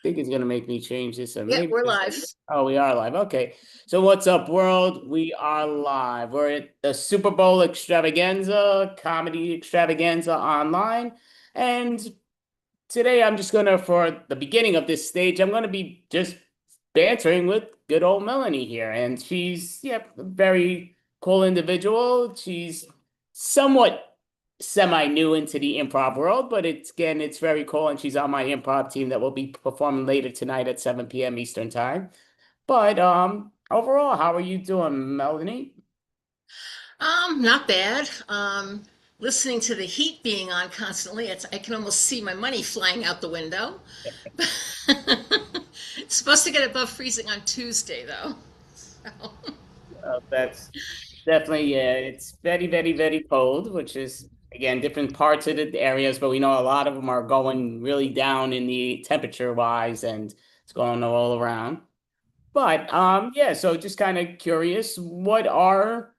think it's gonna make me change this, or Yep, maybe we're just, live. oh, we are live. Okay. So what's up, world? We are live. We're at the Super Bowl Extravaganza, comedy extravaganza online. And today I'm just gonna, for the beginning of this stage, I'm gonna be just bantering with good old Melanie here. And she's, yeah, a very cool individual. She's somewhat semi-new into the improv world, but it's very cool. And she's on my improv team that will be performing later tonight at 7 p.m. Eastern time. But overall, how are you doing, Melanie? Not bad. Listening to the heat being on constantly, I can almost see my money flying out the window. It's supposed to get above freezing on Tuesday, though. So, That's definitely, yeah, it's very, very, very cold, which is again different parts of the areas, but we know a lot of them are going really down in the temperature wise, and it's going all around. But yeah, so just kind of curious, what are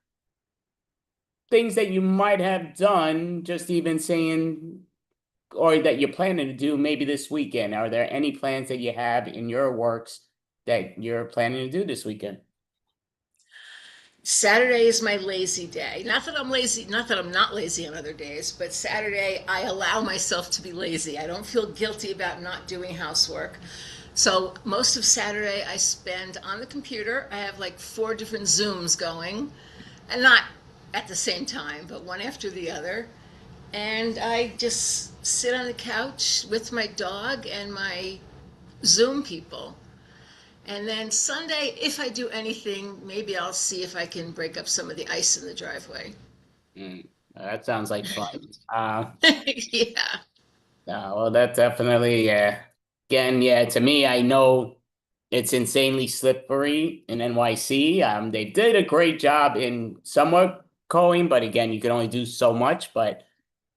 things that you might have done, just even saying, or that you're planning to do maybe this weekend? Are there any plans that you have in your works that you're planning to do this weekend? Saturday is my lazy day. Not that I'm lazy, not that I'm not lazy on other days, but Saturday I allow myself to be lazy. I don't feel guilty about not doing housework. So most of Saturday I spend on the computer. I have like four different Zooms going, and not at the same time, but one after the other. And I just sit on the couch with my dog and my Zoom people. And then Sunday, if I do anything, maybe I'll see if I can break up some of the ice in the driveway. Mm, that sounds like fun. Yeah. Well, that definitely, yeah. Again, yeah, to me, I know it's insanely slippery in NYC. They did a great job in somewhat culling, but again, you can only do so much. But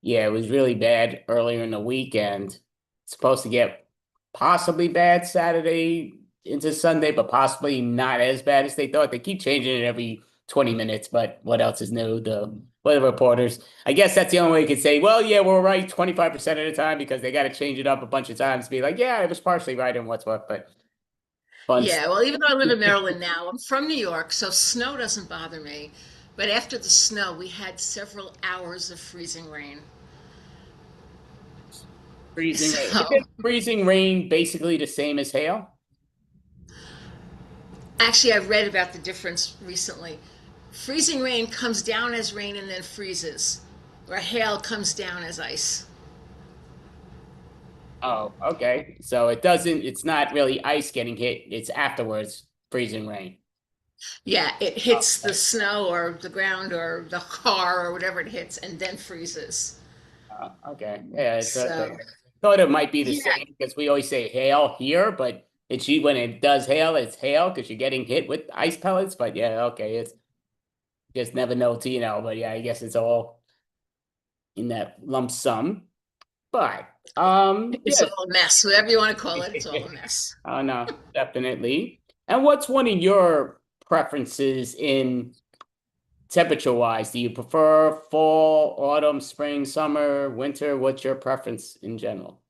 yeah, it was really bad earlier in the weekend. It's supposed to get possibly bad Saturday into Sunday, but possibly not as bad as they thought. They keep changing it every 20 minutes, but what else is new? The weather reporters. I guess that's the only way you could say, well, yeah, we're right 25% of the time because they got to change it up a bunch of times to be like, yeah, it was partially right and what's what, but fun Yeah. stuff. Well, even though I live in Maryland now, I'm from New York, so snow doesn't bother me. But after the snow, we had several hours of freezing rain. Freezing rain. So Isn't freezing rain basically the same as hail? actually, I read about the difference recently. Freezing rain comes down as rain and then freezes, where hail comes down as ice. Oh, okay. So it's not really ice getting hit, it's afterwards freezing rain. Yeah, it Oh, hits the snow or the ground or the car or whatever it hits and then freezes. okay. Yeah, So, thought it might be the yeah, same because we always say hail here, but when it does hail, it's hail because you're getting hit with ice pellets. But yeah, okay, it's just never know till you know. But yeah, I guess it's all in that lump sum. But it's all a mess. Whatever you want to call it, it's all a mess. oh no, definitely. And what's one of your preferences in temperature wise? Do you prefer fall, autumn, spring, summer, winter? What's your preference in general?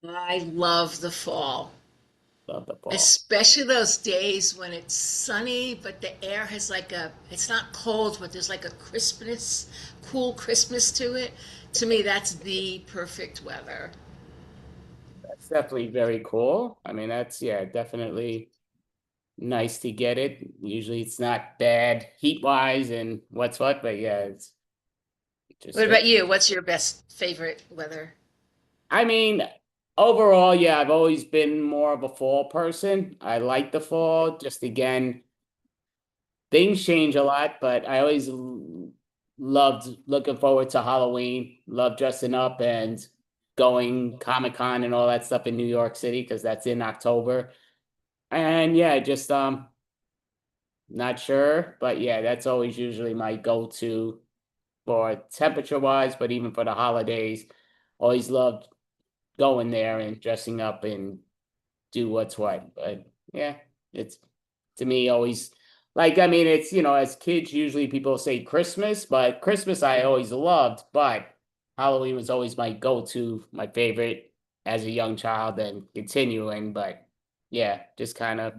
I love the fall, Love the fall. especially those days when it's sunny, but the air has like it's not cold, but there's like a crispness, cool crispness to it. To me, that's the perfect weather. That's definitely very cool. I mean, that's, yeah, definitely nice to get it. Usually it's not bad heat wise and what's what, but yeah, it's just What about you? What's your best favorite weather? I mean, overall, yeah, I've always been more of a fall person. I like the fall. Just again, things change a lot, but I always loved looking forward to Halloween, love dressing up and going Comic-Con and all that stuff in New York City because that's in October. And yeah, just not sure, but yeah, that's always usually my go-to for temperature wise, but even for the holidays, always loved going there and dressing up and do what's what. But yeah, it's to me always like I mean it's as kids usually people say Christmas, but Christmas I always loved, but Halloween was always my go-to, my favorite. as a young child and continuing, but yeah, just kind of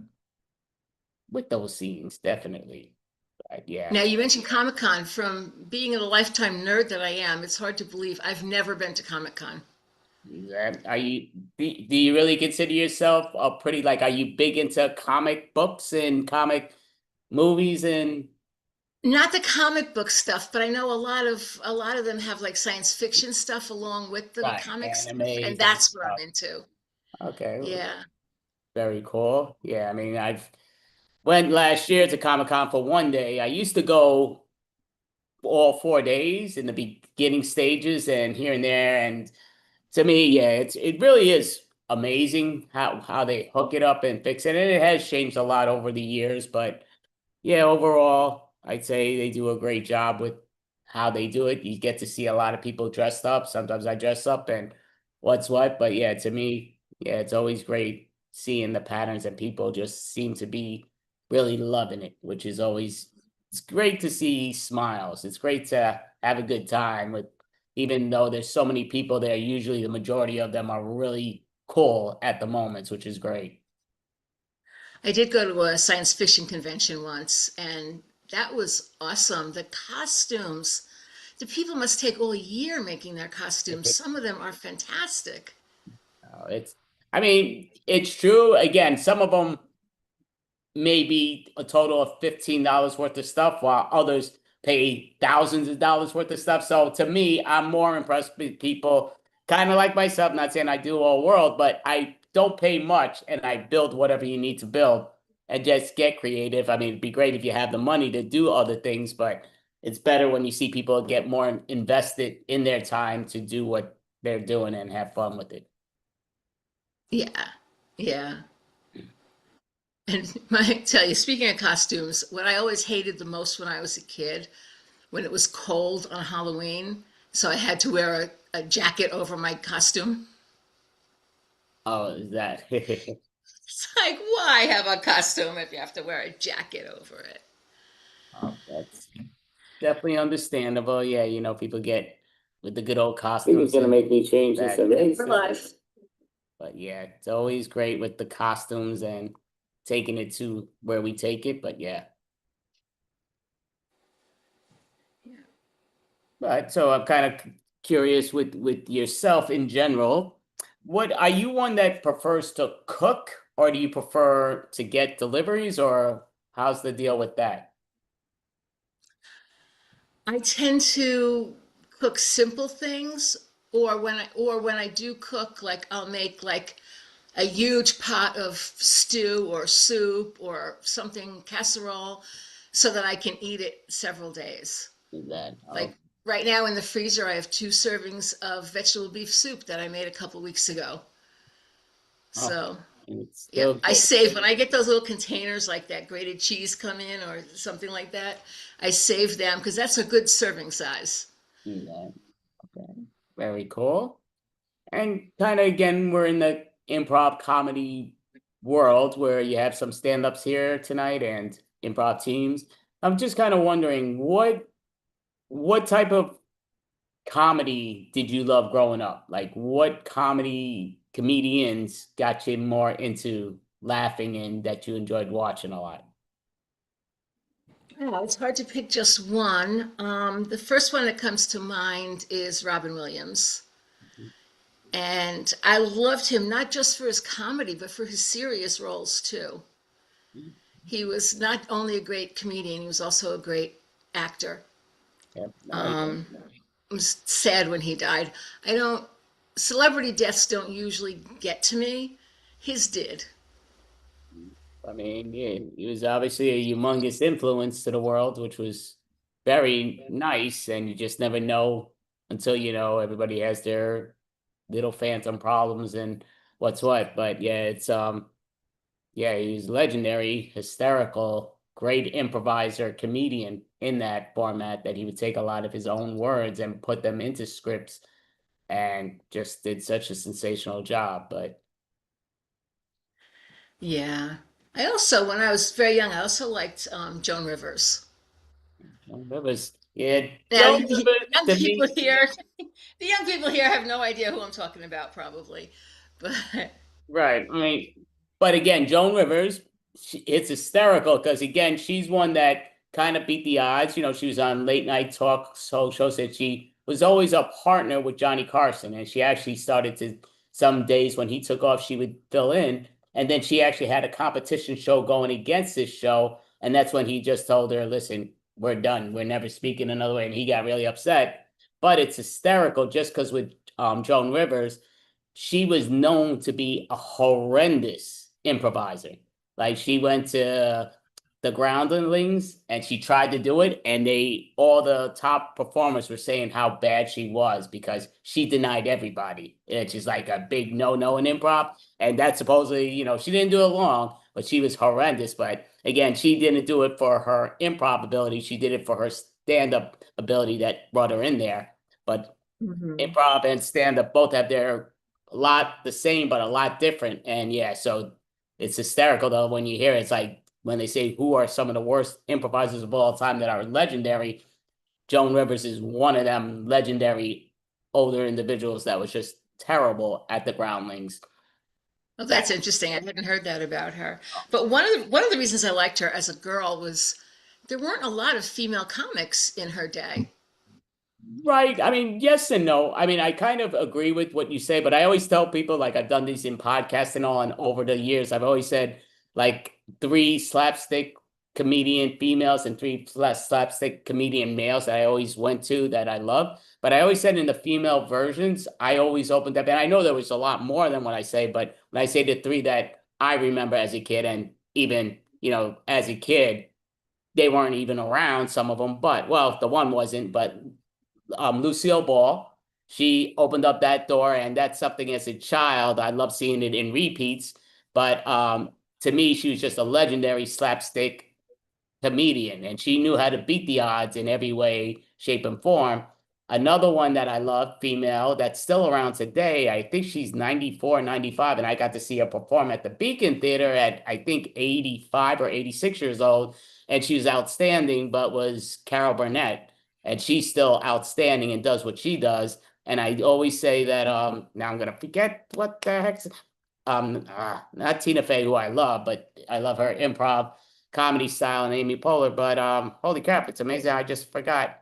with those scenes, definitely. But yeah. Now, you mentioned Comic Con. From being a lifetime nerd that I am, it's hard to believe I've never been to Comic Con. Are you do you really consider yourself a pretty like are you big into comic books and comic movies and Not the comic book stuff, but I know a lot of them have like science fiction stuff along with the right, comic stuff, and animes and that's what I'm stuff? into. Okay, well, Yeah. very cool. Yeah, I mean, I've went last year to Comic-Con for one day. I used to go all 4 days in the beginning stages and here and there. And to me, yeah, it really is amazing how they hook it up and fix it. And it has changed a lot over the years, but yeah, overall, I'd say they do a great job with how they do it. You get to see a lot of people dressed up. Sometimes I dress up and what's what, but yeah, to me, yeah, it's always great seeing the patterns and people just seem to be really loving it, which is always it's great to see smiles. It's great to have a good time with even though there's so many people there, usually the majority of them are really cool at the moments, which is great. I did go to a science fiction convention once, and that was awesome. The costumes, the people must take all year making their costumes. Some of them are fantastic. It's, I mean, it's true. Again, some of them maybe a total of $15 worth of stuff, while others pay thousands of dollars worth of stuff. So to me, I'm more impressed with people kind of like myself, not saying I do all world, but I don't pay much and I build whatever you need to build and just get creative. I mean, it'd be great if you have the money to do other things, but it's better when you see people get more invested in their time to do what they're doing and have fun with it. Yeah, yeah. And I tell you, speaking of costumes, what I always hated the most when I was a kid, when it was cold on Halloween, so I had to wear a jacket over my costume. Oh, is that? It's like, why have a costume if you have to wear a jacket over it? Oh, that's definitely understandable. Yeah, people get with the good old Think it's costumes gonna and make me change this that. already. For life. But yeah, it's always great with the costumes and taking it to where we take it. But yeah, but so I'm kind of curious with yourself in general. What are you one that prefers to cook, or do you prefer to get deliveries, or how's the deal with that? I tend to cook simple things, or when I do cook, like I'll make like a huge pot of stew or soup or something casserole so that I can eat it several days. Is that Like right now in the freezer, I have 2 servings of vegetable beef soup that I made a couple weeks ago. oh, So, and it's yeah, still I good. save when I get those little containers like that grated cheese come in or something like that. I save them because that's a good serving size. Is that okay? Very cool. And kind of again, we're in the improv comedy world where you have some stand-ups here tonight and improv teams. I'm just kind of wondering what type of comedy did you love growing up? Like what comedy comedians got you more into laughing and that you enjoyed watching a lot? Oh, it's hard to pick just one. The first one that comes to mind is Robin Williams. And I loved him not just for his comedy, but for his serious roles too. He was not only a great comedian, he was also a great actor. Yep. No, Um, it was sad when he died. I don't, celebrity deaths don't usually get to me. His did. I mean, yeah, he was obviously a humongous influence to the world, which was very nice, and you just never know until everybody has their little phantom problems and what's what. But yeah, it's yeah, he was legendary, hysterical, great improviser, comedian in that format that he would take a lot of his own words and put them into scripts and just did such a sensational job. But Yeah. I also, when I was very young, I also liked Joan Rivers. that was yeah, Now, Joan Rivers young to people me. here, the young people here have no idea who I'm talking about, probably. But Right. I mean, but again, Joan Rivers, it's hysterical because again, she's one that kind of beat the odds. You know, she was on late night talk shows that she was always a partner with Johnny Carson, and she actually started to some days when he took off, she would fill in, and then she actually had a competition show going against this show, and that's when he just told her, "Listen, we're done. We're never speaking another way," and he got really upset. But it's hysterical just because with Joan Rivers she was known to be a horrendous improviser. Like she went to the groundlings and she tried to do it, and they all the top performers were saying how bad she was because she denied everybody. It's just like a big no-no in improv. And that supposedly, she didn't do it long, but she was horrendous. But again, she didn't do it for her improv ability. She did it for her stand-up ability that brought her in there. But Mhm. improv and stand up both have their a lot the same but a lot different. And yeah, so it's hysterical though when you hear it. It's like when they say who are some of the worst improvisers of all time that are legendary. Joan Rivers is one of them legendary older individuals that was just terrible at the groundlings. Well, that's interesting. I hadn't heard that about her. But one of the reasons I liked her as a girl was there weren't a lot of female comics in her day. Right. I mean, yes and no. I mean, I kind of agree with what you say, but I always tell people, like I've done these in podcasts and all, and over the years, I've always said like three slapstick comedian females and three slapstick comedian males that I always went to that I love. But I always said in the female versions, I always opened up, and I know there was a lot more than what I say, but when I say the three that I remember as a kid, and even, as a kid, they weren't even around, some of them, but well, the one wasn't, but Lucille Ball. She opened up that door, and that's something as a child I love seeing it in repeats. But to me, she was just a legendary slapstick comedian, and she knew how to beat the odds in every way, shape, and form. Another one that I love, female, that's still around today, I think she's 94, 95, and I got to see her perform at the Beacon Theater at, I think, 85 or 86 years old, and she was outstanding, but was Carol Burnett, and she's still outstanding and does what she does. And I always say that, now I'm gonna forget what the heck, not Tina Fey, who I love, but I love her improv comedy style and Amy Poehler. But holy crap, it's amazing. I just forgot.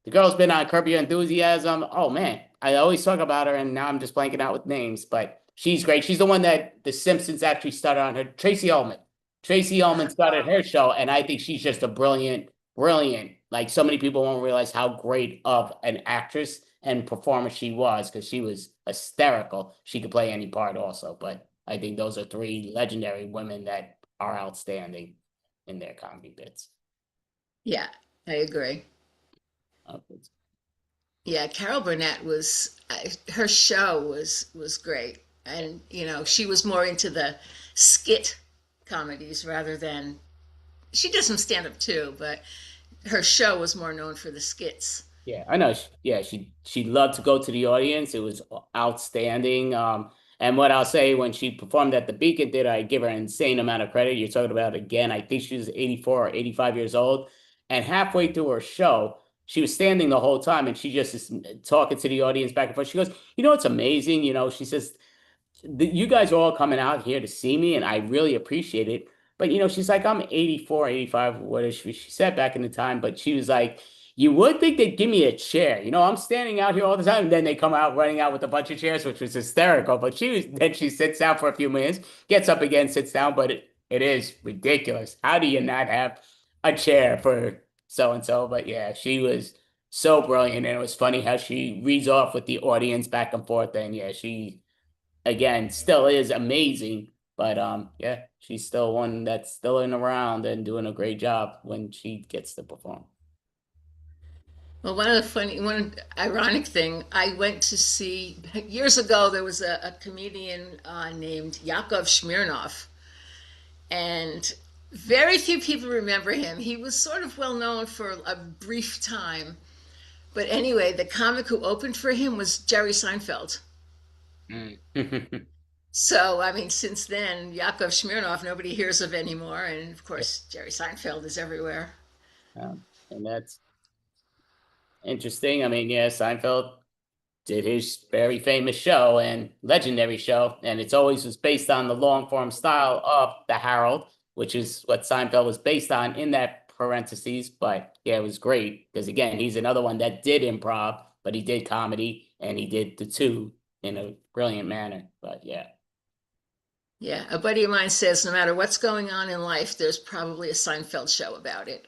The girl's been on Curb Your Enthusiasm. Oh man, I always talk about her, and now I'm just blanking out with names. But she's great. She's the one that The Simpsons actually started on her. Tracy Ullman. Tracy Ullman started her show, and I think she's just a brilliant, brilliant. Like so many people won't realize how great of an actress and performer she was because she was hysterical. She could play any part also, but I think those are three legendary women that are outstanding in their comedy bits. Yeah, I agree. Uh, Yeah, Carol Burnett her show was great, and she was more into the skit comedies rather than she did some stand up too, but her show was more known for the skits. Yeah, I know. Yeah, she loved to go to the audience. It was outstanding. And what I'll say when she performed at the Beacon Theater, I give her an insane amount of credit. You're talking about again, I think she was 84 or 85 years old. And halfway through her show, she was standing the whole time and she just is talking to the audience back and forth. She goes, it's amazing. She says, you guys are all coming out here to see me, and I really appreciate it. But she's like, I'm 84, 85, what is she said back in the time, but she was like, you would think they'd give me a chair. I'm standing out here all the time. And then they come out running out with a bunch of chairs, which was hysterical. But then she sits down for a few minutes, gets up again, sits down, but it is ridiculous. How do you not have a chair for so and so? But yeah, she was so brilliant. And it was funny how she reads off with the audience back and forth. And yeah, she again still is amazing, but yeah, she's still one that's still in around and doing a great job when she gets to perform. Well, one ironic thing, I went to see years ago. There was a comedian named Yakov Smirnov, and very few people remember him. He was sort of well known for a brief time, but anyway, the comic who opened for him was Jerry Seinfeld. Mm. So, I mean, since then, Yakov Smirnov nobody hears of anymore, and of Yeah, course, Jerry Seinfeld is everywhere. and that's interesting. I mean, yeah, Seinfeld. did his very famous show and legendary show, and it's always was based on the long form style of the Harold, which is what Seinfeld was based on in that parentheses. But yeah, it was great because again, he's another one that did improv, but he did comedy and he did the two in a brilliant manner. But yeah, Yeah, a buddy of mine says no matter what's going on in life, there's probably a Seinfeld show about it.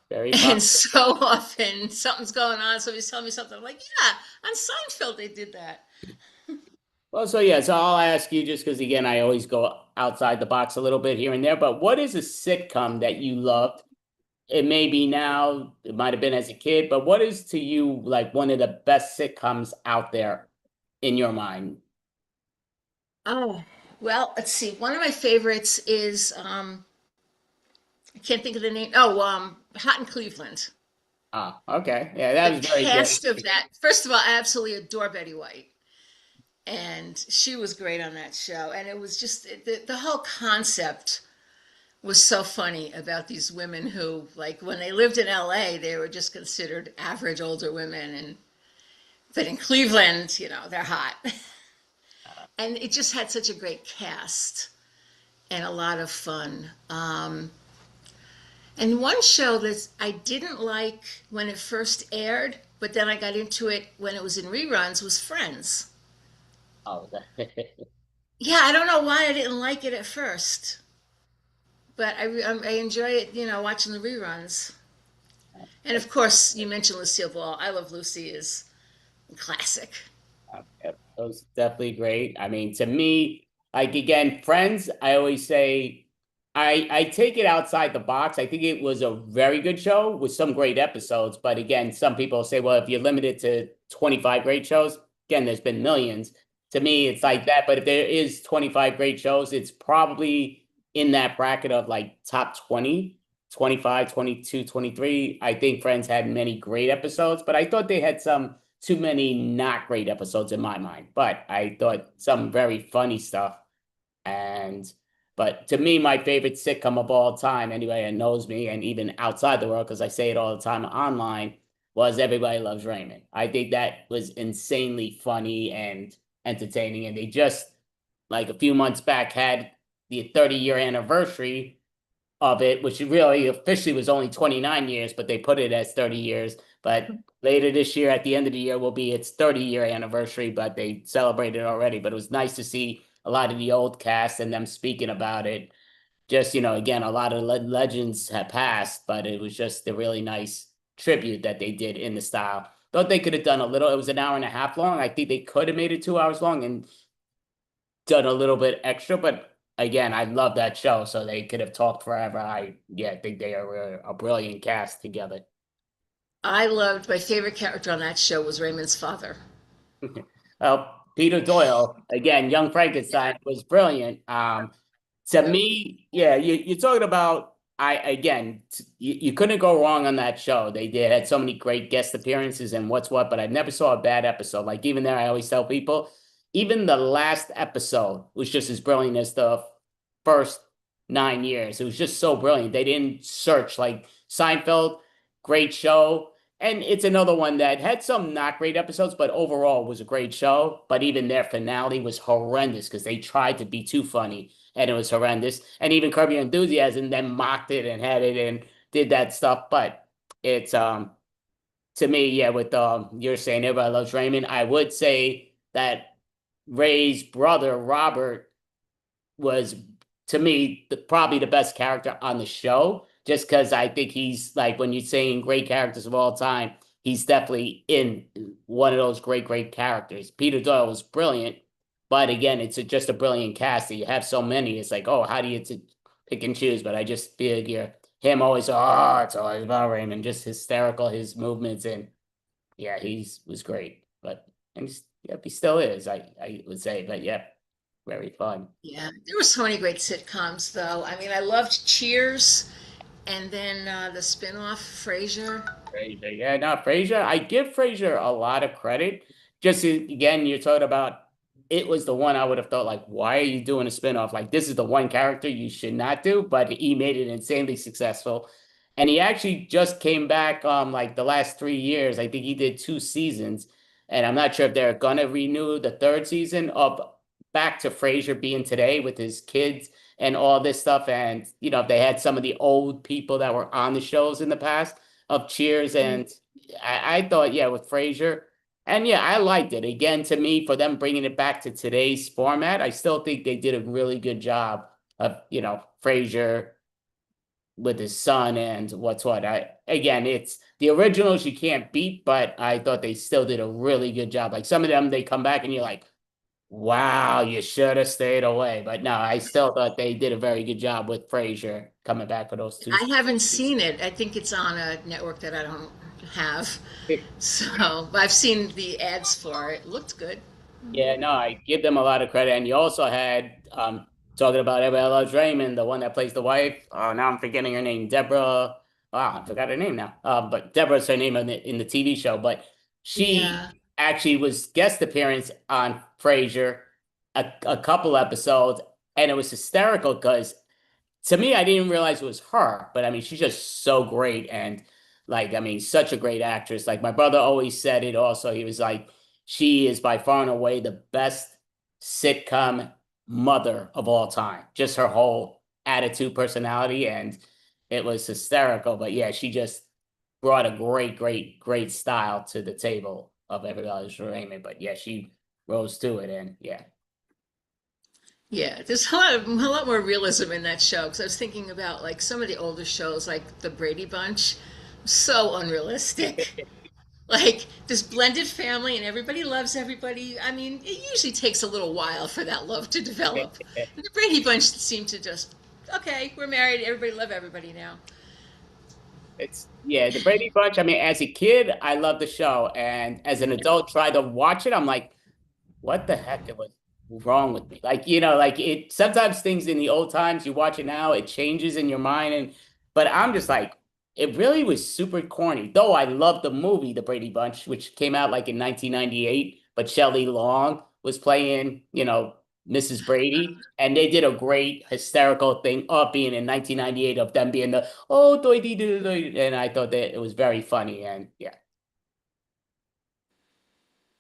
very And popular. so often something's going on, somebody's telling me something. I'm like, yeah, on Seinfeld they did that. Well, so yeah, so I'll ask you just because again, I always go outside the box a little bit here and there, but what is a sitcom that you loved? It may be now, it might have been as a kid, but what is to you like one of the best sitcoms out there in your mind? Oh, well, let's see. One of my favorites is I can't think of the name. Oh, Hot in Cleveland. Ah, okay. Yeah, that The was very good. cast of that. First of all, I absolutely adore Betty White, and she was great on that show. And it was just the whole concept was so funny about these women who, like, when they lived in LA, they were just considered average older women, and but in Cleveland, they're hot. And it just had such a great cast and a lot of fun. And one show that I didn't like when it first aired, but then I got into it when it was in reruns, was Friends. Oh, Yeah, I don't know why I didn't like it at first, but I enjoy it, watching the reruns. And of course, you mentioned Lucille Ball. I Love Lucy is a classic. Yep, that was definitely great. I mean, to me, like again, Friends, I always say I take it outside the box. I think it was a very good show with some great episodes. But again, some people say, well, if you're limited to 25 great shows, again, there's been millions. To me, it's like that. But if there is 25 great shows, it's probably in that bracket of like top 20, 25, 22, 23. I think Friends had many great episodes, but I thought they had some too many not great episodes in my mind. But I thought some very funny stuff. And but to me, my favorite sitcom of all time, anybody that knows me, and even outside the world, because I say it all the time online, was Everybody Loves Raymond. I think that was insanely funny and entertaining. And they just, like a few months back, had the 30-year anniversary of it, which really officially was only 29 years, but they put it as 30 years. But later this year, at the end of the year, will be its 30-year anniversary, but they celebrated already. But it was nice to see a lot of the old cast and them speaking about it. Just, again, a lot of legends have passed, but it was just a really nice tribute that they did in the style. Thought they could have done a little, it was an hour and a half long. I think they could have made it 2 hours long and done a little bit extra, but again, I love that show, so they could have talked forever. I think they are a brilliant cast together. I loved my favorite character on that show was Raymond's father. Peter Doyle, again, Young Yeah. Frankenstein was brilliant. To me, yeah, you're talking about you couldn't go wrong on that show. They had so many great guest appearances and what's what, but I never saw a bad episode. Like even there, I always tell people, even the last episode was just as brilliant as the first 9 years. It was just so brilliant. They didn't search like Seinfeld, great show. And it's another one that had some not great episodes, but overall was a great show. But even their finale was horrendous because they tried to be too funny and it was horrendous. And even Curb Your Enthusiasm then mocked it and had it and did that stuff. But it's to me, yeah, with you're saying Everybody Loves Raymond, I would say that Ray's brother Robert was to me probably the best character on the show just because I think he's like when you're saying great characters of all time, he's definitely in one of those great characters. Peter Doyle was brilliant, but again, it's just a brilliant cast that you have so many. It's like, oh, how do you pick and choose? But I just figure him always, oh, it's always about Raymond, just hysterical, his movements, and yeah, he's was great. But and yeah, he still is, I would say, but yeah, very fun. Yeah, there were so many great sitcoms, though. I mean, I loved Cheers, and then the spin-off Frasier. Frasier. Yeah, no, Frasier. I give Frasier a lot of credit. Just again, you're talking about it was the one I would have thought like, why are you doing a spinoff? Like this is the one character you should not do, but he made it insanely successful. And he actually just came back like the last 3 years. I think he did 2 seasons. And I'm not sure if they're gonna renew the third season of back to Frasier being today with his kids and all this stuff. And if they had some of the old people that were on the shows in the past of Cheers, and I thought, yeah, with Frasier. And yeah, I liked it. Again, to me, for them bringing it back to today's format, I still think they did a really good job of, Frasier with his son and what's what. It's the originals you can't beat, but I thought they still did a really good job. Like some of them, they come back and you're like, wow, you should have stayed away. But no, I still thought they did a very good job with Frasier coming back for those two I haven't seasons. seen it. I think it's on a network that I don't have. So, but I've seen the ads for it. It looked good. Yeah, no, I give them a lot of credit. And you also had talking about Everybody Loves Raymond, the one that plays the wife. Oh, now I'm forgetting her name, Deborah. Wow, I forgot her name now. But Deborah's her name in the TV show. But she Yeah. actually was guest appearance on Frasier a couple episodes, and it was hysterical because to me, I didn't realize it was her, but I mean, she's just so great and like, I mean, such a great actress. Like my brother always said it also. He was like, she is by far and away the best sitcom mother of all time. Just her whole attitude, personality, and it was hysterical. But yeah, she just brought a great, great, great style to the table of Everybody's Raymond. But yeah, she rose to it, and yeah. Yeah, there's a lot more realism in that show because I was thinking about like some of the older shows, like the Brady Bunch, so unrealistic. Like this blended family and everybody loves everybody. I mean, it usually takes a little while for that love to develop. And the Brady Bunch seemed to just, okay, we're married, everybody love everybody now. It's yeah, the Brady Bunch. I mean, as a kid, I loved the show, and as an adult, try to watch it. I'm like, what the heck was wrong with me? Like, like it. Sometimes things in the old times, you watch it now, it changes in your mind, but I'm just like, it really was super corny. Though I love the movie, The Brady Bunch, which came out like in 1998, but Shelley Long was playing, Mrs. Brady, and they did a great hysterical thing of being in 1998 of them being the oh doity doity, and I thought that it was very funny, and yeah.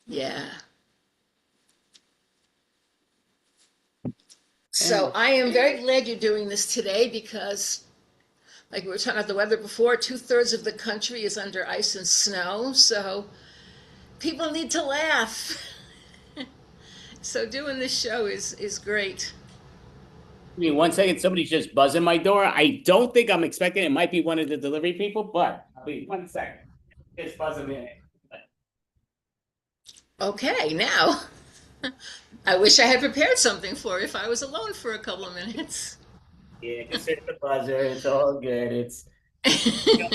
Yeah. So And I am very glad you're doing this today because, like we were talking about the weather before, two-thirds of the country is under ice and snow. So people need to laugh. So doing this show is great. Give me 1 second. Somebody's just buzzing my door. I don't think I'm expecting it. It might be one of the delivery people, but wait 1 second. Just buzzing in. Okay, now I wish I had prepared something for if I was alone for a couple of minutes. Yeah, just hit the buzzer. It's all good.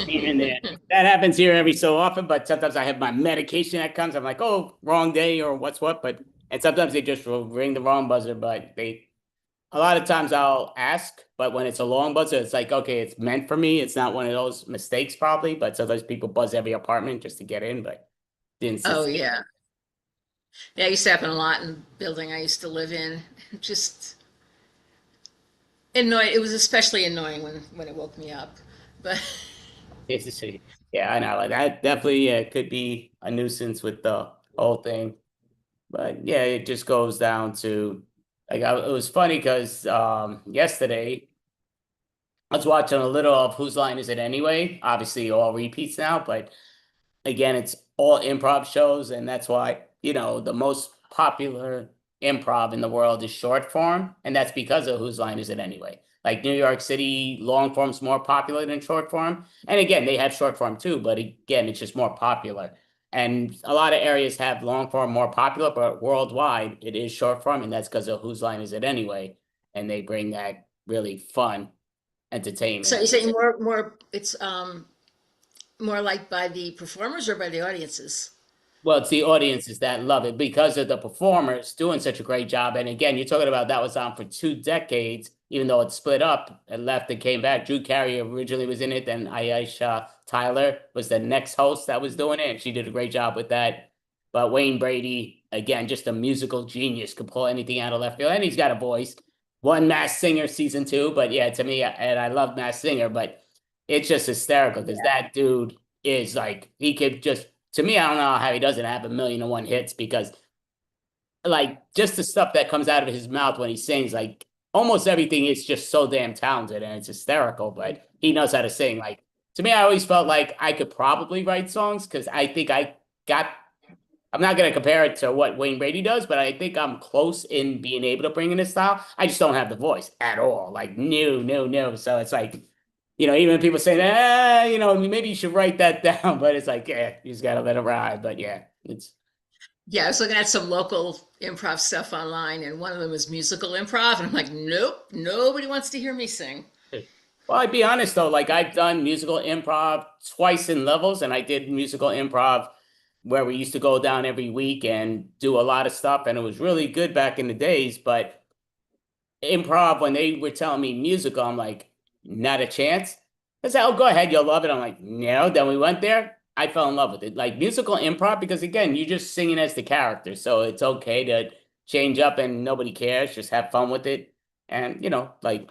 Even there. That happens here every so often, but sometimes I have my medication that comes. I'm like, oh, wrong day or what's what. And sometimes they just will ring the wrong buzzer, but a lot of times I'll ask, but when it's a long buzzer, it's like, okay, it's meant for me. It's not one of those mistakes probably, but sometimes people buzz every apartment just to get in, but didn't Oh succeed. yeah. Yeah, it used to happen a lot in the building I used to live in. Just annoying. It was especially annoying when it woke me up. But Yeah, I know. Like that definitely could be a nuisance with the whole thing. But yeah, it just goes down to it was funny because yesterday I was watching a little of Whose Line Is It Anyway? Obviously all repeats now, but again, it's all improv shows, and that's why, the most popular improv in the world is short form, and that's because of Whose Line Is It Anyway? Like New York City, long form's more popular than short form. And again, they have short form too, but again, it's just more popular. And a lot of areas have long form more popular, but worldwide it is short form, and that's because of Whose Line Is It Anyway? And they bring that really fun so entertainment. you're saying more it's more like by the performers or by the audiences? Well, it's the audiences that love it because of the performers doing such a great job. And again, you're talking about that was on for 2 decades, even though it split up and left and came back. Drew Carey originally was in it, then Aisha Tyler was the next host that was doing it, and she did a great job with that. But Wayne Brady, again, just a musical genius, could pull anything out of left field, and he's got a voice. One Masked Singer season 2, but yeah, to me, and I love Masked Singer, but it's just hysterical because that dude is like he could just to me, I don't know how he doesn't have 1,000,001 hits because like just the stuff that comes out of his mouth when he sings, like almost everything is just so damn talented and it's hysterical, but he knows how to sing. Like to me, I always felt like I could probably write songs because I think I got I'm not gonna compare it to what Wayne Brady does, but I think I'm close in being able to bring in this style. I just don't have the voice at all. Like no, no, no. So it's like, even when people say, maybe you should write that down, but it's like, yeah, you just gotta let it ride. But yeah, it's Yeah, I was looking at some local improv stuff online, and one of them was musical improv, and I'm like, nope, nobody wants to hear me sing. well, I'd be honest though, like I've done musical improv twice in levels, and I did musical improv where we used to go down every week and do a lot of stuff, and it was really good back in the days, but improv when they were telling me musical, I'm like, not a chance. They said, "Oh, go ahead, you'll love it." I'm like, no. Then we went there. I fell in love with it. Like musical improv, because again, you're just singing as the character, so it's okay to change up and nobody cares. Just have fun with it, and like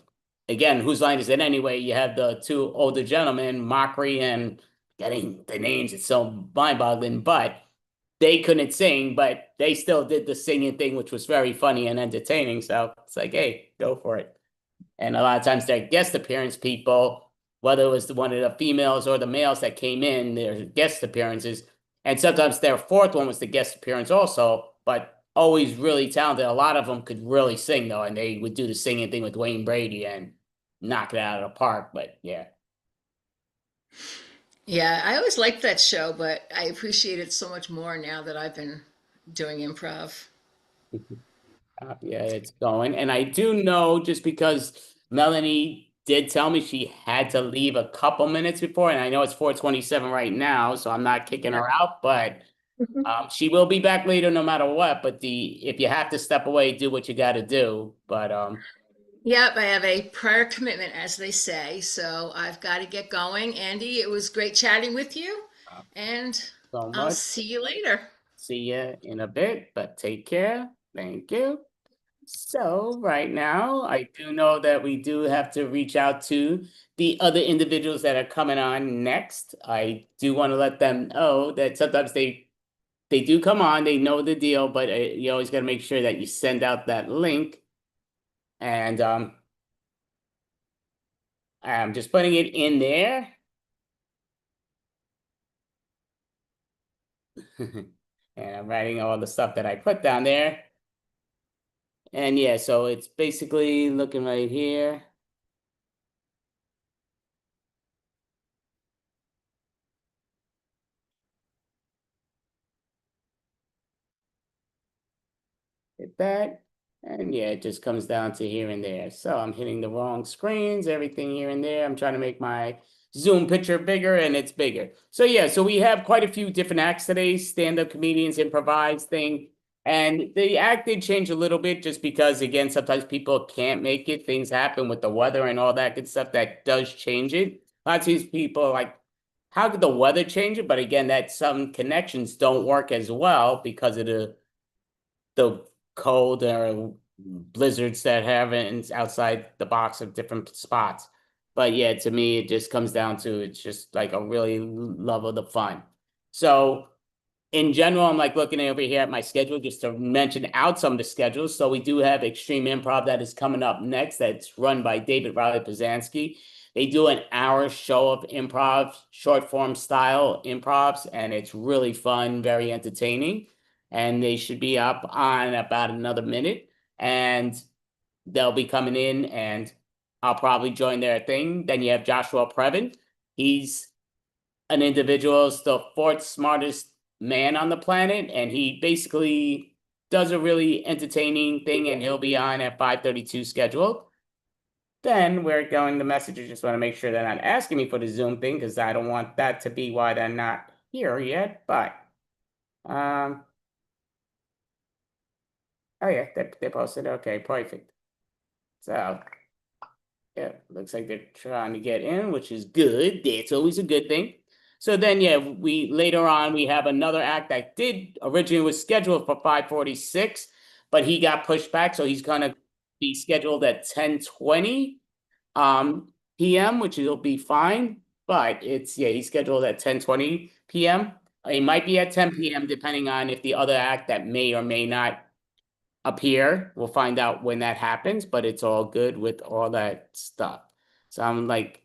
again, whose line is it anyway? You have the two older gentlemen, Mockery and getting the names. It's so mind-boggling, but they couldn't sing, but they still did the singing thing, which was very funny and entertaining. So it's like, hey, go for it. And a lot of times their guest appearance people, whether it was one of the females or the males that came in, their guest appearances, and sometimes their fourth one was the guest appearance also, but always really talented. A lot of them could really sing though, and they would do the singing thing with Wayne Brady and knock it out of the park. But yeah. Yeah, I always liked that show, but I appreciate it so much more now that I've been doing improv. Yeah, it's going. And I do know just because Melanie did tell me she had to leave a couple minutes before, and I know it's 4:27 right now, so I'm not kicking Yeah. her out, but she will be back later no matter what. But if you have to step away, do what you got to do. But Yep, I have a prior commitment, as they say, so I've got to get going. Andy, it was great chatting with you, uh, and so I'll much. see you later. See you in a bit, but take care. Thank you. So right now, I do know that we do have to reach out to the other individuals that are coming on next. I do want to let them know that sometimes they do come on, they know the deal, but you always got to make sure that you send out that link. And I'm just putting it in there. And I'm writing all the stuff that I put down there. And yeah, so it's basically looking right here. Hit that. And yeah, it just comes down to here and there. So I'm hitting the wrong screens, everything here and there. I'm trying to make my Zoom picture bigger and it's bigger. So yeah, so we have quite a few different acts today, stand-up comedians, improvised thing. And the act did change a little bit just because again, sometimes people can't make it. Things happen with the weather and all that good stuff that does change it. Lots of these people are like, how could the weather change it? But again, that some connections don't work as well because of the cold or blizzards that happens outside the box of different spots. But yeah, to me, it just comes down to it's just like a really love of the fun. So in general, I'm like looking over here at my schedule just to mention out some of the schedules. So we do have Extreme Improv that is coming up next. That's run by David Riley Pizanski. They do an hour show of improv, short form style improvs, and it's really fun, very entertaining. And they should be up on about another minute. And they'll be coming in, and I'll probably join their thing. Then you have Joshua Previn. He's an individual is the fourth smartest man on the planet, and he basically does a really entertaining thing, and he'll be on at 5:32 scheduled. Then we're going the messages. Just want to make sure they're not asking me for the Zoom thing because I don't want that to be why they're not here yet. But um, oh yeah, they posted. Okay, perfect. So yeah, looks like they're trying to get in, which is good. That's always a good thing. So then, yeah, we later on we have another act that did originally was scheduled for 5:46, but he got pushed back, so he's gonna be scheduled at 10:20 p.m., which will be fine. But it's yeah, he's scheduled at 10:20 p.m. It might be at 10 p.m. depending on if the other act that may or may not appear. We'll find out when that happens, but it's all good with all that stuff. So I'm like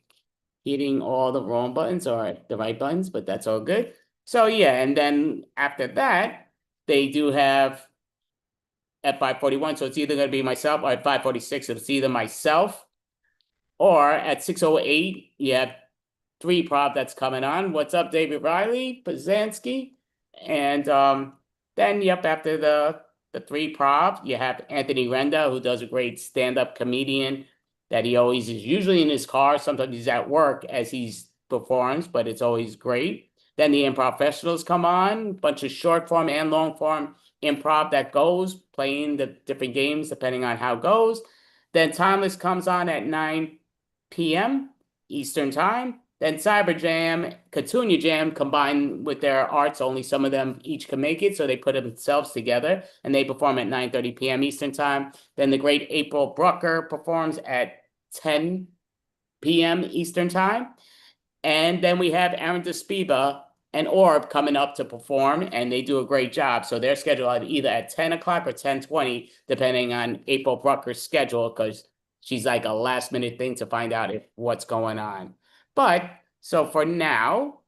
hitting all the wrong buttons or the right buttons, but that's all good. So yeah, and then after that, they do have at 5:41. So it's either going to be myself or at 5:46, it's either myself or at 6:08, you have three prop that's coming on. What's up, David Riley, Pazanski? And then yep, after the three prop, you have Anthony Renda, who does a great stand-up comedian that he always is usually in his car. Sometimes he's at work as he's performs, but it's always great. Then the improv professionals come on, bunch of short form and long form improv that goes, playing the different games depending on how it goes. Then Timeless comes on at 9 p.m. Eastern Time. Then Cyber Jam, Katunia Jam combined with their arts, only some of them each can make it, so they put themselves together and they perform at 9:30 p.m. Eastern Time. Then the great April Brucker performs at 10 p.m. Eastern Time. And then we have Aaron Despiva and Orb coming up to perform, and they do a great job. So they're scheduled either at 10 o'clock or 10:20, depending on April Brucker's schedule, because she's like a last minute thing to find out if what's going on. But so for now,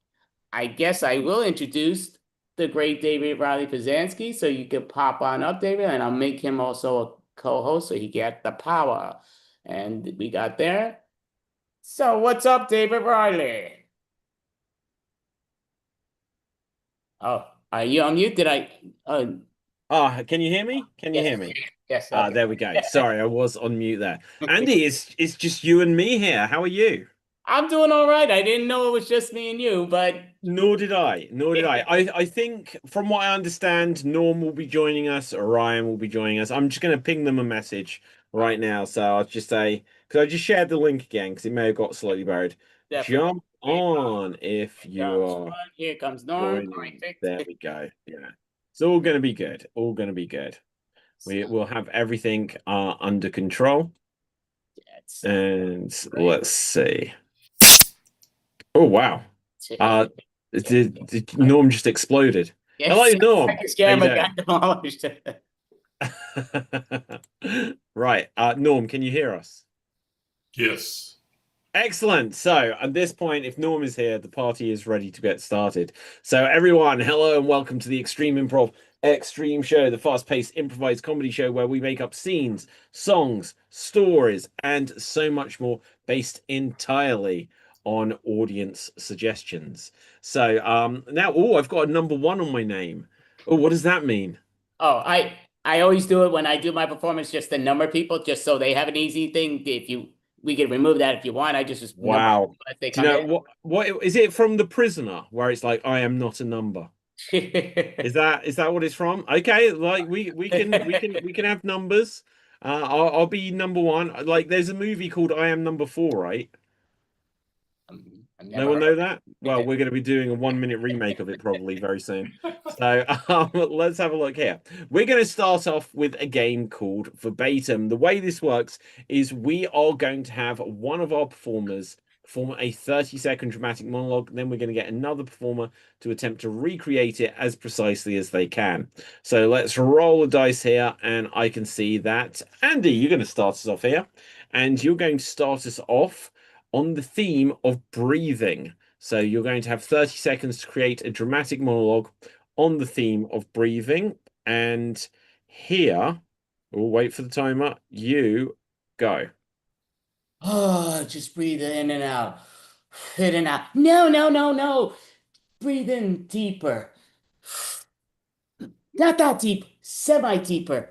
I guess I will introduce the great David Riley Pazanski. So you can pop on up, David, and I'll make him also a co-host so he get the power. And we got there. So what's up, David Riley? Oh, are you on mute? Did I? Can you hear me? Can you yes, hear me? yes. Okay. There we go. Sorry, I was on mute there. Andy, it's just you and me here. How are you? I'm doing all right. I didn't know it was just me and you, but Nor did I. Nor did I. I think, from what I understand, Norm will be joining us, Orion will be joining us. I'm just going to ping them a message right now. So I'll just say, because I just shared the link again, because it may have got slightly buried. definitely. Jump on if you are Here comes Norm. joining. Perfect. There we go. Yeah. It's all going to be good. All going to be good. We will have everything under control. And let's see. Oh, wow. Norm just exploded. Yes, Hello, Norm. his camera got demolished. Right. Norm, can you hear us? Yes. Excellent. So at this point, if Norm is here, the party is ready to get started. So everyone, hello and welcome to the Extreme Improv Extreme Show, the fast-paced improvised comedy show where we make up scenes, songs, stories, and so much more based entirely on audience suggestions. So now, I've got a number one on my name. Oh, what does that mean? Oh, I always do it when I do my performance, just to number people, just so they have an easy thing. We can remove that if you want. I just Wow. if they Do you come know what is it from The Prisoner, where it's like, I am not a number? in. Is that what it's from? Okay, like we can have numbers. I'll be number one. Like there's a movie called I Am Number Four, right? No one know that? Well, we're going to be doing a 1-minute remake of it probably very soon. So let's have a look here. We're going to start off with a game called Verbatim. The way this works is we are going to have one of our performers perform a 30-second dramatic monologue. Then we're going to get another performer to attempt to recreate it as precisely as they can. So let's roll the dice here. And I can see that, Andy, you're going to start us off here. And you're going to start us off on the theme of breathing. So you're going to have 30 seconds to create a dramatic monologue on the theme of breathing. And here, we'll wait for the timer. You go. Oh, just breathe in and out. In and out. No, no, no, no. Breathe in deeper. Not that deep. Semi deeper.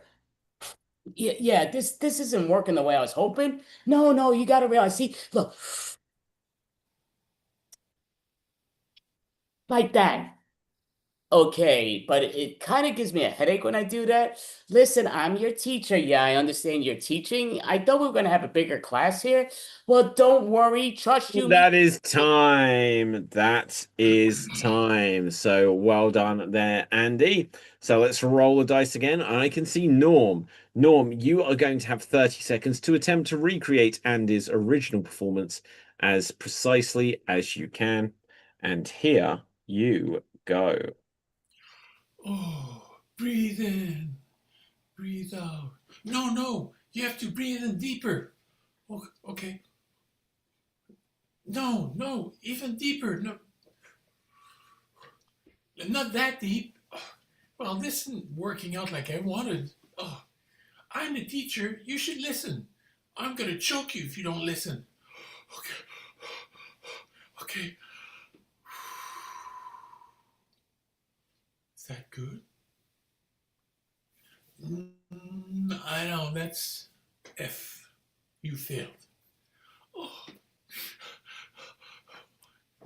Yeah, this isn't working the way I was hoping. No, you gotta realize. See, look. Like that. Okay, but it kind of gives me a headache when I do that. Listen, I'm your teacher. Yeah, I understand you're teaching. I thought we were going to have a bigger class here. Well, don't worry. Trust you. That is time. That is time. So well done there, Andy. So let's roll the dice again. I can see Norm. Norm, you are going to have 30 seconds to attempt to recreate Andy's original performance as precisely as you can. And here you go. Oh, breathe in, breathe out. No, you have to breathe in deeper. Okay. No, even deeper. No, not that deep. Well, this isn't working out like I wanted. Oh, I'm the teacher. You should listen. I'm gonna choke you if you don't listen. Okay. Is that good? I know, that's F. You failed. Oh.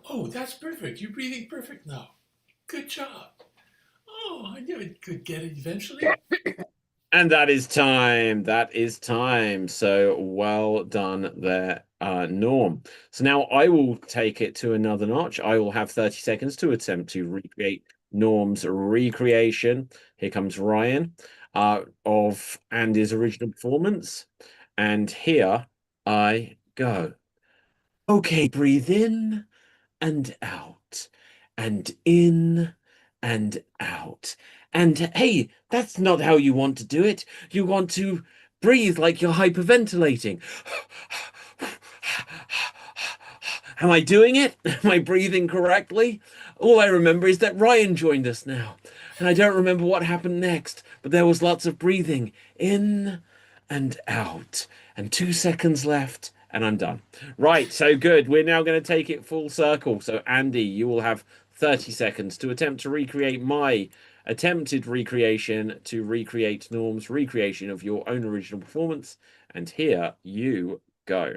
Oh, that's perfect. You're breathing perfect now. Good job. Oh, I knew it could get it eventually. And that is time. That is time. So well done there, Norm. So now I will take it to another notch. I will have 30 seconds to attempt to recreate Norm's recreation. Here comes Ryan of Andy's original performance. And here I go. Okay, breathe in and out, and in and out. And hey, that's not how you want to do it. You want to breathe like you're hyperventilating. Am I doing it? Am I breathing correctly? All I remember is that Ryan joined us now. And I don't remember what happened next, but there was lots of breathing in and out. And 2 seconds left, and I'm done. Right, so good. We're now going to take it full circle. So, Andy, you will have 30 seconds to attempt to recreate my attempted recreation to recreate Norm's recreation of your own original performance. And here you go.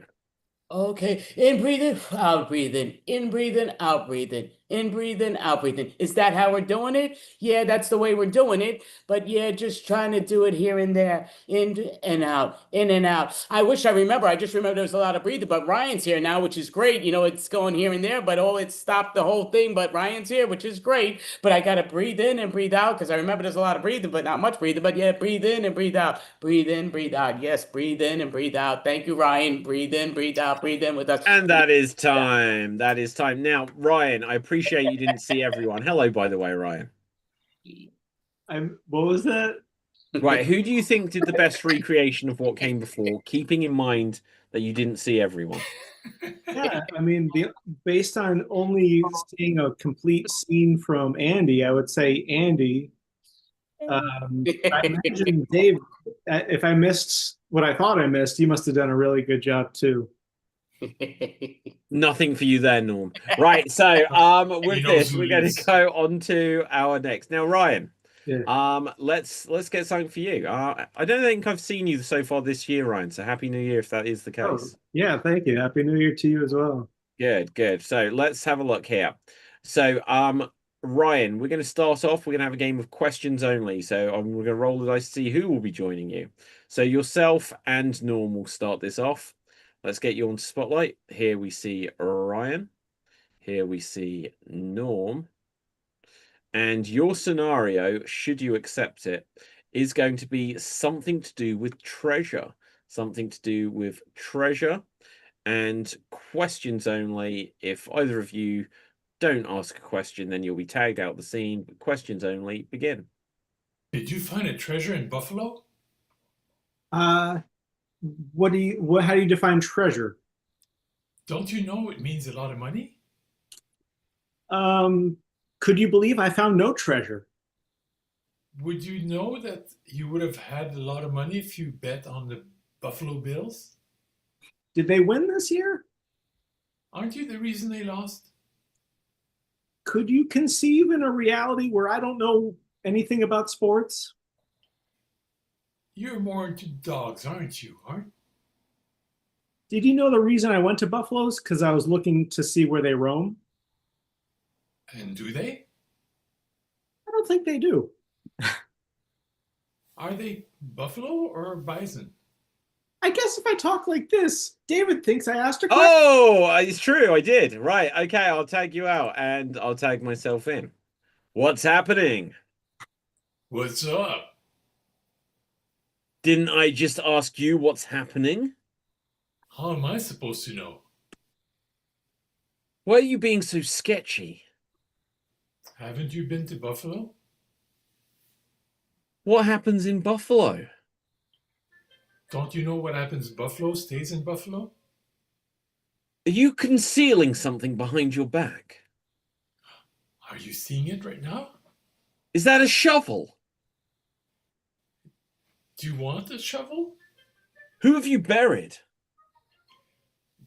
Okay, in breathing, out breathing, in breathing, out breathing, in breathing, out breathing. Is that how we're doing it? Yeah, that's the way we're doing it. But yeah, just trying to do it here and there, in and out, in and out. I wish I remember. I just remember there's a lot of breathing, but Ryan's here now, which is great. You know, it's going here and there, but it stopped the whole thing. But Ryan's here, which is great. But I gotta breathe in and breathe out because I remember there's a lot of breathing, but not much breathing. But yeah, breathe in and breathe out. Breathe in, breathe out. Yes, breathe in and breathe out. Thank you, Ryan. Breathe in, breathe out. Breathe in with us. And that is time. That is time. Now, Ryan, I appreciate you didn't see everyone. Hello, by the way, Ryan. What was that? Right, who do you think did the best recreation of what came before, keeping in mind that you didn't see everyone? Yeah, I mean, based on only seeing a complete scene from Andy, I would say Andy. I imagine Dave, if I missed what I thought I missed, you must have done a really good job too. Nothing for you there, Norm. Right, so with this, we're going to go on to our next. Now, Ryan, let's get something for you. I don't think I've seen you so far this year, Ryan. So happy New Year if that is the case. Oh, yeah, thank you. Happy New Year to you as well. Good. So let's have a look here. So Ryan, we're going to start off. We're going to have a game of questions only. So we're going to roll the dice to see who will be joining you. So yourself and Norm will start this off. Let's get you on spotlight. Here we see Ryan. Here we see Norm. And your scenario, should you accept it, is going to be something to do with treasure. Something to do with treasure and questions only. If either of you don't ask a question, then you'll be tagged out the scene. But questions only, begin. Did you find a treasure in Buffalo? How do you define treasure? Don't you know it means a lot of money? Could you believe I found no treasure? Would you know that you would have had a lot of money if you bet on the Buffalo Bills? Did they win this year? Aren't you the reason they lost? Could you conceive in a reality where I don't know anything about sports? You're more into dogs, aren't you? Did you know the reason I went to Buffalo's? Because I was looking to see where they roam. And do they? I don't think they do. Are they buffalo or bison? I guess if I talk like this, David thinks I asked a question. Oh, it's true. I did. Right. Okay. I'll tag you out and I'll tag myself in. What's happening? What's up? Didn't I just ask you what's happening? How am I supposed to know? Why are you being so sketchy? Haven't you been to Buffalo? What happens in Buffalo? Don't you know what happens in Buffalo stays in Buffalo? Are you concealing something behind your back? Are you seeing it right now? Is that a shovel? Do you want a shovel? Who have you buried?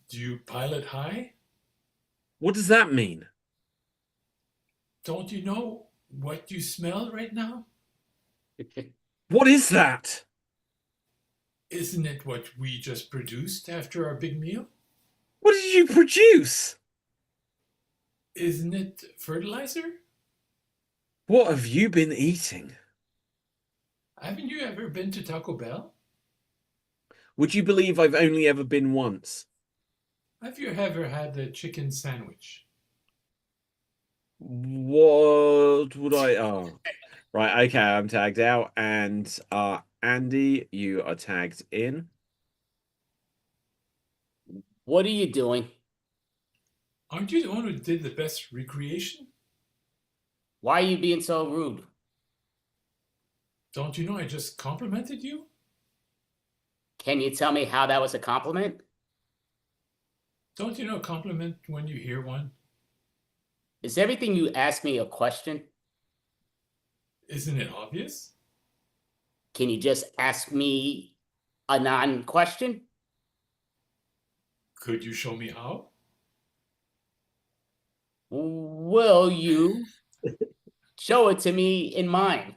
Do you pile it high? What does that mean? Don't you know what you smell right now? What is that? Isn't it what we just produced after our big meal? What did you produce? Isn't it fertilizer? What have you been eating? Haven't you ever been to Taco Bell? Would you believe I've only ever been once? Have you ever had a chicken sandwich? What would I? Oh, right. Okay, I'm tagged out, and Andy, you are tagged in. What are you doing? Aren't you the one who did the best recreation? Why are you being so rude? Don't you know I just complimented you? Can you tell me how that was a compliment? Don't you know compliment when you hear one? Is everything you ask me a question? Isn't it obvious? Can you just ask me a non-question? Could you show me how? Will you show it to me in mine?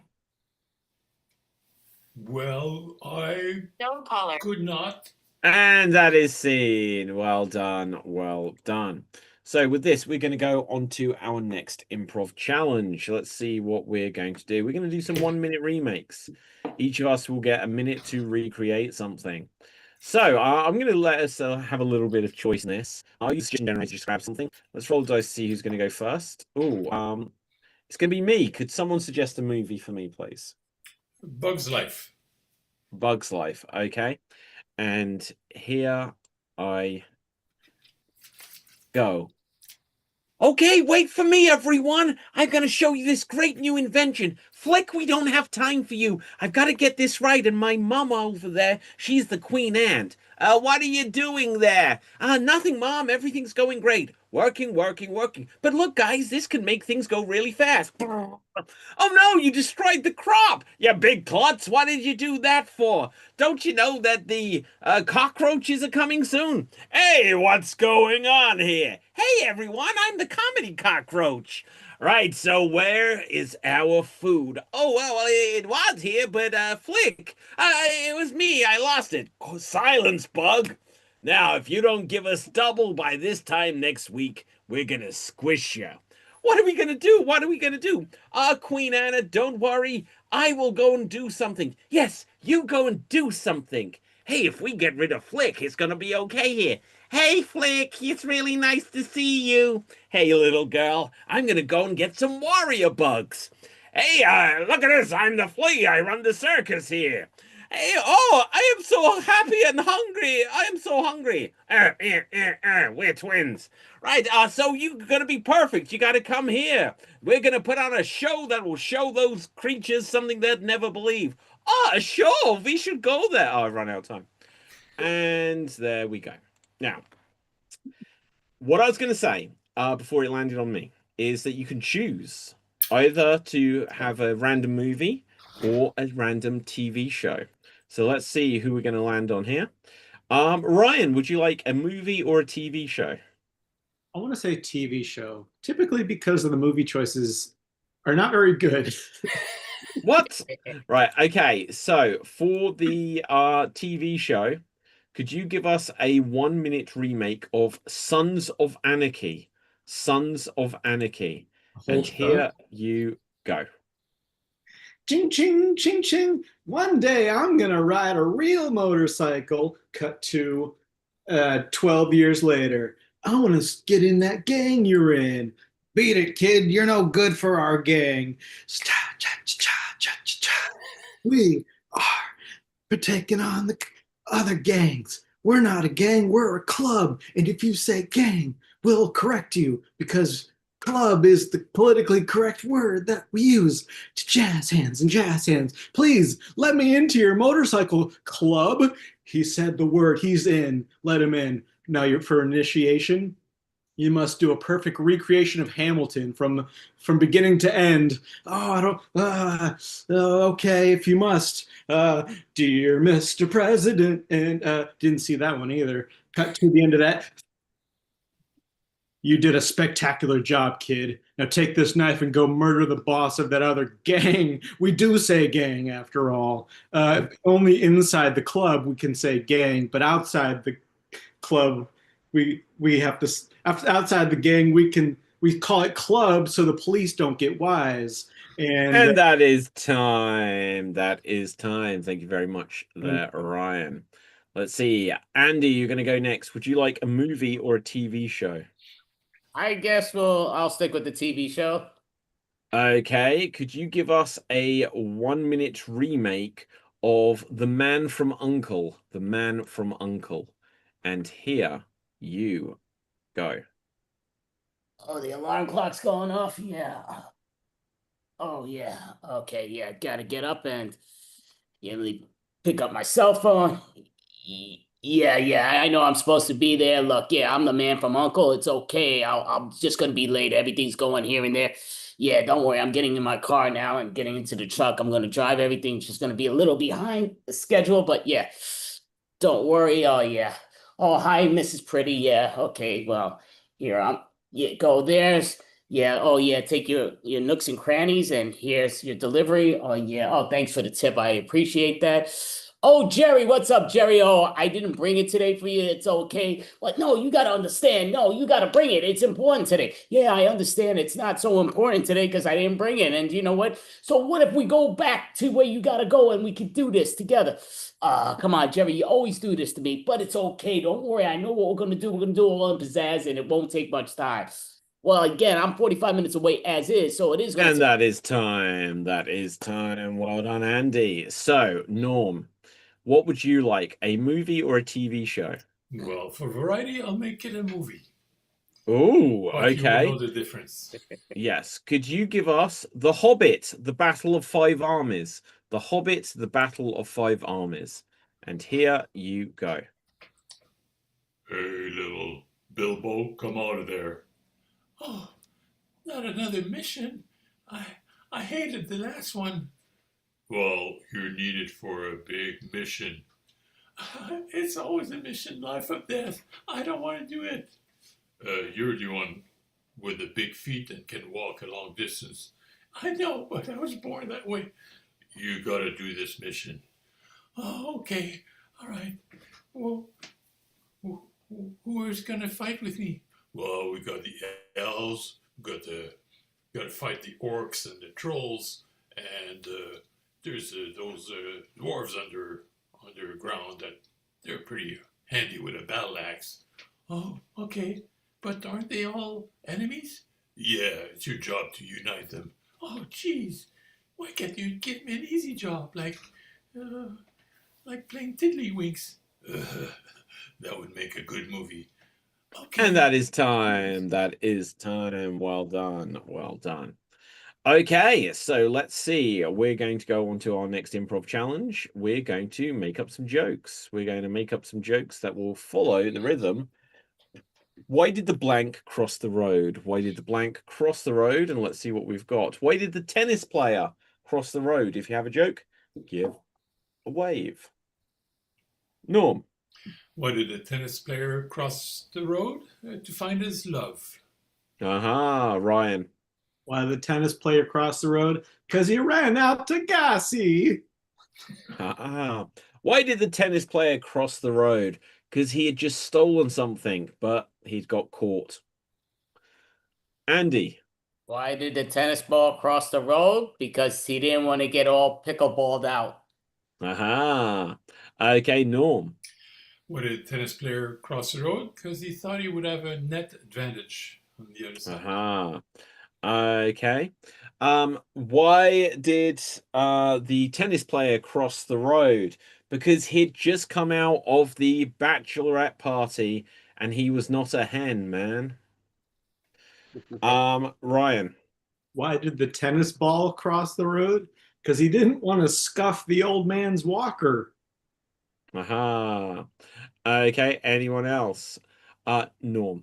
Well, I Don't call her. could not. And that is scene. Well done. Well done. So with this, we're going to go on to our next improv challenge. Let's see what we're going to do. We're going to do some 1 minute remakes. Each of us will get a minute to recreate something. So I'm going to let us have a little bit of choice in this. I'll use suggestion generator to just grab something. Let's roll the dice to see who's going to go first. Oh, it's going to be me. Could someone suggest a movie for me, please? Bug's Life. Bug's Life. Okay. And here I go. Okay, wait for me, everyone. I'm going to show you this great new invention. Flick, we don't have time for you. I've got to get this right. And my mama over there, she's the queen ant. What are you doing there? Nothing, Mom. Everything's going great. Working, working, working. But look, guys, this can make things go really fast. Oh, no, you destroyed the crop. You big klutz. What did you do that for? Don't you know that the cockroaches are coming soon? Hey, what's going on here? Hey, everyone, I'm the comedy cockroach. Right, so where is our food? Oh, well, it was here, but Flick, it was me. I lost it. Oh, silence, Bug. Now, if you don't give us double by this time next week, we're gonna squish you. What are we gonna do? What are we gonna do? Queen Anna, don't worry. I will go and do something. Yes, you go and do something. Hey, if we get rid of Flick, it's gonna be okay here. Hey, Flick, it's really nice to see you. Hey, little girl, I'm gonna go and get some warrior bugs. Hey, look at this. I'm the flea. I run the circus here. Hey, oh, I am so happy and hungry. I am so hungry. We're twins. Right, so you're gonna be perfect. You gotta come here. We're gonna put on a show that will show those creatures something they'd never believe. Oh, a show. We should go there. Oh, I've run out of time. And there we go. Now, what I was going to say before it landed on me is that you can choose either to have a random movie or a random TV show. So let's see who we're going to land on here. Ryan, would you like a movie or a TV show? I want to say TV show, typically because of the movie choices are not very good. What? Right. Okay. So for the TV show, could you give us a 1 minute remake of Sons of Anarchy? Sons of Anarchy. And here you go. Ching, ching, ching, ching. One day I'm going to ride a real motorcycle. Cut to 12 years later. I want to get in that gang you're in. Beat it, kid. You're no good for our gang. We are taking on the other gangs. We're not a gang, we're a club. And if you say gang, we'll correct you because Club is the politically correct word that we use to jazz hands and jazz hands. Please let me into your motorcycle club. He said the word. He's in. Let him in. Now you're for initiation. You must do a perfect recreation of Hamilton from beginning to end. Oh, I don't. Okay, if you must. Dear Mr. President, and didn't see that one either. Cut to the end of that. You did a spectacular job, kid. Now take this knife and go murder the boss of that other gang. We do say gang after all. Only inside the club we can say gang, but outside the club we have to outside the gang we call it club so the police don't get wise. And that is time. That is time. Thank you very much there, Ryan. Let's see. Andy, you're going to go next. Would you like a movie or a TV show? I guess I'll stick with the TV show. Okay. Could you give us a 1 minute remake of The Man from U.N.C.L.E.? The Man from U.N.C.L.E. And here you go. Oh, the alarm clock's going off? Yeah. Oh, yeah. Okay, yeah. Gotta get up and pick up my cell phone. Yeah. I know I'm supposed to be there. Look, yeah, I'm the man from Uncle. It's okay. I'm just gonna be late. Everything's going here and there. Yeah, don't worry. I'm getting in my car now and getting into the truck. I'm gonna drive. Everything's just gonna be a little behind the schedule, but yeah, don't worry. Oh, yeah. Oh, hi, Mrs. Pretty. Yeah, okay. Well, here yeah, go there's. Yeah, oh yeah, take your nooks and crannies, and here's your delivery. Oh yeah, oh thanks for the tip. I appreciate that. Oh, Jerry, what's up, Jerry? Oh, I didn't bring it today for you. It's okay. But no, you gotta understand. No, you gotta bring it. It's important today. Yeah, I understand it's not so important today because I didn't bring it. And you know what? So what if we go back to where you gotta go and we can do this together? Come on, Jerry, you always do this to me, but it's okay. Don't worry. I know what we're gonna do. We're gonna do it all in pizzazz, and it won't take much time. Well, again, I'm 45 minutes away as is, so it is going to And that is time. That is time. Well done, Andy. So, Norm, what would you like, a movie or a TV show? Well, for variety, I'll make it a movie. Oh, But you will okay. know the difference. Yes. Could you give us The Hobbit, The Battle of Five Armies? The Hobbit, The Battle of Five Armies. And here you go. Hey, little Bilbo, come out of there. Oh, not another mission. I hated the last one. Well, you're needed for a big mission. It's always a mission, life or death. I don't want to do it. You're the one with the big feet and can walk a long distance. I know, but I was born that way. You gotta do this mission. Oh, okay. All right. Well, who is gonna fight with me? Well, we got the elves. We gotta fight the orcs and the trolls, and there's those dwarves underground that they're pretty handy with a battle axe. Oh, okay. But aren't they all enemies? Yeah, it's your job to unite them. Oh, jeez. Why can't you give me an easy job like playing Tiddlywinks? That would make a good movie. Okay. And that is time. That is time. Well done. Well done. Okay, so let's see. We're going to go on to our next improv challenge. We're going to make up some jokes. We're going to make up some jokes that will follow the rhythm. Why did the blank cross the road? Why did the blank cross the road? And let's see what we've got. Why did the tennis player cross the road? If you have a joke, give a wave. Norm. Why did the tennis player cross the road? To find his love. Aha, Ryan. Why did the tennis player cross the road? Because he ran out to Gassi. Ah. Why did the tennis player cross the road? Because he had just stolen something, but he'd got caught. Andy. Why did the tennis ball cross the road? Because he didn't want to get all pickleballed out. Aha. Okay, Norm. Why did the tennis player cross the road? Because he thought he would have a net advantage on the other side. Aha. Okay. Why did the tennis player cross the road? Because he'd just come out of the bachelorette party and he was not a hen, man. Ryan. Why did the tennis ball cross the road? Because he didn't want to scuff the old man's walker. Aha. Okay, anyone else? Norm.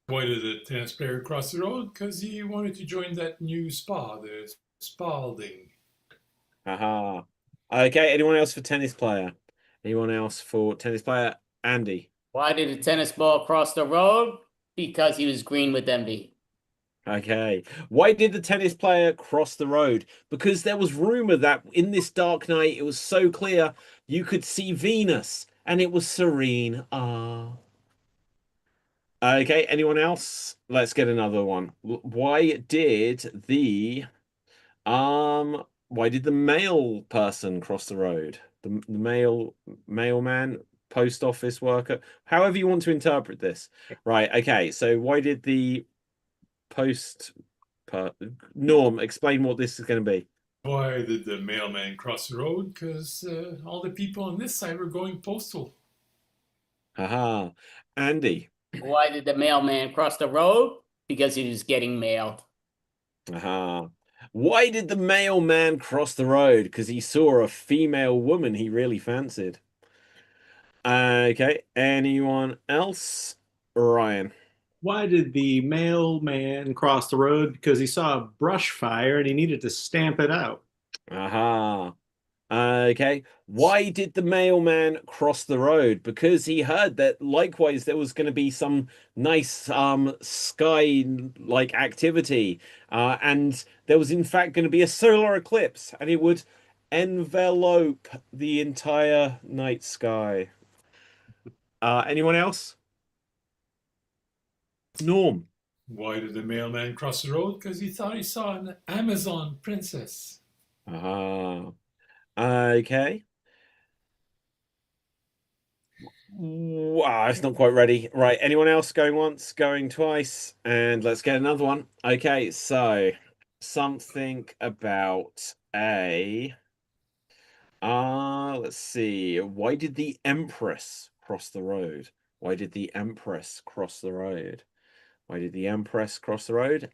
Why did the tennis player cross the road? Because he wanted to join that new spa, the Spalding. Aha. Okay, anyone else for tennis player? Anyone else for tennis player? Andy. Why did the tennis ball cross the road? Because he was green with envy. Okay. Why did the tennis player cross the road? Because there was rumor that in this dark night it was so clear you could see Venus and it was serene. Ah. Okay, anyone else? Let's get another one. Why did the mail person cross the road? The mailman, post office worker, however you want to interpret this. Right, okay. So why did the post Norm, explain what this is going to be. Why did the mailman cross the road? Because all the people on this side were going postal. Haha. Andy. Why did the mailman cross the road? Because he was getting mailed. Aha. Why did the mailman cross the road? Because he saw a female woman he really fancied. Okay, anyone else? Ryan. Why did the mailman cross the road? Because he saw a brush fire and he needed to stamp it out. Aha. Okay. Why did the mailman cross the road? Because he heard that likewise there was going to be some nice sky like activity. And there was in fact going to be a solar eclipse and it would envelope the entire night sky. Anyone else? Norm. Why did the mailman cross the road? Because he thought he saw an Amazon princess. Okay. Wow, it's not quite ready. Right, anyone else going once, going twice? And let's get another one. Okay, so something about a let's see. Why did the Empress cross the road? Why did the Empress cross the road? Why did the Empress cross the road?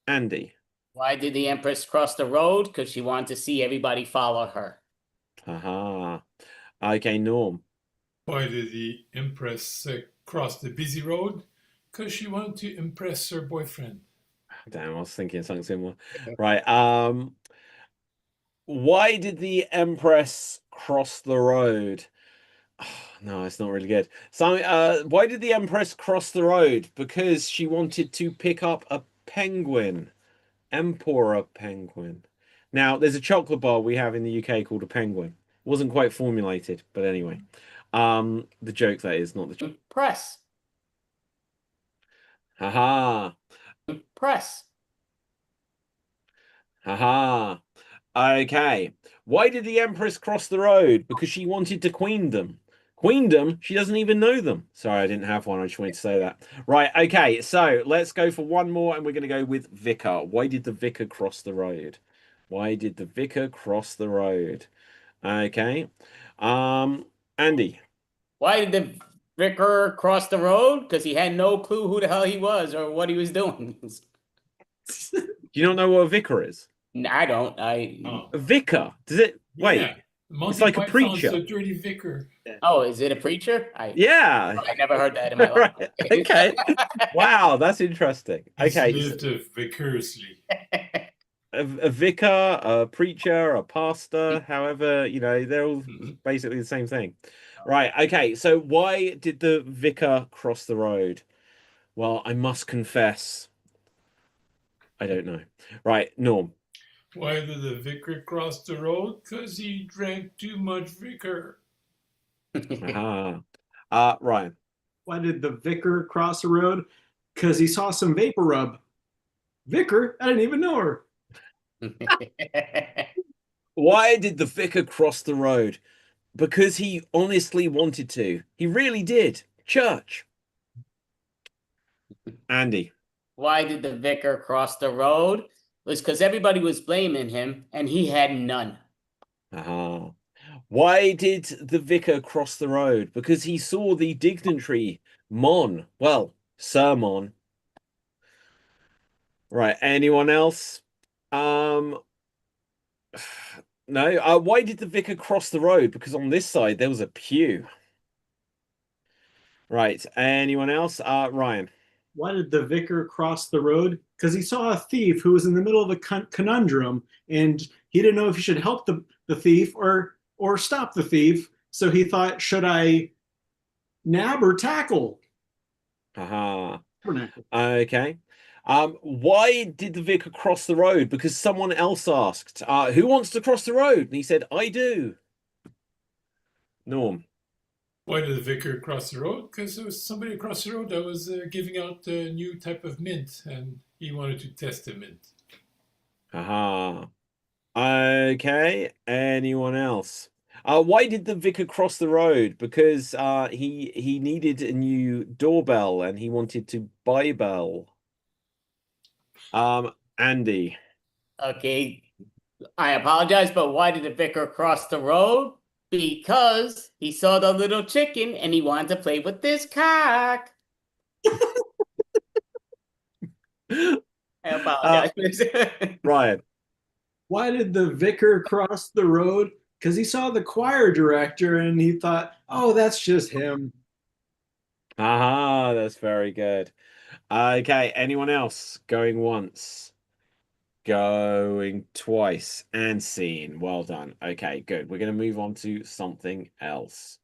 Andy. Why did the Empress cross the road? Because she wanted to see everybody follow her. Haha. Okay, Norm. Why did the Empress cross the busy road? Because she wanted to impress her boyfriend. Damn, I was thinking something similar. Right. Why did the Empress cross the road? Oh, no, it's not really good. So, why did the Empress cross the road? Because she wanted to pick up a penguin. Emperor penguin. Now, there's a chocolate bar we have in the UK called a penguin. Wasn't quite formulated, but anyway. The joke that is, not the joke. Press. Haha. Press. Haha. Okay. Why did the Empress cross the road? Because she wanted to queen them. Queendom, she doesn't even know them. Sorry, I didn't have one. I just wanted to say that. Right, okay. So let's go for one more and we're going to go with Vicar. Why did the Vicar cross the road? Why did the Vicar cross the road? Okay. Andy. Why did the vicar cross the road? Because he had no clue who the hell he was or what he was doing. Do you not know what a vicar is? I don't. A vicar? Does it? Wait. Yeah. It's like a preacher. The dirty vicar. Oh, is it a preacher? Yeah. I never heard that in my life. Right. Okay. Wow, that's interesting. Okay. Lived vicariously. A vicar, a preacher, a pastor, however, they're all basically the same thing. Right. Okay. So why did the vicar cross the road? Well, I must confess, I don't know. Right. Norm. Why did the vicar cross the road? Because he drank too much vicar. Ryan. Why did the vicar cross the road? Because he saw some vapor rub. Vicar? I didn't even know her. Why did the vicar cross the road? Because he honestly wanted to. He really did. Church. Andy. Why did the vicar cross the road? It was because everybody was blaming him and he had none. Why did the vicar cross the road? Because he saw the dignitary Mon. Well, Sir Mon. Right. Anyone else? Um, no. Why did the vicar cross the road? Because on this side there was a pew. Right. Anyone else? Ryan. Why did the vicar cross the road? Because he saw a thief who was in the middle of a conundrum, and he didn't know if he should help the thief or stop the thief. So he thought, should I nab or tackle? Haha. Tabernacle. Okay. Why did the vicar cross the road? Because someone else asked, who wants to cross the road? And he said, I do. Norm. Why did the vicar cross the road? Because there was somebody across the road that was giving out a new type of mint, and he wanted to test the mint. Haha. Okay. Anyone else? Why did the vicar cross the road? Because he needed a new doorbell and he wanted to buy bell. Andy. Okay, I apologize, but why did the vicar cross the road? Because he saw the little chicken and he wanted to play with this cock. I apologize. Ryan. Why did the vicar cross the road? Because he saw the choir director and he thought, oh, that's just him. Aha, that's very good. Okay, anyone else? Going once, going twice, and seen. Well done. Okay, good. We're going to move on to something else.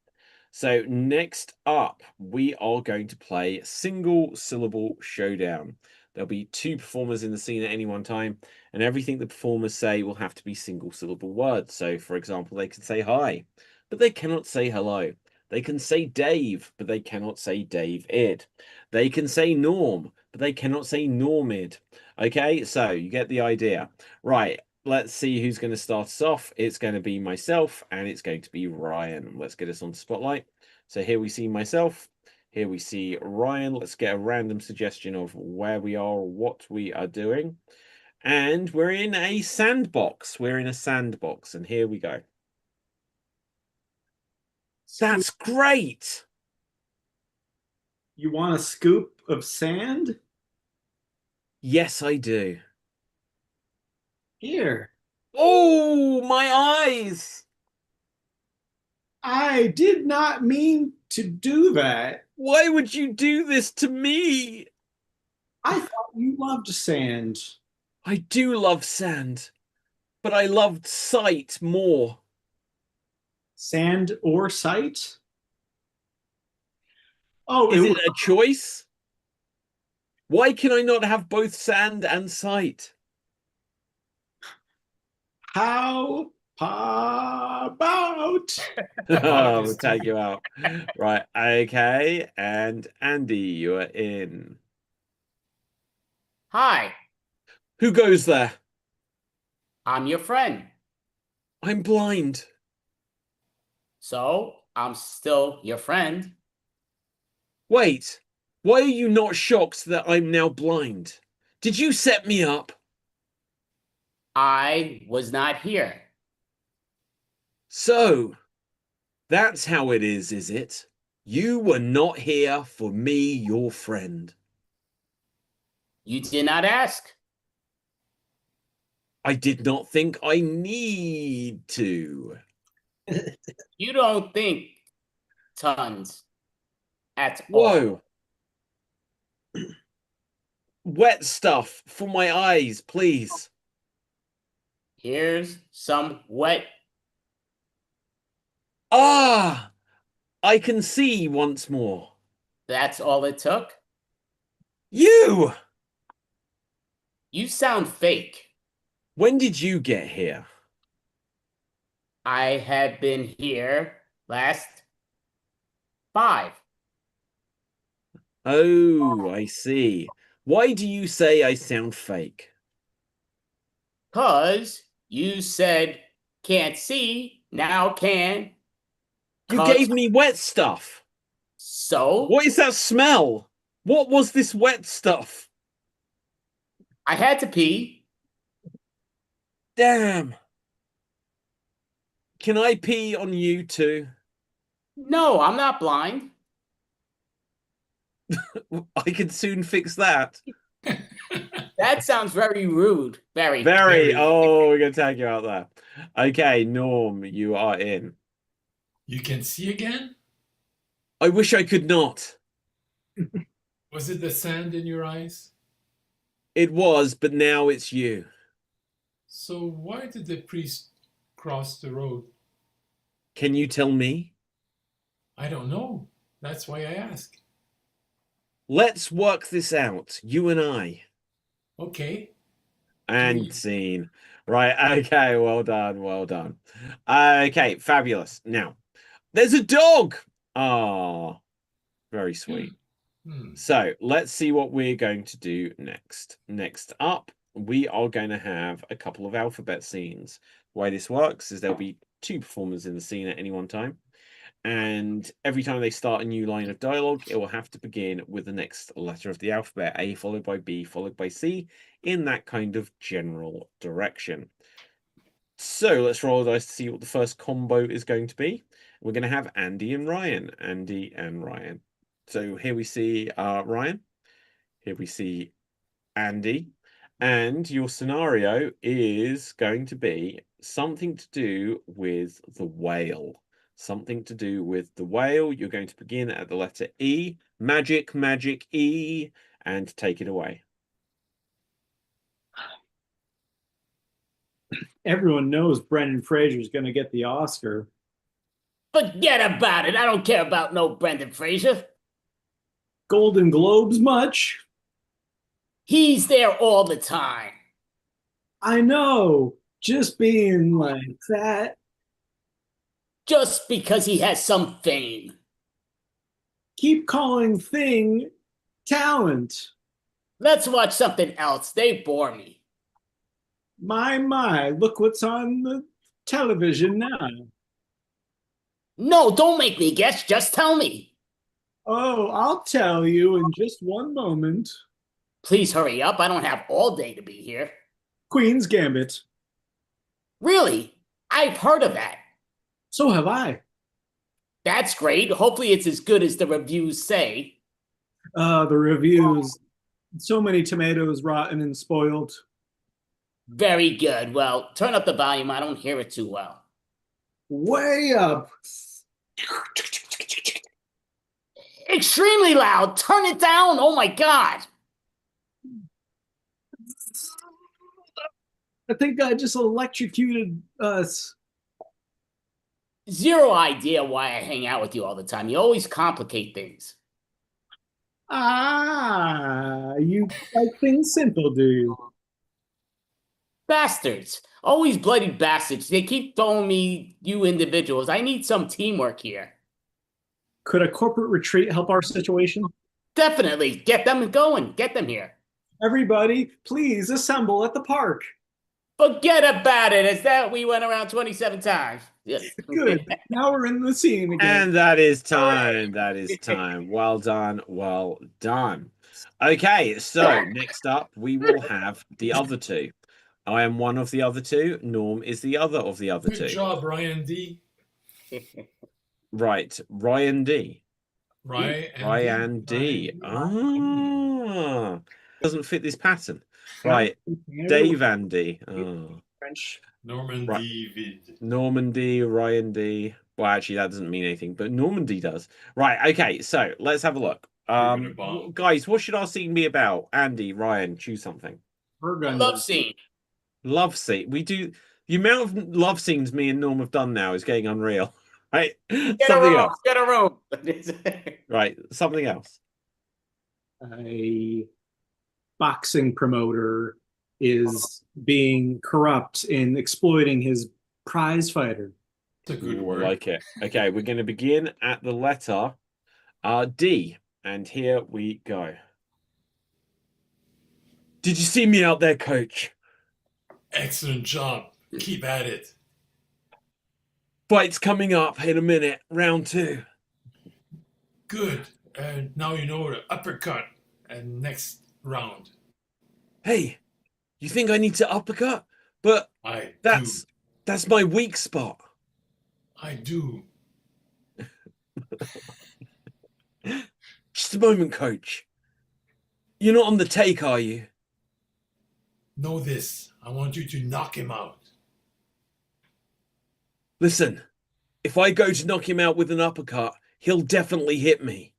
So next up, we are going to play single syllable showdown. There'll be 2 performers in the scene at any one time, and everything the performers say will have to be single syllable words. So, for example, they can say hi, but they cannot say hello. They can say Dave, but they cannot say Dave-id. They can say Norm, but they cannot say Normid. Okay, so you get the idea. Right, let's see who's going to start us off. It's going to be myself and it's going to be Ryan. Let's get us on the spotlight. So here we see myself. Here we see Ryan. Let's get a random suggestion of where we are, what we are doing. And we're in a sandbox. We're in a sandbox. And here we go. That's great. You want a scoop of sand? Yes, I do. Here. Oh, my eyes. I did not mean to do that. Why would you do this to me? I thought you loved sand. I do love sand, but I loved sight more. Sand or sight? Oh, Is it a choice? Why can I not have both sand and sight? how about? We'll tag you out. Right, okay. And Andy, you are in. Hi, Who goes there? I'm your friend. I'm blind. So I'm still your friend. Wait, why are you not shocked that I'm now blind? Did you set me up? I was not here. So, that's how it is it? You were not here for me, your friend. You did not ask. I did not think I need to. You don't think tons at all. Whoa. Wet stuff for my eyes, please. Here's some wet. Ah, I can see once more. That's all it took. You! You sound fake. When did you get here? I have been here last 5. Oh, I see. Why do you say I sound fake? 'Cause you said can't see, now can. You 'Cause- gave me wet stuff. So What is that smell? What was this wet stuff? I had to pee. Damn. Can I pee on you too? No, I'm not blind. I can soon fix that. That sounds very rude. Very. Very. Oh, we're gonna tag you out there. Okay, Norm, you are in. You can see again? I wish I could not. Was it the sand in your eyes? It was, but now it's you. So why did the priest cross the road? Can you tell me? I don't know. That's why I ask. Let's work this out, you and I. Okay. And Please. scene. Right, okay, well done, well done. Okay, fabulous. Now, there's a dog. Ah, very sweet. So let's see what we're going to do next. Next up, we are going to have a couple of alphabet scenes. The way this works is there'll be 2 performers in the scene at any one time. And every time they start a new line of dialogue, it will have to begin with the next letter of the alphabet, A followed by B followed by C, in that kind of general direction. So let's roll the dice to see what the first combo is going to be. We're going to have Andy and Ryan. Andy and Ryan. So here we see Ryan. Here we see Andy. And your scenario is going to be something to do with the whale. Something to do with the whale. You're going to begin at the letter E. Magic, magic, E. And take it away. Everyone knows Brendan Fraser's going to get the Oscar. Forget about it. I don't care about no Brendan Fraser. Golden Globes much? He's there all the time. I know. Just being like that. Just because he has some fame. Keep calling thing talent. Let's watch something else. They bore me. My, look what's on the television now. No, don't make me guess. Just tell me. Oh, I'll tell you in just one moment. Please hurry up. I don't have all day to be here. Queen's Gambit. Really? I've heard of that. So have I. That's great. Hopefully it's as good as the reviews say. The reviews. So many tomatoes rotten and spoiled. Very good. Well, turn up the volume. I don't hear it too well. Way up. Extremely loud. Turn it down. Oh my God. I think I just electrocuted us. Zero idea why I hang out with you all the time. You always complicate things. You like things simple, do you? Bastards. Always bloody bastards. They keep throwing me you individuals. I need some teamwork here. Could a corporate retreat help our situation? Definitely. Get them going. Get them here. Everybody, please assemble at the park. Forget about it. It's that we went around 27 times. Good. Now we're in the scene again. And that is time. That is time. Well done. Well done. Okay, so next up, we will have the other 2. I am one of the other 2. Norm is the other of the other 2. Good job, Ryan D. Right, Ryan D. Ryan D. Ah, doesn't fit this pattern. Right, Dave Andy. Oh. French. Normandy. Normandy, Ryan D. Well, actually, that doesn't mean anything, but Normandy does. Right, okay, so let's have a look. Guys, what should our scene be about? Andy, Ryan, choose something. Love scene. Love scene. We do the amount of love scenes me and Norm have done now is getting unreal. Right? Something else. Get a room. Right, something else. A boxing promoter is being corrupt in exploiting his prize fighter. That's a good Ooh, word. I like it. Okay, we're going to begin at the letter D. And here we go. Did you see me out there, coach? Excellent job. Keep at it. Fight's coming up in a minute. Round 2. Good. And now you know the uppercut and next round. Hey, you think I need to uppercut? But that's my weak spot. I do. Just a moment, coach. You're not on the take, are you? Know this. I want you to knock him out. Listen, if I go to knock him out with an uppercut, he'll definitely hit me.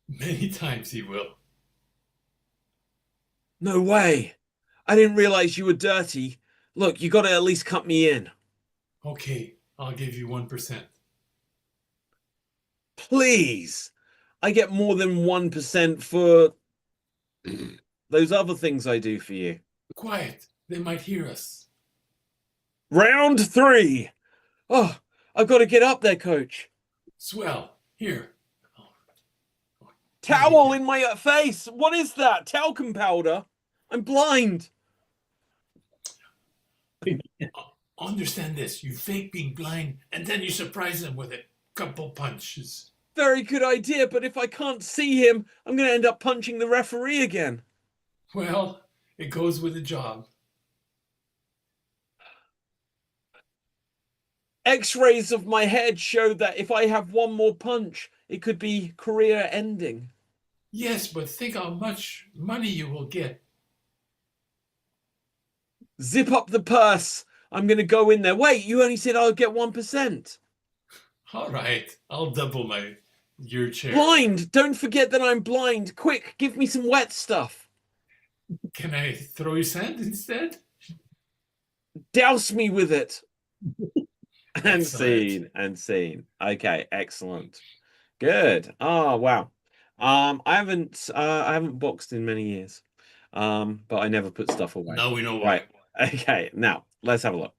Many times he will. No way. I didn't realize you were dirty. Look, you gotta at least cut me in. Okay, I'll give you 1%. Please. I get more than 1% for those other things I do for you. Quiet. They might hear us. Round 3. Oh, I've got to get up there, coach. Swell. Here. Towel in my face. What is that? Talcum powder. I'm blind. Understand this. You fake being blind, and then you surprise them with a couple punches. Very good idea, but if I can't see him, I'm going to end up punching the referee again. Well, it goes with the job. X-rays of my head show that if I have one more punch, it could be career ending. Yes, but think how much money you will get. Zip up the purse. I'm going to go in there. Wait, you only said I'll get 1%. All right, I'll double your chair. Blind! Don't forget that I'm blind. Quick, give me some wet stuff. Can I throw you sand instead? Douse me with it. And Excellent. scene. Okay, excellent. Good. Oh, wow. I haven't boxed in many years. But I never put stuff away. Now we know why. Right. Okay, now let's have a look.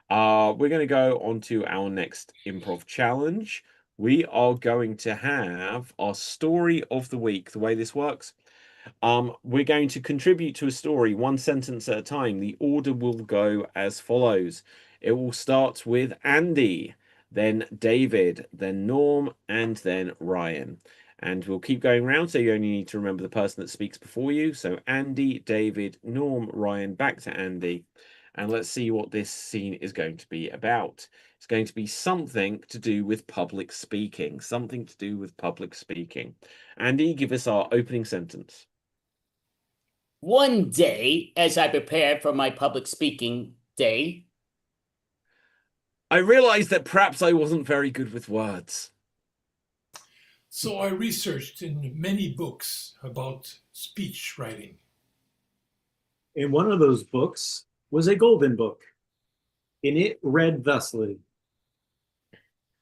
We're going to go on to our next improv challenge. We are going to have our story of the week. The way this works, we're going to contribute to a story one sentence at a time. The order will go as follows. It will start with Andy, then David, then Norm, and then Ryan. And we'll keep going around, so you only need to remember the person that speaks before you. So Andy, David, Norm, Ryan, back to Andy. And let's see what this scene is going to be about. It's going to be something to do with public speaking. Something to do with public speaking. Andy, give us our opening sentence. One day, as I prepared for my public speaking day, I realized that perhaps I wasn't very good with words. So I researched in many books about speech writing. And one of those books was a golden book, and it read thusly.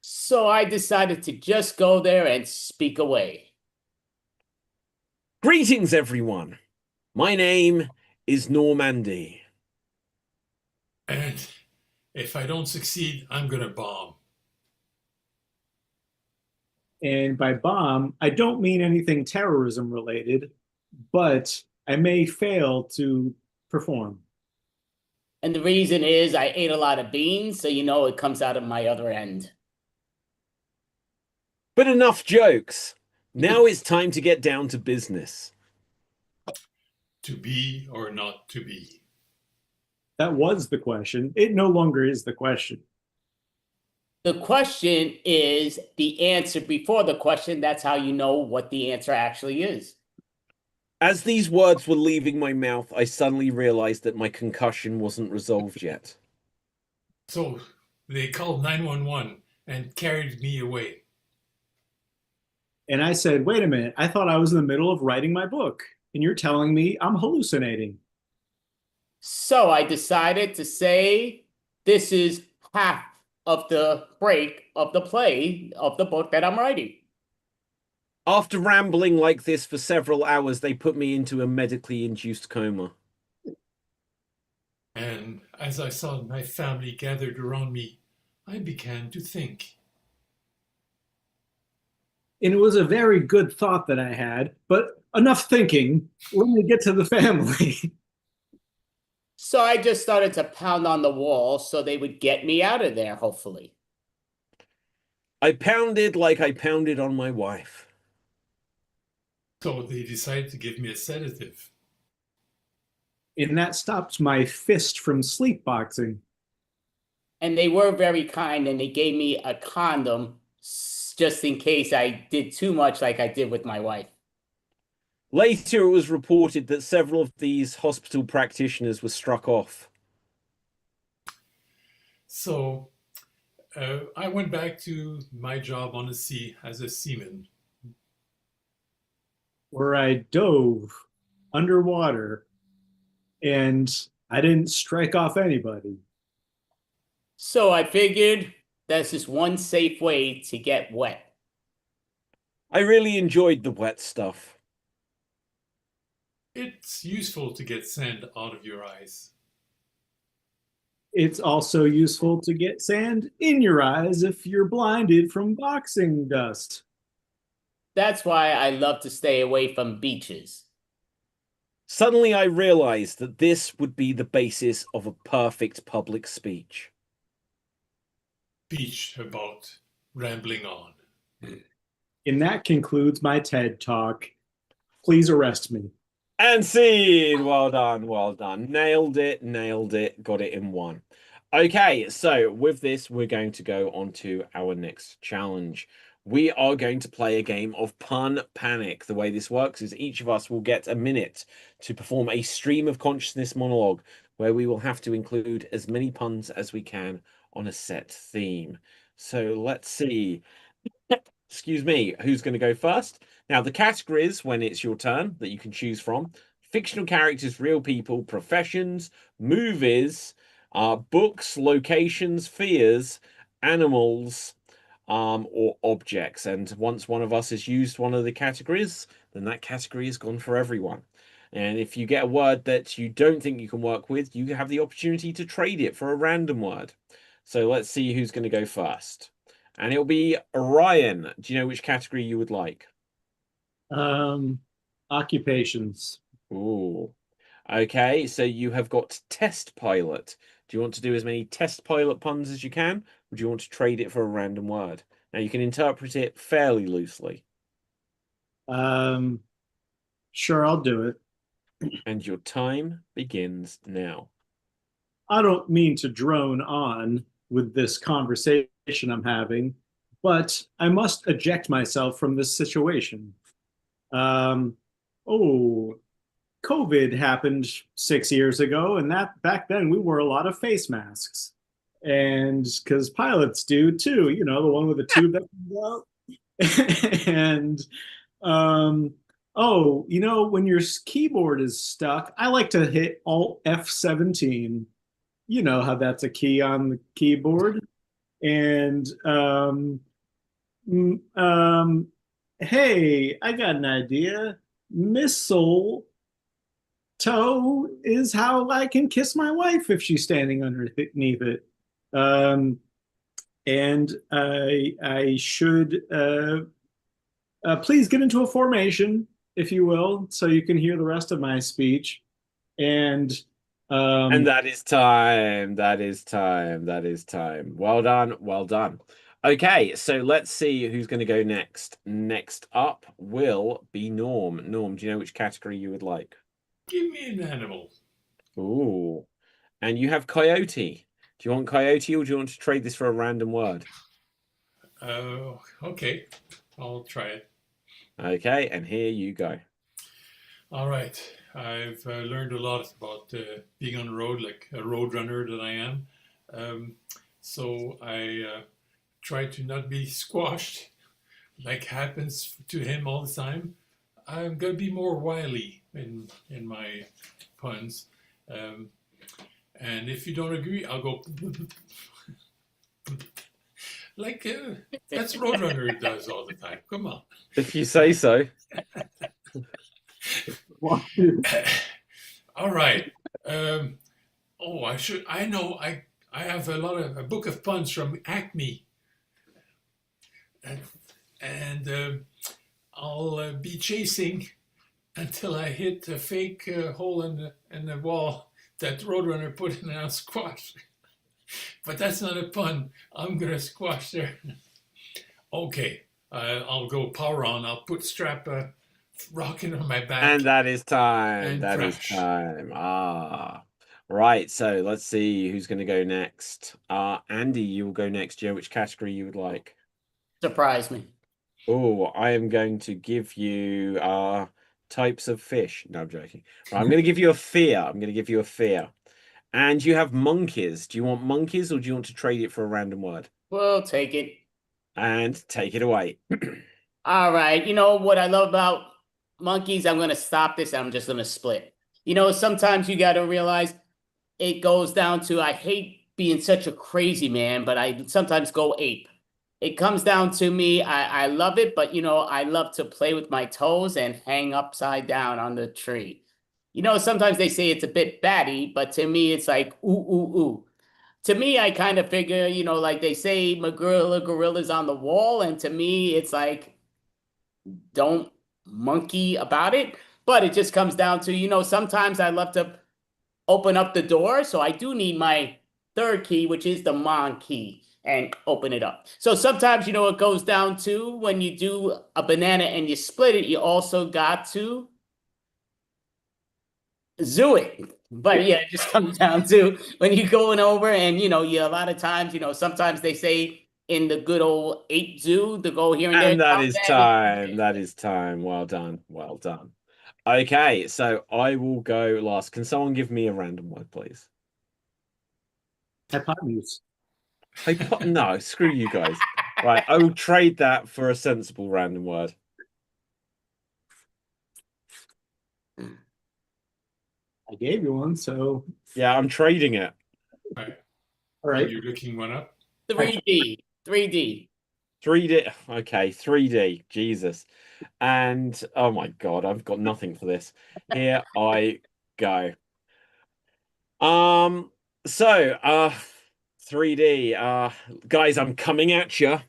so I decided to just go there and speak away. Greetings, everyone. My name is Normandy. And if I don't succeed, I'm going to bomb. And by bomb, I don't mean anything terrorism related, but I may fail to perform. And the reason is I ate a lot of beans, so you know it comes out of my other end. But enough jokes. Now it's time to get down to business. To be or not to be? That was the question. It no longer is the question. The question is the answer before the question. That's how you know what the answer actually is. As these words were leaving my mouth, I suddenly realized that my concussion wasn't resolved yet. So they called 911 and carried me away. And I said, wait a minute, I thought I was in the middle of writing my book, and you're telling me I'm hallucinating. So I decided to say this is half of the break of the play of the book that I'm writing. After rambling like this for several hours, they put me into a medically induced coma. And as I saw my family gathered around me, I began to think. And it was a very good thought that I had, but enough thinking. Let me get to the family. So I just started to pound on the wall so they would get me out of there, hopefully. I pounded like I pounded on my wife. So they decided to give me a sedative. And that stopped my fist from sleepboxing. And they were very kind and they gave me a condom just in case I did too much like I did with my wife. Later, it was reported that several of these hospital practitioners were struck off. So I went back to my job on the sea as a seaman. Where I dove underwater and I didn't strike off anybody. So I figured that's just one safe way to get wet. I really enjoyed the wet stuff. It's useful to get sand out of your eyes. It's also useful to get sand in your eyes if you're blinded from boxing dust. That's why I love to stay away from beaches. Suddenly, I realized that this would be the basis of a perfect public speech. Beach about rambling on. And that concludes my TED Talk. Please arrest me. And scene. Well done, well done. Nailed it, got it in one. Okay, so with this, we're going to go on to our next challenge. We are going to play a game of Pun Panic. The way this works is each of us will get a minute to perform a stream of consciousness monologue where we will have to include as many puns as we can on a set theme. So let's see. Excuse me, who's going to go first? Now, the categories, when it's your turn, that you can choose from: fictional characters, real people, professions, movies, books, locations, fears, animals, or objects. And once one of us has used one of the categories, then that category is gone for everyone. And if you get a word that you don't think you can work with, you have the opportunity to trade it for a random word. So let's see who's going to go first. And it'll be Ryan. Do you know which category you would like? Occupations. Ooh. Okay, so you have got test pilot. Do you want to do as many test pilot puns as you can, or do you want to trade it for a random word? Now you can interpret it fairly loosely. Sure, I'll do it. And your time begins now. I don't mean to drone on with this conversation I'm having, but I must eject myself from this situation. COVID happened 6 years ago, and that back then we wore a lot of face masks, and because pilots do too, you know, the one with the tube that comes out, and you know, when your keyboard is stuck, I like to hit Alt F17. You know how that's a key on the keyboard. And hey, I got an idea. Mistletoe is how I can kiss my wife if she's standing underneath it. And I should please get into a formation, if you will, so you can hear the rest of my speech. And that is time. That is time. That is time. Well done. Well done. Okay, so let's see who's going to go next. Next up will be Norm. Norm, do you know which category you would like? Give me an animal. Ooh. And you have coyote. Do you want coyote, or do you want to trade this for a random word? Okay, I'll try it. Okay, and here you go. All right. I've learned a lot about being on the road, like a road runner that I am. So I try to not be squashed like happens to him all the time. I'm going to be more wily in my puns. And if you don't agree, I'll go like that's Roadrunner does all the time. Come on. If you say so. All right. I know. I have a book of puns from Acme, and I'll be chasing until I hit a fake hole in the wall that Roadrunner put in our squash. But that's not a pun. I'm gonna squash there. Okay. I'll go power on. I'll put strap rocking on my back. And that is time. And That is crash. time. Right. So let's see who's going to go next. Andy, you will go next. Do you know which category you would like? Surprise me. Oh, I am going to give you types of fish. No, I'm joking. Right, I'm going to give you a fear. I'm going to give you a fear. And you have monkeys. Do you want monkeys or do you want to trade it for a random word? We'll take it. And take it away. All right. You know what I love about monkeys? I'm gonna stop this. I'm just gonna split. You know, sometimes you got to realize it goes down to I hate being such a crazy man, but I sometimes go ape. It comes down to me. I love it, but you know, I love to play with my toes and hang upside down on the tree. You know, sometimes they say it's a bit batty, but to me, it's like ooh ooh ooh. To me, I kind of figure, you know, like they say, gorilla's on the wall, and to me, it's like don't monkey about it. But it just comes down to, you know, sometimes I love to open up the door. So I do need my third key, which is the Mon key, and open it up. So sometimes, you know, it goes down to when you do a banana and you split it, you also got to zoo it. But yeah, it just comes down to when you're going over and, you know, you a lot of times, you know, sometimes they say in the good old ape zoo to go here and there. And that is time. That is time. Well done. Well done. Okay, so I will go last. Can someone give me a random word, please? Hypotenuse. No, screw you guys. Right, I will trade that for a sensible random word. I gave you one, so Yeah, I'm trading it. All right. all Are right. you looking one up? 3D. 3D. 3D. Okay, 3D. Jesus. And oh my God, I've got nothing for this. Here I go. So 3D. Guys, I'm coming at you.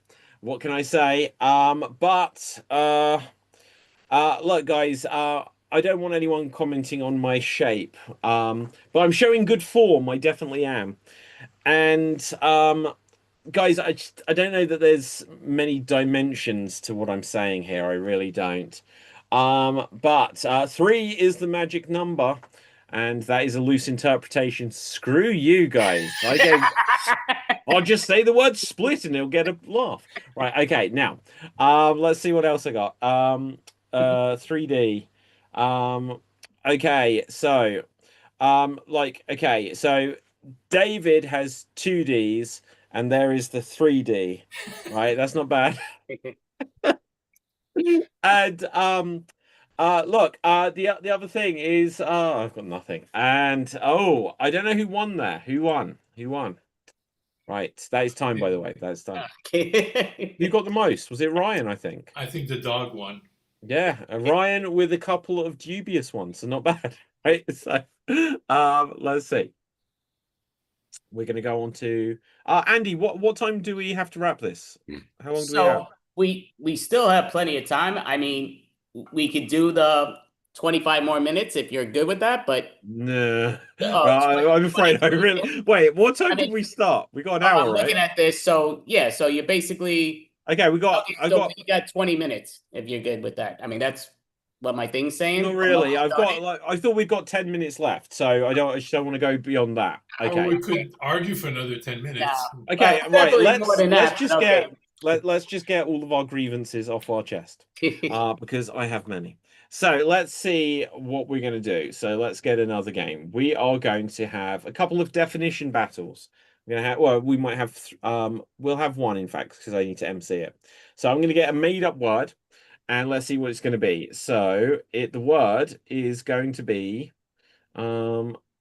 What can I say? Look, guys, I don't want anyone commenting on my shape. But I'm showing good form. I definitely am. And guys, I don't know that there's many dimensions to what I'm saying here. I really don't. But 3 is the magic number, and that is a loose interpretation. Screw you guys. I'll just say the word split and it'll get a laugh. Right, okay, now let's see what else I got. 3D. Okay, so so David has 2Ds and there is the 3D. Right, that's not bad. And look, the other thing is I've got nothing. And I don't know who won there. Who won? Right, that is time, by the way. That's time. Who got the most? Was it Ryan, I think? I think the dog won. Yeah, Ryan with a couple of dubious ones, so not bad. Right? So let's see. We're gonna go on to Andy, what time do we have to wrap this? How long do we have? We still have plenty of time. I mean, we could do the 25 more minutes if you're good with that, but No. Oh, I'm afraid I really wait, what time did we start? We got an hour, I'm right? looking at this, so yeah, so you're basically Okay, we got 20 minutes if you're good with that. I mean, that's what my thing's saying. Not really. I thought we've got 10 minutes left, so I just don't want to go beyond that. Okay. We could argue for another 10 minutes. No. Okay, Well, right. definitely Let's just get all of our grievances off our chest. Because I have many. So let's see what we're going to do. So let's get another game. We are going to have a couple of definition battles. We're gonna have, well, we might have we'll have one, in fact, because I need to MC it. So I'm going to get a made-up word, and let's see what it's going to be. So the word is going to be fansage.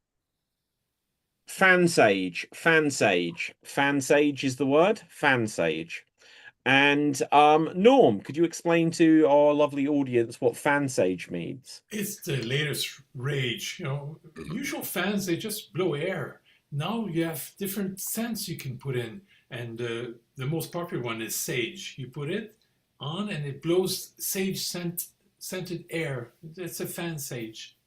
Fansage is the word. Fansage. And Norm, could you explain to our lovely audience what fansage means? It's the latest rage. You know, usual fans, they just blow air. Now you have different scents you can put in, and the most popular one is sage. You put it on and it blows scented air. It's a fan sage.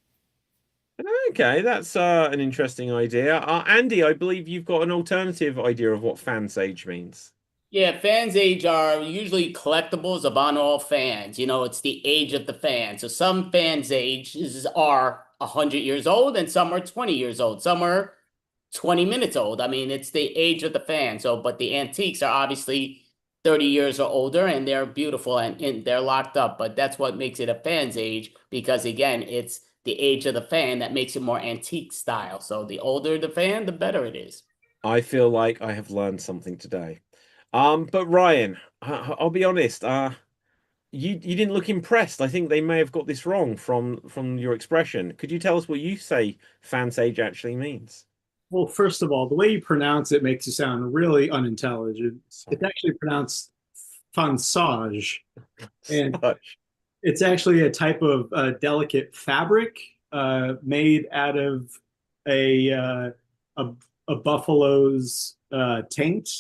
Okay, that's an interesting idea. Andy, I believe you've got an alternative idea of what fansage means. Yeah, fans age are usually collectibles of on all fans. You know, it's the age of the fan. So some fans ages are 100 years old and some are 20 years old. Some are 20 minutes old. I mean, it's the age of the fan. So, but the antiques are obviously 30 years or older, and they're beautiful and they're locked up. But that's what makes it a fan's age, because again, it's the age of the fan that makes it more antique style. So the older the fan, the better it is. I feel like I have learned something today. But Ryan, I'll be honest. You didn't look impressed. I think they may have got this wrong from your expression. Could you tell us what you say fan sage actually means? Well, first of all, the way you pronounce it makes you sound really unintelligent. It's actually pronounced fansage, and Such. it's actually a type of delicate fabric made out of a uh, a, a buffalo's taint.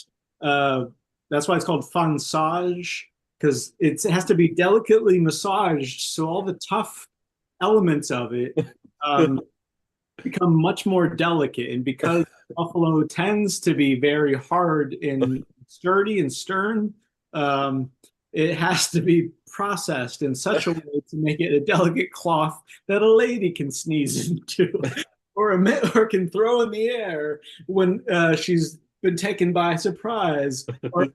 That's why it's called fansage, because it has to be delicately massaged, so all the tough elements of it become much more delicate. And because buffalo tends to be very hard and sturdy and stern, it has to be processed in such a way to make it a delicate cloth that a lady can sneeze into or can throw in the air when she's been taken by surprise, or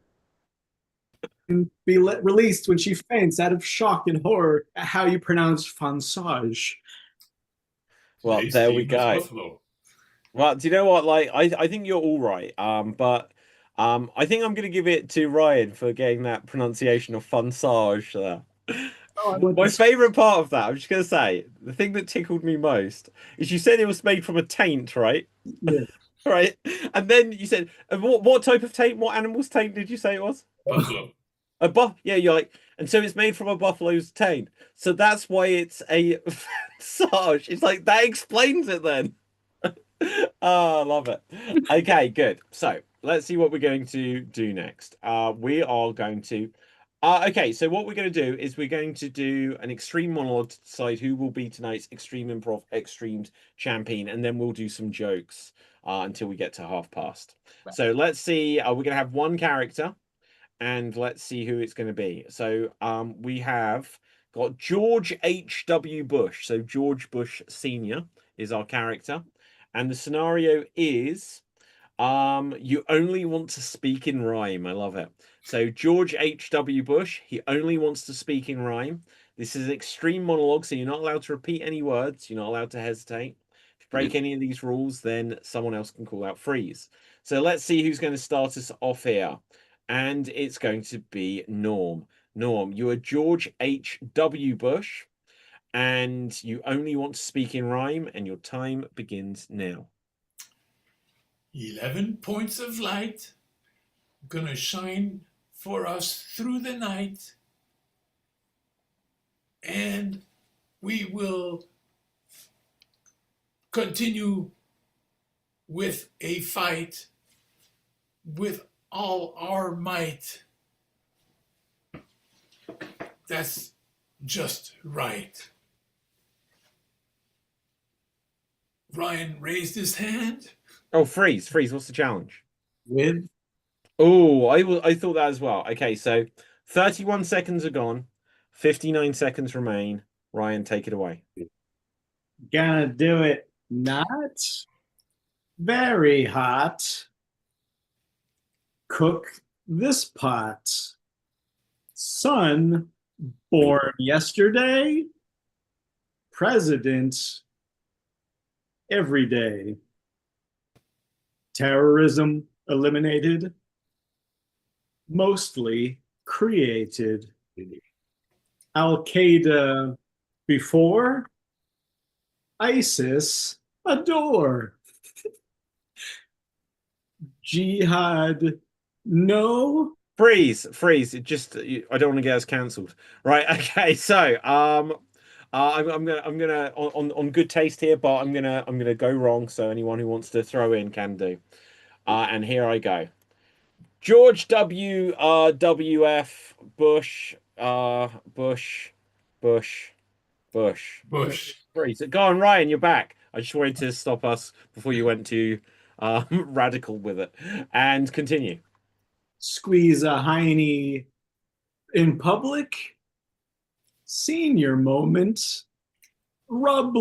can be released when she faints out of shock and horror at how you pronounce fansage. Well, Nice there we famous go. Buffalo. Well, do you know what? Like, I think you're all right. But I think I'm gonna give it to Ryan for getting that pronunciation of fansage there. Oh, I went My to favorite part of that, I'm just gonna say, the thing that tickled me most is you said it was made from a taint, right? yeah. Right. And then you said, what type of taint? What animal's taint did you say it was? Buffalo. A buff. Yeah, you're like, and so it's made from a buffalo's taint. So that's why it's a fansage. It's like that explains it then. Oh, I love it. Okay, good. So let's see what we're going to do next. We are going to. Okay, so what we're going to do is we're going to do an extreme monologue to decide who will be tonight's Extreme Improv Extremes champion, and then we'll do some jokes until we get to half past. Right. So let's see. We're going to have one character, and let's see who it's going to be. So we have got George H.W. Bush. So George Bush Sr. is our character. And the scenario is you only want to speak in rhyme. I love it. So George H.W. Bush, he only wants to speak in rhyme. This is an extreme monologue, so you're not allowed to repeat any words. You're not allowed to hesitate. If you break any of these rules, then someone else can call out freeze. So let's see who's going to start us off here. And it's going to be Norm. Norm, you are George H.W. Bush, and you only want to speak in rhyme, and your time begins now. 11 points of light gonna shine for us through the night, and we will continue with a fight with all our might. That's just right. Ryan raised his hand. Oh, freeze, freeze. What's the challenge? with Oh, I thought that as well. Okay, so 31 seconds are gone. 59 seconds remain. Ryan, take it away. gonna do it not very hot. Cook this pot. Son born yesterday. President every day. Terrorism eliminated. Mostly created. Al Qaeda before. ISIS adore. Jihad no. Freeze, freeze. It just I don't want to get us cancelled. Right. Okay. So I'm gonna on good taste here, but I'm gonna go wrong. So anyone who wants to throw in can do. And here I go. George W. W.F. Bush. Bush. Freeze. Go on, Ryan. You're back. I just wanted to stop us before you went too radical with it, and continue. Squeeze a hiney in public. Senior moment. Rub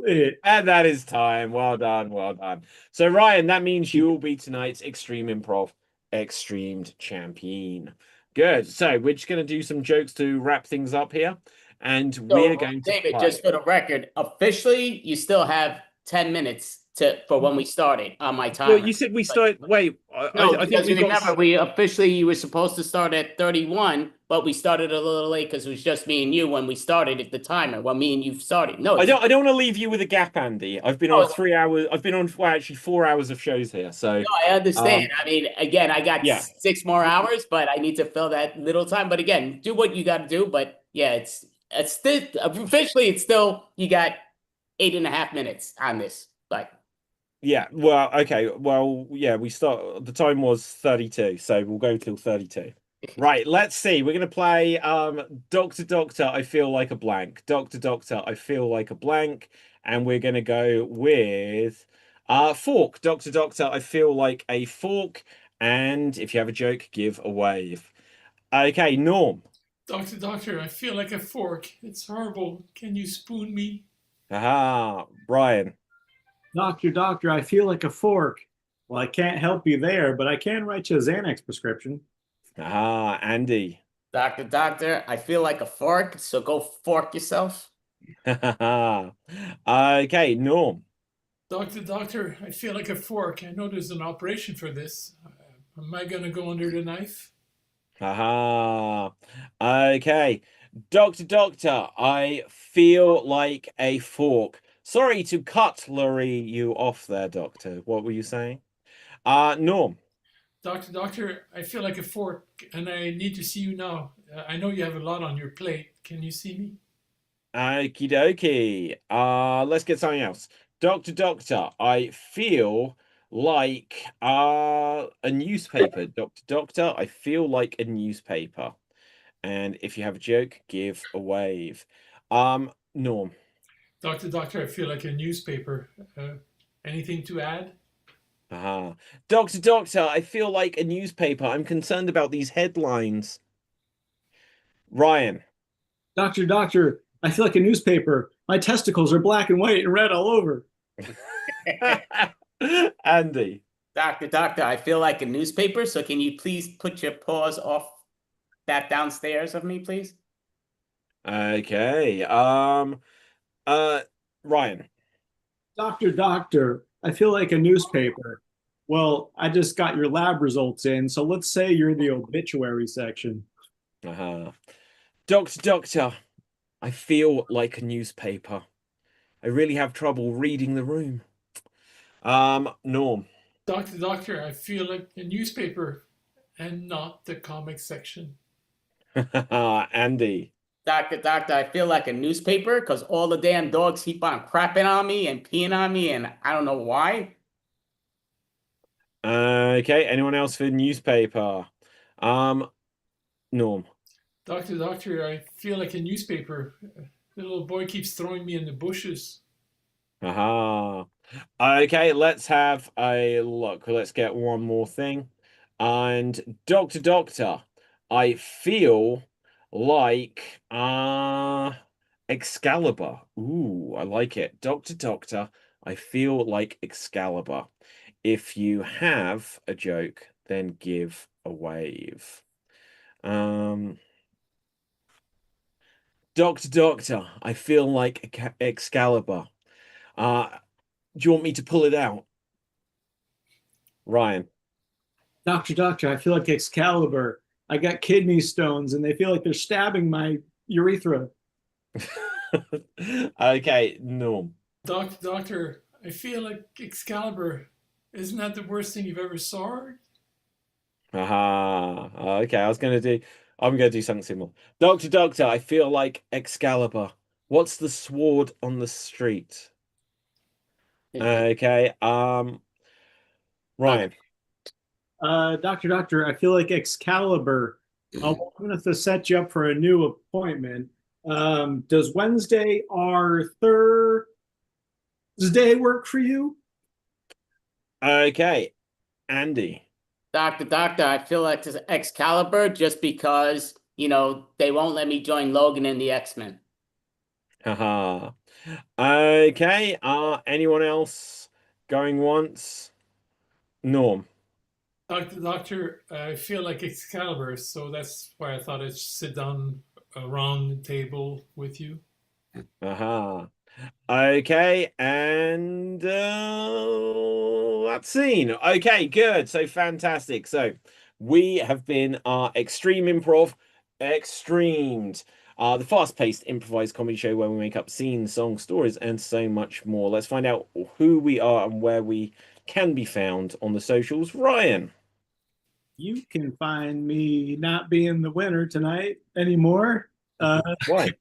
it. And that is time. Well done. Well done. So, Ryan, that means you will be tonight's Extreme Improv Extremed champion. Good. So we're just going to do some jokes to wrap things up here, and we're So, going to David, play. just for the record, officially, you still have 10 minutes for when we started on my Well, timer. you said we But start. Wait, no, I think because you we've got. remember, you were supposed to start at 31, but we started a little late because it was just me and you when we started at the timer. Well, me and you started. No, I don't want to leave you with a gap, Andy. I've been on no, 3 hours. I've been on, well, actually 4 hours of shows here. So, I understand. um, I mean, again, I got yeah, 6 more hours, but I need to fill that little time. But again, do what you got to do. But yeah, it's still officially it's still you got 8.5 minutes on this. But yeah. Well, okay. Well, yeah. We start. The time was 32, so we'll go till 32. Right. Let's see. We're gonna play. Doctor Doctor. I feel like a blank. Doctor Doctor. I feel like a blank. And we're gonna go with fork. Doctor Doctor. I feel like a fork. And if you have a joke, give a wave. Okay, Norm. Doctor, I feel like a fork. It's horrible. Can you spoon me? Aha, Brian. Doctor, I feel like a fork. Well, I can't help you there, but I can write you a Xanax prescription. Aha, Andy. doctor, I feel like a fork, so go fork yourself. Okay, Norm. Doctor, I feel like a fork. I know there's an operation for this. Am I gonna go under the knife? Haha. Okay. Doctor, I feel like a fork. Sorry to cutlery you off there, Doctor. What were you saying? Norm. Doctor, I feel like a fork and I need to see you now. I know you have a lot on your plate. Can you see me? Okie dokie. Let's get something else. Doctor, I feel like a newspaper. Doctor, I feel like a newspaper. And if you have a joke, give a wave. Norm. Doctor, I feel like a newspaper. Anything to add? Ah. Doctor, I feel like a newspaper. I'm concerned about these headlines. Ryan. Doctor, I feel like a newspaper. My testicles are black and white and red all over. Andy. Doctor, I feel like a newspaper, so can you please put your paws off that downstairs of me, please? Okay. Ryan. Doctor, I feel like a newspaper. Well, I just got your lab results in, so let's say you're the obituary section. Uh-huh. Doctor, I feel like a newspaper. I really have trouble reading the room. Norm. Doctor, I feel like a newspaper and not the comic section. Andy. Doctor, I feel like a newspaper because all the damn dogs keep on crapping on me and peeing on me, and I don't know why. Okay, anyone else for newspaper? Norm. Doctor, I feel like a newspaper. The little boy keeps throwing me in the bushes. Aha. Okay, let's have a look. Let's get one more thing. And Doctor, I feel like Excalibur. Ooh, I like it. Doctor, I feel like Excalibur. If you have a joke, then give a wave. Doctor, I feel like Excalibur. Do you want me to pull it out? Ryan. Doctor, I feel like Excalibur. I got kidney stones and they feel like they're stabbing my urethra. Okay, Norm. Doctor, I feel like Excalibur. Isn't that the worst thing you've ever saw? Aha. Okay, I'm gonna do something similar. Doctor, I feel like Excalibur. What's the sword on the street? Okay, Ryan. Doctor, I feel like Excalibur. I'm going to set you up for a new appointment. Does Wednesday or Thursday work for you? Okay, Andy. Doctor, I feel like it's Excalibur just because, they won't let me join Logan in the X-Men. Haha. Okay, anyone else going once? Norm. Doctor, I feel like Excalibur, so that's why I thought I'd sit down around the table with you. Aha. Okay, and that's scene. Okay, good. So fantastic. So we have been Extreme Improv Extremed. The fast-paced improvised comedy show where we make up scenes, songs, stories, and so much more. Let's find out who we are and where we can be found on the socials. Ryan. You can find me not being the winner tonight anymore. Why? I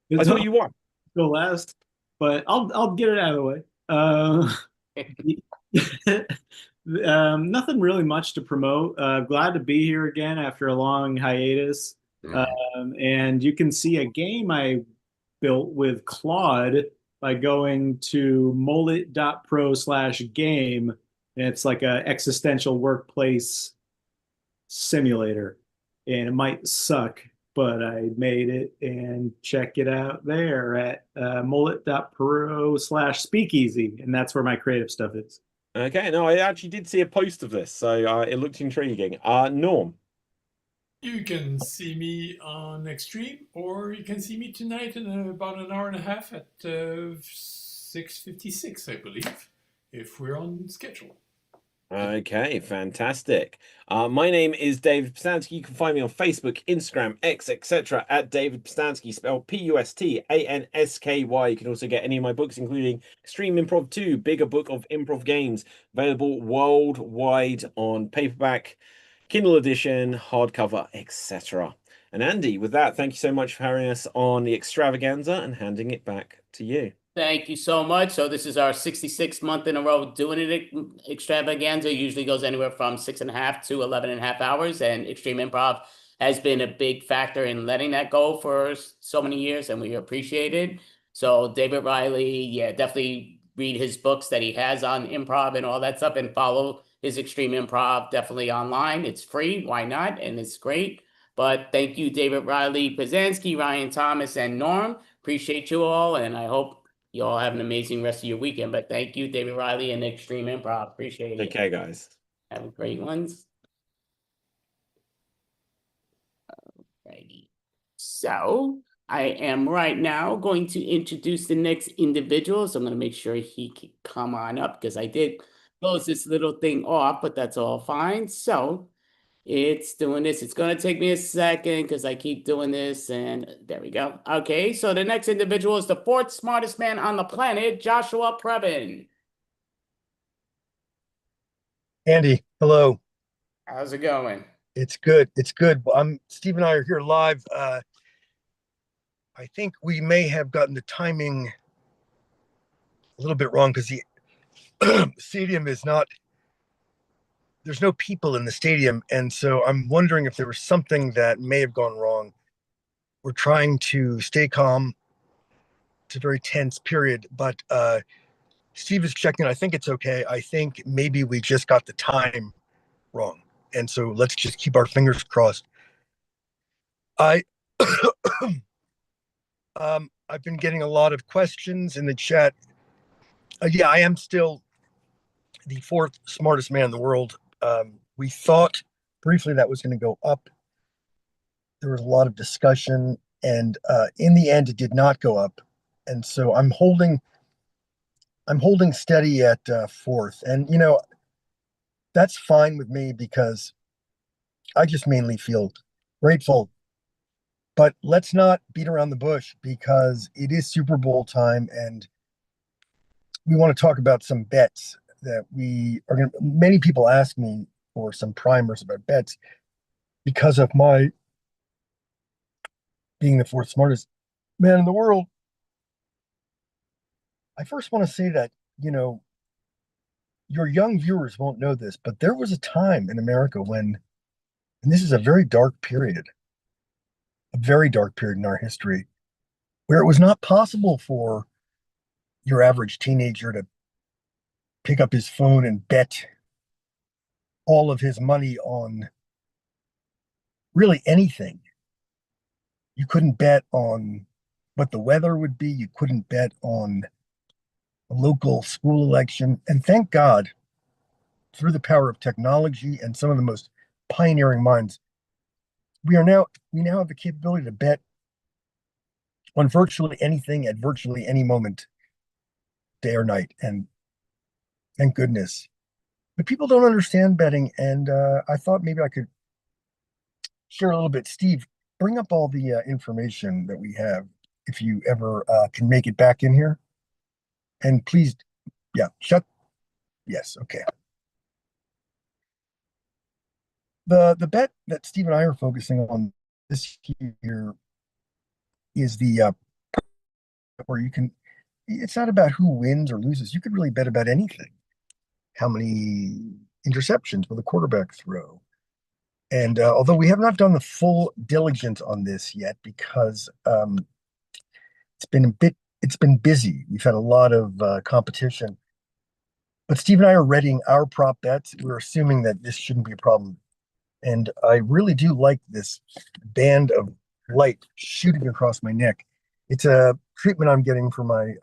It's thought you won. go last, but I'll get it out of the way. Nothing really much to promote. Glad to be here again after a long hiatus. And you can see a game I built with Claude by going to mullet.pro/game. And it's like a existential workplace simulator. And it might suck, but I made it, and check it out there at mullet.pro/speakeasy. And that's where my creative stuff is. Okay, no, I actually did see a post of this, so it looked intriguing. Norm. You can see me on Extreme, or you can see me tonight in about an hour and a half at 6:56, I believe, if we're on schedule. Okay, fantastic. My name is David Pstansky. You can find me on Facebook, Instagram, X, etc. at David Pstansky, spelled Pustansky. You can also get any of my books, including Extreme Improv 2, Bigger Book of Improv Games, available worldwide on paperback, Kindle edition, hardcover, etc. And Andy, with that, thank you so much for having us on the Extravaganza, and handing it back to you. Thank you so much. So this is our 66th month in a row doing it. Extravaganza usually goes anywhere from 6.5 to 11.5 hours, and Extreme Improv has been a big factor in letting that go for so many years, and we appreciate it. So David Riley, yeah, definitely read his books that he has on improv and all that stuff, and follow his Extreme Improv definitely online. It's free, why not? And it's great. But thank you, David Riley, Pzansky, Ryan Thomas, and Norm. Appreciate you all, and I hope you all have an amazing rest of your weekend. But thank you, David Riley and Extreme Improv. Appreciate it. Okay, guys. Have a great ones. Alrighty. So I am right now going to introduce the next individual. So I'm going to make sure he can come on up, because I did close this little thing off, but that's all fine. So it's doing this. It's going to take me a second because I keep doing this, and there we go. Okay, so the next individual is the fourth smartest man on the planet, Joshua Previn. Andy, hello. How's it going? It's good. It's good. Steve and I are here live. I think we may have gotten the timing a little bit wrong because the stadium is not, there's no people in the stadium. And so I'm wondering if there was something that may have gone wrong. We're trying to stay calm. It's a very tense period, but Steve is checking. I think it's okay. I think maybe we just got the time wrong. And so let's just keep our fingers crossed. I've been getting a lot of questions in the chat. Yeah, I am still the fourth smartest man in the world. We thought briefly that was going to go up. There was a lot of discussion, and in the end, it did not go up. And so I'm holding steady at fourth. And, you know, that's fine with me because I just mainly feel grateful. But let's not beat around the bush because it is Super Bowl time, and we want to talk about some bets that we are going to. Many people ask me for some primers about bets because of my being the fourth smartest man in the world. I first want to say that, you know, your young viewers won't know this, but there was a time in America when, and this is a very dark period in our history, where it was not possible for your average teenager to pick up his phone and bet all of his money on really anything. You couldn't bet on what the weather would be. You couldn't bet on a local school election. And thank God through the power of technology and some of the most pioneering minds, we now have the capability to bet on virtually anything at virtually any moment, day or night. And thank goodness. But people don't understand betting, and I thought maybe I could share a little bit. Steve, bring up all the information that we have if you ever can make it back in here. And please, yeah, yes, okay. The bet that Steve and I are focusing on this year is the where you can. It's not about who wins or loses. You could really bet about anything. How many interceptions will the quarterback throw? And although we have not done the full diligence on this yet, because it's been busy. We've had a lot of competition. But Steve and I are readying our prop bets. We're assuming that this shouldn't be a problem. And I really do like this band of light shooting across my neck. It's a treatment I'm getting for my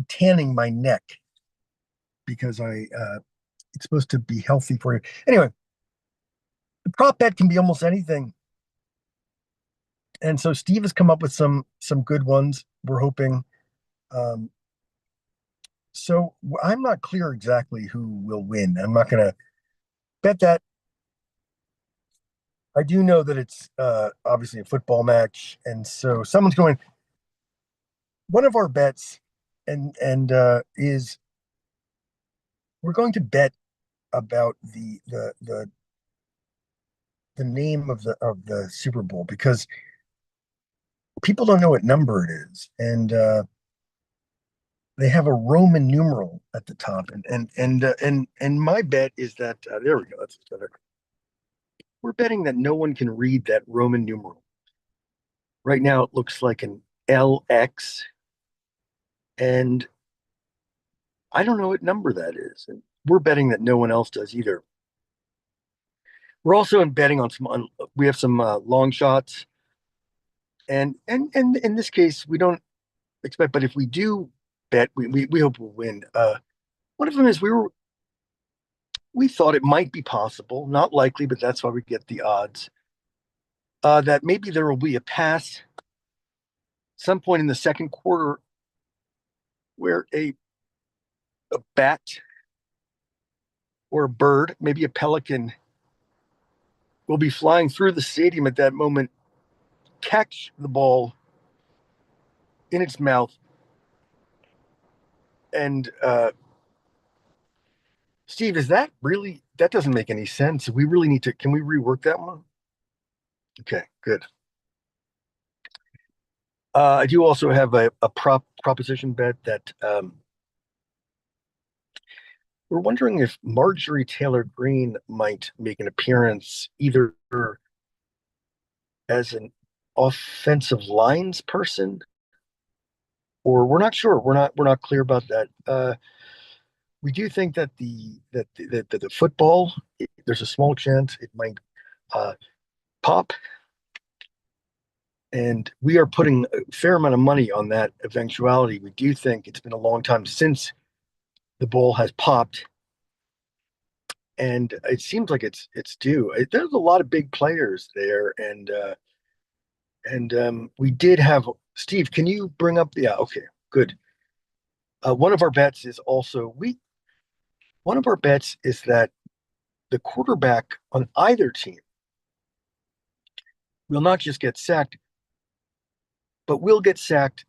tanning my neck, because it's supposed to be healthy for you. Anyway, the prop bet can be almost anything. And so Steve has come up with some good ones, we're hoping. So I'm not clear exactly who will win. I'm not going to bet that. I do know that it's obviously a football match, and so someone's going. One of our bets, and is we're going to bet about the name of the Super Bowl, because people don't know what number it is, and they have a Roman numeral at the top, and my bet is that there we go. That's better. We're betting that no one can read that Roman numeral. Right now, it looks like an LX, and I don't know what number that is. And we're betting that no one else does either. We're also betting on some. We have some long shots, and in this case, we don't expect. But if we do bet, we hope we'll win. One of them is we thought it might be possible, not likely, but that's why we get the odds. That maybe there will be a pass some point in the second quarter where a bat or a bird, maybe a pelican, will be flying through the stadium at that moment, catch the ball in its mouth, and Steve, is that really? That doesn't make any sense. We really need to. Can we rework that one? Okay, good. I do also have a proposition bet that we're wondering if Marjorie Taylor Greene might make an appearance, either as an offensive lines person, or we're not sure. We're not clear about that. We do think that the football, there's a small chance it might pop, and we are putting a fair amount of money on that eventuality. We do think it's been a long time since the ball has popped, and it seems like it's due. There's a lot of big players there, and we did have Steve. Can you bring up? Yeah, okay, good. One of our bets is also one of our bets is that the quarterback on either team will not just get sacked, but will get sacked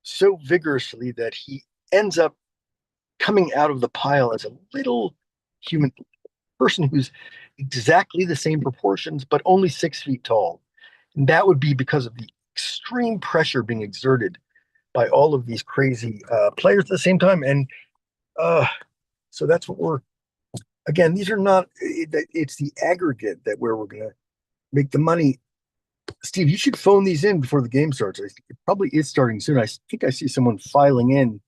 so vigorously that he ends up coming out of the pile as a little human person who's exactly the same proportions, but only 6 feet tall. And that would be because of the extreme pressure being exerted by all of these crazy players at the same time. And so that's what again, these are not, it's the aggregate that where we're going to make the money. Steve, you should phone these in before the game starts. It probably is starting soon. I think I see someone filing in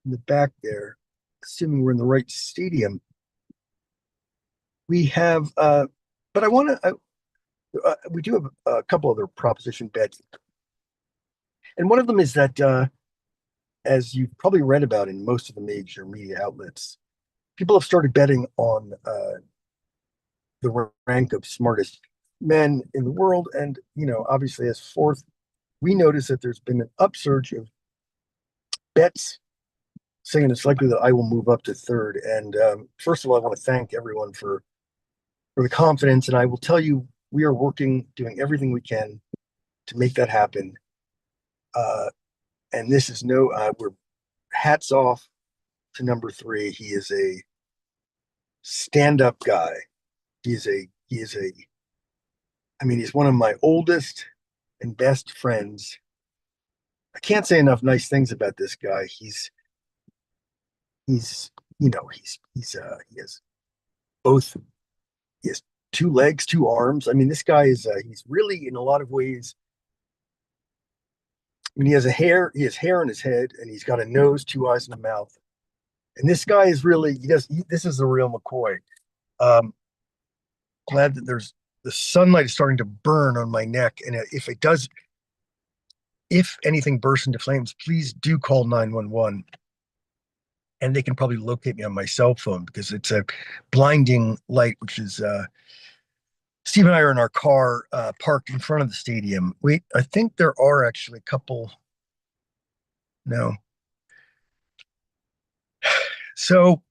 the back there, assuming we're in the right stadium. We have, but I want to, we do have a couple other proposition bets. And one of them is that, as you've probably read about in most of the major media outlets, people have started betting on the rank of smartest men in the world. And, obviously as fourth, we notice that there's been an upsurge of bets saying it's likely that I will move up to third. And first of all, I want to thank everyone for the confidence. And I will tell you, we are doing everything we can to make that happen. And this is we're hats off to number three. He is a stand-up guy. He's one of my oldest and best friends. I can't say enough nice things about this guy. He has both, he has two legs, two arms. I mean, this guy he's really in a lot of ways. I mean, he has hair on his head, and he's got a nose, two eyes, and a mouth. And this guy is really, this is the real McCoy. Glad that the sunlight is starting to burn on my neck. And if anything bursts into flames, please do call 911. And they can probably locate me on my cell phone because it's a blinding light, which is, Steve and I are in our car parked in front of the stadium. Wait, I think there are actually a couple. No. So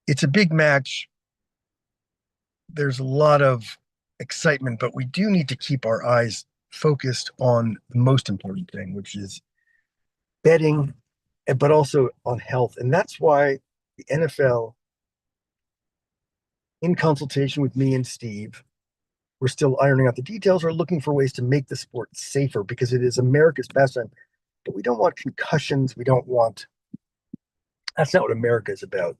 it's a big match. There's a lot of excitement, but we do need to keep our eyes focused on the most important thing, which is betting, but also on health. And that's why the NFL, in consultation with me and Steve, we're still ironing out the details, are looking for ways to make the sport safer because it is America's pastime. But we don't want concussions. That's not what America is about.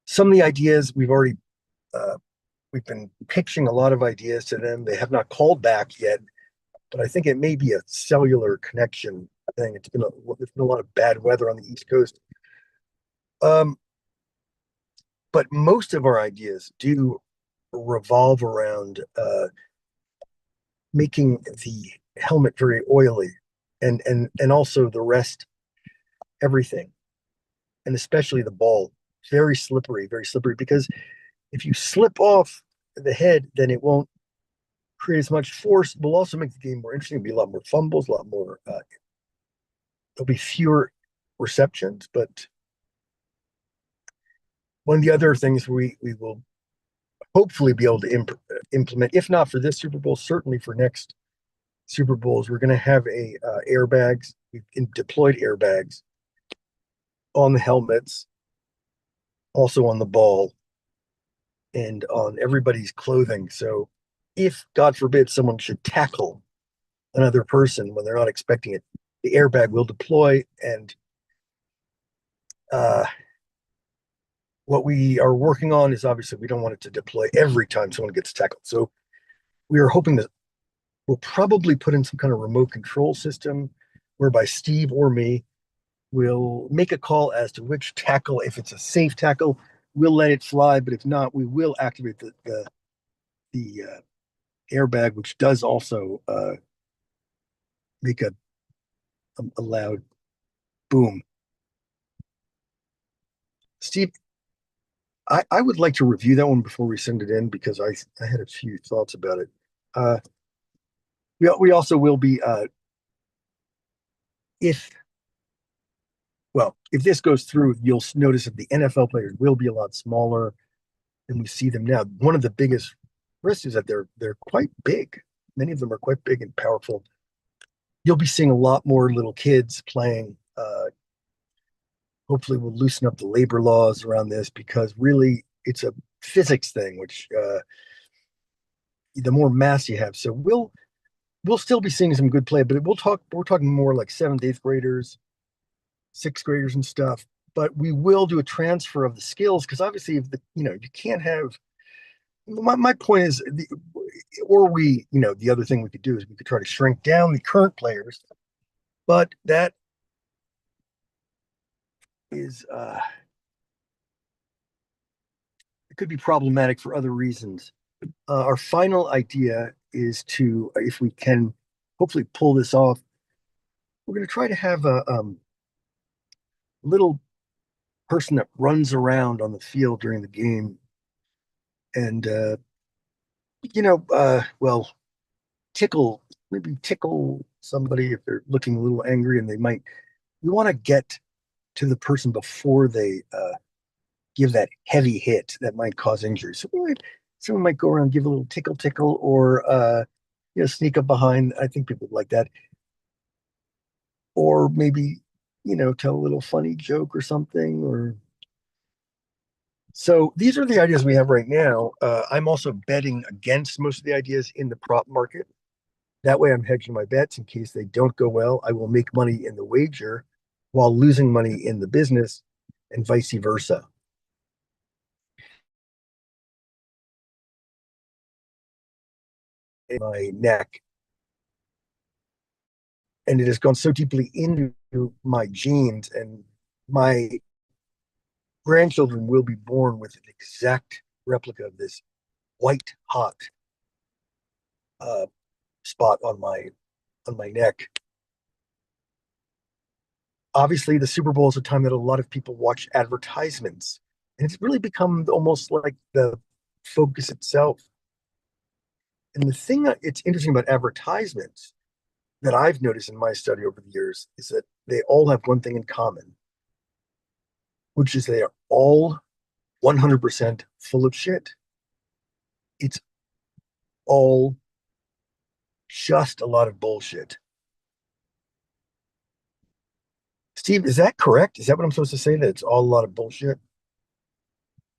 Some of the ideas we've been pitching a lot of ideas to them. They have not called back yet, but I think it may be a cellular connection thing. There's been a lot of bad weather on the East Coast. But most of our ideas do revolve around making the helmet very oily and also the rest, everything, and especially the ball, very slippery, because if you slip off the head, then it won't create as much force. It will also make the game more interesting. There'll be a lot more fumbles, a lot more, there'll be fewer receptions. But one of the other things we will hopefully be able to implement, if not for this Super Bowl, certainly for next Super Bowls, we're going to have airbags. We've deployed airbags on the helmets, also on the ball, and on everybody's clothing. So if, God forbid, someone should tackle another person when they're not expecting it, the airbag will deploy. And what we are working on is, obviously we don't want it to deploy every time someone gets tackled. So we are hoping that we'll probably put in some kind of remote control system whereby Steve or me will make a call as to which tackle. If it's a safe tackle, we'll let it fly, but if not, we will activate the airbag, which does also make a loud boom. Steve, I would like to review that one before we send it in because I had a few thoughts about it. We also will be if this goes through, you'll notice that the NFL players will be a lot smaller than we see them now. One of the biggest risks is that they're quite big. Many of them are quite big and powerful. You'll be seeing a lot more little kids playing. Hopefully we'll loosen up the labor laws around this because really it's a physics thing, which the more mass you have. So we'll still be seeing some good play, but we're talking more like 7th, 8th graders, 6th graders and stuff. But we will do a transfer of the skills because obviously you can't have. My point is, the other thing we could do is we could try to shrink down the current players, but that is it could be problematic for other reasons. Our final idea is to, if we can hopefully pull this off, we're going to try to have little person that runs around on the field during the game and well, tickle somebody if they're looking a little angry, and we want to get to the person before they give that heavy hit that might cause injury. So someone might go around, give a little tickle, or sneak up behind. I think people like that, or maybe tell a little funny joke or something. Or so these are the ideas we have right now. I'm also betting against most of the ideas in the prop market. That way, I'm hedging my bets in case they don't go well. I will make money in the wager while losing money in the business, and vice versa. In my neck, and it has gone so deeply into my genes, and my grandchildren will be born with an exact replica of this white hot spot on my neck. Obviously, the Super Bowl is a time that a lot of people watch advertisements, and it's really become almost like the focus itself. And the thing that it's interesting about advertisements that I've noticed in my study over the years is that they all have one thing in common, which is they are all 100% full of shit. It's all just a lot of bullshit. Steve, is that correct? Is that what I'm supposed to say? That it's all a lot of bullshit?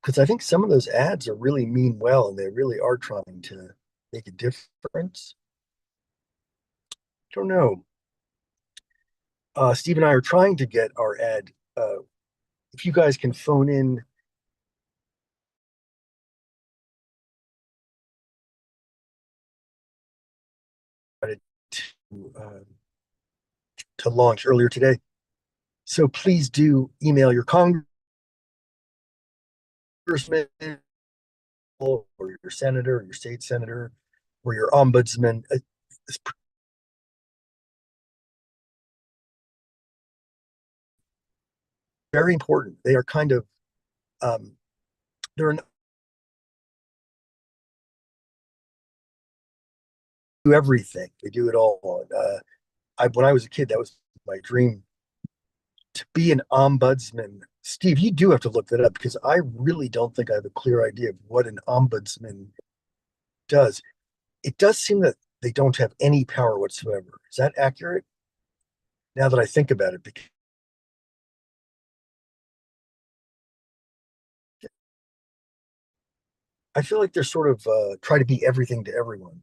Because I think some of those ads are really mean well, and they really are trying to make a difference. I don't know. Steve and I are trying to get our ad. If you guys can phone in to launch earlier today. So please do email your congressman or your senator or your state senator or your ombudsman. It's very important. They are kind of they're an do everything. They do it all. When I was a kid, that was my dream to be an ombudsman. Steve, you do have to look that up because I really don't think I have a clear idea of what an ombudsman does. It does seem that they don't have any power whatsoever. Is that accurate? Now that I think about it, because I feel like they're sort of try to be everything to everyone,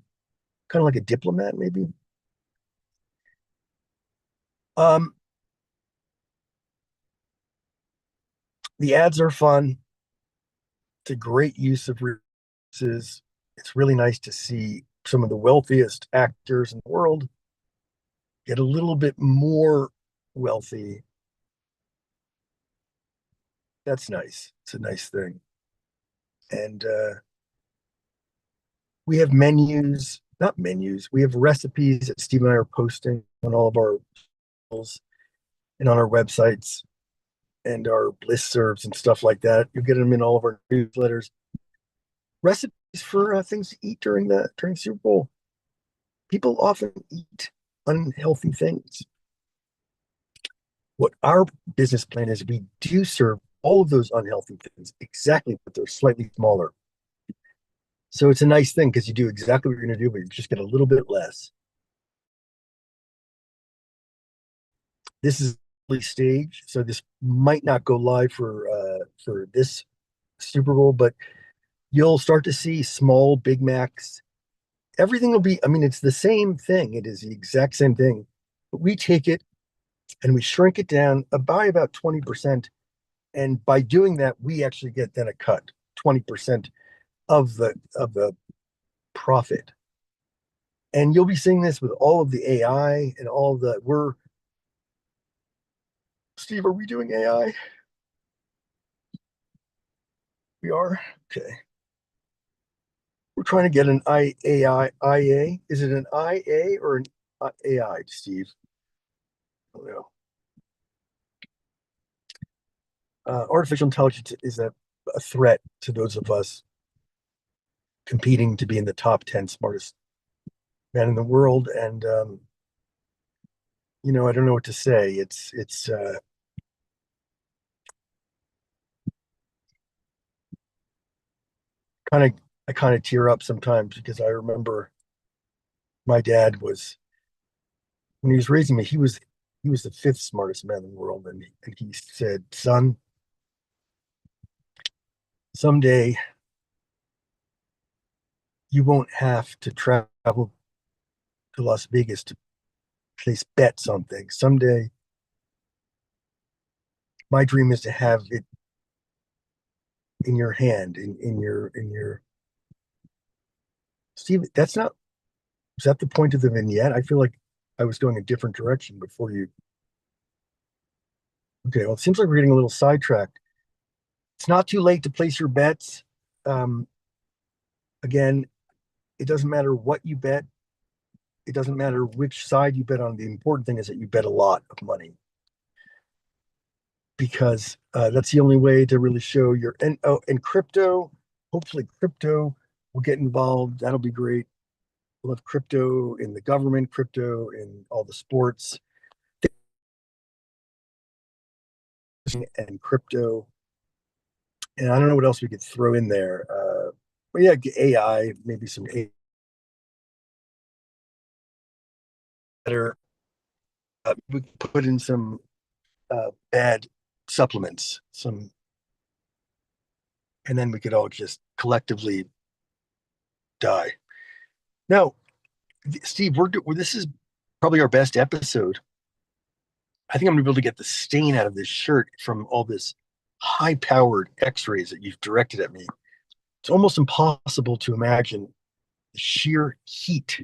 kind of like a diplomat, maybe. Um, the ads are fun. It's a great use of resources. It's really nice to see some of the wealthiest actors in the world get a little bit more wealthy. That's nice. It's a nice thing. And we have menus, not menus, we have recipes that Steve and I are posting on all of our channels and on our websites and our listservs and stuff like that. You'll get them in all of our newsletters. Recipes for things to eat during Super Bowl. People often eat unhealthy things. What our business plan is, we do serve all of those unhealthy things exactly, but they're slightly smaller. So it's a nice thing because you do exactly what you're going to do, but you just get a little bit less. This is early stage, so this might not go live for this Super Bowl, but you'll start to see small Big Macs. Everything will be, I mean, it's the same thing. It is the exact same thing. But we take it and we shrink it down by about 20%. And by doing that, we actually get then a cut, 20% of the profit. And you'll be seeing this with all of the AI and all of the Steve, are we doing AI? We are? Okay. We're trying to get an IA. Is it an IA or an AI, Steve? I don't know. artificial intelligence is a threat to those of us competing to be in the top 10 smartest men in the world. And, I don't know what to say. It's kind of, I kind of tear up sometimes because I remember my dad was, when he was raising me, he was the fifth smartest man in the world. And he said, son, someday you won't have to travel to Las Vegas to place bets on things. Someday, my dream is to have it in your hand, in your. Steve, that's not. Is that the point of the vignette? I feel like I was going a different direction before you. Okay, well, it seems like we're getting a little sidetracked. It's not too late to place your bets. Um, Again, it doesn't matter what you bet. It doesn't matter which side you bet on. The important thing is that you bet a lot of money, because that's the only way to really show your and crypto. Hopefully, crypto will get involved. That'll be great. We'll have crypto in the government, crypto in all the sports, and crypto. And I don't know what else we could throw in there. But yeah, AI, maybe some AI. Better. We put in some bad supplements, and then we could all just collectively die. Now, Steve, this is probably our best episode. I think I'm gonna be able to get the stain out of this shirt from all this high-powered X-rays that you've directed at me. It's almost impossible to imagine the sheer heat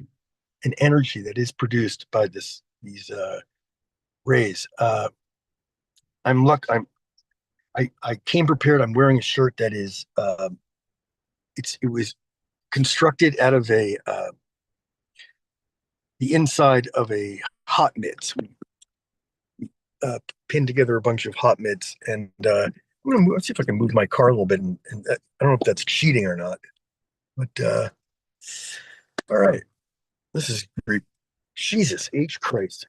and energy that is produced by these rays. I came prepared. I'm wearing a shirt that is it was constructed out of the inside of a hot mitts. We pinned together a bunch of hot mitts, and let's see if I can move my car a little bit. And I don't know if that's cheating or not, but all right, this is great. Jesus H Christ.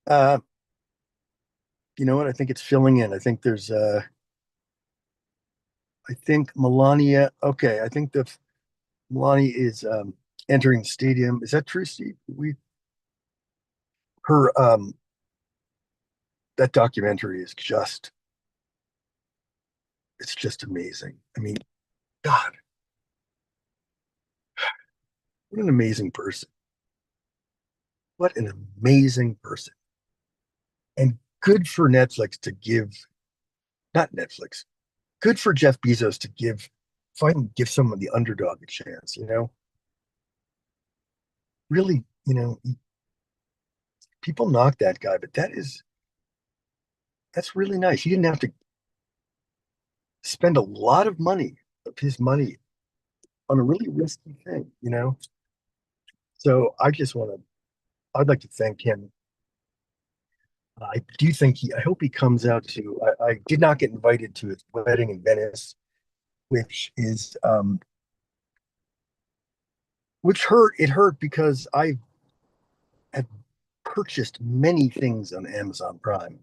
Uh, you know what? I think it's filling in. I think there's I think Melania. Okay, I think the Melania is entering the stadium. Is that true, Steve? Her that documentary is just, it's just amazing. I mean, God, what an amazing person. What an amazing person. And good for Netflix to give, not Netflix, good for Jeff Bezos to finally give someone the underdog a chance, Really, people knock that guy, but that's really nice. He didn't have to spend a lot of his money on a really risky thing. So I'd like to thank him. I hope he comes out I did not get invited to his wedding in Venice, which hurt. It hurt because I have purchased many things on Amazon Prime.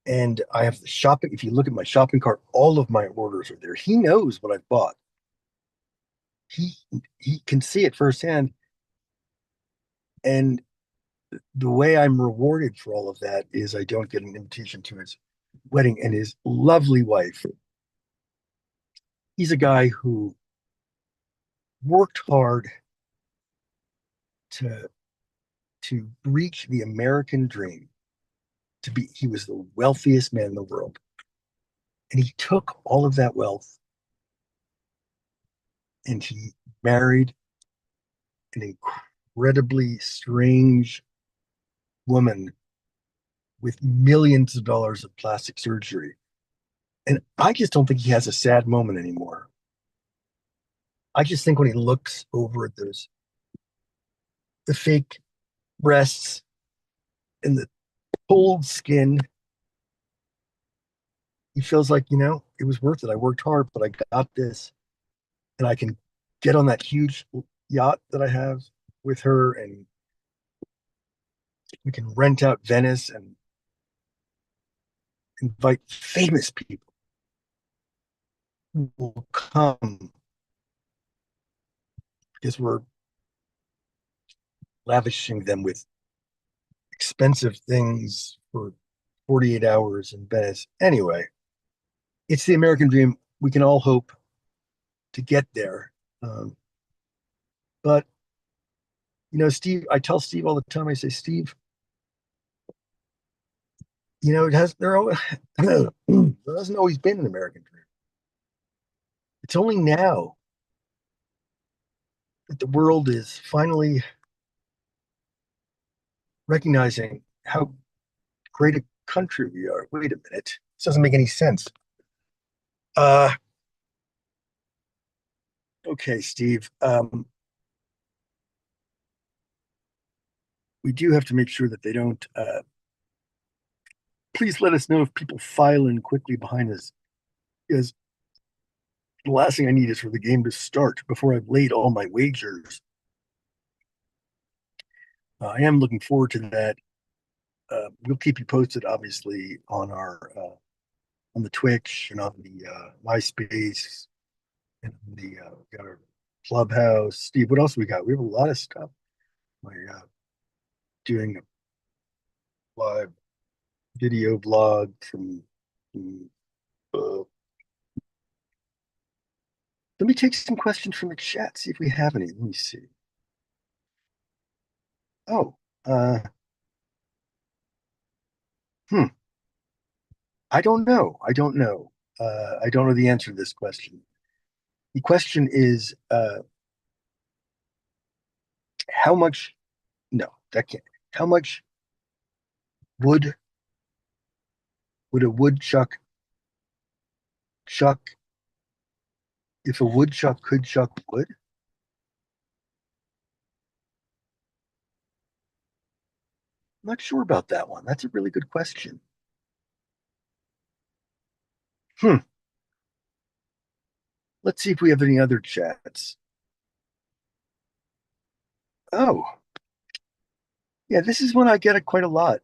And I have the shopping. If you look at my shopping cart, all of my orders are there. He knows what I've bought. He can see it firsthand. And the way I'm rewarded for all of that is I don't get an invitation to his wedding, and his lovely wife. He's a guy who worked hard to reach the American dream. He was the wealthiest man in the world. And he took all of that wealth and he married an incredibly strange woman with millions of dollars of plastic surgery. And I just don't think he has a sad moment anymore. I just think when he looks over at the fake breasts in the cold skin, he feels like, it was worth it. I worked hard, but I got this, and I can get on that huge yacht that I have with her, and we can rent out Venice and invite famous people who will come because we're lavishing them with expensive things for 48 hours in Venice. Anyway, it's the American dream. We can all hope to get there. But, Steve, I tell Steve all the time, I say, Steve, it has, there hasn't always been an American dream. It's only now that the world is finally recognizing how great a country we are. Wait a minute. This doesn't make any sense. Okay, Steve. We do have to make sure that they don't. Please let us know if people file in quickly behind us, because the last thing I need is for the game to start before I've laid all my wagers. I am looking forward to that. We'll keep you posted, obviously, on our on the Twitch and on the MySpace and the we got our Clubhouse. Steve, what else we got? We have a lot of stuff. We're doing a live video vlog from. Let me take some questions from the chat. See if we have any. Let me see. Oh, I don't know. I don't know. I don't know the answer to this question. The question is, how much? No, that can't. How much would a woodchuck chuck if a woodchuck could chuck wood? I'm not sure about that one. That's a really good question. Let's see if we have any other chats. Oh, yeah, this is one I get quite a lot.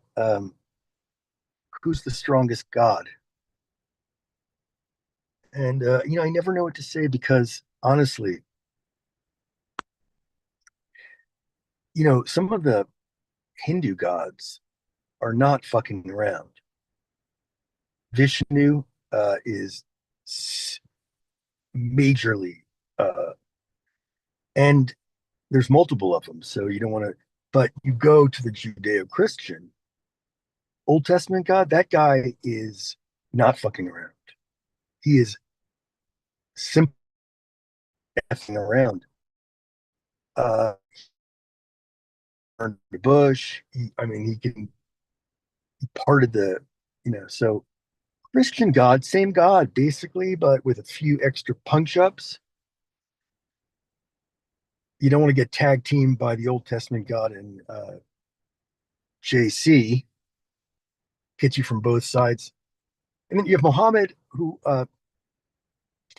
Who's the strongest god? And I never know what to say because honestly, some of the Hindu gods are not fucking around. Vishnu is majorly, and there's multiple of them, so you don't want to. But you go to the Judeo-Christian Old Testament God, that guy is not fucking around. He is simply effing around. Burned the bush. He parted the, so Christian God, same God basically, but with a few extra punch ups. You don't want to get tag teamed by the Old Testament God and JC. Hits you from both sides. And then you have Muhammad, who,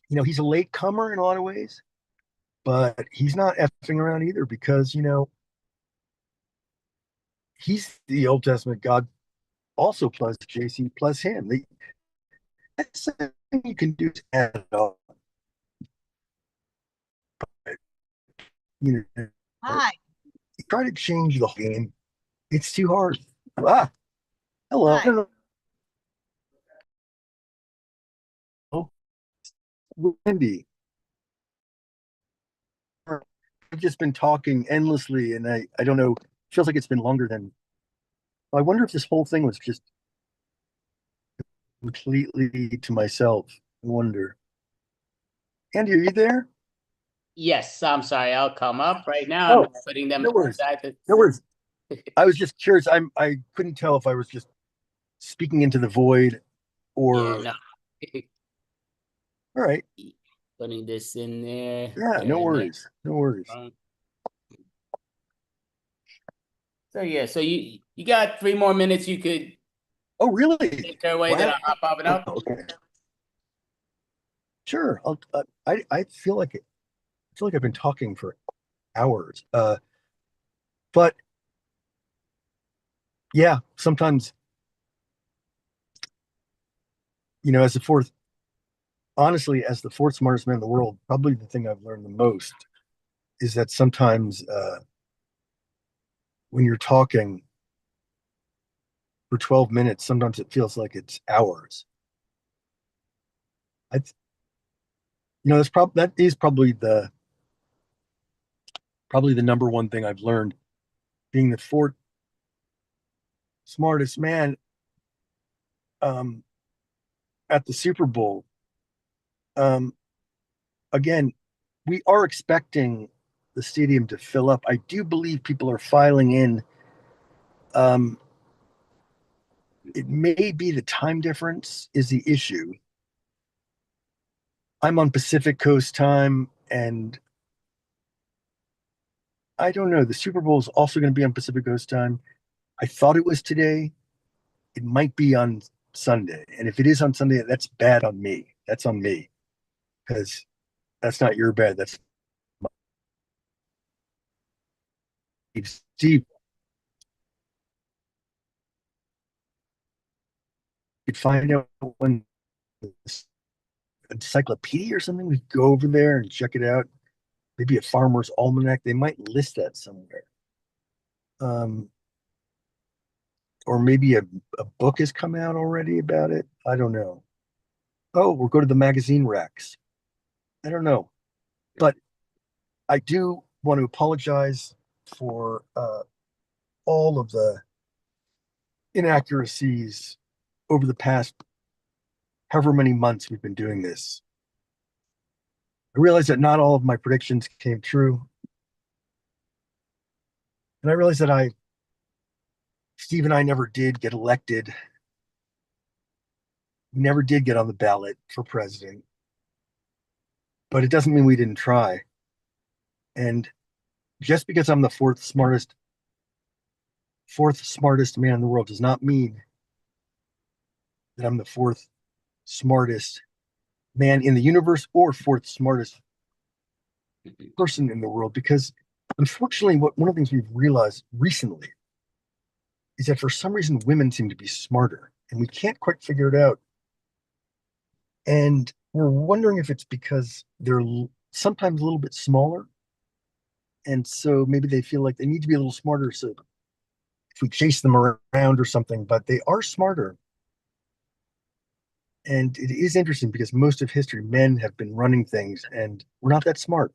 he's a late comer in a lot of ways, but he's not effing around either because, he's the Old Testament God also plus JC plus him. That's the thing you can do to add it up. But, Hi. you try to change the whole game. It's too hard. Hello. Hi. Wendy. I've just been talking endlessly, and I don't know. It feels like it's been longer than. I wonder if this whole thing was just completely to myself. I wonder. Andy, are you there? Yes, I'm sorry. I'll come up right now. I'm putting them no worries. aside. No worries. I was just curious. I couldn't tell if I was just speaking into the void or. Yeah, no. All right. Putting this in there. Yeah, no worries. No worries. So yeah, so you got 3 more minutes. You could Oh, really? take her away. Then I'll hop up and up. Okay. Sure. I feel like I've been talking for hours. But yeah, sometimes, as honestly, as the fourth smartest man in the world, probably the thing I've learned the most is that sometimes when you're talking for 12 minutes, sometimes it feels like it's hours. I, that is probably the number one thing I've learned, being the fourth smartest man um, at the Super Bowl. Again, we are expecting the stadium to fill up. I do believe people are filing in. It may be the time difference is the issue. I'm on Pacific Coast time, and I don't know. The Super Bowl is also going to be on Pacific Coast time. I thought it was today. It might be on Sunday. And if it is on Sunday, that's bad on me. That's on me. Because that's not your bad. That's Steve. You'd find out when encyclopedia or something. We go over there and check it out. Maybe a Farmer's Almanac. They might list that somewhere. Or maybe a book has come out already about it. I don't know. Oh, we'll go to the magazine racks. I don't know. But I do want to apologize for all of the inaccuracies over the past however many months we've been doing this. I realize that not all of my predictions came true. And I realize that Steve and I never did get elected. We never did get on the ballot for president. But it doesn't mean we didn't try. And just because I'm the fourth smartest man in the world does not mean that I'm the fourth smartest man in the universe or fourth smartest person in the world. Because unfortunately, one of the things we've realized recently is that for some reason women seem to be smarter, and we can't quite figure it out. And we're wondering if it's because they're sometimes a little bit smaller, and so maybe they feel like they need to be a little smarter, so if we chase them around or something. But they are smarter. And it is interesting because most of history, men have been running things, and we're not that smart.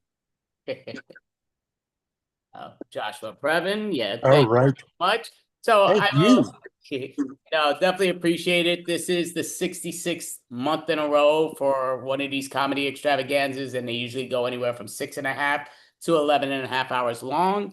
Joshua Previn, yeah, All thank right. you so much. So Thank you. definitely appreciate it. This is the 66th month in a row for one of these comedy extravaganzas, and they usually go anywhere from 6.5 to 11.5 hours long.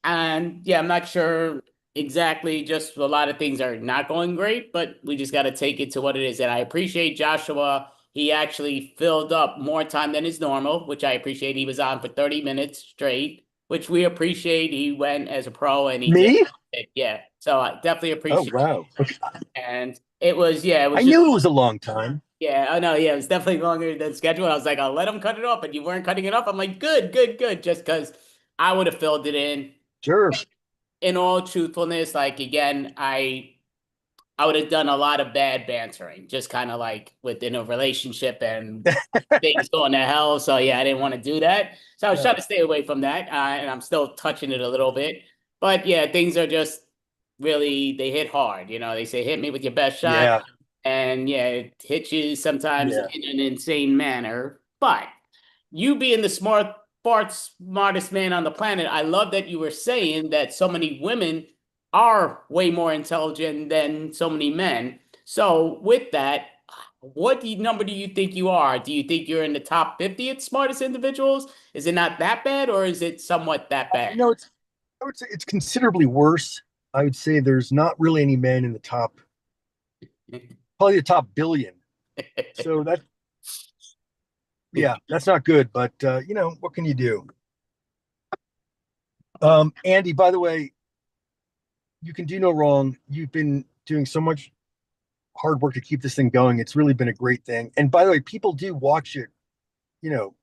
And yeah, I'm not sure exactly, just a lot of things are not going great, but we just got to take it to what it is. And I appreciate Joshua. He actually filled up more time than is normal, which I appreciate. He was on for 30 minutes straight, which we appreciate. He went as a pro and he Me? did it. Yeah. So I definitely Oh, appreciate wow. Okay. it. And it was, yeah, it was I just, knew it was a long time. yeah, I know. Yeah, it was definitely longer than scheduled. I was like, I'll let him cut it off, but you weren't cutting it off. I'm like, good, good, good. Just because I would have filled it in. Sure. In all truthfulness, like again, I would have done a lot of bad bantering, just kind of like within a relationship and things going to hell. So yeah, I didn't want to do that. So I was trying to stay away from that, and I'm still touching it a little bit. But yeah, things are just really, they hit hard. They say hit me with your best shot, Yeah. and yeah, it hits you sometimes Yeah. in an insane manner. But you being the smartest man on the planet, I love that you were saying that so many women are way more intelligent than so many men. So with that, what number do you think you are? Do you think you're in the top 50th smartest individuals? Is it not that bad, or is it somewhat that bad? No, I would say it's considerably worse. I would say there's not really any men in the top, probably the top billion. So yeah, that's not good. But what can you do? Andy, by the way, you can do no wrong. You've been doing so much hard work to keep this thing going. It's really been a great thing. And by the way, people do watch it, you know,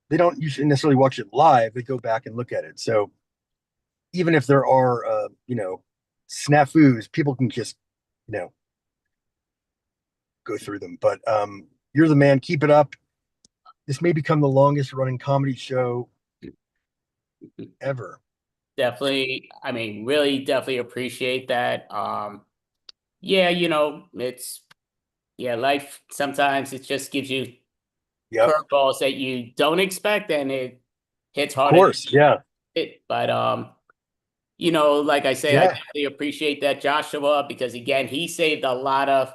they don't usually necessarily watch it live. They go back and look at it. So even if there are, snafus, people can just, go through them. But you're the man. Keep it up. This may become the longest running comedy show ever. Definitely, I mean, really definitely appreciate that. Yeah, life sometimes it just gives you Yep. curveballs that you don't expect and it hits Of harder course. Yeah. but like I say, I Yeah. definitely appreciate that Joshua because again, he saved a lot of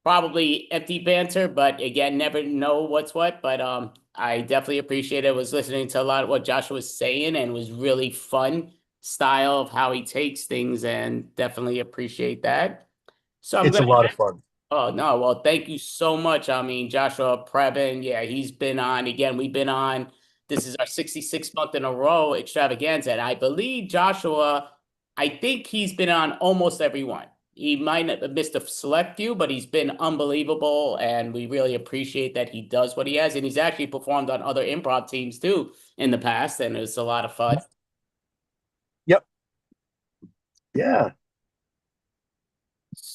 probably empty banter, but again, never know what's what. But I definitely appreciate it. Was listening to a lot of what Joshua was saying and it was really fun style of how he takes things and definitely appreciate that. So I'm It's a gonna lot of fun. Oh, no. Well, thank you so much. I mean, Joshua Previn, yeah, he's been on again. We've been on. This is our 66th month in a row, Extravaganza. And I believe Joshua, I think he's been on almost every one. He might have missed a select few, but he's been unbelievable. And we really appreciate that he does what he has. And he's actually performed on other improv teams too in the past. And it's a lot of fun. Yep. Yeah.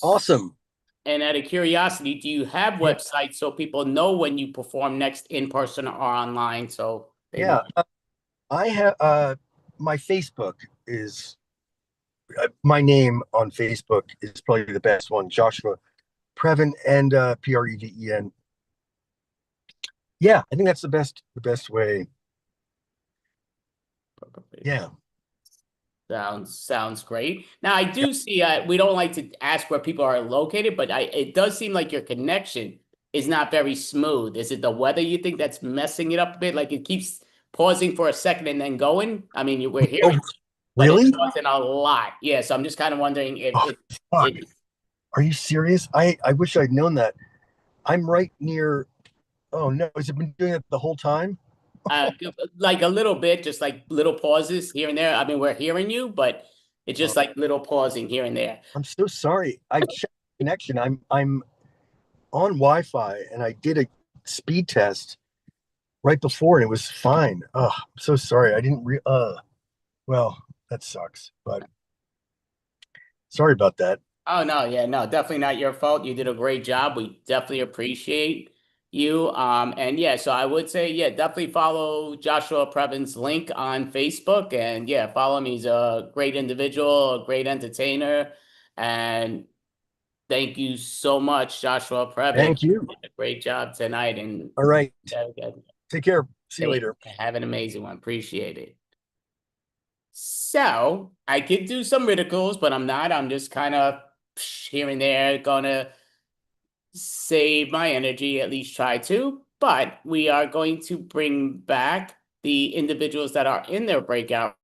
Awesome. And out of curiosity, do you have Yeah. websites so people know when you perform next in person or online? So they Yeah. know? I have my Facebook is my name on Facebook is probably the best one, Joshua Previn and Preven. Yeah, I think that's the best way. Yeah. Sounds great. Now I do see we don't like to ask where people are located, but it does seem like your connection is not very smooth. Is it the weather you think that's messing it up a bit? Like it keeps pausing for a second and then going? I mean, we're Oh, hearing, but really? it's pausing a lot. Yeah, so I'm just kind of wondering if Oh, fuck. Are you serious? I wish I'd known that. I'm right near. Oh no, has it been doing it the whole time? uh, like a little bit, just like little pauses here and there. I mean, we're hearing you, but it's Oh, just like little pausing here and there. I'm so sorry. I checked the connection. I'm on Wi-Fi and I did a speed test right before and it was fine. Oh, I'm so sorry. I didn't well, that sucks, but sorry about that. Oh no, yeah, no, definitely not your fault. You did a great job. We definitely appreciate you. And yeah, so I would say, yeah, definitely follow Joshua Previn's link on Facebook. And yeah, follow him. He's a great individual, a great entertainer. And thank you so much, Joshua Previn. Thank you. You did a great job tonight. And All right. have Take care. See you later. have an amazing one. Appreciate it. So I could do some ridicules, but I'm not. I'm just kind of here and there, gonna save my energy, at least try to. But we are going to bring back the individuals that are in their breakout.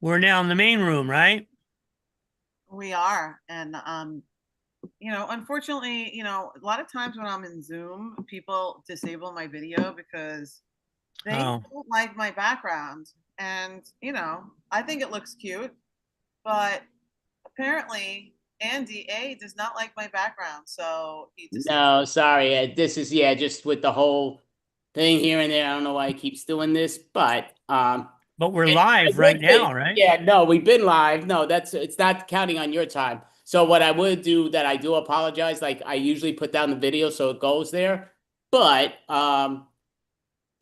We're now in the main room, right? We are. And, unfortunately, a lot of times when I'm in Zoom, people disable my video because they don't like my background. And, I think it looks cute, but apparently Andy A does not like my background. So he No, sorry. This is, just with the whole thing here and there. I don't know why he keeps doing this, but we're live right now, right? Yeah, no, we've been live. No, it's not counting on your time. So what I would do that I do apologize, like I usually put down the video so it goes there. but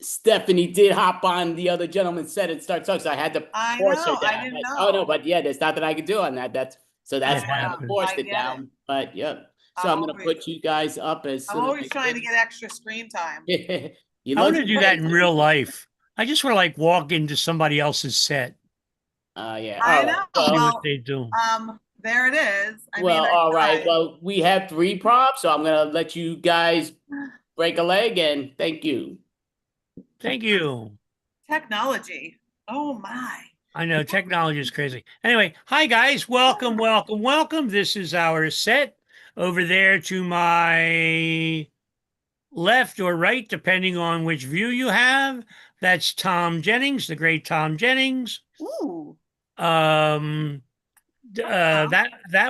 Stephanie did hop on the other gentleman's set and start talking, so I had to I force her know, I down. didn't Like, know. oh no, but yeah, there's nothing I could do on that. That's I why I know, forced I it get down. it. But yeah, so I'm gonna put you guys up as I'm soon as always I trying to can. get extra screen time. You I look want to do that in great. real life. I just want to like walk into somebody else's set, Yeah. I All right. know. Well, see what Well, they do. there it is. I well, mean, I all right. tried. Well, we have 3 props, so I'm gonna let you guys break a leg, and thank you. Thank you. Technology. Oh my. I know technology is crazy. Anyway, hi guys. Welcome, welcome, welcome. This is our set. Over there to my left or right, depending on which view you have. That's Tom Jennings, the great Tom Jennings. Ooh. That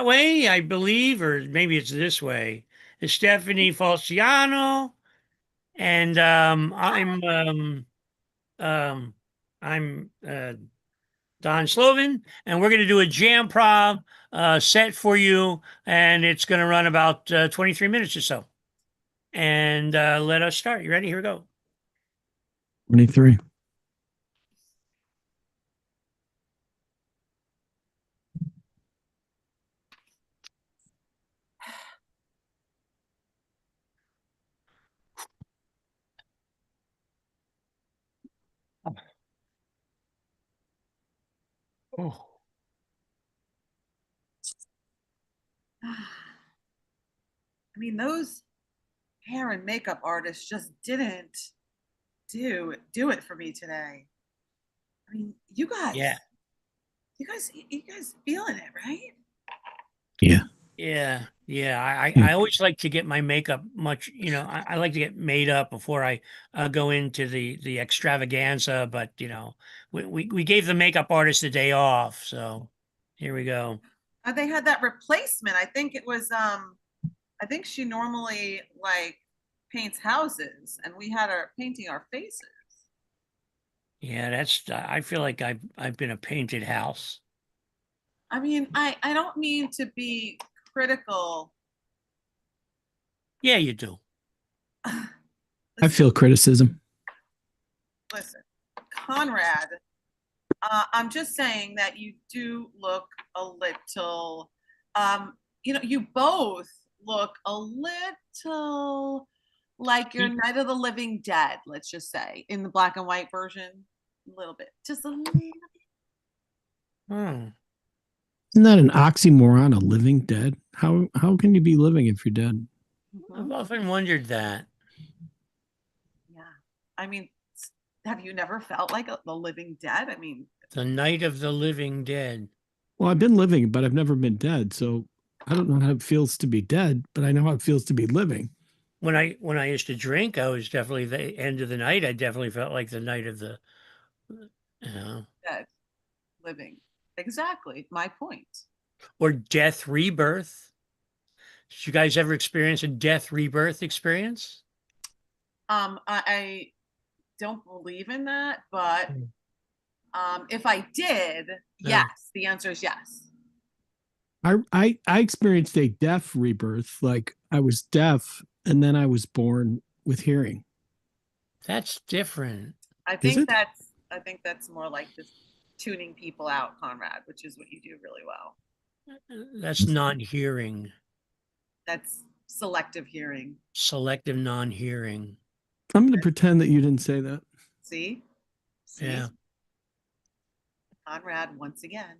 way, I believe, or maybe it's this way, is Stephanie Falciano, and I'm Don Slovin, and we're going to do a jam prov set for you, and it's going to run about 23 minutes or so. And let us start. You ready? Here we go. 23. Oh. I mean, those hair and makeup artists just didn't do it for me today. I mean, you guys, Yeah. you guys feeling it, right? Yeah. Yeah. Yeah. I always like to get my makeup much, I like to get made up before I go into the extravaganza, but we gave the makeup artist a day off, so here we go. They had that replacement. I think it was I think she normally like paints houses, and we had her painting our faces. Yeah, I feel like I've been a painted house. I mean, I don't mean to be critical. Yeah, you do. I feel criticism. Listen, Conrad, I'm just saying that you do look a little, you both look a little like your Night of the Living Dead, let's just say, in the black and white version. A little bit, just a little bit. Hmm. Isn't that an oxymoron, a living dead? How can you be living if you're dead? I've often wondered that. Yeah. I mean, have you never felt like the living dead? I mean, The Night of the Living Dead. Well, I've been living, but I've never been dead. So I don't know how it feels to be dead, but I know how it feels to be living. When I used to drink, I was definitely the end of the night. I definitely felt like the night of the, dead, living. Exactly my point. or death rebirth. Did you guys ever experience a death rebirth experience? I don't believe in that, but if I did, yes, the answer is yes. I experienced a deaf rebirth. Like I was deaf and then I was born with hearing. That's different. I think that's more like just tuning people out, Conrad, which is what you do really well. That's non-hearing. That's selective hearing. Selective non-hearing. I'm going to pretend that you didn't say that. See? Yeah. Conrad, once again.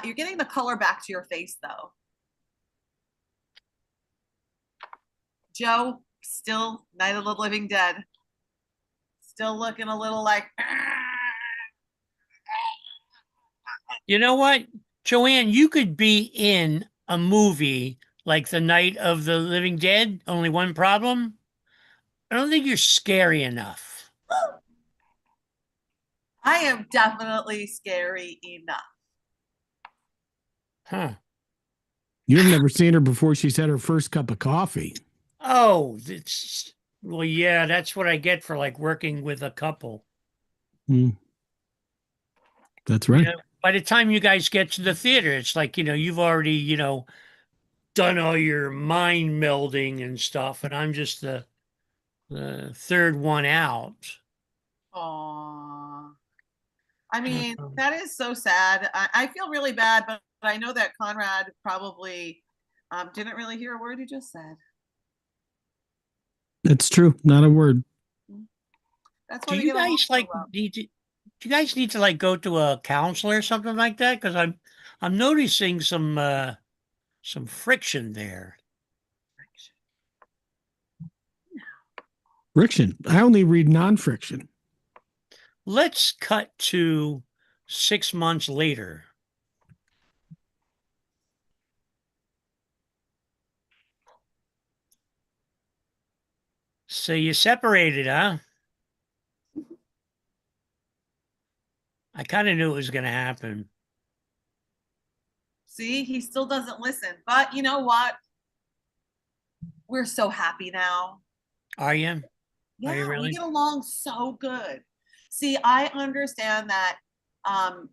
You're getting the color back to your face, though. Joe, still Night of the Living Dead. Still looking a little like. You know what, Joanne, you could be in a movie like The Night of the Living Dead. Only one problem. I don't think you're scary enough. I am definitely scary enough. Huh. You've never seen her before she's had her first cup of coffee. Oh, well, yeah, that's what I get for like working with a couple. That's right. By the time you guys get to the theater, it's like, you've already, done all your mind melding and stuff. And I'm just the the third one out. Aww. I mean, that is so sad. I feel really bad, but I know that Conrad probably didn't really hear a word you just said. That's true. Not a word. That's why Do they you get along guys so like well. do you guys need to like go to a counselor or something like that? Because I'm noticing some friction there. Friction. I only read non-friction. Let's cut to 6 months later. So you separated, huh? I kind of knew it was going to happen. See, he still doesn't listen. But you know what? We're so happy now. Are you? Yeah, Are you really? we get along so good. See, I understand that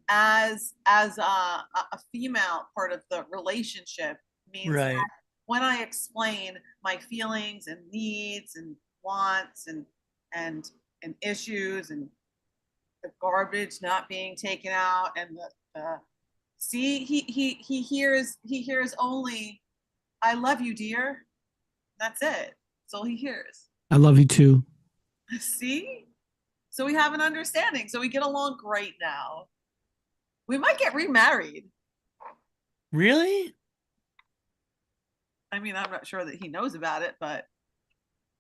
as a female part of the relationship means Right. that when I explain my feelings and needs and wants and issues and the garbage not being taken out and the see he hears only I love you, dear. That's it. That's all he hears. I love you too. See? So we have an understanding. So we get along great now. We might get remarried. Really? I mean, I'm not sure that he knows about it, but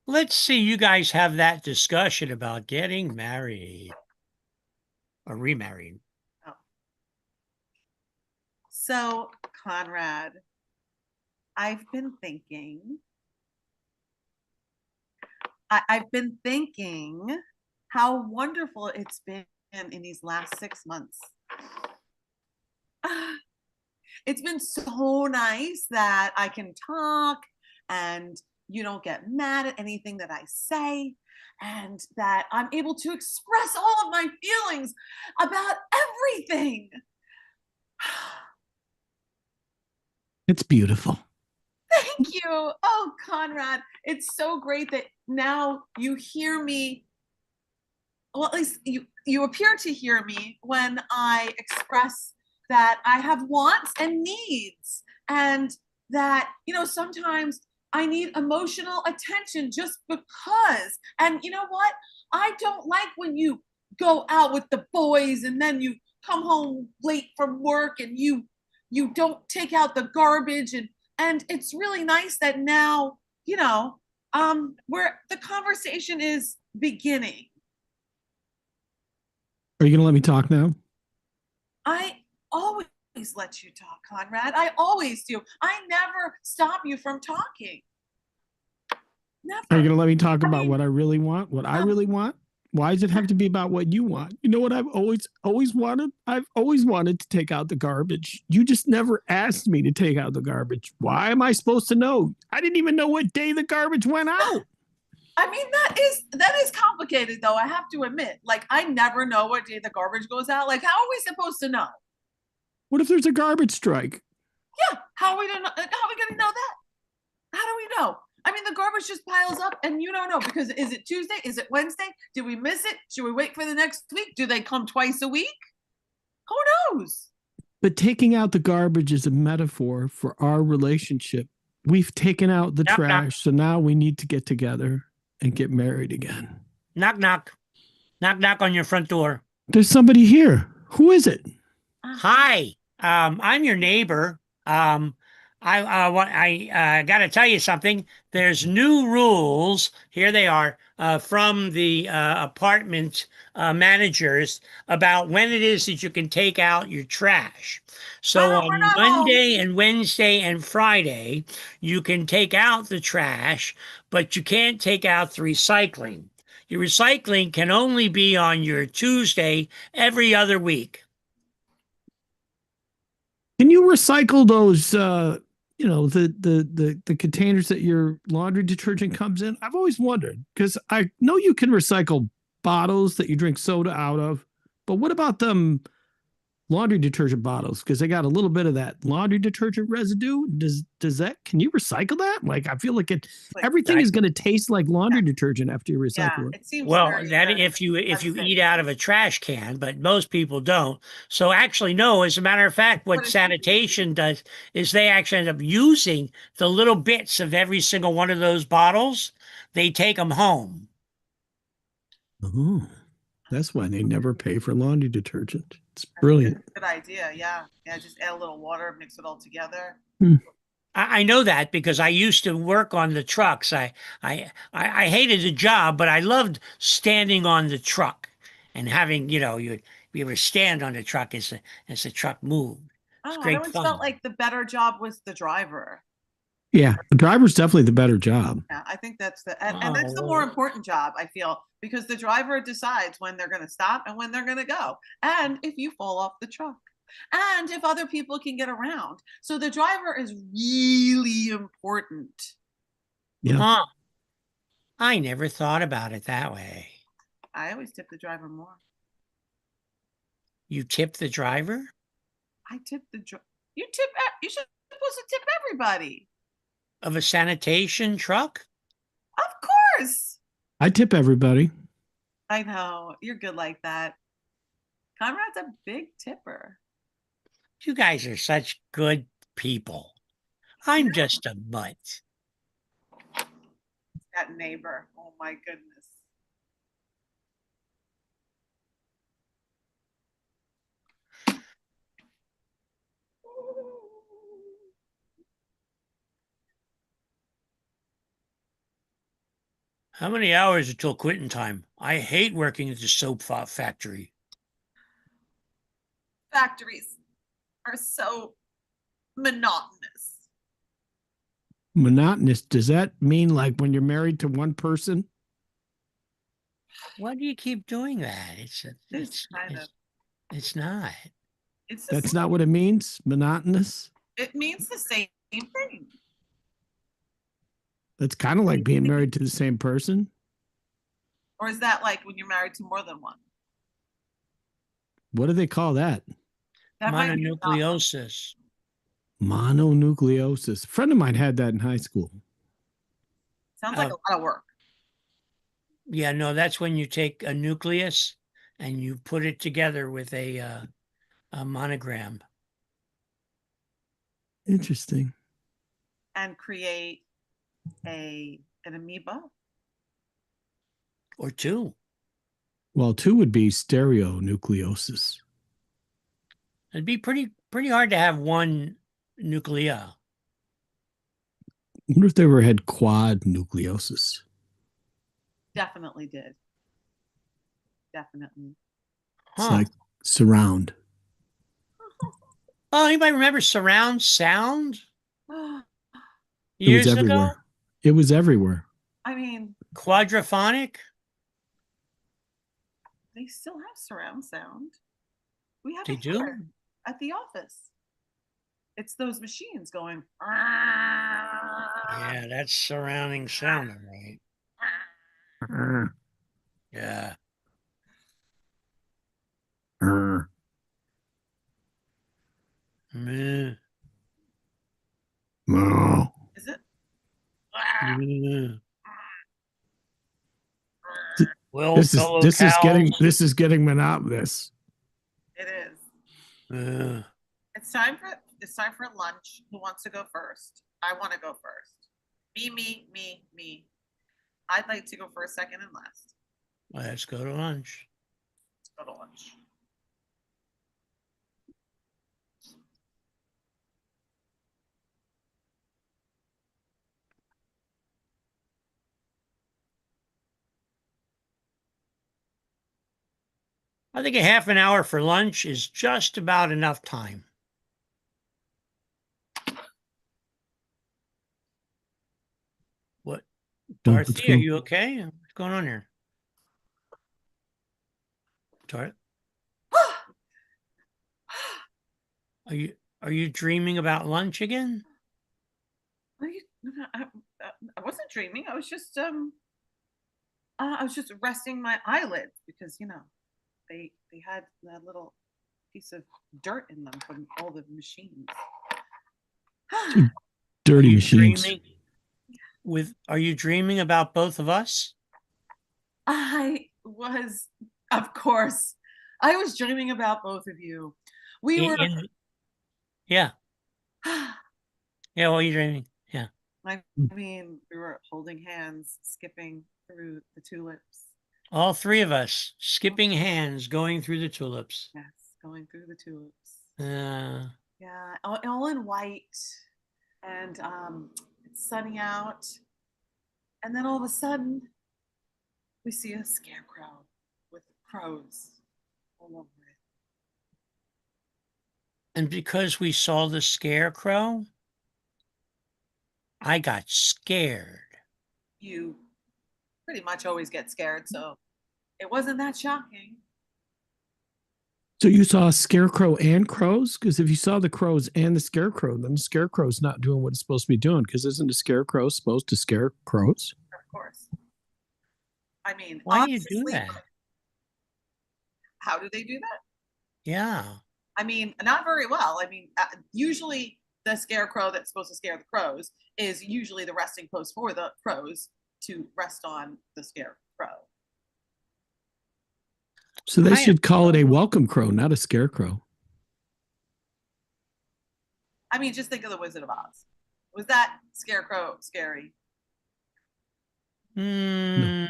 Let's see you guys have that discussion about getting married or remarried. oh. So, Conrad, I've been thinking. I've been thinking how wonderful it's been in these last 6 months. It's been so nice that I can talk and you don't get mad at anything that I say, and that I'm able to express all of my feelings about everything. It's beautiful. Thank you. Oh, Conrad, it's so great that now you hear me. Well, at least you appear to hear me when I express that I have wants and needs, and that, sometimes I need emotional attention just because. And you know what? I don't like when you go out with the boys and then you come home late from work and you don't take out the garbage, and it's really nice that now, where the conversation is beginning. Are you going to let me talk now? I always let you talk, Conrad. I always do. I never stop you from talking. Never. Are you going to let me talk about what I really want? What I really want? Why does it have to be about what you want? You know what I've always wanted? I've always wanted to take out the garbage. You just never asked me to take out the garbage. Why am I supposed to know? I didn't even know what day the garbage went out. I mean, that is complicated, though. I have to admit, like, I never know what day the garbage goes out. Like, how are we supposed to know? What if there's a garbage strike? Yeah, how are we going to know that? How do we know? I mean, the garbage just piles up and you don't know, because is it Tuesday? Is it Wednesday? Did we miss it? Should we wait for the next week? Do they come twice a week? Who knows? But taking out the garbage is a metaphor for our relationship. We've taken out the trash, so now we need to get together and get married again. Knock, knock. Knock, knock on your front door. There's somebody here. Who is it? Hi, I'm your neighbor. I got to tell you something. There's new rules. Here they are from the apartment managers about when it is that you can take out your trash. So on Monday and Wednesday and Friday, you can take out the trash, but you can't take out the recycling. Your recycling can only be on your Tuesday every other week. Can you recycle those, the containers that your laundry detergent comes in? I've always wondered, because I know you can recycle bottles that you drink soda out of, but what about them laundry detergent bottles because they got a little bit of that laundry detergent residue. Does that, can you recycle that? Like, I feel like everything is going to taste like laundry detergent after you recycle it. It seems well, that if you eat out of a trash can, but most people don't. So actually, no. As a matter of fact, what sanitation does is they actually end up using the little bits of every single one of those bottles. They take them home. Oh, that's why they never pay for laundry detergent. It's brilliant. Good idea. Yeah. Just add a little water, mix it all together. I know that because I used to work on the trucks. I hated the job, but I loved standing on the truck and having, you ever stand on the truck as the truck moved. It's I great always fun. felt like the better job was the driver. Yeah, the driver's definitely the better job. Yeah, I think that's and that's the more important job, I feel, because the driver decides when they're going to stop and when they're going to go, and if you fall off the truck, and if other people can get around. So the driver is really important. Yeah. Huh. I never thought about it that way. I always tip the driver more. You tip the driver? I tip the driver. You should supposed to tip everybody. Of a sanitation truck? Of course. I tip everybody. I know. You're good like that. Conrad's a big tipper. You guys are such good people. I'm just a mutt. That neighbor. Oh my goodness. How many hours until quitting time? I hate working at the soap factory. Factories are so monotonous. Monotonous. Does that mean like when you're married to one person? Why do you keep doing that? It's not. That's not what it means. Monotonous. It means the same thing. That's kind of like being married to the same person. Or is that like when you're married to more than one? What do they call that? Mononucleosis. Mononucleosis. A friend of mine had that in high school. Sounds like a lot of work. Yeah, no, that's when you take a nucleus and you put it together with a monogram. Interesting. And create an amoeba. Or two. Well, two would be stereonucleosis. It'd be pretty hard to have one nuclei. I wonder if they ever had quad nucleosis. Definitely did. Definitely. It's like surround. Oh, anybody remember surround sound? Years ago? It was everywhere. I mean, quadraphonic? They still have surround sound. We have they do at the office. It's those machines going. Yeah, that's surrounding sound, right? Yeah. Meh. No. Is it? Well, this is getting monotonous. It is. Uh, It's time for lunch. Who wants to go first? I want to go first. Me. I'd like to go first, second, and last. let's go to lunch. Let's go to lunch. I think a half an hour for lunch is just about enough time. What? Dorothy, are you okay? What's going on here? Dorothy? Are you dreaming about lunch again? I wasn't dreaming. I was just resting my eyelids because they had that little piece of dirt in them from all the machines. Dirty machines. Are you dreaming about both of us? I was, of course, I was dreaming about both of you. We were. Yeah. Yeah, what are you dreaming? Yeah. I mean, we were holding hands, skipping through the tulips. All three of us skipping hands, going through the tulips. Yes, going through the tulips. Yeah, all in white, and it's sunny out, and then all of a sudden, we see a scarecrow with crows all over it. and because we saw the scarecrow, I got scared. You pretty much always get scared, so it wasn't that shocking. So you saw a scarecrow and crows? Because if you saw the crows and the scarecrow, then the scarecrow's not doing what it's supposed to be doing. Because isn't the scarecrow supposed to scare crows? Of course. I mean, why do you do that? How do they do that? Yeah. I mean, not very well. I mean, usually the scarecrow that's supposed to scare the crows is usually the resting place for the crows to rest on the scarecrow. So they should call it a welcome crow, not a scarecrow. I mean, just think of the Wizard of Oz. Was that scarecrow scary? No.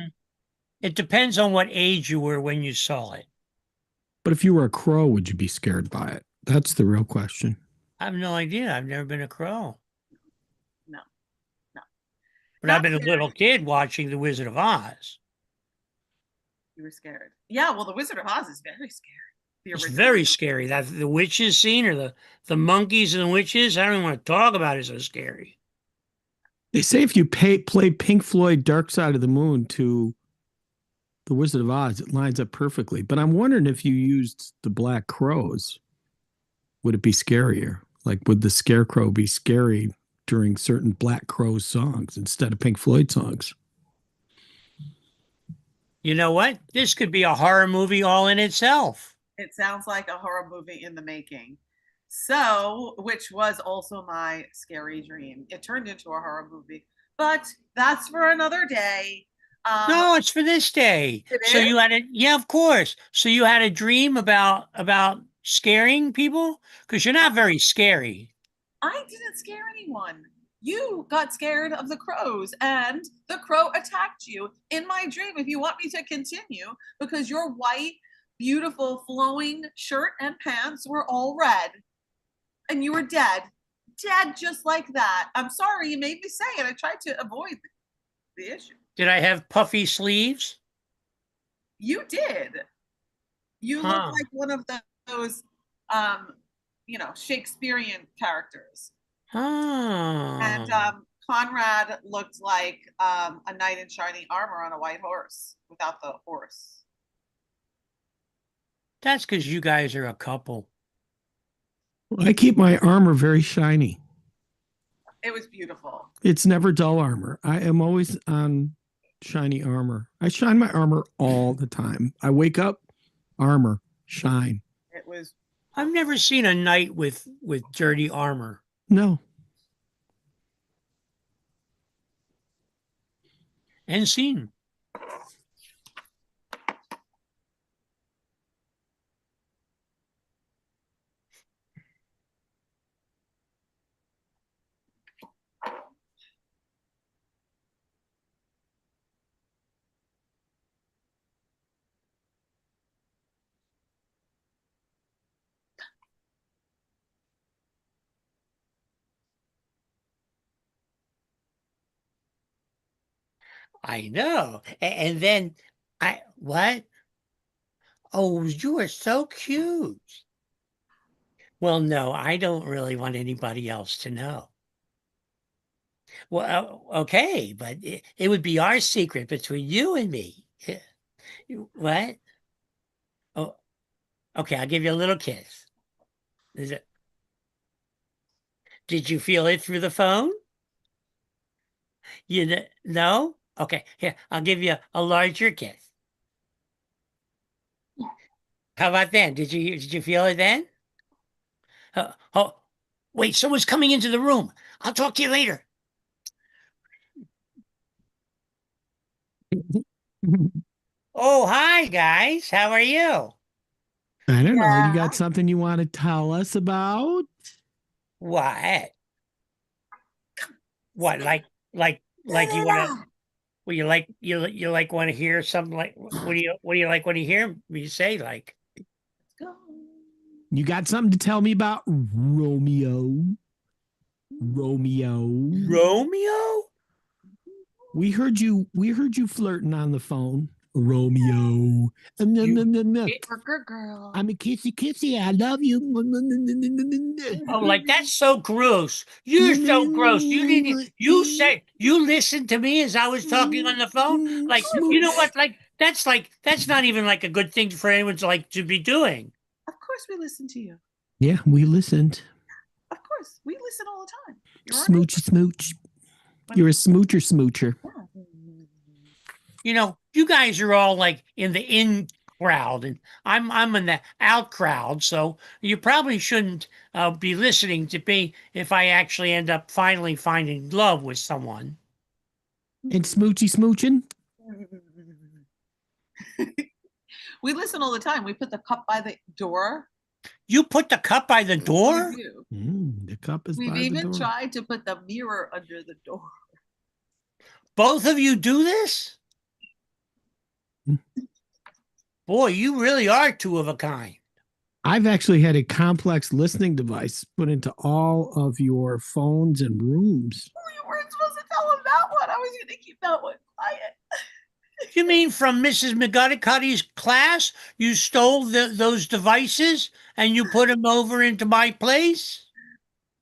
It depends on what age you were when you saw it. But if you were a crow, would you be scared by it? That's the real question. I have no idea. I've never been a crow. No. But I've been a little kid watching The Wizard of Oz. You were scared. Yeah, well, The Wizard of Oz is very scary. It's very scary. That the witches scene, or the monkeys and the witches, I don't even want to talk about it. It's so scary. They say if you play Pink Floyd Dark Side of the Moon to The Wizard of Oz, it lines up perfectly. But I'm wondering if you used the Black Crows, would it be scarier? Like, would the scarecrow be scary during certain Black Crows songs instead of Pink Floyd songs? You know what? This could be a horror movie all in itself. It sounds like a horror movie in the making. So, which was also my scary dream. It turned into a horror movie, but that's for another day. No, it's for this day. So you had yeah, of course. So you had a dream about scaring people? Because you're not very scary. I didn't scare anyone. You got scared of the crows, and the crow attacked you in my dream. If you want me to continue, because your white, beautiful, flowing shirt and pants were all red, and you were dead just like that. I'm sorry, you made me say it. I tried to avoid the issue. Did I have puffy sleeves? You did. You look like one of those, Shakespearean characters. And Conrad looked like a knight in shining armor on a white horse without the horse. That's because you guys are a couple. I keep my armor very shiny. It was beautiful. It's never dull armor. I am always on shiny armor. I shine my armor all the time. I wake up, armor, shine. It was. I've never seen a knight with dirty armor. No. And scene. I know. And then what? Oh, you are so cute. Well, no, I don't really want anybody else to know. Well, okay, but it would be our secret between you and me. What? Oh, okay, I'll give you a little kiss. Did you feel it through the phone? No? Okay, here, I'll give you a larger kiss. How about then? Did you feel it then? Oh, wait, someone's coming into the room. I'll talk to you later. Oh, hi guys. How are you? I don't know. You got something you want to tell us about? What? What? Like you want to? Well, you like want to hear something like what do you like when you hear me say like? You got something to tell me about Romeo? Romeo. Romeo? We heard you flirting on the phone. Romeo. Burger girl. I'm a kissy kissy. I love you. Oh, like that's so gross. You're so gross. You listened to me as I was talking on the phone. Like, you know what? That's not even like a good thing for anyone to be doing. Of course we listen to you. Yeah, we listened. Of course. We listen all the time. Smooch smooch. You're a smoocher. You know, you guys are all like in the in crowd, and I'm in the out crowd. So you probably shouldn't be listening to me if I actually end up finally finding love with someone. And smooching. We listen all the time. We put the cup by the door. You put the cup by the door? The cup is We've by the door. even tried to put the mirror under the door. Both of you do this? Boy, you really are two of a kind. I've actually had a complex listening device put into all of your phones and rooms. Oh, you weren't supposed to tell him that one. I was going to keep that one quiet. You mean from Mrs. McGutticuddy's class? You stole those devices and you put them over into my place?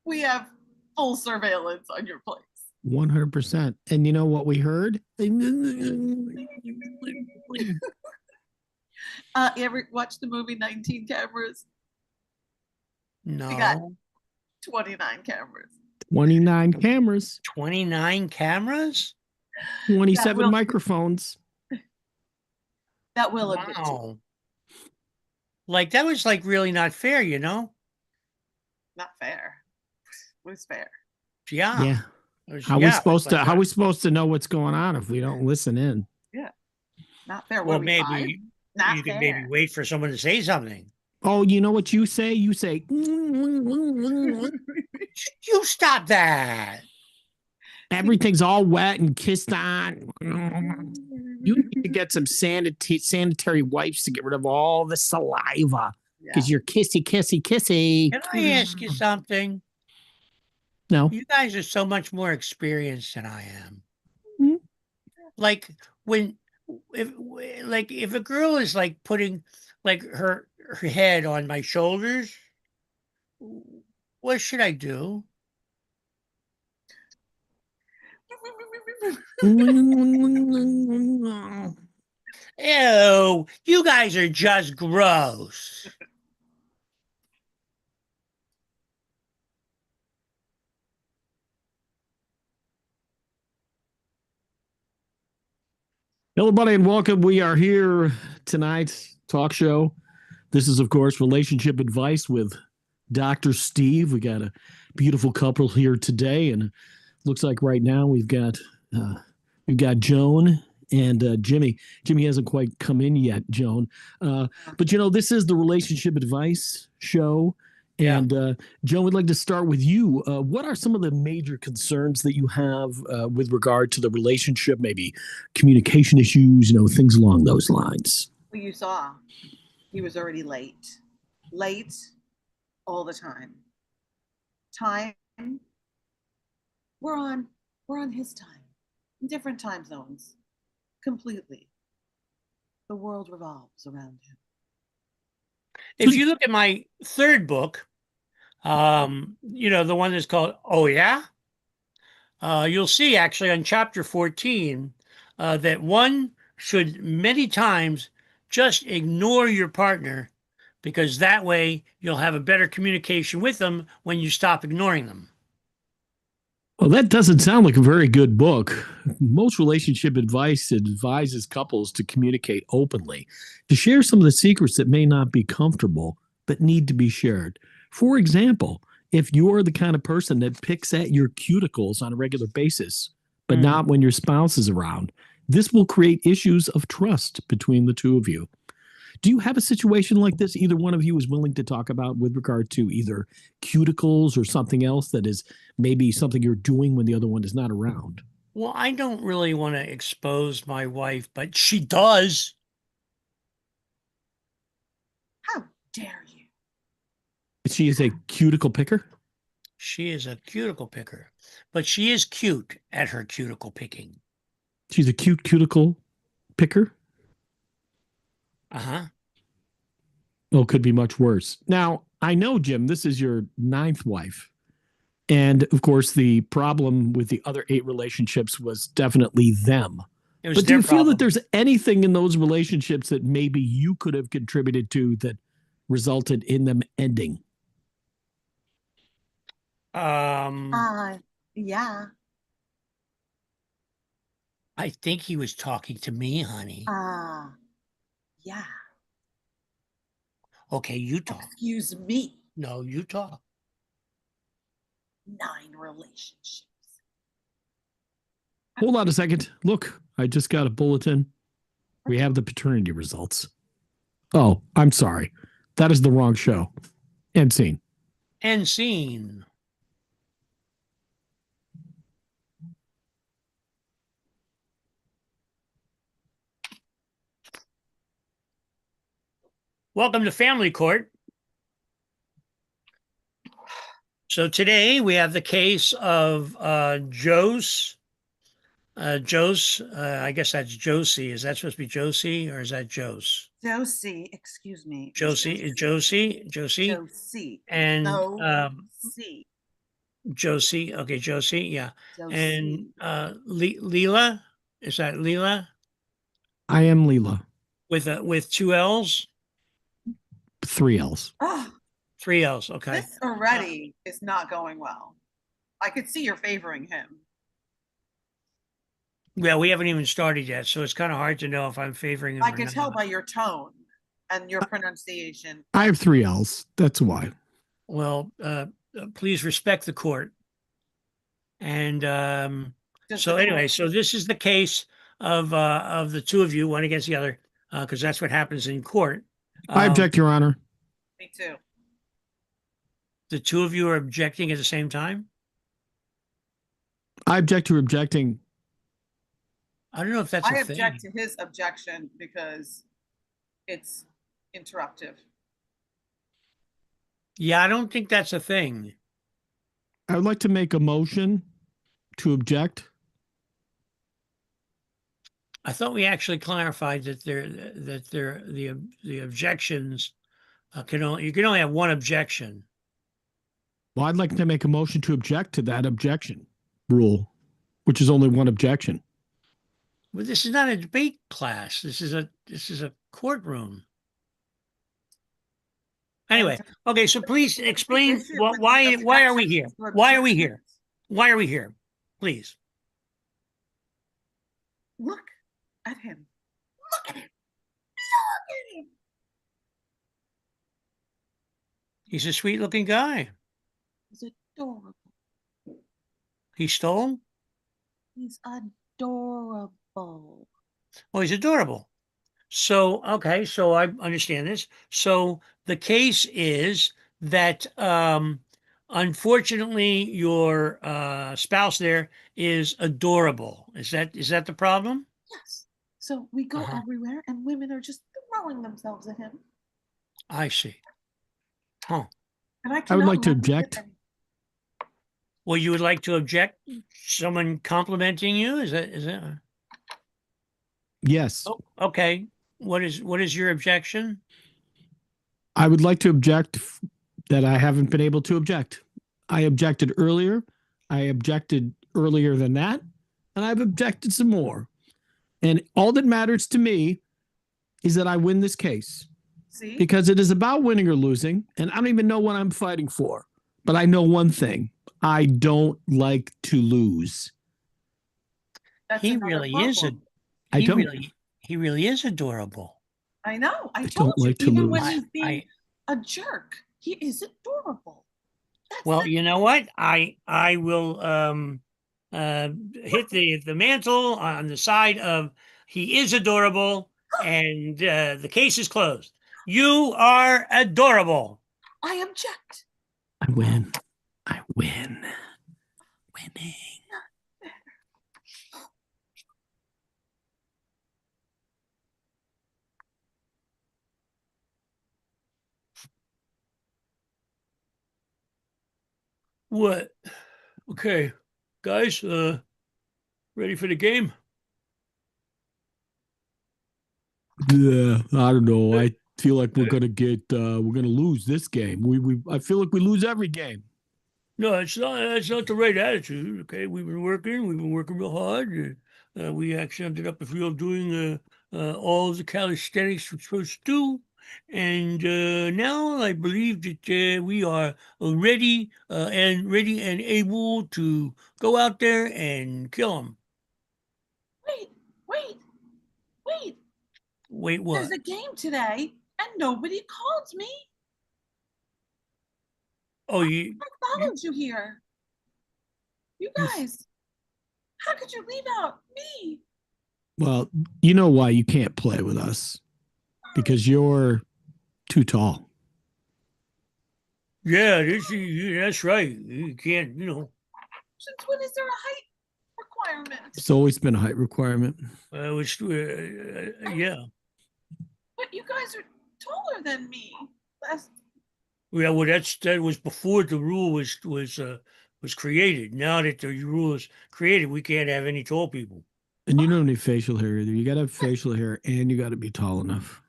We have full surveillance on your place. 100%. And you know what we heard? You ever watch the movie 19 Cameras? No. We got 29 cameras. 29 cameras. 29 cameras? 27 microphones. That will admit to. Wow. Like, that was like really not fair, you know? Not fair. It was fair. Yeah. Yeah. How are we supposed to know what's going on if we don't listen in? Yeah. Not fair. Well, What, maybe not you fair. could maybe wait for someone to say something. Oh, you know what you say? You say, You stop that. Everything's all wet and kissed on. You need to get some sanitary wipes to get rid of all the saliva because you're kissy. Can I ask you something? No. You guys are so much more experienced than I am. Mm-hmm. Like if a girl is like putting like her head on my shoulders, what should I do? Ew, you guys are just gross. Hello, everybody, and welcome. We are here tonight, talk show. This is, of course, Relationship Advice with Dr. Steve. We got a beautiful couple here today, and it looks like right now we've got Joan and Jimmy. Jimmy hasn't quite come in yet, Joan. But, you know, this is the Relationship Advice show. And Joan, we'd like to start with you. What are some of the major concerns that you have with regard to the relationship, maybe communication issues, you know, things along those lines? Well, you saw he was already late all the time. We're on his time, in different time zones, completely. The world revolves around him. If you look at my third book, you know, the one that's called Oh Yeah, you'll see actually on chapter 14 that one should many times just ignore your partner, because that way you'll have a better communication with them when you stop ignoring them. Well, that doesn't sound like a very good book. Most relationship advice advises couples to communicate openly, to share some of the secrets that may not be comfortable, but need to be shared. For example, if you're the kind of person that picks at your cuticles on a regular basis, but not when your spouse is around, this will create issues of trust between the two of you. Do you have a situation like this either one of you is willing to talk about with regard to either cuticles or something else that is maybe something you're doing when the other one is not around? Well, I don't really want to expose my wife, but she does. How dare you? She is a cuticle picker? She is a cuticle picker, but she is cute at her cuticle picking. She's a cute cuticle picker? Uh-huh. Oh, could be much worse. Now, I know, Jim, this is your 9th wife. And of course, the problem with the other 8 relationships was definitely them. But do you feel that there's anything in those relationships that maybe you could have contributed to that resulted in them ending? Yeah. I think he was talking to me, honey. Yeah. Okay, you talk. Excuse me. No, you talk. 9 relationships. Hold on a second. Look, I just got a bulletin. We have the paternity results. Oh, I'm sorry. That is the wrong show. End scene. End scene. Welcome to Family Court. So today we have the case of Jose. I guess that's Josie. Is that supposed to be Josie or is that Jose? Josie, excuse me. Josie. Josie. And Josie. Josie. Okay, Josie. Yeah. Josie. And Leela. Is that Leela? I am Leela. With 2 L's? 3 L's. Oh, 3 L's. Okay. this already is not going well. I could see you're favoring him. Yeah, we haven't even started yet, so it's kind of hard to know if I'm favoring him. I can tell by your tone and your pronunciation. I have 3 L's. That's why. Well, please respect the court. And so anyway, so this is the case of the 2 of you, one against the other, because that's what happens in court. I object, Your Honor. Me too. The 2 of you are objecting at the same time? I object to objecting. I don't know if that's a thing. I object to his objection because it's interruptive. Yeah, I don't think that's a thing. I would like to make a motion to object. I thought we actually clarified that the objections you can only have one objection. Well, I'd like to make a motion to object to that objection rule, which is only one objection. Well, this is not a debate class. This is a courtroom. Anyway, okay, so please explain why are we here? Why are we here? Why are we here? Please. Look at him. Look at him. Look at him. He's a sweet-looking guy. He's adorable. He stole? He's adorable. Oh, he's adorable. So, okay, so I understand this. So the case is that unfortunately your spouse there is adorable. Is that the problem? Yes. So we go everywhere and women are just throwing themselves at him. I see. Huh. And I would like to object. Well, you would like to object? Someone complimenting you? Is that? Yes. Oh, okay. What is your objection? I would like to object that I haven't been able to object. I objected earlier. I objected earlier than that. And I've objected some more. And all that matters to me is that I win this case. See? Because it is about winning or losing. And I don't even know what I'm fighting for. But I know one thing. I don't like to lose. That's He another really is problem. I don't. He really is adorable. I know. I I told don't you. like to Even lose. when he's being a jerk, he is adorable. That's Well, the- you know what? I will hit the mantle on the side of he is adorable, and the case is closed. You are adorable. I object. I win. I win. Winning. What? Okay, guys, ready for the game? Yeah, I don't know. I feel like we're gonna lose this game. I feel like we lose every game. No, it's not. That's not the right attitude. Okay, we've been working real hard. We actually ended up doing all of the calisthenics we're supposed to do, and now I believe that we are ready and able to go out there and kill them. Wait, wait, wait. Wait, what? There's a game today, and nobody called me. Oh, I followed you here. You guys, how could you leave out me? Well, you know why you can't play with us? Because you're too tall. yeah, that's right. You can't, Since when is there a height requirement? It's always been a height requirement. yeah. But you guys are taller than me. Yeah, well, that was before the rule was created. Now that the rule is created, we can't have any tall people. And you don't need facial hair either. You got to have facial hair and you got to be tall enough.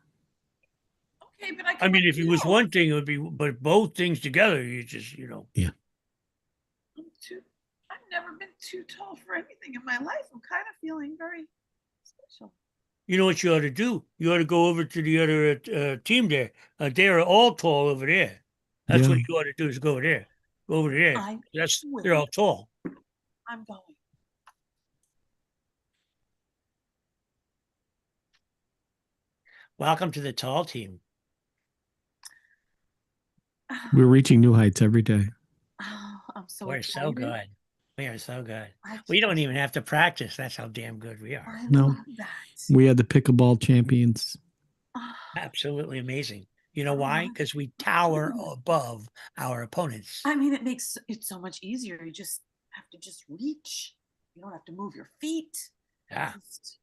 Okay, but I mean, if it was one thing, it would be, but both things together, you just, Yeah. I've never been too tall for anything in my life. I'm kind of feeling very special. You know what you ought to do? You ought to go over to the other team there. They are all tall over there. That's what you ought to do is go over there. Go over there. They're all tall. I'm going. Welcome to the tall team. We're reaching new heights every day. Oh, I'm so We're excited. so good. We are so good. We don't even have to practice. That's how damn good we are. I No. love that. We had the pickleball champions. Absolutely amazing. You know why? Because we tower above our opponents. I mean, it makes it so much easier. You just have to reach. You don't have to move your feet. Yeah. Just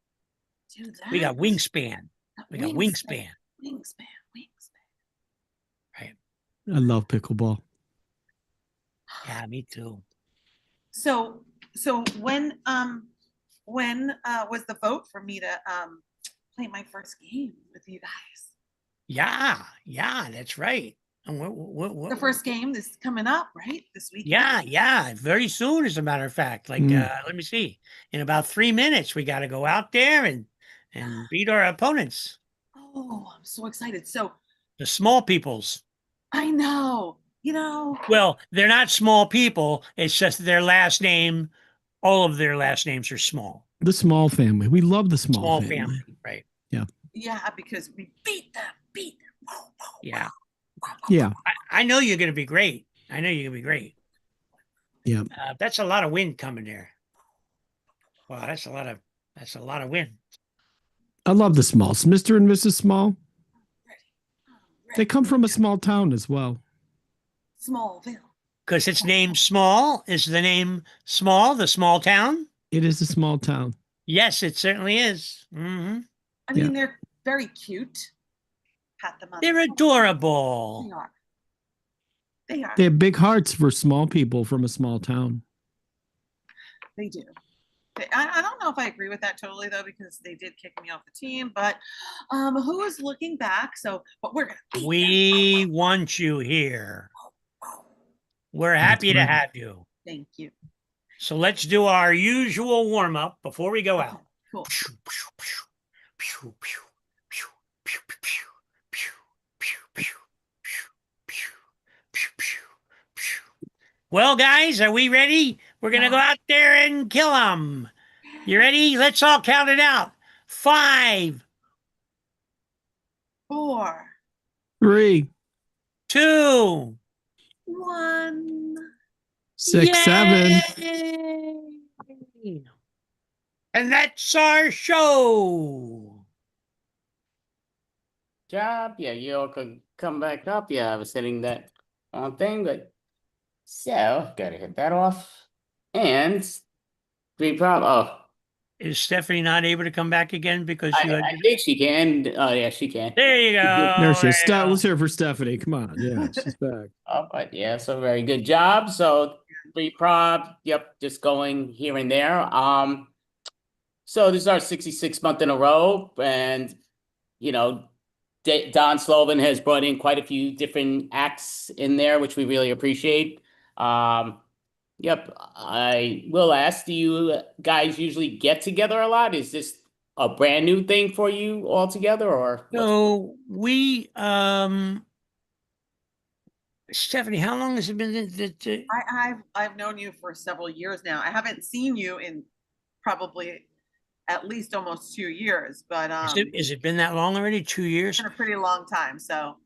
do that. We got wingspan. We got wingspan. Wingspan. Right. I love pickleball. Yeah, me too. So when was the vote for me to play my first game with you guys? Yeah, that's right. And The first game is coming up, right? This week. Yeah, very soon, as a matter of fact. Like, let me see. In about 3 minutes, we got to go out there and beat our opponents. Oh, I'm so excited. So the small peoples. I know. Well, they're not small people. It's just their last name. All of their last names are small. The small family. We love the small family. Right. Yeah. Yeah, because we beat them. Yeah. Yeah. I know you're going to be great. Yeah. That's a lot of wind coming there. Wow, that's a lot of wind. I love the Smalls. Mr. and Mrs. Small. They come from a small town as well. Smallville. Because it's named Small. Is the name Small, the small town? It is a small town. Yes, it certainly is. Mm-hmm. I mean, they're very cute. Pat them on. They're adorable. They are. They are. They have big hearts for small people from a small town. They do. I don't know if I agree with that totally though, because they did kick me off the team. But who is looking back? But we're gonna. We want you here. We're happy to have you. Thank you. So let's do our usual warm up before we go out. Cool. Well, guys, are we ready? We're going to go out there and kill them. You ready? Let's all count it out. 5, 4, 3, 2, 1. 6, 7. Yay! And that's our show. Job. Yeah, you all could come back up. Yeah, I was hitting that thing, but so gotta hit that off. And oh, Is Stephanie not able to come back again because you had... I think she can. Oh yeah, she can. There you go. There she is. There you go. Let's hear it for Stephanie. Come on. Yeah, she's back. Oh, but yeah, so very good job. So improv, yep, just going here and there. So this is our 66th month in a row, and you know, Don Slovan has brought in quite a few different acts in there, which we really appreciate. Yep, I will ask, do you guys usually get together a lot? Is this a brand new thing for you all together, or So we, Stephanie, how long has it been that I've known you for several years now. I haven't seen you in probably at least almost 2 years, but is it been that long already? 2 years? it's been a pretty long time. So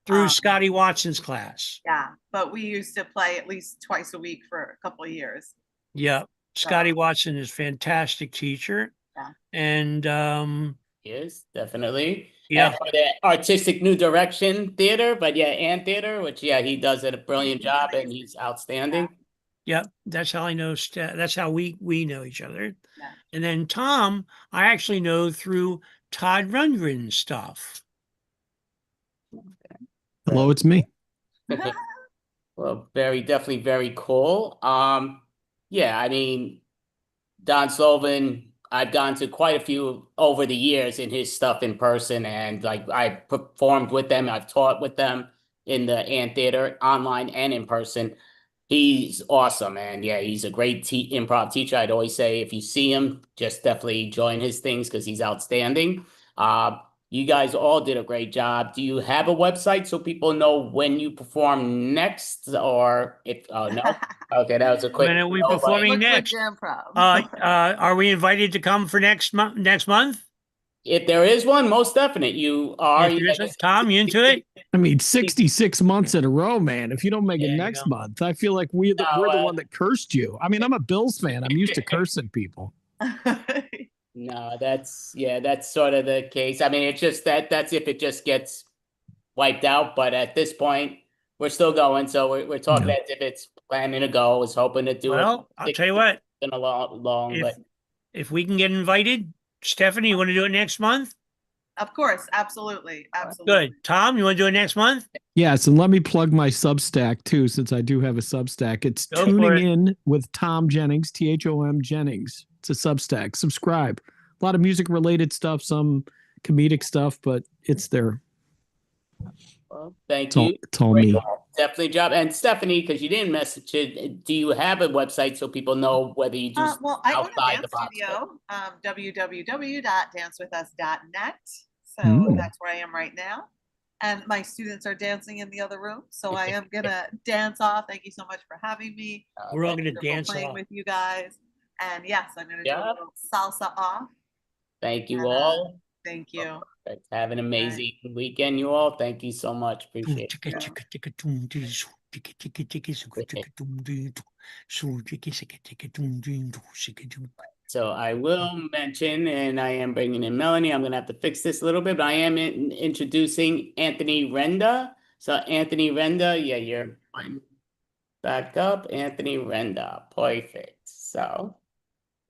Through Scotty Watson's class. yeah, but we used to play at least twice a week for a couple of years. Yeah. Scotty Watson is a fantastic teacher. Yeah. And yes, definitely. yeah. And for the artistic new direction theater, but yeah, and theater, which yeah, he does a brilliant job and he's outstanding. Yeah, that's how I know. That's how we know each other. Yeah. And then Tom, I actually know through Todd Rundgren's stuff. Hello, it's me. Well, definitely very cool. Yeah, I mean, Don Slovan, I've gone to quite a few over the years in his stuff in person, and like I performed with them, I've taught with them in the amphitheater, online and in person. He's awesome, and yeah, he's a great improv teacher. I'd always say if you see him, just definitely join his things because he's outstanding. You guys all did a great job. Do you have a website so people know when you perform next, or if? Oh no, okay, that was a quick. When are we performing next? Are we invited to come for next month? If there is one, most definite. You are. Tom, you into it? I mean, 66 months in a row, man. If you don't make it next month, I feel like we're the one that cursed you. I mean, I'm a Bills fan. I'm used to cursing people. No, that's sort of the case. I mean, it's just that's if it just gets wiped out. But at this point, we're still going. So we're talking as if it's planning to go. Was hoping to do it. Well, I'll tell you what. Been a long, but if we can get invited, Stephanie, you want to do it next month? Of course, absolutely. Good. Tom, you want to do it next month? Yes, and let me plug my Substack too, since I do have a Substack. It's Tuning In with Tom Jennings, THOM Jennings. It's a Substack. Subscribe. A lot of music related stuff, some comedic stuff, but it's there. Well, thank you. It's all me. Definitely job. And Stephanie, because you didn't message it, do you have a website so people know whether you do well, I own outside a the dance box? studio, www.dancewithus.net. So that's where I am right now. And my students are dancing in the other room. So I am going to dance off. Thank you so much for having me. We're all going to dance playing off with you guys. And yes, I'm going to do a little salsa off. Thank you all. Thank you. Have an amazing weekend, you all. Thank you so much. Appreciate it. So I will mention, and I am bringing in Melanie. I'm going to have to fix this a little bit, but I am introducing Anthony Renda. So Anthony Renda, yeah, you're back up. Anthony Renda. Perfect. So.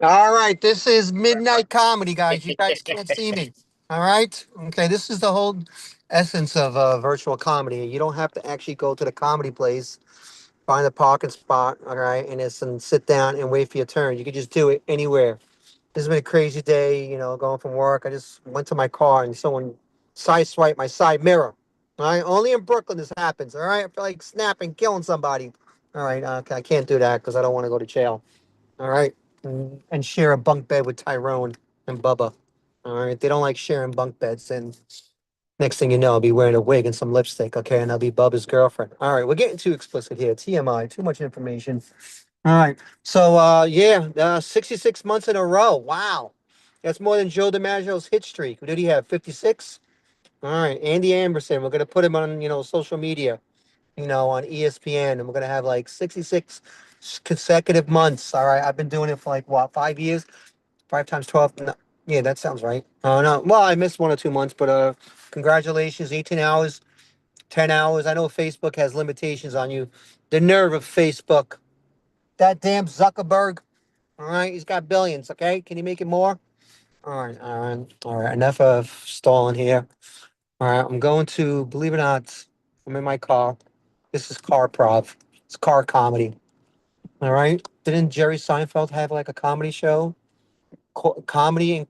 All right, this is midnight comedy, guys. You guys can't see me. All right. Okay, this is the whole essence of virtual comedy. You don't have to actually go to the comedy place, find a parking spot, all right, and sit down and wait for your turn. You can just do it anywhere. This has been a crazy day, going from work. I just went to my car and someone sideswiped my side mirror. All right, only in Brooklyn this happens. All right, I feel like snapping, killing somebody. All right, okay, I can't do that because I don't want to go to jail. All right. And share a bunk bed with Tyrone and Bubba. All right. They don't like sharing bunk beds. And Next thing you know, I'll be wearing a wig and some lipstick, okay, and I'll be Bubba's girlfriend. All right, we're getting too explicit here. TMI, too much information. All right, so 66 months in a row. Wow, that's more than Joe DiMaggio's hit streak. What did he have? 56. All right, Andy Anderson. We're gonna put him on social media, on ESPN, and we're gonna have like 66 consecutive months. All right, I've been doing it for like what, 5 years? 5 times 12. No, yeah, that sounds right. Oh no, well, I missed 1 or 2 months, but congratulations, 18 hours, 10 hours. I know Facebook has limitations on you. The nerve of Facebook. That damn Zuckerberg. All right, he's got billions. Okay, can you make it more? All right, all right, all right. Enough of stalling here. All right, I'm going to, believe it or not, I'm in my car. This is car prov. It's car comedy. All right. Didn't Jerry Seinfeld have like a comedy show? Comedy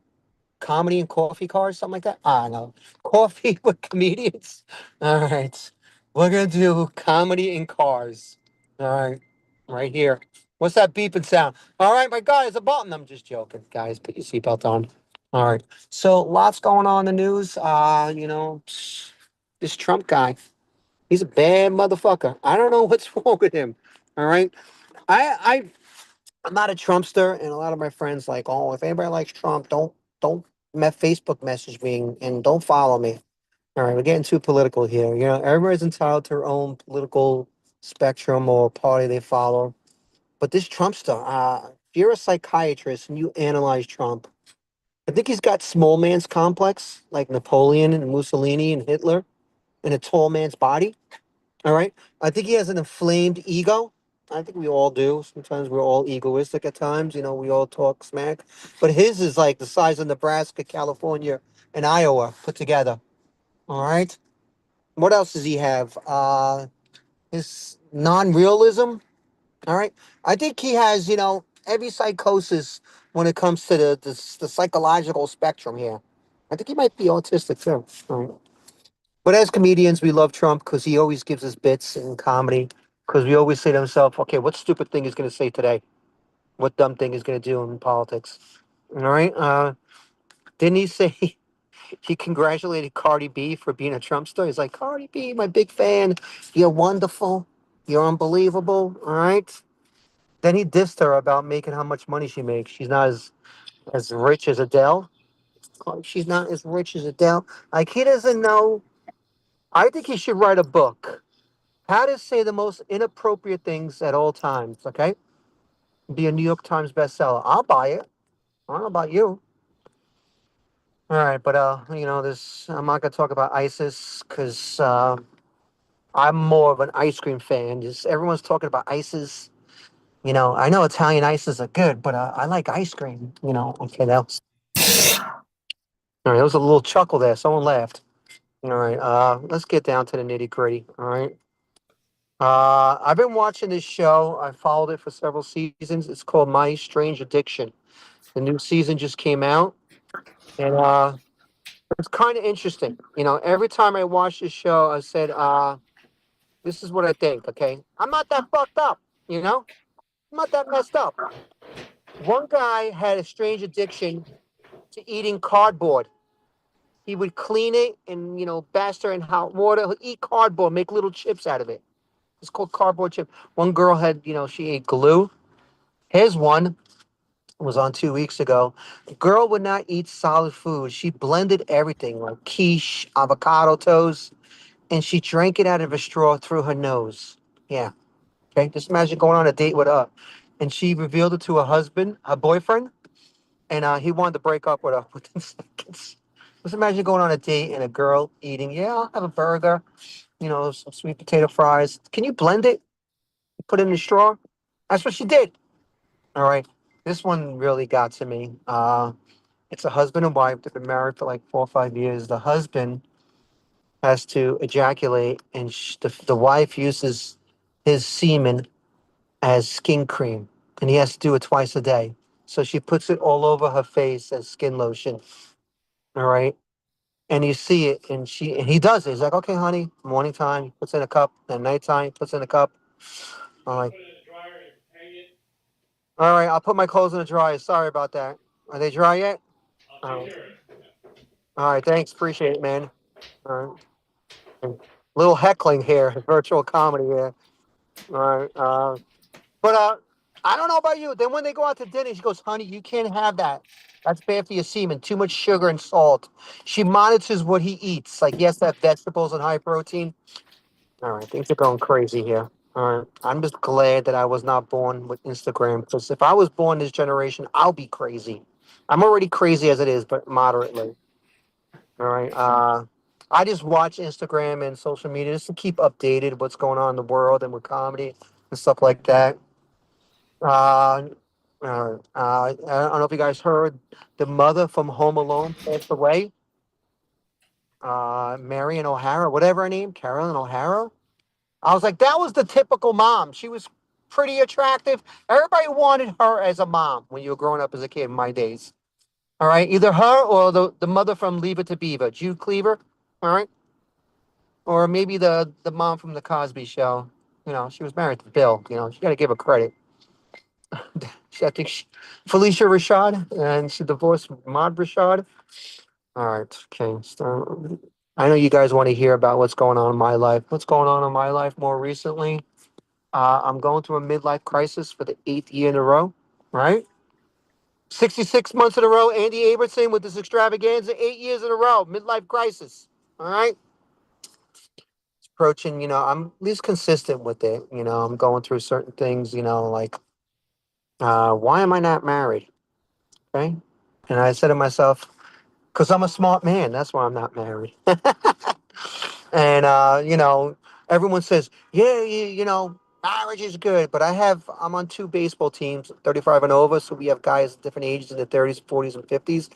and coffee cars, something like that. I don't know. Coffee with comedians. All right. We're gonna do comedy in cars. All right. Right here. What's that beeping sound? All right, my guy, it's a button. I'm just joking. Guys, put your seatbelt on. All right. So lots going on in the news. This Trump guy. He's a bad motherfucker. I don't know what's wrong with him. All right. I I'm not a Trumpster, and a lot of my friends like, oh, if anybody likes Trump, don't Facebook message me and don't follow me. All right, we're getting too political here. Everybody's entitled to their own political spectrum or party they follow. But this Trumpster, if you're a psychiatrist and you analyze Trump, I think he's got small man's complex, like Napoleon and Mussolini and Hitler, in a tall man's body. All right. I think he has an inflamed ego. I think we all do. Sometimes we're all egoistic at times. We all talk smack. But his is like the size of Nebraska, California, and Iowa put together. All right. What else does he have? His non-realism. All right. I think he has, every psychosis when it comes to the psychological spectrum here. I think he might be autistic too. All right. But as comedians, we love Trump because he always gives us bits in comedy. Because we always say to himself, okay, what stupid thing he's going to say today? What dumb thing he's going to do in politics? All right. Didn't he say he congratulated Cardi B for being a Trump star? He's like, Cardi B, my big fan. You're wonderful. You're unbelievable. All right. Then he dissed her about making how much money she makes. She's not as rich as Adele. She's not as rich as Adele. Like, he doesn't know. I think he should write a book. How to say the most inappropriate things at all times, okay? Be a New York Times bestseller. I'll buy it. I don't know about you. All right, but this I'm not gonna talk about ISIS because I'm more of an ice cream fan. Just everyone's talking about ISIS. I know Italian ices are good, but I like ice cream. Okay, that was all right. There was a little chuckle there. Someone laughed. All right, let's get down to the nitty gritty. All right. I've been watching this show. I followed it for several seasons. It's called My Strange Addiction. The new season just came out, and it's kind of interesting. Every time I watch this show, I said, "This is what I think." Okay, I'm not that fucked up. I'm not that messed up. One guy had a strange addiction to eating cardboard. He would clean it and baste it in hot water. He'd eat cardboard, make little chips out of it. It's called cardboard chip. One girl had, she ate glue. Here's one. Was on 2 weeks ago. The girl would not eat solid food. She blended everything like quiche, avocado toast, and she drank it out of a straw through her nose. Yeah. Okay. Just imagine going on a date with her. And she revealed it to her husband, her boyfriend, and he wanted to break up with her within seconds. Just imagine going on a date and a girl eating, yeah, I'll have a burger, some sweet potato fries. Can you blend it? Put it in a straw? That's what she did. All right. This one really got to me. It's a husband and wife. They've been married for like 4 or 5 years. The husband has to ejaculate, and the wife uses his semen as skin cream, and he has to do it twice a day. So she puts it all over her face as skin lotion. All right. And you see it, and he does it. He's like, okay, honey, morning time, he puts in a cup, and nighttime, he puts in a cup. I'm like, all right, I'll put my clothes in the dryer. Sorry about that. Are they dry yet? All right. All right, thanks. Appreciate it, man. All right. Little heckling here, virtual comedy here. All right. But I don't know about you. Then when they go out to dinner, she goes, "Honey, you can't have that. That's bad for your semen. Too much sugar and salt." She monitors what he eats. Like, yes, that vegetables and high protein. All right, things are going crazy here. All right, I'm just glad that I was not born with Instagram, because if I was born this generation, I'll be crazy. I'm already crazy as it is, but moderately. All right. I just watch Instagram and social media just to keep updated what's going on in the world and with comedy and stuff like that. I don't know if you guys heard the mother from Home Alone passed away. Marion O'Hara, whatever her name, Carolyn O'Hara. I was like, that was the typical mom. She was pretty attractive. Everybody wanted her as a mom when you were growing up as a kid in my days. All right, either her or the mother from Leave It to Beaver, Jude Cleaver. All right, or maybe the mom from the Cosby Show. You know, she was married to Bill. You know, you got to give her credit. I think Felicia Rashad, and she divorced Maud Rashad. All right, okay. So I know you guys want to hear about what's going on in my life. What's going on in my life more recently? I'm going through a midlife crisis for the 8th year in a row. Right, 66 months in a row. Andy Abramson with this extravaganza, 8 years in a row, midlife crisis. All right, it's approaching. You know, I'm at least consistent with it. You know, I'm going through certain things. You know, like why am I not married? Okay. And I said to myself, because I'm a smart man. That's why I'm not married. And, you know, everyone says, yeah, you know, marriage is good. But I'm on 2 baseball teams, 35 and over. So we have guys at different ages in their 30s, 40s, and 50s.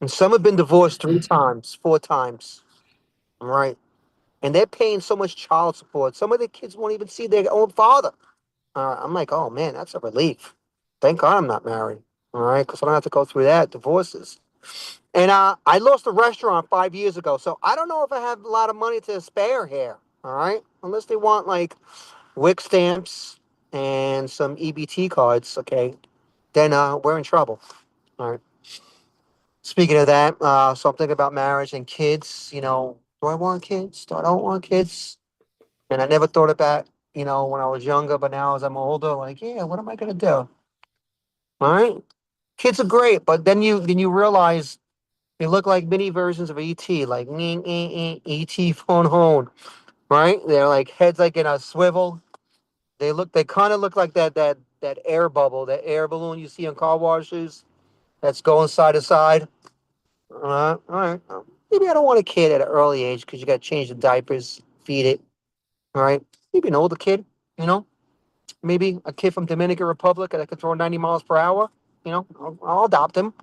And some have been divorced 3 times, 4 times. All right. And they're paying so much child support. Some of the kids won't even see their own father. I'm like, oh, man, that's a relief. Thank God I'm not married. All right. Because I don't have to go through that, divorces. And I lost a restaurant 5 years ago, so I don't know if I have a lot of money to spare here. All right, unless they want like WIC stamps and some EBT cards. Okay, then we're in trouble. All right. Speaking of that, so I'm thinking about marriage and kids. You know, do I want kids? Do I don't want kids? And I never thought about, you know, when I was younger, but now as I'm older, like, yeah, what am I gonna do? All right, kids are great, but then you realize they look like mini versions of ET, like ET phone home, right? They're like heads like in a swivel. They kind of look like that air bubble, that air balloon you see in car washes that's going side to side. All right. Maybe I don't want a kid at an early age because you got to change the diapers, feed it. All right. Maybe an older kid, you know. Maybe a kid from Dominican Republic that could throw 90 miles per hour. You know, I'll adopt him.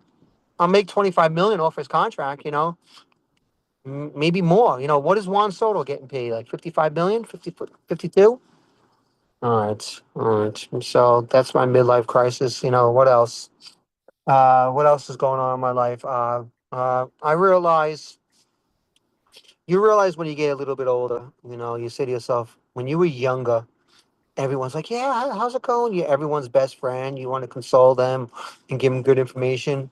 I'll make 25 million off his contract. You know, maybe more. You know, what is Juan Soto getting paid? Like 55 million, 50, 52? All right. All right. So that's my midlife crisis. You know, what else? What else is going on in my life? I realize you realize when you get a little bit older, you know, you say to yourself, when you were younger, everyone's like, yeah, how's it going? You're everyone's best friend. You want to console them and give them good information.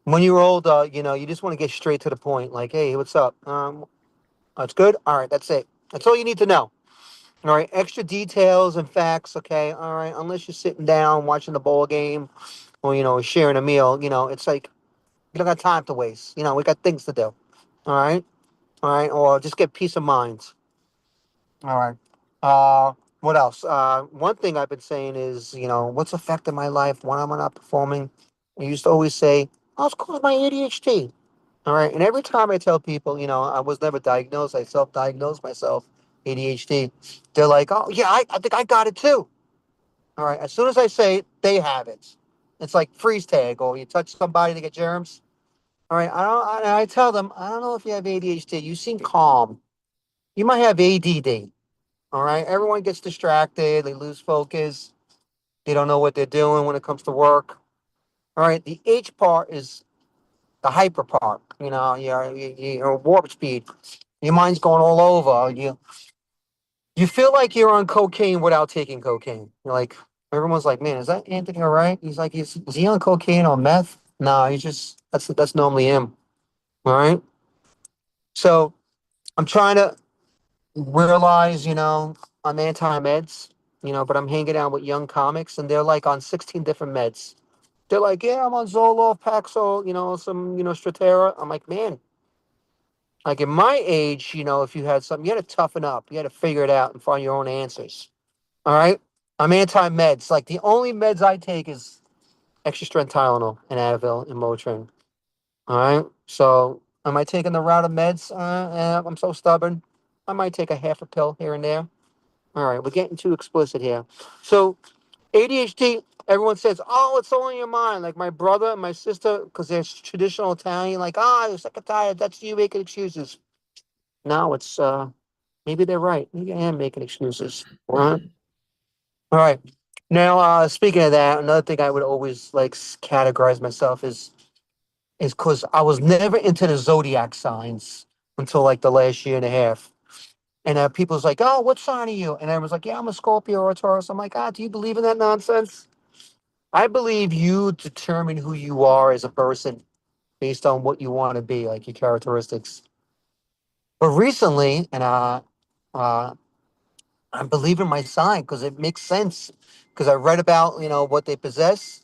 When you're older, you know, you just want to get straight to the point. Like, hey, what's up? That's good. All right, that's it. That's all you need to know. All right, extra details and facts. Okay, all right. Unless you're sitting down watching the ball game, or you know, sharing a meal. You know, it's like you don't got time to waste. You know, we got things to do. All right. Or just get peace of mind. All right. What else? One thing I've been saying is, you know, what's affecting my life when I'm not performing. I used to always say, "Oh, it's caused my ADHD." All right. And every time I tell people, you know, I was never diagnosed, I self diagnosed myself, ADHD. They're like, oh, yeah, I think I got it too. All right. As soon as I say it, they have it. It's like freeze tag, or you touch somebody to get germs. All right. I tell them, I don't know if you have ADHD. You seem calm. You might have ADD. All right. Everyone gets distracted. They lose focus. They don't know what they're doing when it comes to work. All right. The H part is the hyper part. You know, you're warp speed. Your mind's going all over. You feel like you're on cocaine without taking cocaine. You're like, everyone's like, man, is that Anthony all right? He's like, is he on cocaine or meth? No, he's just that's normally him. All right. So I'm trying to realize, I'm anti-meds, but I'm hanging out with young comics and they're like on 16 different meds. They're like, yeah, I'm on Zoloft, Paxil, some, Stratera. I'm like, man, like in my age, if you had something, you had to toughen up. You had to figure it out and find your own answers. All right. I'm anti-meds. Like the only meds I take is extra strength Tylenol and Advil and Motrin. All right. So am I taking the route of meds? I'm so stubborn. I might take a half a pill here and there. All right. We're getting too explicit here. So ADHD, everyone says, oh, it's all in your mind. Like my brother and my sister, because they're traditional Italian, like, you're sick and tired. That's you making excuses. No, it's maybe they're right. Maybe I am making excuses. All right. All right. Now, speaking of that, another thing I would always like categorize myself is because I was never into the zodiac signs until like the last year and a half. And people's like, oh, what sign are you? And I was like, yeah, I'm a Scorpio or a Taurus. I'm like, do you believe in that nonsense? I believe you determine who you are as a person based on what you want to be, like your characteristics. But recently, and uh, I believe in my sign because it makes sense. Because I read about what they possess,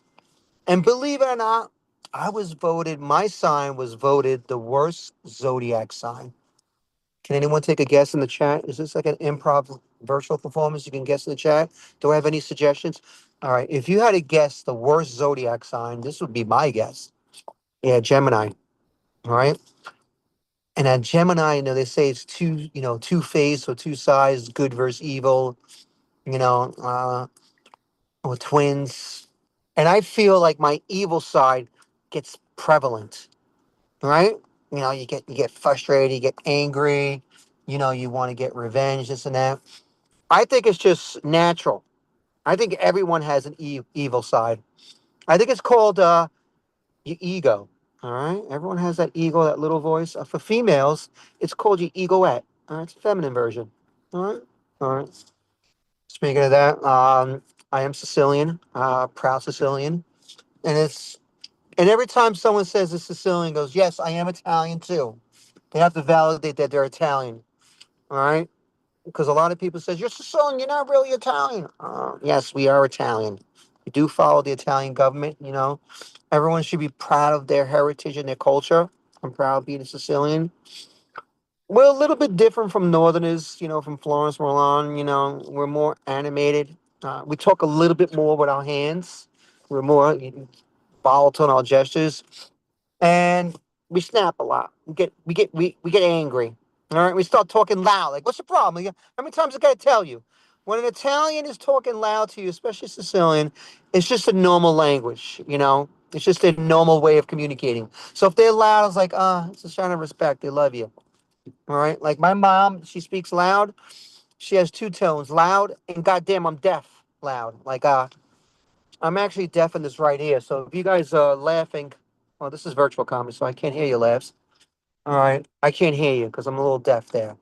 and believe it or not, my sign was voted the worst zodiac sign. Can anyone take a guess in the chat? Is this like an improv virtual performance? You can guess in the chat. Do I have any suggestions? All right. If you had to guess the worst zodiac sign, this would be my guess. Yeah, Gemini. All right. And at Gemini, they say it's two faced or two sides, good versus evil, you know, uh, or twins. And I feel like my evil side gets prevalent, right? You get frustrated, you get angry, you want to get revenge, this and that. I think it's just natural. I think everyone has an evil side. I think it's called your ego. All right, everyone has that ego, that little voice. For females, it's called your egoette. All right, it's a feminine version. All right, all right. Speaking of that, I am Sicilian, proud Sicilian, and every time someone says a Sicilian, goes, yes, I am Italian too. They have to validate that they're Italian. All right, because a lot of people says you're Sicilian, you're not really Italian. Yes, we are Italian. We do follow the Italian government. Everyone should be proud of their heritage and their culture. I'm proud of being a Sicilian. We're a little bit different from Northerners, from Florence, Milan. We're more animated. We talk a little bit more with our hands. We're more volatile in our gestures, and we snap a lot. We get angry. All right, we start talking loud. Like, what's the problem? How many times I gotta tell you? When an Italian is talking loud to you, especially Sicilian, it's just a normal language. It's just a normal way of communicating. So if they're loud, it's like, it's a sign of respect. They love you. All right. Like my mom, she speaks loud. She has two tones, loud and goddamn, I'm deaf. Loud. Like I'm actually deaf in this right ear. So if you guys are laughing, well, this is virtual comedy, so I can't hear your laughs. All right. I can't hear you because I'm a little deaf there.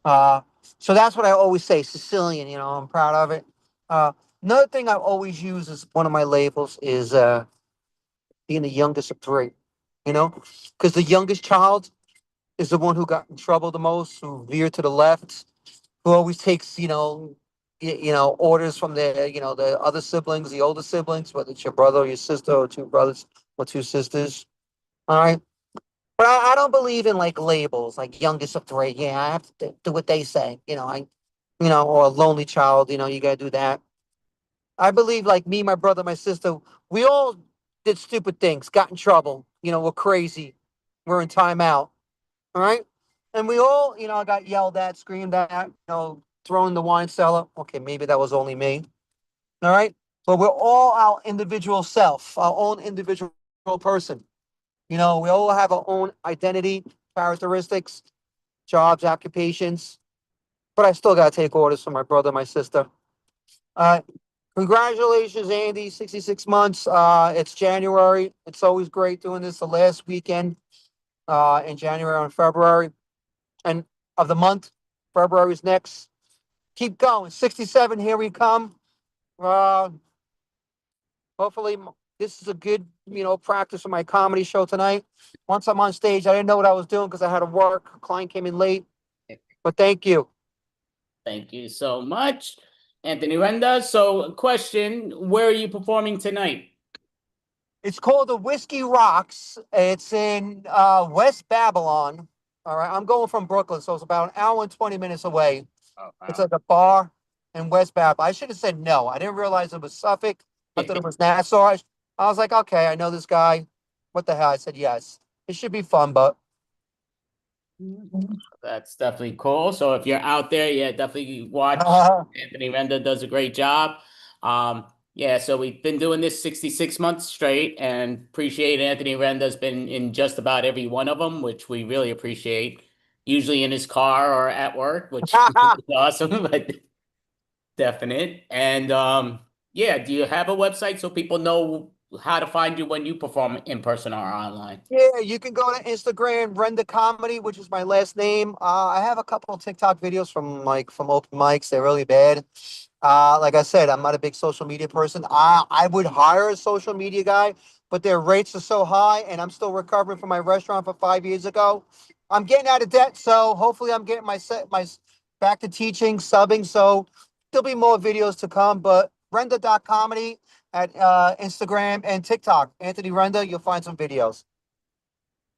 Uh, so that's what I always say, Sicilian. I'm proud of it. Uh, Another thing I've always used as one of my labels is being the youngest of three. Because the youngest child is the one who got in trouble the most, who veered to the left, who always takes, orders from the other siblings, the older siblings, whether it's your brother or your sister or two brothers or two sisters. All right. But I don't believe in like labels, like youngest of three. Yeah, I have to do what they say. Or a lonely child, you gotta do that. I believe like me, my brother, my sister, we all did stupid things, got in trouble, we're crazy. We're in timeout. All right. And we all, got yelled at, screamed at, thrown in the wine cellar. Okay, maybe that was only me. All right. But we're all our individual self, our own individual person. We all have our own identity, characteristics, jobs, occupations. But I still got to take orders from my brother, my sister. Uh, Congratulations, Andy, 66 months. It's January. It's always great doing this the last weekend in January and February. And of the month. February's next. Keep going. 67, here we come. Uh, Hopefully, this is a good, practice for my comedy show tonight. Once I'm on stage, I didn't know what I was doing because I had to work. A client came in late. But thank you. Thank you so much, Anthony Renda. So, question: where are you performing tonight? It's called the Whiskey Rocks. It's in West Babylon. All right. I'm going from Brooklyn, so it's about an hour and 20 minutes away. Oh, It's wow. like a bar in West Babylon. I should have said no. I didn't realize it was Suffolk. I thought it was Nassau. I was like, okay, I know this guy. What the hell? I said yes. It should be fun, but That's definitely cool. So if you're out there, yeah, definitely watch. Anthony Renda does a great job. Yeah, so we've been doing this 66 months straight, and appreciate Anthony Renda's been in just about every one of them, which we really appreciate. Usually in his car or at work, which is awesome, but definite. And yeah, do you have a website so people know how to find you when you perform in person or online? yeah, you can go to Instagram, Renda Comedy, which is my last name. I have a couple of TikTok videos from open mics. They're really bad. Like I said, I'm not a big social media person. I would hire a social media guy, but their rates are so high, and I'm still recovering from my restaurant for 5 years ago. I'm getting out of debt, so hopefully I'm getting my back to teaching, subbing. So there'll be more videos to come. But Renda.comedy at Instagram and TikTok, Anthony Renda, you'll find some videos.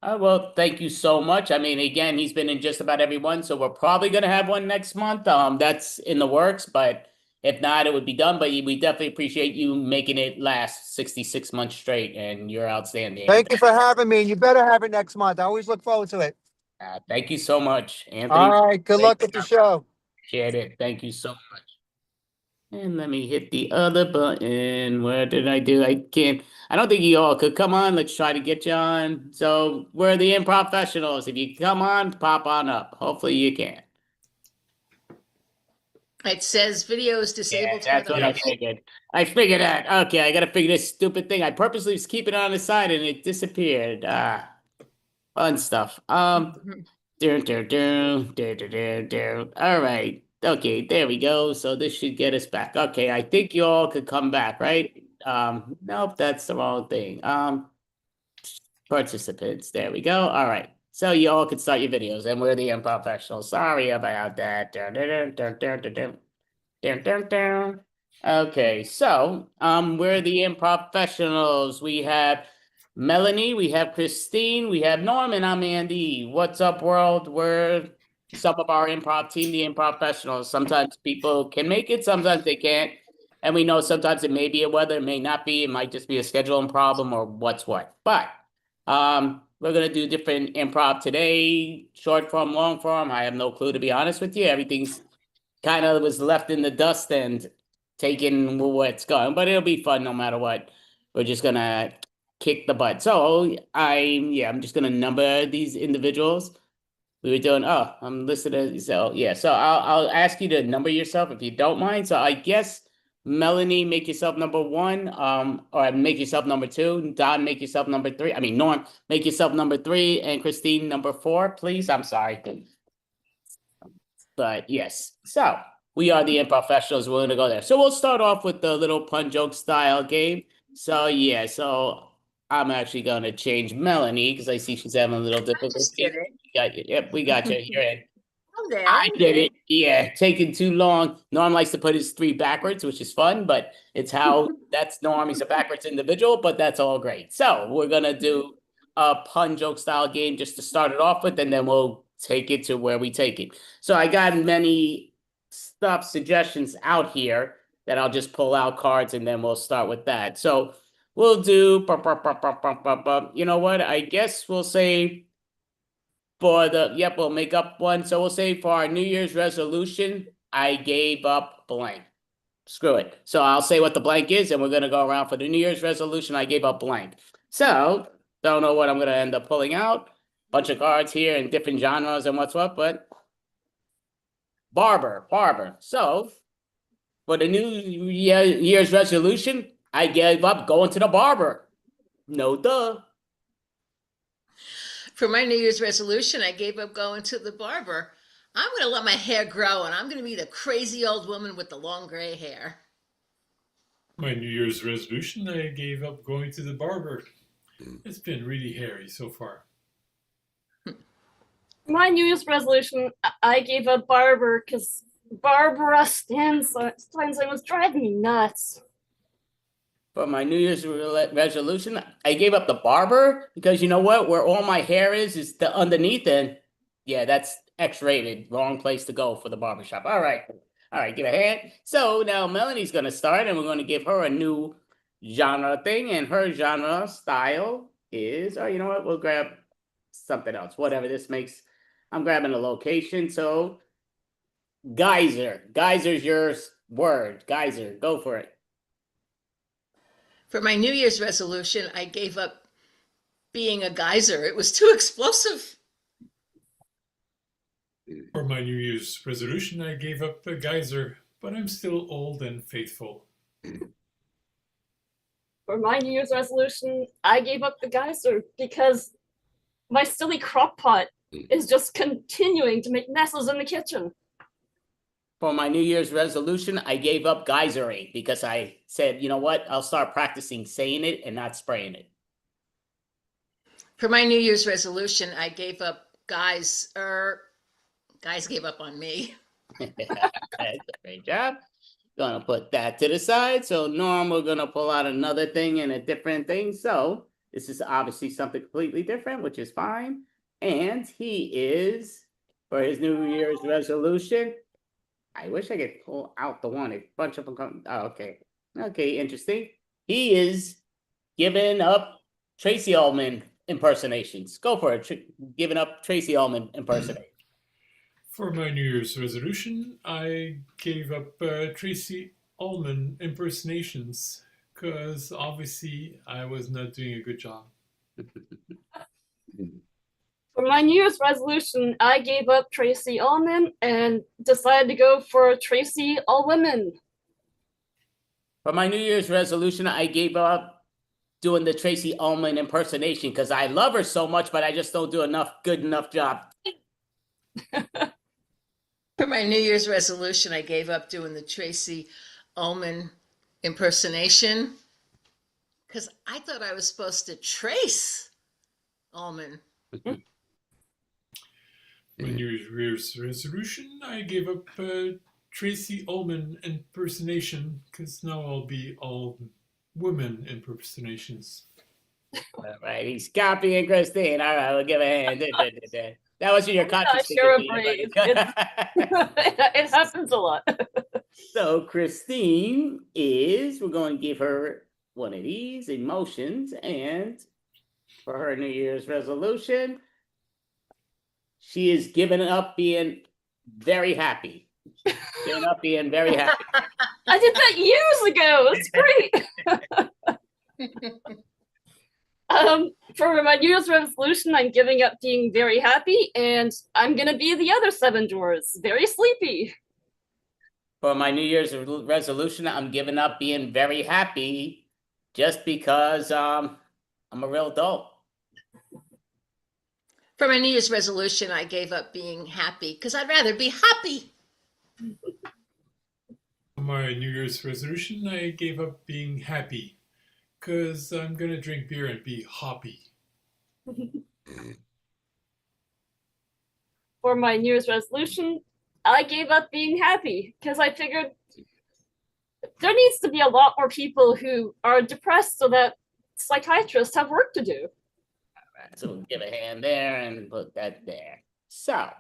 Well, thank you so much. I mean, again, he's been in just about every one, so we're probably going to have one next month. That's in the works, but if not, it would be done. But we definitely appreciate you making it last 66 months straight, and you're outstanding. Thank you for having me. You better have it next month. I always look forward to it. Thank you so much, Anthony. All right. Good luck with the show. Appreciate it. Thank you so much. And let me hit the other button. What did I do? I don't think you all could come on. Let's try to get you on. So we're the improv professionals. If you come on, pop on up. Hopefully you can. It says video is disabled. Yeah, that's what I figured. I figured that. Okay, I gotta figure this stupid thing. I purposely was keeping it on the side and it disappeared. Fun stuff. All right. Okay, there we go. So this should get us back. Okay, I think you all could come back, right? Nope, that's the wrong thing. Participants, there we go. All right. So you all can start your videos, and we're the improv professionals. Sorry about that. Okay, so we're the improv professionals. We have Melanie, we have Christine, we have Norman. I'm Andy. What's up, world? We're some of our improv team, the improv professionals. Sometimes people can make it, sometimes they can't. And we know sometimes it may be a weather, it may not be, it might just be a scheduling problem or what's what. But we're gonna do different improv today, short form, long form. I have no clue, to be honest with you. Everything's kind of was left in the dust and taken where it's going, but it'll be fun no matter what. We're just gonna kick the butt. So I'm just gonna number these individuals. We were doing, I'm listed as, so yeah. So I'll ask you to number yourself if you don't mind. So I guess Melanie, make yourself number 1, or make yourself number 2. Don, make yourself number 3. I mean, Norm, make yourself number 3, and Christine number 4, please. I'm sorry. But yes, so we are the improv professionals. We're going to go there. So we'll start off with the little pun joke style game. So yeah, so I'm actually going to change Melanie because I see she's having a little difficulty. Yep, we got you. You're in. I did it. Yeah, taking too long. Norm likes to put his 3 backwards, which is fun, but it's how that's Norm. He's a backwards individual, but that's all great. So we're going to do a pun joke style game just to start it off with, and then we'll take it to where we take it. So I got many suggestions out here that I'll just pull out cards and then we'll start with that. So we'll do, you know what? I guess we'll say we'll make up one. So we'll say for our New Year's resolution, I gave up blank. Screw it. So I'll say what the blank is, and we're going to go around for the New Year's resolution. I gave up blank. So don't know what I'm going to end up pulling out. Bunch of cards here in different genres and what's what, but barber. So for the New Year's resolution, I gave up going to the barber. No duh. For my New Year's resolution, I gave up going to the barber. I'm going to let my hair grow, and I'm going to be the crazy old woman with the long gray hair. My New Year's resolution, I gave up going to the barber. It's been really hairy so far. my New Year's resolution, I gave up barber because Barbara Steinstein was driving me nuts. For my New Year's resolution, I gave up the barber because you know what? Where all my hair is the underneath, and yeah, that's X-rated. Wrong place to go for the barbershop. All right, give a hand. So now Melanie's gonna start, and we're gonna give her a new genre thing, and her genre style is, oh, you know what? We'll grab something else, whatever this makes. I'm grabbing a location. So Geyser's your word. Geyser, go for it. For my New Year's resolution, I gave up being a geyser. It was too explosive. For my New Year's resolution, I gave up the geyser, but I'm still old and faithful. For my New Year's resolution, I gave up the geyser because my silly crock pot is just continuing to make messes in the kitchen. For my New Year's resolution, I gave up geysering because I said, you know what? I'll start practicing saying it and not spraying it. For my New Year's resolution, I gave up guys gave up on me. Great job. Gonna put that to the side. So Norm, we're gonna pull out another thing and a different thing. So this is obviously something completely different, which is fine. And he is, for his New Year's resolution, I wish I could pull out the one. A bunch of them come. Oh, okay. Okay, interesting. He is giving up Tracy Ullman impersonations. Go for it. Giving up Tracy Ullman impersonation. For my New Year's resolution, I gave up Tracy Ullman impersonations because obviously I was not doing a good job. For my New Year's resolution, I gave up Tracy Ullman and decided to go for Tracy Allwomen. For my New Year's resolution, I gave up doing the Tracy Ullman impersonation because I love her so much, but I just don't do good enough job. For my New Year's resolution, I gave up doing the Tracy Ullman impersonation because I thought I was supposed to trace Ullman. My New Year's resolution, I gave up Tracy Ullman impersonation because now I'll be all women impersonations. All right, he's copying Christine. All right, we'll give a hand. That was your conscious. Sure, it happens a lot. So Christine we're going to give her one of these emotions, and for her New Year's resolution, she is giving up being very happy. Giving up being very happy. I did that years ago. It's great. For my New Year's resolution, I'm giving up being very happy, and I'm gonna be the other 7 drawers, very sleepy. For my New Year's resolution, I'm giving up being very happy just because I'm a real adult. For my New Year's resolution, I gave up being happy because I'd rather be happy. For my New Year's resolution, I gave up being happy because I'm going to drink beer and be hoppy. For my New Year's resolution, I gave up being happy because I figured there needs to be a lot more people who are depressed so that psychiatrists have work to do. All right, so we'll give a hand there and put that there. So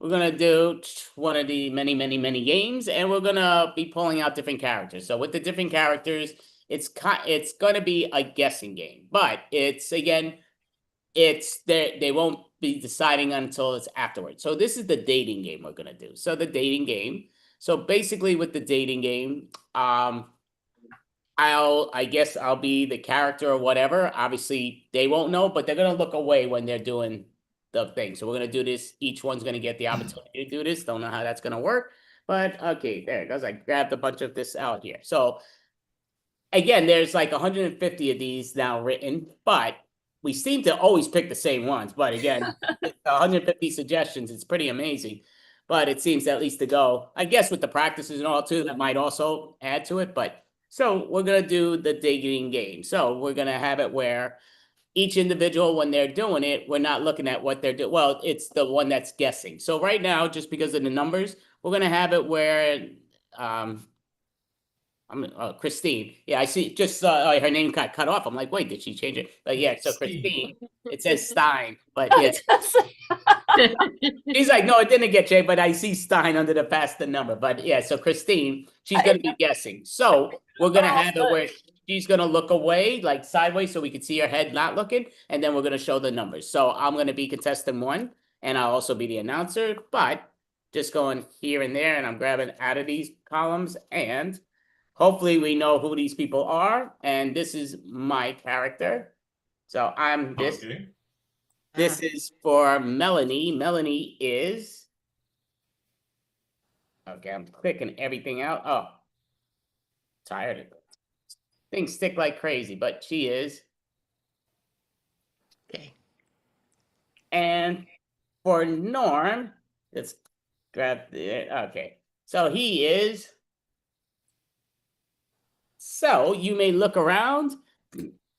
we're going to do one of the many, many, many games, and we're going to be pulling out different characters. So with the different characters, it's going to be a guessing game, but they won't be deciding until it's afterwards. So this is the dating game we're going to do. So the dating game. So basically with the dating game, I guess I'll be the character or whatever. Obviously they won't know, but they're going to look away when they're doing the thing. So we're going to do this. Each one's going to get the opportunity to do this. Don't know how that's going to work, but okay, there it goes. I grabbed a bunch of this out here. So again, there's like 150 of these now written, but we seem to always pick the same ones. But again, 150 suggestions. It's pretty amazing. But it seems at least to go, I guess with the practices and all too, that might also add to it. But so we're going to do the dating game. So we're going to have it where each individual, when they're doing it, we're not looking at what they're doing. Well, it's the one that's guessing. So right now, just because of the numbers, we're gonna have it where Christine. Yeah, I see. Just her name got cut off. I'm like, wait, did she change it? But yeah, so Christine. It says Stein, but yeah, he's like, no, it didn't get changed, but I see Stein under the past the number. But yeah, so Christine, she's gonna be guessing. So we're gonna have it where she's gonna look away, like sideways, so we can see her head not looking, and then we're gonna show the numbers. So I'm gonna be contestant 1, and I'll also be the announcer, but just going here and there, and I'm grabbing out of these columns, and hopefully we know who these people are. And this is my character. So I'm this. Okay. This is for Melanie. Melanie is. Okay, I'm clicking everything out. Oh, tired of it. Things stick like crazy, but she is. Okay. And for Norm, let's grab the. Okay, so he is. So you may look around,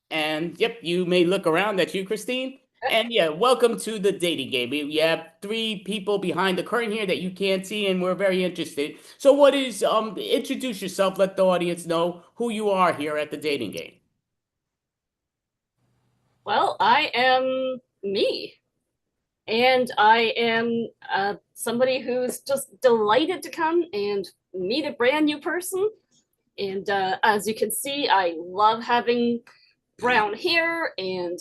and yep, you may look around. That's you, Christine. And yeah, welcome to the dating game. We have 3 people behind the curtain here that you can't see, and we're very interested. So what is, introduce yourself, let the audience know who you are here at the dating game. Well, I am me. And I am somebody who's just delighted to come and meet a brand new person. And as you can see, I love having brown hair, and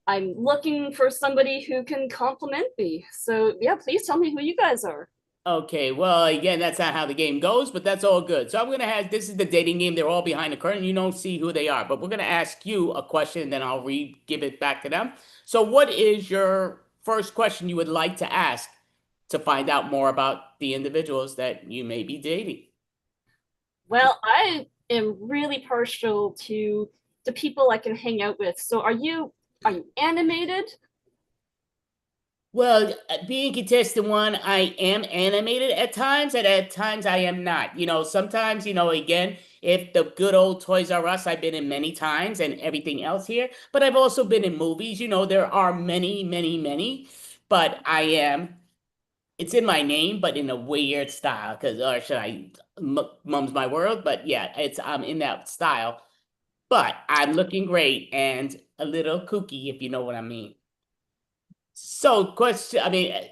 I'm looking for somebody who can compliment me. So yeah, please tell me who you guys are. Okay, well, again, that's not how the game goes, but that's all good. So I'm going to have, this is the dating game. They're all behind the curtain. You don't see who they are, but we're going to ask you a question, and then I'll give it back to them. So what is your first question you would like to ask to find out more about the individuals that you may be dating? Well, I am really partial to the people I can hang out with. So are you animated? Well, being contestant 1, I am animated at times, and at times I am not. You know, sometimes, you know, again, if the good old Toys R Us, I've been in many times, and everything else here, but I've also been in movies. You know, there are many, many, many, but I am, it's in my name, but in a weird style, because, or should I, mum's my world, but yeah, I'm in that style, but I'm looking great and a little kooky, if you know what I mean. So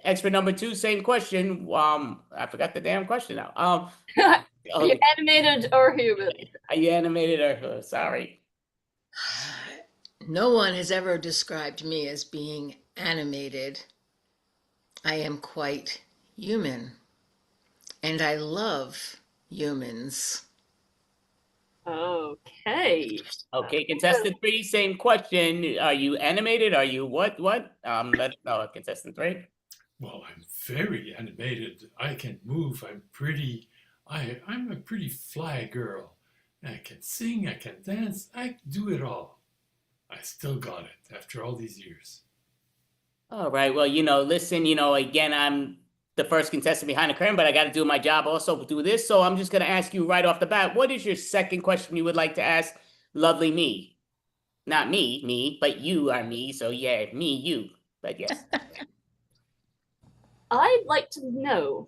expert number 2, same question. I forgot the damn question now. Are you animated or human? Are you animated or sorry? No one has ever described me as being animated. I am quite human, and I love humans. Okay. Okay, contestant 3, same question. Are you animated? Are you what? Contestant 3. Well, I'm very animated. I can move. I'm a pretty fly girl. I can sing, I can dance, I do it all. I still got it after all these years. All right, well, you know, listen, you know, again, I'm the first contestant behind the curtain, but I got to do my job also do this. So I'm just going to ask you right off the bat, what is your second question you would like to ask lovely me? Not me, but you are me. So yeah, me, you, but yes. I'd like to know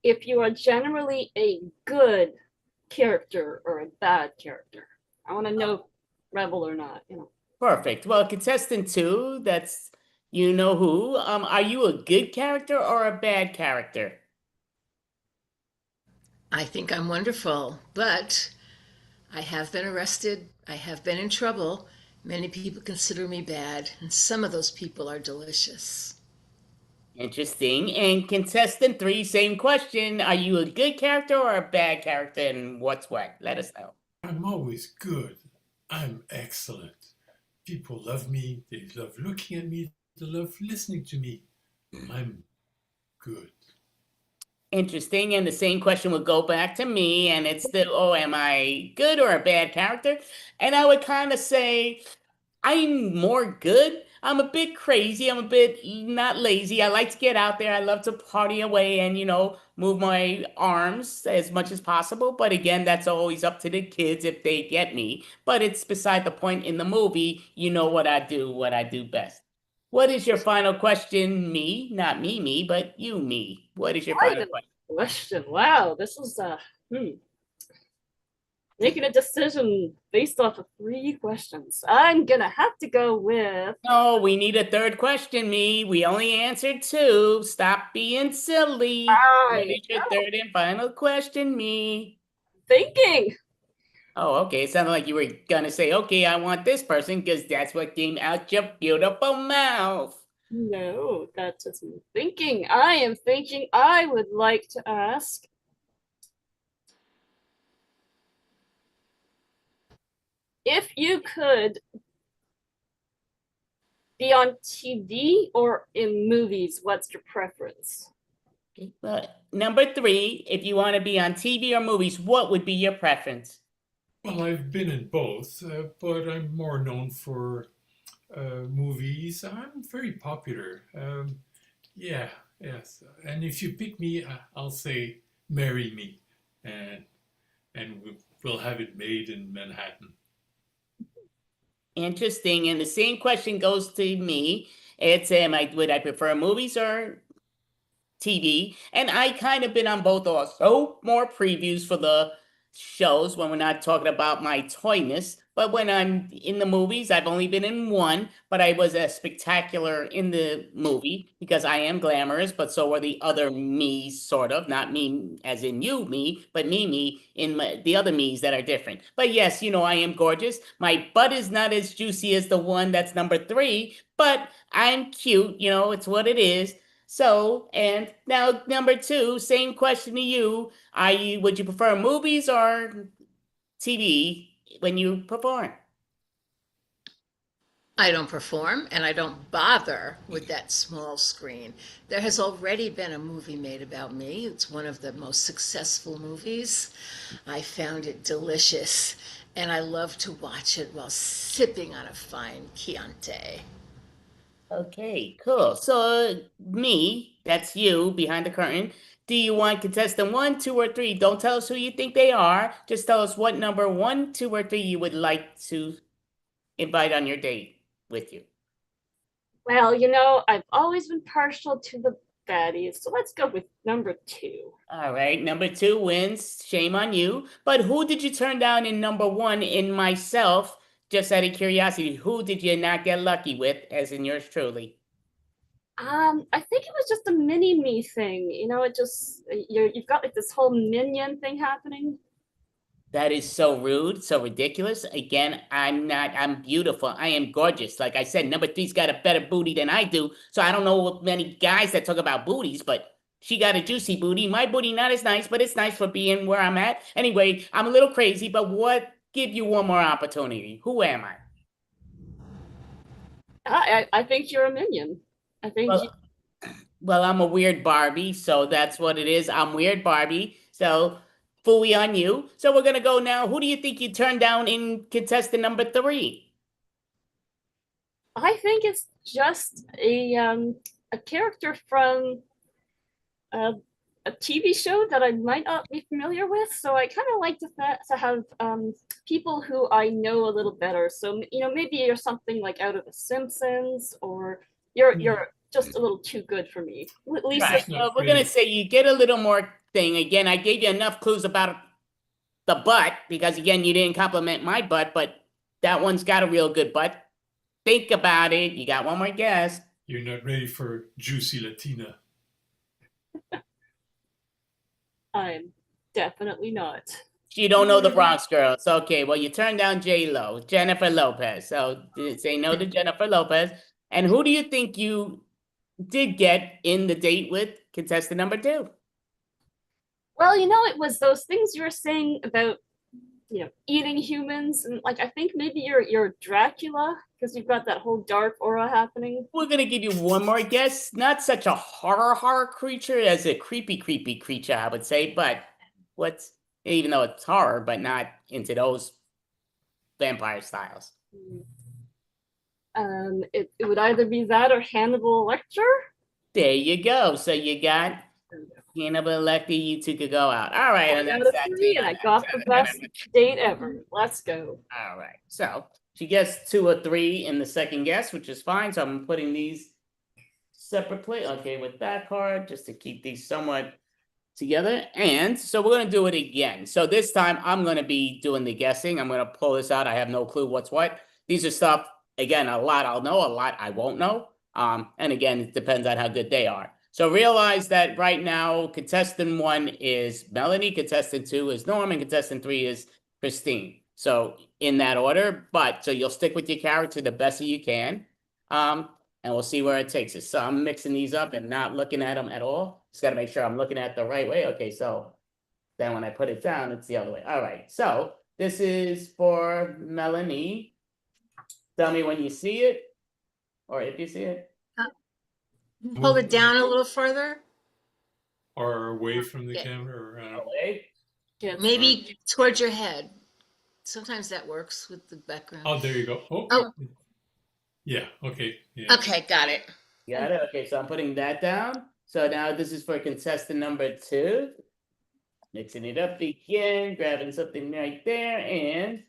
if you are generally a good character or a bad character. I want to know rebel or not, you know. Perfect. Well, contestant 2, that's you know who. Are you a good character or a bad character? I think I'm wonderful, but I have been arrested. I have been in trouble. Many people consider me bad, and some of those people are delicious. Interesting. And contestant 3, same question. Are you a good character or a bad character, and what's what? Let us know. I'm always good. I'm excellent. People love me. They love looking at me. They love listening to me. I'm good. Interesting. And the same question would go back to me, and it's the, am I good or a bad character? And I would kind of say I'm more good, I'm a bit crazy. I'm a bit not lazy. I like to get out there. I love to party away and, move my arms as much as possible. But again, that's always up to the kids if they get me. But it's beside the point in the movie. You know what I do best. What is your final question, me? Not me, but you, me. What is your final question? Wow, this is making a decision based off of 3 questions. I'm gonna have to go with. No, we need a third question, me. We only answered 2. Stop being silly. What is your third and final question, me? Thinking. Oh, okay. It sounded like you were gonna say, okay, I want this person because that's what came out your beautiful mouth. No, that isn't thinking. I am thinking I would like to ask. If you could be on TV or in movies, what's your preference? Okay. Number 3, if you want to be on TV or movies, what would be your preference? Well, I've been in both, but I'm more known for movies. I'm very popular. Yeah, yes. And if you pick me, I'll say marry me, and we'll have it made in Manhattan. Interesting. And the same question goes to me. It's would I prefer movies or TV? And I kind of been on both also. More previews for the shows when we're not talking about my toyness. But when I'm in the movies, I've only been in 1, but I was a spectacular in the movie because I am glamorous, but so are the other me's, sort of. Not me as in you, me, but me in the other me's that are different. But yes, I am gorgeous. My butt is not as juicy as the one that's number 3, but I'm cute. It's what it is. So, and now number 2, same question to you. Would you prefer movies or TV when you perform? I don't perform and I don't bother with that small screen. There has already been a movie made about me. It's one of the most successful movies. I found it delicious and I love to watch it while sipping on a fine Chianti. Okay, cool. So, me, that's you behind the curtain. Do you want contestant 1, 2, or 3? Don't tell us who you think they are. Just tell us what number 1, 2, or 3 you would like to invite on your date with you. Well, I've always been partial to the baddies, so let's go with number 2. All right, number 2 wins. Shame on you. But who did you turn down in number 1 in myself? Just out of curiosity, who did you not get lucky with, as in yours truly? I think it was just a mini me thing. It just you've got like this whole minion thing happening. That is so rude, so ridiculous. Again, I'm beautiful. I am gorgeous. Like I said, number 3's got a better booty than I do. So I don't know many guys that talk about booties, but she got a juicy booty. My booty not as nice, but it's nice for being where I'm at. Anyway, I'm a little crazy, but give you one more opportunity. Who am I? I think you're a minion. I think well, I'm a weird Barbie, so that's what it is. I'm weird Barbie. So fully on you. So we're gonna go now. Who do you think you turned down in contestant number 3? I think it's just a character from a TV show that I might not be familiar with. So I kind of like to have people who I know a little better. So maybe you're something like out of The Simpsons, or you're just a little too good for me. Lisa, right. Well, we're gonna say you get a little more thing. Again, I gave you enough clues about the butt because again, you didn't compliment my butt, but that one's got a real good butt. Think about it. You got one more guess. You're not ready for juicy Latina. I'm definitely not. You don't know the Bronx girls. Okay, well, you turned down J-Lo, Jennifer Lopez. So say no to Jennifer Lopez. And who do you think you did get in the date with contestant number 2? Well, it was those things you were saying about, eating humans, and like I think maybe you're Dracula because you've got that whole dark aura happening. We're gonna give you one more guess. Not such a horror creature as a creepy creature, I would say. But even though it's horror, but not into those vampire styles. It would either be that or Hannibal Lecter. There you go. So you got Hannibal Lecter. You two could go out. All right, and One out that's of that 3, date and on I that. got the best date ever. Let's go. All right. So she gets 2 or 3 in the second guess, which is fine. So I'm putting these separately. Okay, with that card, just to keep these somewhat together. And so we're gonna do it again. So this time I'm gonna be doing the guessing. I'm gonna pull this out. I have no clue what's what. These are stuff, again, a lot I'll know, a lot I won't know. And again, it depends on how good they are. So realize that right now, contestant 1 is Melanie, contestant 2 is Norm, and contestant 3 is Christine. So in that order, but so you'll stick with your character the best that you can. And we'll see where it takes us. So I'm mixing these up and not looking at them at all. Just got to make sure I'm looking at the right way. Okay, so then when I put it down, it's the other way. All right, so this is for Melanie. Tell me when you see it, or if you see it. Hold it down a little further. Or away from the Yeah. camera, or Away. Maybe towards your head. Sometimes that works with the background. oh, there you go. Oh. Yeah. Okay. Yeah. Okay, got it. Got it? Okay, so I'm putting that down. So now this is for contestant number 2. Mixing it up again, grabbing something right there, and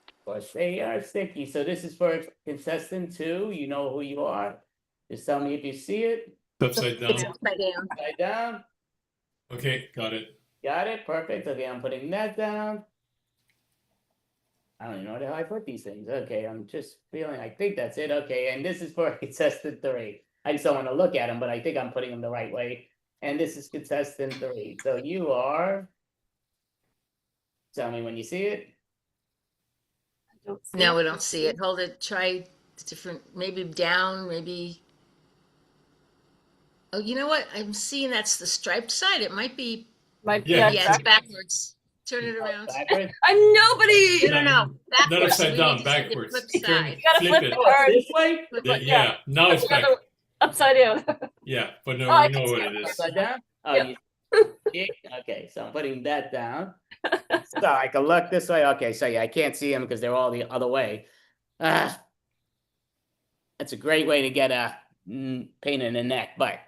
of course they are sticky. So this is for contestant 2. You know who you are. Just tell me if you see it. Upside down. Upside down. Upside down. Okay, got it. Got it. Perfect. Okay, I'm putting that down. I don't even know how I put these things. Okay, I'm just feeling, I think that's it. Okay, and this is for contestant 3. I just don't want to look at them, but I think I'm putting them the right way. And this is contestant 3. So you are, tell me when you see it. No, we don't see it. Hold it. Try different, maybe down, maybe. Oh, you know what? I'm seeing that's the striped side. It might be. Yeah. Yeah, it's backwards. Turn it around. Backwards. I'm nobody. No. Not Backwards. upside We down, need to see the backwards. flip Turn, side. You gotta flip it. the Oh, card. this way? Yeah, now it's back. Upside down. Yeah, but no, Oh, I we can know see what it. it is. Upside down? Oh, Yeah. you okay, so I'm putting that down. So I can look this way. Okay, so yeah, I can't see them because they're all the other way. That's a great way to get a pain in the neck, but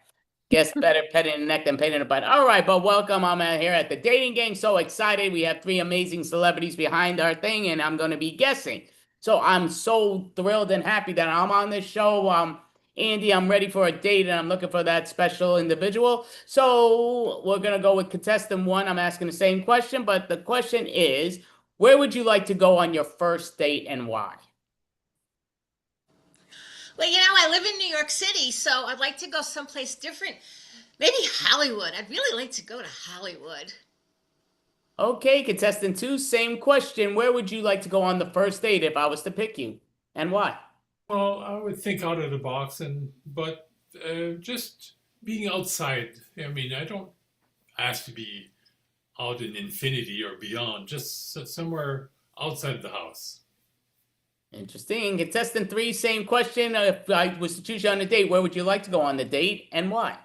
guess better pain in the neck than pain in the butt. All right, but welcome. I'm out here at the dating game. So excited. We have 3 amazing celebrities behind our thing, and I'm going to be guessing. So I'm so thrilled and happy that I'm on this show. Andy, I'm ready for a date, and I'm looking for that special individual. So we're going to go with contestant 1. I'm asking the same question, but the question is, where would you like to go on your first date and why? Well, you know, I live in New York City, so I'd like to go someplace different. Maybe Hollywood. I'd really like to go to Hollywood. Okay, contestant 2, same question. Where would you like to go on the first date if I was to pick you, and why? Well, I would think out of the box, but just being outside. I mean, I don't ask to be out in infinity or beyond. Just somewhere outside of the house. Interesting. Contestant 3, same question. If I was to choose you on a date, where would you like to go on the date and why?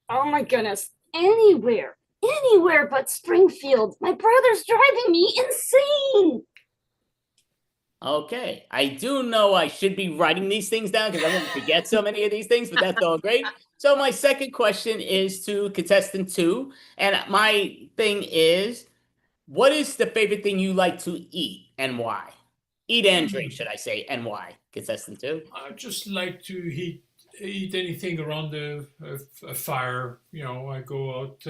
Oh my goodness. Anywhere but Springfield. My brother's driving me insane. Okay, I do know I should be writing these things down because I'm going to forget so many of these things, but that's all great. So my second question is to contestant 2, and my thing is, what is the favorite thing you like to eat and why? Eat and drink, should I say, and why? Contestant 2. I just like to eat anything around a fire. You know, I go out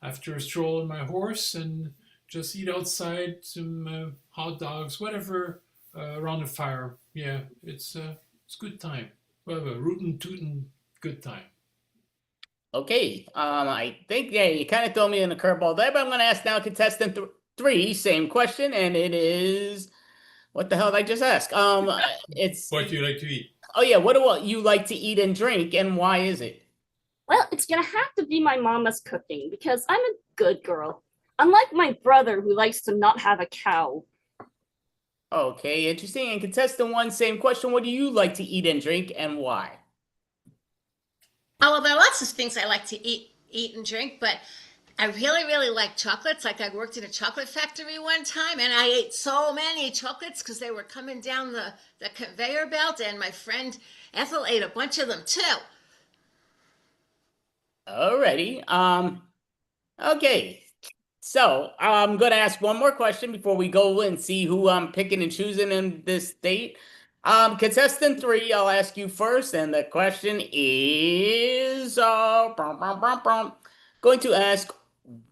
after a stroll on my horse and just eat outside, some hot dogs, whatever, around the fire. Yeah, it's good time. Well, a rootin' tootin' good time. Okay, I think, yeah, you kind of throw me in a curveball there, but I'm going to ask now contestant 3, same question, and it is, what the hell did I just ask? It's What do you like to eat? Oh yeah, what do you like to eat and drink, and why is it? Well, it's gonna have to be my mama's cooking because I'm a good girl. Unlike my brother who likes to not have a cow. Okay, interesting. And contestant 1, same question. What do you like to eat and drink, and why? Oh, well, there are lots of things I like to eat and drink, but I really, really like chocolates. Like I worked in a chocolate factory one time and I ate so many chocolates because they were coming down the conveyor belt, and my friend Ethel ate a bunch of them too. Alrighty. Okay. So I'm gonna ask one more question before we go and see who I'm picking and choosing in this date. Contestant 3, I'll ask you first, and the question is going to ask,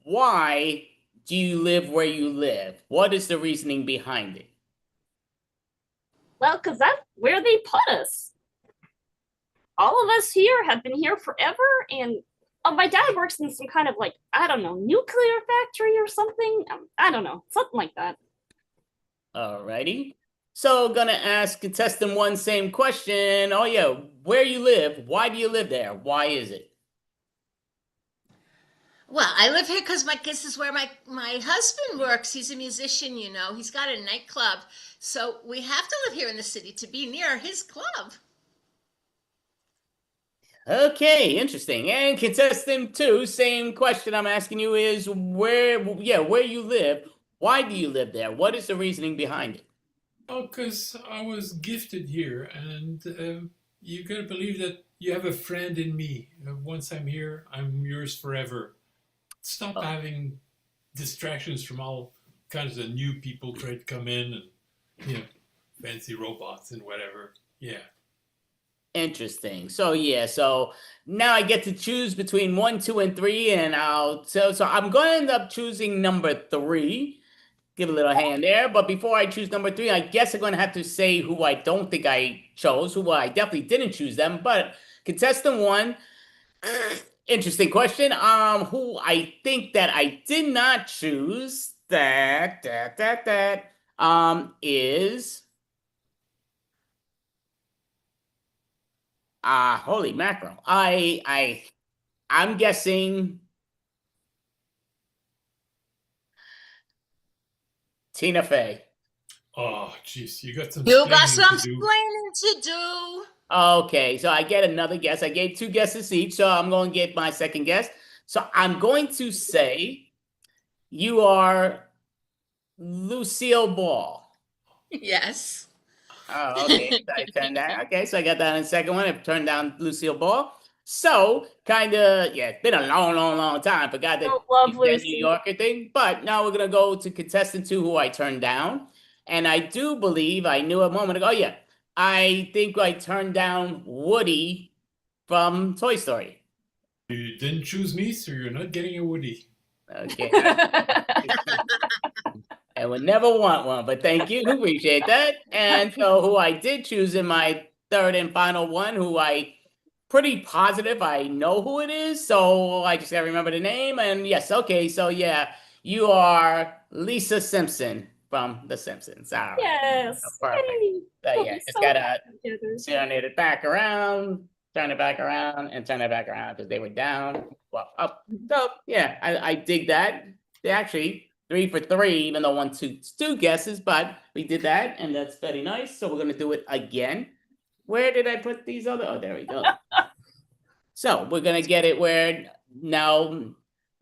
why do you live where you live? What is the reasoning behind it? Well, because that's where they put us. All of us here have been here forever, and my dad works in some kind of like, I don't know, nuclear factory or something. I don't know, something like that. Alrighty. So gonna ask contestant 1 same question. Oh yeah, where you live? Why do you live there? Why is it? Well, I live here because this is where my husband works. He's a musician, you know. He's got a nightclub. So we have to live here in the city to be near his club. Okay, interesting. And contestant 2, same question I'm asking you is where you live. Why do you live there? What is the reasoning behind it? Oh, because I was gifted here, and you gotta believe that you have a friend in me. Once I'm here, I'm yours forever. Stop having distractions from all kinds of new people trying to come in and, fancy robots and whatever. Yeah. Interesting. So so now I get to choose between 1, 2, and 3, and so I'm going to end up choosing number 3. Give a little hand there, but before I choose number 3, I guess I'm going to have to say who I don't think I chose, who I definitely didn't choose them. But contestant 1, interesting question. Who I think that I did not choose is holy mackerel. I'm guessing Tina Fey. Oh, jeez, you got some You got some explaining explaining to do. Okay, so I get another guess. I gave 2 guesses each, so I'm going to get my second guess. So I'm going to say you are Lucille Ball. Yes. Oh, okay. I turned down. Okay, so I got that in the second one. I've turned down Lucille Ball. So kind of, yeah, it's been a long, long, long time. Forgot that Love New Lucy. Yorker thing. But now we're gonna go to contestant 2, who I turned down. And I do believe I knew a moment ago. Yeah, I think I turned down Woody from Toy Story. You didn't choose me, so you're not getting a Woody. Okay. I would never want one, but thank you. Appreciate that. And so who I did choose in my third and final one, who I pretty positive I know who it is. So I just gotta remember the name. And yes, okay. So yeah, you are Lisa Simpson from The Simpsons. All right. Yes. Perfect. Yay. So We'll yeah, be just so gotta happy together. serenade it back around, turn it back around, and turn it back around because they were down, well, up. So yeah, I dig that. They actually 3 for 3, even though 1, 2 guesses, but we did that, and that's very nice. So we're gonna do it again. Where did I put these other? Oh, there we go. So we're gonna get it where now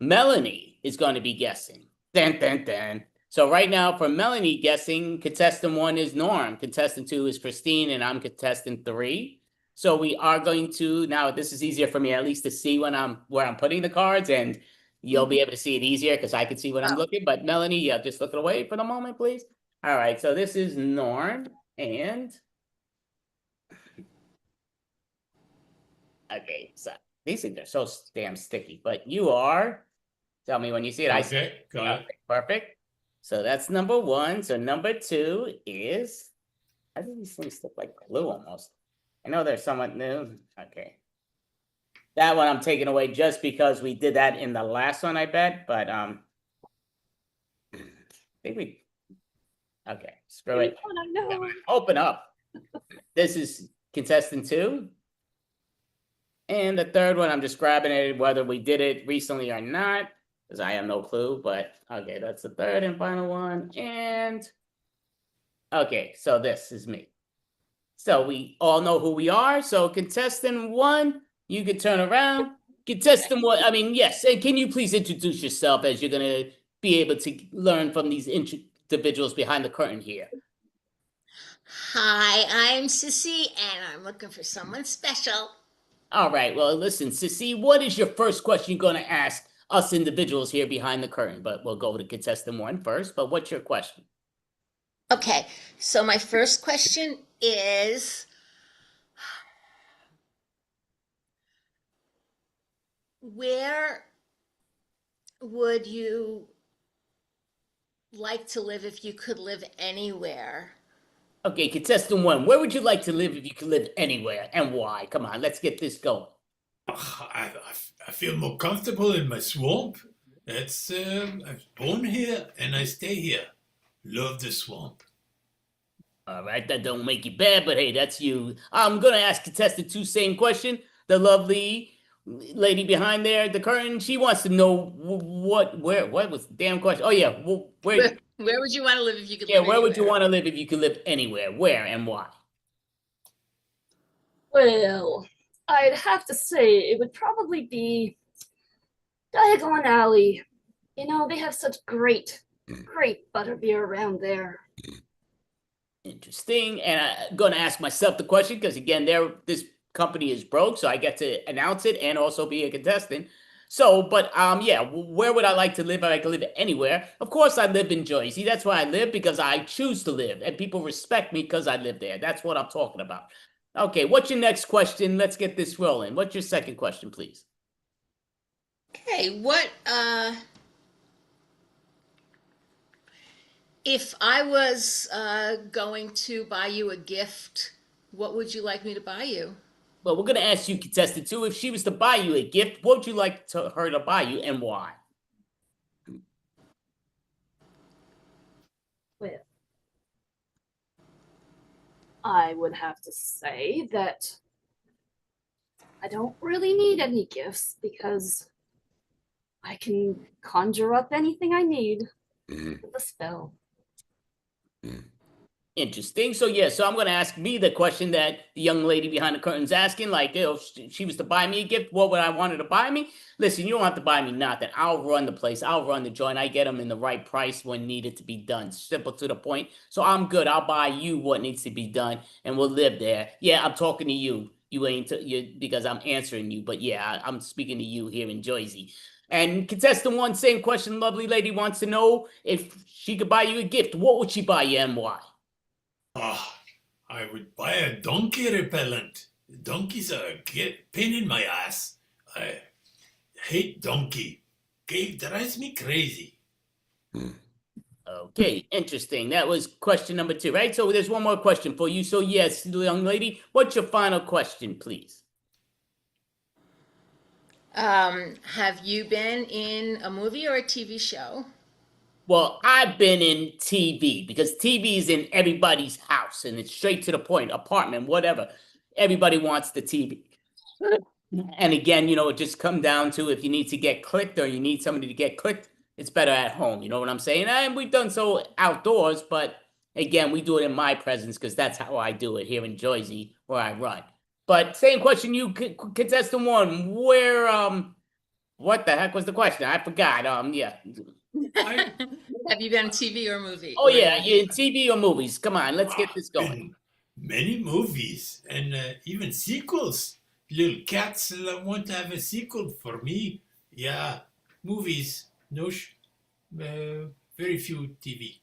Melanie is going to be guessing. Dun, dun, dun. So right now for Melanie guessing, contestant 1 is Norm, contestant 2 is Christine, and I'm contestant 3. So we are going to, now this is easier for me at least to see when where I'm putting the cards, and you'll be able to see it easier because I can see what I'm looking. But Melanie, yeah, just look it away for the moment, please. All right, so this is Norm, and okay, so these things are so damn sticky, but you are, tell me when you see it. Okay, got it. Perfect. So that's number 1. So number 2 is, how do these things stick like glue almost? I know they're somewhat new. Okay. That one I'm taking away just because we did that in the last one, I bet, but I think we, okay, screw it. I know. Open up. This is contestant 2. And the third one, I'm just grabbing it, whether we did it recently or not, because I have no clue, but okay, that's the third and final one. And okay, so this is me. So we all know who we are. So contestant 1, you can turn around Contestant one, I mean, yes. And can you please introduce yourself as you're going to be able to learn from these individuals behind the curtain here? Hi, I'm Sissy, and I'm looking for someone special. All right. Well, listen, Sissy, what is your first question you're going to ask us individuals here behind the curtain? But we'll go to contestant one first. But what's your question? Okay, so my first question is, where would you like to live if you could live anywhere? Okay, contestant one, where would you like to live if you could live anywhere and why? Come on, let's get this going. I feel more comfortable in my swamp. That's I was born here and I stay here. Love the swamp. All right, that don't make you bad, but hey, that's you. I'm gonna ask contestant two same question. The lovely lady behind there, the curtain, she wants to know what was the damn question? Oh yeah, Where would you want to live if you could yeah, live where would you anywhere? want to live if you could live anywhere? Where and why? Well, I'd have to say it would probably be Diagon Alley. You know, they have such great butterbeer around there. Interesting. And I'm gonna ask myself the question because again, this company is broke, so I get to announce it and also be a contestant. So, but yeah, where would I like to live? I could live anywhere. Of course, I live in Jersey. That's where I live because I choose to live, and people respect me because I live there. That's what I'm talking about. Okay, what's your next question? Let's get this rolling. What's your second question, please? Okay, if I was going to buy you a gift, what would you like me to buy you? Well, we're going to ask you, contestant two, if she was to buy you a gift, what would you like her to buy you and why? Well, I would have to say that I don't really need any gifts because I can conjure up anything I need with a spell. Interesting. So yeah, so I'm going to ask me the question that the young lady behind the curtain's asking. Like, if she was to buy me a gift, what would I want her to buy me? Listen, you don't have to buy me nothing. I'll run the place. I'll run the joint. I get them in the right price when needed to be done. Simple to the point. So I'm good. I'll buy you what needs to be done, and we'll live there. Yeah, I'm talking to you. You ain't because I'm answering you. But yeah, I'm speaking to you here in Jersey. And contestant one, same question. Lovely lady wants to know if she could buy you a gift. What would she buy you and why? I would buy a donkey repellent. Donkeys are a pain in my ass. I hate donkey. It drives me crazy. Okay, interesting. That was question number two, right? So there's one more question for you. So yes, young lady, what's your final question, please? Have you been in a movie or a TV show? Well, I've been in TV because TV is in everybody's house and it's straight to the point, apartment, whatever. Everybody wants the TV. And again, it just comes down to if you need to get clicked or you need somebody to get clicked, it's better at home. You know what I'm saying? And we've done so outdoors, but again, we do it in my presence because that's how I do it here in Jersey where I run. But same question, you contestant one, what the heck was the question? I forgot. Yeah. Have you been in TV or movie? Oh yeah, you're in TV or movies. Come on, let's get this going. Many movies and even sequels. Little cats want to have a sequel for me. Yeah, movies. No, very few TV.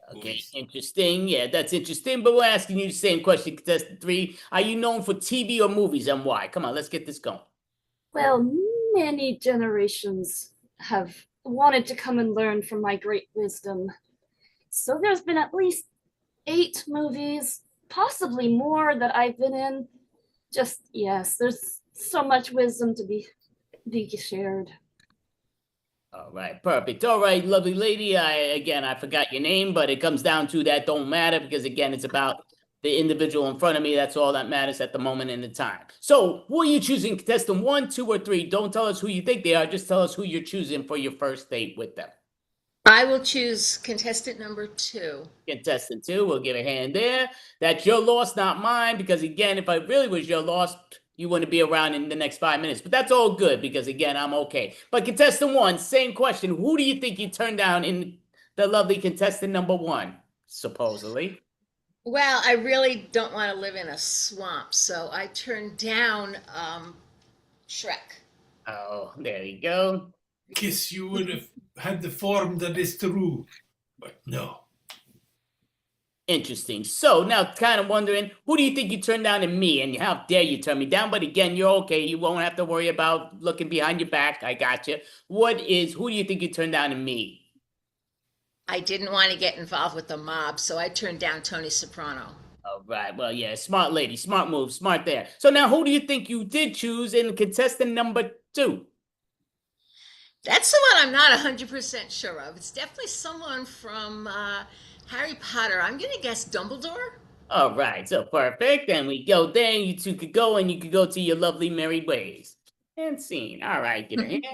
Okay, movies. Interesting. Yeah, that's interesting. But we're asking you the same question, contestant three. Are you known for TV or movies and why? Come on, let's get this going. Well, many generations have wanted to come and learn from my great wisdom. So there's been at least 8 movies, possibly more, that I've been in. Just, yes, there's so much wisdom to be shared. All right, perfect. All right, lovely lady. I forgot your name, but it comes down to that don't matter because again, it's about the individual in front of me. That's all that matters at the moment in the time. So who are you choosing, contestant 1, 2, or 3? Don't tell us who you think they are. Just tell us who you're choosing for your first date with them. I will choose contestant number 2. Contestant 2, we'll give a hand there. That's your loss, not mine, because again, if I really was your loss, you wouldn't be around in the next 5 minutes. But that's all good because, again, I'm okay. But contestant one, same question. Who do you think you turned down in the lovely contestant number one, supposedly? Well, I really don't want to live in a swamp, so I turned down Shrek. Oh, there you go. Kiss, you would have had the form that is true, but no. Interesting. So now kind of wondering, who do you think you turned down in me? And how dare you turn me down? But again, you're okay. You won't have to worry about looking behind your back. I got you. Who do you think you turned down in me? I didn't want to get involved with the mob, so I turned down Tony Soprano. All right. Well, yeah, smart lady, smart move, smart there. So now who do you think you did choose in contestant number two? That's the one I'm not 100% sure of. It's definitely someone from Harry Potter. I'm going to guess Dumbledore. All right. So perfect. And we go there. You two could go and you could go to your lovely married ways. And scene. All right. Get a hand.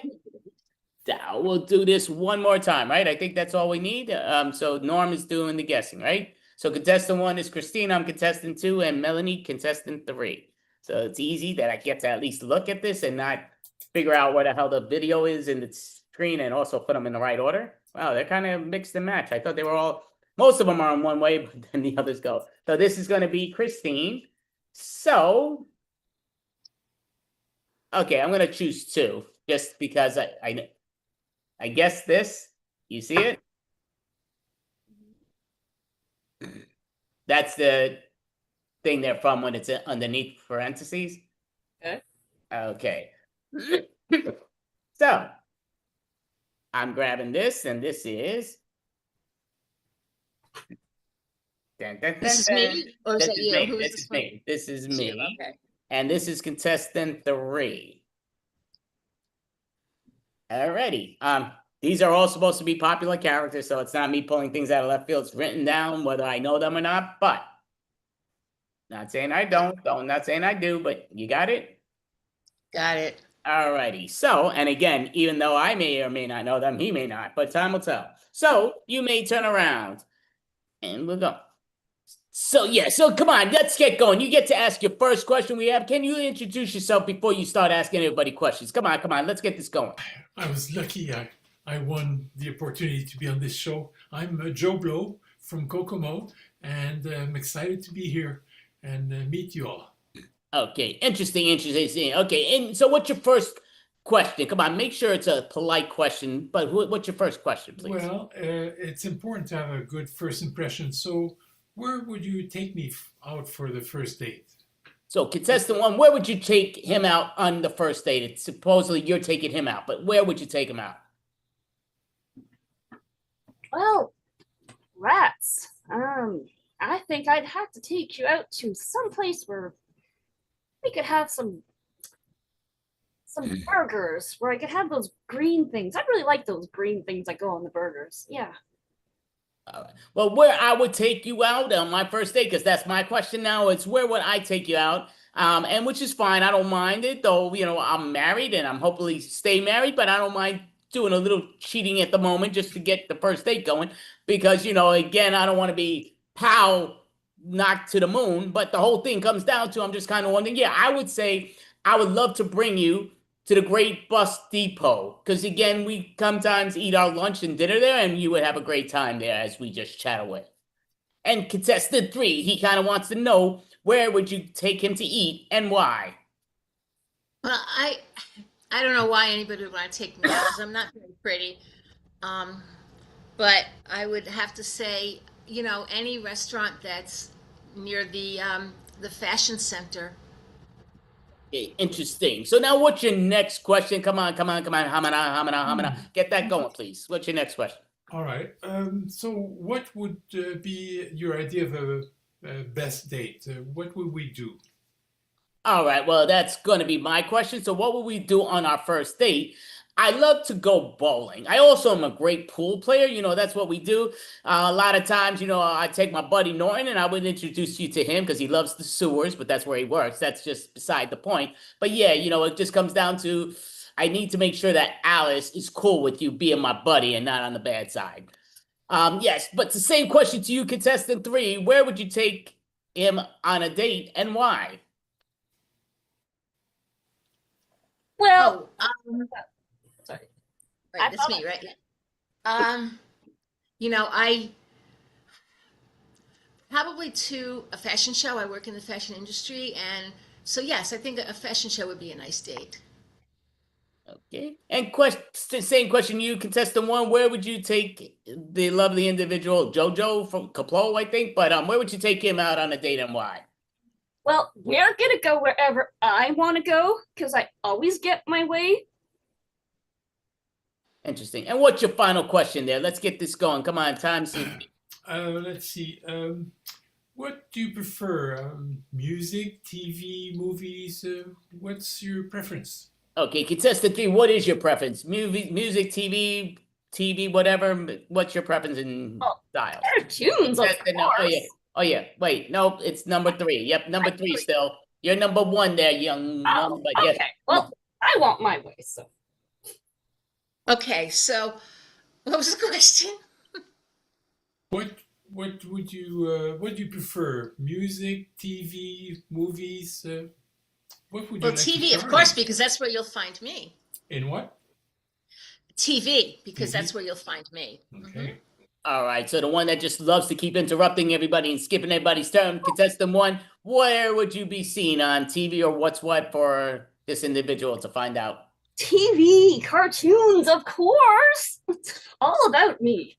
We'll do this one more time, right? I think that's all we need. So Norm is doing the guessing, right? So contestant one is Christine. I'm contestant two, and Melanie contestant three. So it's easy that I get to at least look at this and not figure out where the hell the video is in the screen and also put them in the right order. Wow, they're kind of mixed and match. I thought they were most of them are in one way, but then the others go. So this is going to be Christine. So, okay, I'm going to choose two just because I guess this. You see it? That's the thing they're from when it's underneath parentheses. Okay. Okay. So, I'm grabbing this, and this is. Dun, dun, dun, This is dun. me, or is This that is you? me. Who is This this is one? me. This is It's you, me. okay. And this is contestant three. Alrighty. These are all supposed to be popular characters, so it's not me pulling things out of left field. It's written down, whether I know them or not, but not saying I don't, not saying I do, but you got it? Got it. Alrighty. So, and again, even though I may or may not know them, he may not, but time will tell. So you may turn around and we'll go. So yeah, so come on, let's get going. You get to ask your first question we have. Can you introduce yourself before you start asking everybody questions? Come on, let's get this going. I was lucky. I won the opportunity to be on this show. I'm Joe Blow from Kokomo, and I'm excited to be here and meet you all. Okay, interesting. Okay, and so what's your first question? Come on, make sure it's a polite question, but what's your first question, please? Well, it's important to have a good first impression. So where would you take me out for the first date? So contestant one, where would you take him out on the first date? It's supposedly you're taking him out, but where would you take him out? Well, rats. I think I'd have to take you out to some place where we could have some burgers, where I could have those green things. I really like those green things that go on the burgers. Yeah. All right. Well, where I would take you out on my first date, because that's my question now. It's where would I take you out? And which is fine. I don't mind it, though. You know, I'm married and I'm hopefully stay married, but I don't mind doing a little cheating at the moment just to get the first date going. Because, you know, again, I don't want to be knocked to the moon, but the whole thing comes down to I'm just kind of wondering. Yeah, I would say I would love to bring you to the Great Bus Depot, because again, we sometimes eat our lunch and dinner there, and you would have a great time there as we just chat away. And contestant three, he kind of wants to know, where would you take him to eat and why? Well, I don't know why anybody would want to take me out, because I'm not very pretty. But I would have to say, you know, any restaurant that's near the fashion center. Interesting. So now what's your next question? Come on. Hamana. Get that going, please. What's your next question? All right. So what would be your idea of a best date? What would we do? All right. Well, that's going to be my question. So what would we do on our first date? I love to go bowling. I also am a great pool player. You know, that's what we do. A lot of times, you know, I take my buddy Norton and I would introduce you to him because he loves the sewers, but that's where he works. That's just beside the point. But yeah, you know, it just comes down to I need to make sure that Alice is cool with you being my buddy and not on the bad side. Yes, but the same question to you, contestant three. Where would you take him on a date and why? Sorry. Right, that's me, right? Yeah. I probably to a fashion show. I work in the fashion industry, and so yes, I think a fashion show would be a nice date. Okay. And same question to you, contestant one. Where would you take the lovely individual, Jojo from Kaplo, I think? But where would you take him out on a date and why? Well, we're gonna go wherever I want to go because I always get my way. Interesting. And what's your final question there? Let's get this going. Come on, time. Let's see. What do you prefer? Music, TV, movies? What's your preference? Okay, contestant three, what is your preference? Music, TV, whatever. What's your preference in style? Cartoons, of course. Oh yeah. Wait, no, it's number three. Yep, number three still. You're number one there, young one. But okay. Yes. Well, I want my way, so. Okay, so what was the question? What would you prefer? Music, TV, movies? What would you Well, like to TV, start of course, with? because that's where you'll find me. In what? TV, because TV? that's where you'll find me. Okay. All right, so the one that just loves to keep interrupting everybody and skipping everybody's turn, contestant one, where would you be seen on TV or what's what for this individual to find out? TV, cartoons, of course. It's all about me.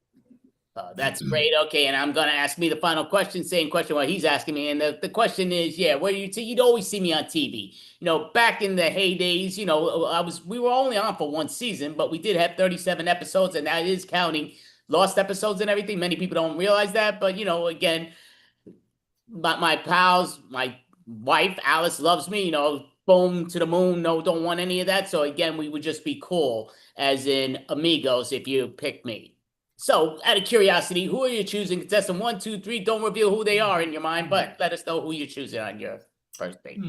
That's great. Okay, and I'm gonna ask me the final question, same question what he's asking me, and the question is, yeah, where you'd always see me on TV. Back in the heydays, we were only on for one season, but we did have 37 episodes, and that is counting lost episodes and everything. Many people don't realize that, but again, my pals, my wife Alice loves me. Boom to the moon. No, don't want any of that. So again, we would just be cool, as in amigos, if you pick me. So, out of curiosity, who are you choosing? Contestant 1, 2, 3. Don't reveal who they are in your mind, but let us know who you're choosing on your first date.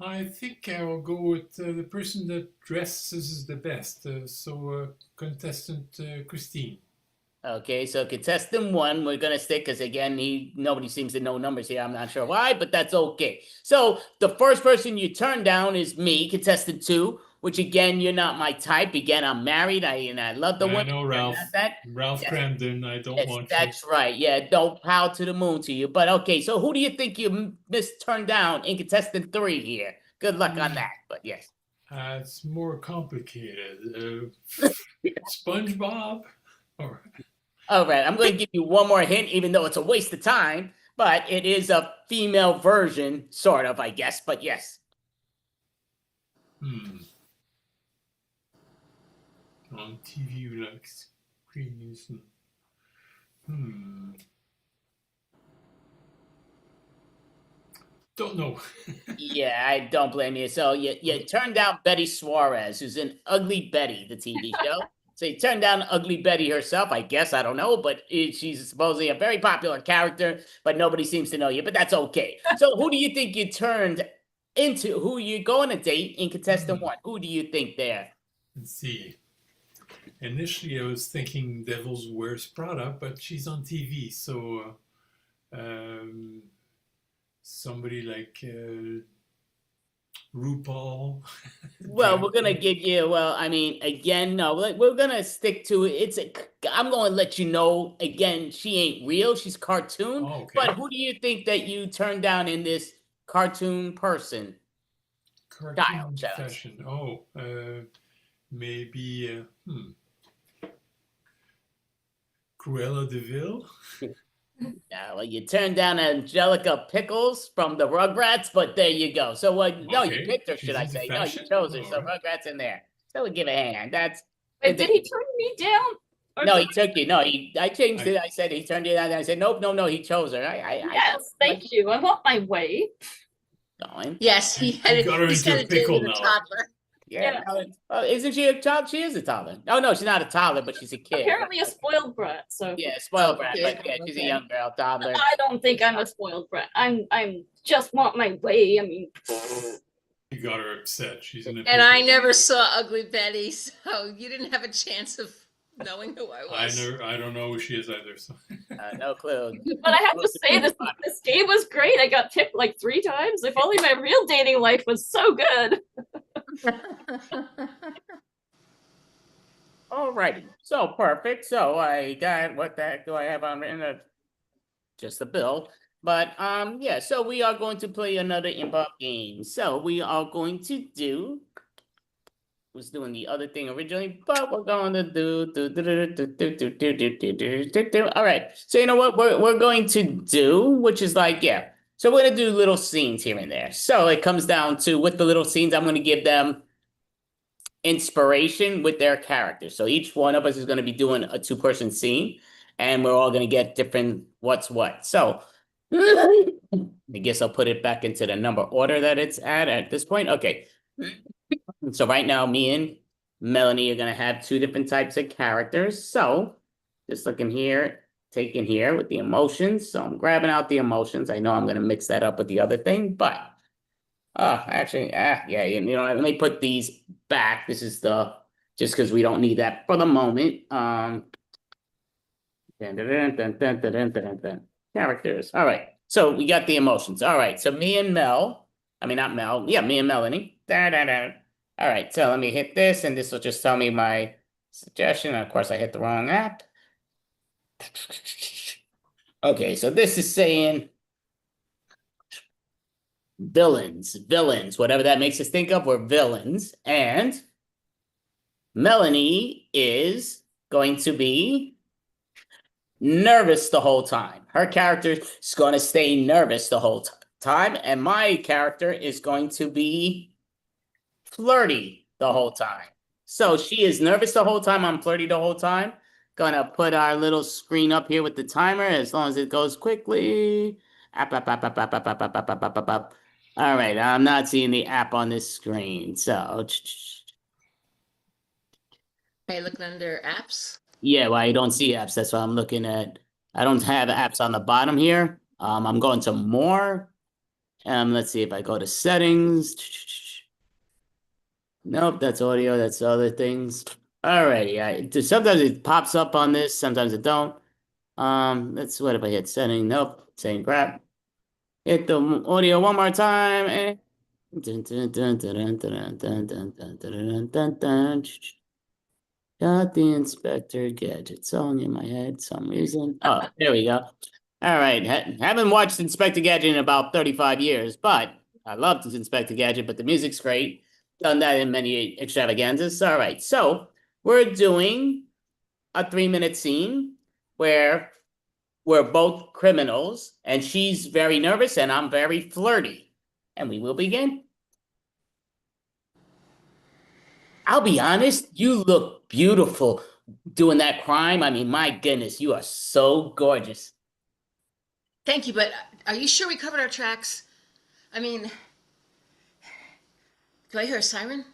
I think I will go with the person that dresses the best. Contestant Christine. Okay, so contestant 1, we're gonna stick because again, nobody seems to know numbers here. I'm not sure why, but that's okay. So the first person you turn down is me, contestant 2. Which again, you're not my type. Again, I'm married. I love the women. I know Ralph. Ralph yes. Cramden. I don't want you. That's right. Yeah, don't pow to the moon to you. But okay, so who do you think you turned down in contestant 3 here? Good luck on that. But yes. It's more complicated. SpongeBob. All right. I'm going to give you one more hint, even though it's a waste of time. But it is a female version, sort of, I guess. But yes. On TV, you like screens. Don't know. Yeah, I don't blame you. So you turned down Betty Suarez, who's in Ugly Betty, the TV show. So you turned down Ugly Betty herself, I guess. I don't know, but she's supposedly a very popular character, but nobody seems to know you. But that's okay. So who do you think you turned into? Who you going to date in contestant 1? Who do you think there? Let's see. Initially, I was thinking Devil's Wears Prada, but she's on TV, so somebody like RuPaul. Well, we're gonna give you. Well, I mean, again, no, we're gonna stick to it. I'm going to let you know again. She ain't real. She's cartoon. Oh, okay. But who do you think that you turned down in this cartoon person? Cartoon fashion. Oh, maybe. Cruella de Vil. Yeah, well, you turned down Angelica Pickles from the Rugrats, but there you go. So, no, you picked her, should I say? No, you chose her. So, Rugrats in there. So, we give a hand. That's. Wait, did he turn me down? No, he took you. No, I changed it. I said he turned you down. I said, nope, no, he chose her. Yes, thank you. I want my way. Going. Yes, he's had a date with a toddler. Yeah. Isn't she a child? She is a toddler. Oh, no, she's not a toddler, but she's a kid. Apparently a spoiled brat. So yeah, spoiled brat. But yeah, she's a young girl, toddler. I don't think I'm a spoiled brat. I'm just want my way. I mean, you got her upset. She's in a. And I never saw Ugly Betty, so you didn't have a chance of knowing who I was. I don't know who she is either. So. No clue. But I have to say, this game was great. I got picked like 3 times. If only my real dating life was so good. Alrighty, so perfect. So I got, what the heck do I have on written? Just the bill. But yeah, so we are going to play another improv game. So we are going to do, was doing the other thing originally, but we're going to do. All right. So you know what we're going to do, which is like, yeah. So we're gonna do little scenes here and there. So it comes down to, with the little scenes, I'm gonna give them inspiration with their characters. So each one of us is gonna be doing a 2-person scene, and we're all gonna get different what's what. So I guess I'll put it back into the number order that it's at this point. Okay. So right now, me and Melanie are gonna have 2 different types of characters. So just looking here, taking here with the emotions. So I'm grabbing out the emotions. I know I'm gonna mix that up with the other thing, but actually, yeah, you know, let me put these back. This is the, just because we don't need that for the moment. Characters. All right. So we got the emotions. All right. So me and Mel, I mean, not Mel. Yeah, me and Melanie. All right. So let me hit this, and this will just tell me my suggestion. Of course, I hit the wrong app. Okay. So this is saying villains, whatever that makes us think of, we're villains. And Melanie is going to be nervous the whole time. Her character is going to stay nervous the whole time, and my character is going to be flirty the whole time. So she is nervous the whole time, I'm flirty the whole time. Gonna put our little screen up here with the timer, as long as it goes quickly. All right, I'm not seeing the app on this screen, so Hey, looking under apps. yeah, well, I don't see apps. That's what I'm looking at. I don't have apps on the bottom here. I'm going to more. Let's see if I go to settings. Nope, that's audio. That's other things. Alrighty, sometimes it pops up on this, sometimes it don't. Let's, what if I hit setting? Nope, same crap. Hit the audio one more time, and got the Inspector Gadget song in my head some reason. Oh, there we go. All right, haven't watched Inspector Gadget in about 35 years, but I loved Inspector Gadget, but the music's great. Done that in many extravaganzas. All right, so we're doing a 3-minute scene where we're both criminals, and she's very nervous and I'm very flirty. And we will begin. I'll be honest, you look beautiful doing that crime. I mean, my goodness, you are so gorgeous. Thank you, but are you sure we covered our tracks? I mean, do I hear a siren?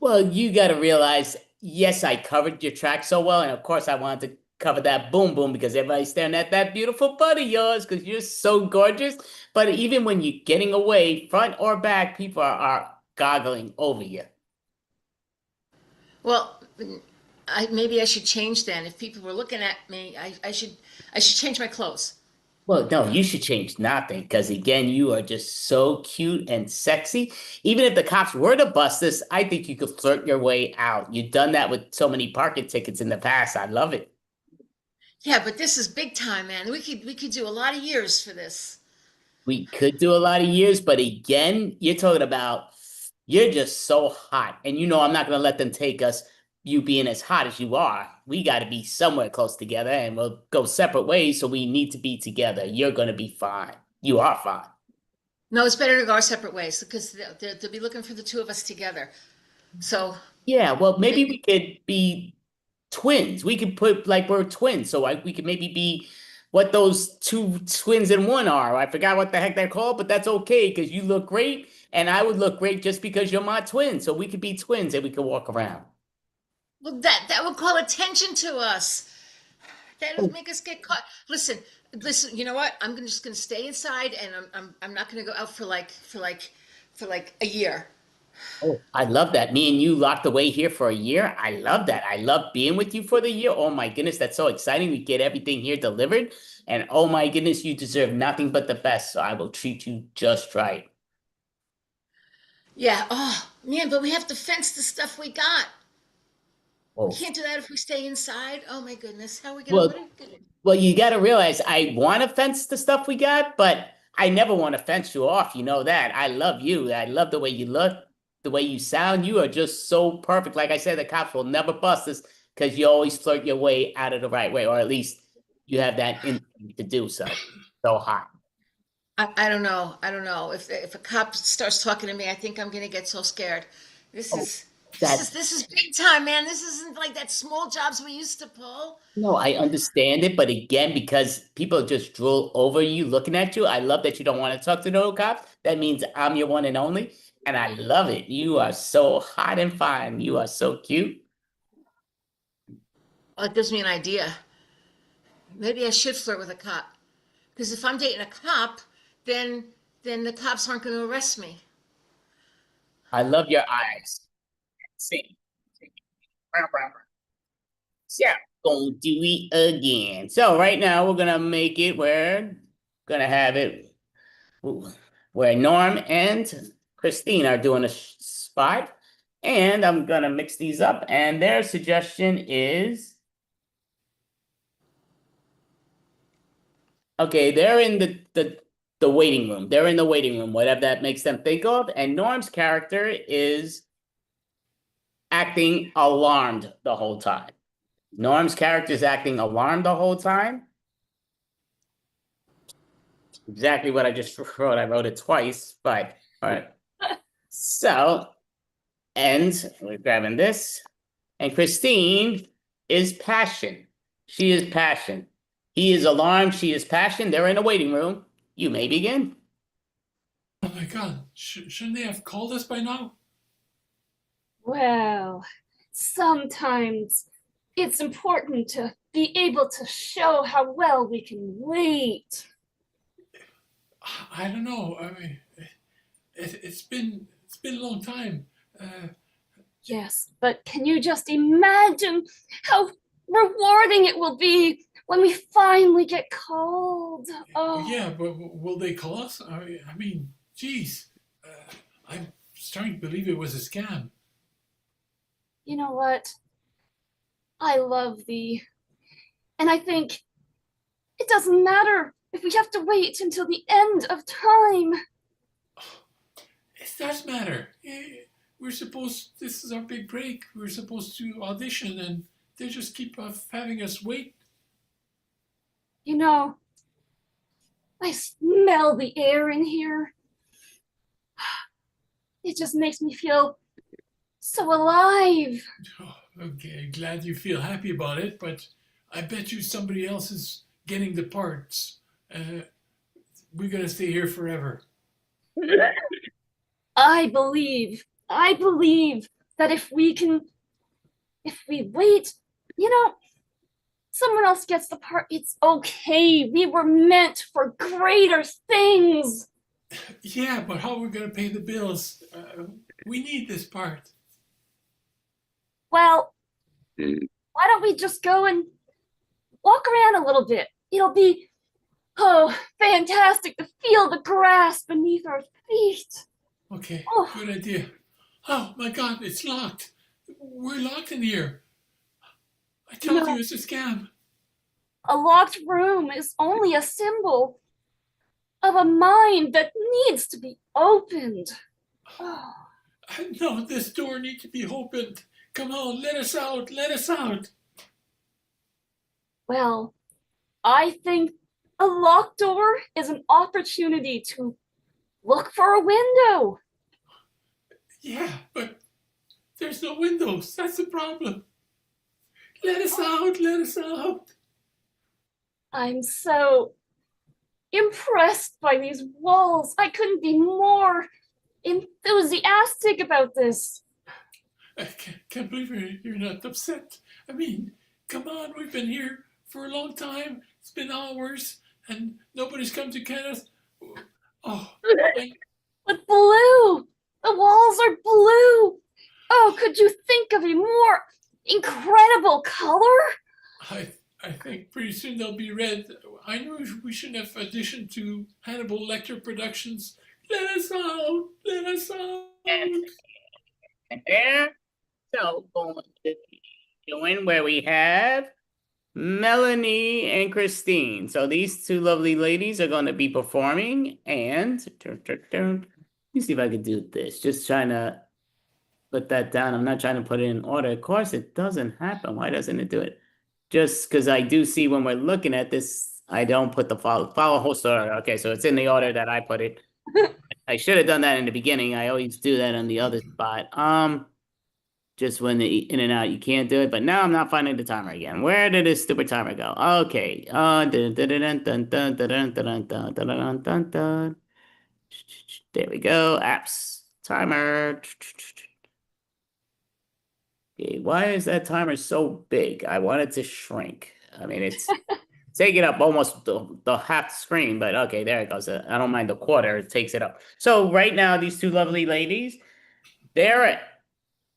Well, you got to realize, yes, I covered your track so well, and of course I wanted to cover that boom boom because everybody's staring at that beautiful butt of yours because you're so gorgeous. But even when you're getting away, front or back, people are goggling over you. Well, maybe I should change then. If people were looking at me, I should change my clothes. Well, no, you should change nothing because, again, you are just so cute and sexy. Even if the cops were to bust this, I think you could flirt your way out. You've done that with so many parking tickets in the past. I love it. Yeah, but this is big time, man. We could do a lot of years for this. We could do a lot of years, but again, you're talking about, you're just so hot. And you know I'm not going to let them take us, you being as hot as you are. We got to be somewhere close together, and we'll go separate ways, so we need to be together. You're going to be fine. You are fine. No, it's better to go our separate ways because they'll be looking for the 2 of us together. So yeah, well, maybe we could be twins. We could put, like, we're twins, so we could maybe be what those 2 twins in one are. I forgot what the heck they're called, but that's okay because you look great, and I would look great just because you're my twin. So we could be twins and we could walk around. Well, that would call attention to us. That would make us get caught. Listen. You know what? I'm just gonna stay inside, and I'm not gonna go out for like a year. Oh, I love that. Me and you locked away here for a year. I love that. I love being with you for the year. Oh my goodness, that's so exciting. We get everything here delivered, and oh my goodness, you deserve nothing but the best. So I will treat you just right. Yeah. Oh, Man, but we have to fence the stuff we got. We Well, can't do that if we stay inside. Oh my goodness, how are we gonna? well, What are we gonna? well, you got to realize I want to fence the stuff we got, but I never want to fence you off. You know that. I love you. I love the way you look, the way you sound. You are just so perfect. Like I said, the cops will never bust us because you always flirt your way out of the right way, or at least you have that instinct to do so. So hot. I don't know. I don't know. If a cop starts talking to me, I think I'm gonna get so scared. This Oh, is that this is big time, man. This isn't like that small jobs we used to pull. no, I understand it, but again, because people just drool over you looking at you, I love that you don't want to talk to no cops. That means I'm your one and only, and I love it. You are so hot and fine. You are so cute. Well, it gives me an idea. Maybe I should flirt with a cop. Because if I'm dating a cop, then the cops aren't going to arrest me. I love your eyes. See. So, gonna do it again. So right now we're gonna make it where gonna have it where Norm and Christine are doing a spot, and I'm gonna mix these up. And their suggestion is okay. They're in the waiting room. They're in the waiting room, whatever that makes them think of. And Norm's character is acting alarmed the whole time. Norm's character is acting alarmed the whole time. Exactly what I just wrote. I wrote it twice, but all right. So, and we're grabbing this. And Christine is passion. She is passion. He is alarmed. She is passion. They're in a waiting room. You may begin. Oh my God, shouldn't they have called us by now? Well, sometimes it's important to be able to show how well we can wait. I don't know. I mean, it's been a long time. Yes, but can you just imagine how rewarding it will be when we finally get called? Oh, Yeah, but will they call us? I mean, geez, I'm starting to believe it was a scam. you know what? I love thee. And I think it doesn't matter if we have to wait until the end of time. It does matter. This is our big break. We're supposed to audition, and they just keep having us wait. You know, I smell the air in here. It just makes me feel so alive. Oh, okay, glad you feel happy about it, but I bet you somebody else is getting the parts. We're gonna stay here forever. I believe that if we wait, someone else gets the part. It's okay. We were meant for greater things. Yeah, but how are we gonna pay the bills? We need this part. Well, why don't we just go and walk around a little bit? It'll be, fantastic to feel the grass beneath our feet. Okay, Oh. good idea. Oh my God, it's locked. We're locked in here. I told you it's a scam. A locked room is only a symbol of a mind that needs to be opened. Oh. No, this door needs to be opened. Come on, let us out, let us out. Well, I think a locked door is an opportunity to look for a window. Yeah, but there's no windows. That's the problem. Let us out, let us out. I'm so impressed by these walls. I couldn't be more enthusiastic about this. I can't believe you're not upset. I mean, come on, we've been here for a long time. It's been hours, and nobody's come to get us. Oh, But blue! The walls are blue! Oh, could you think of a more incredible color? I think pretty soon they'll be red. I knew we shouldn't have auditioned to Hannibal Lecter Productions. Let us out! Let us out! And there. So going to be doing where we have Melanie and Christine. So these two lovely ladies are going to be performing, and let me see if I can do this. Just trying to put that down. I'm not trying to put it in order. Of course, it doesn't happen. Why doesn't it do it? Just because I do see when we're looking at this, I don't put the follow host order. Okay, so it's in the order that I put it. I should have done that in the beginning. I always do that on the other spot. Just when the in and out, you can't do it. But now I'm not finding the timer again. Where did this stupid timer go? Okay. There we go. Apps timer. Okay, why is that timer so big? I want it to shrink. I mean, it's taking up almost the half screen, but okay, there it goes. I don't mind the quarter. It takes it up. So right now, these two lovely ladies, they're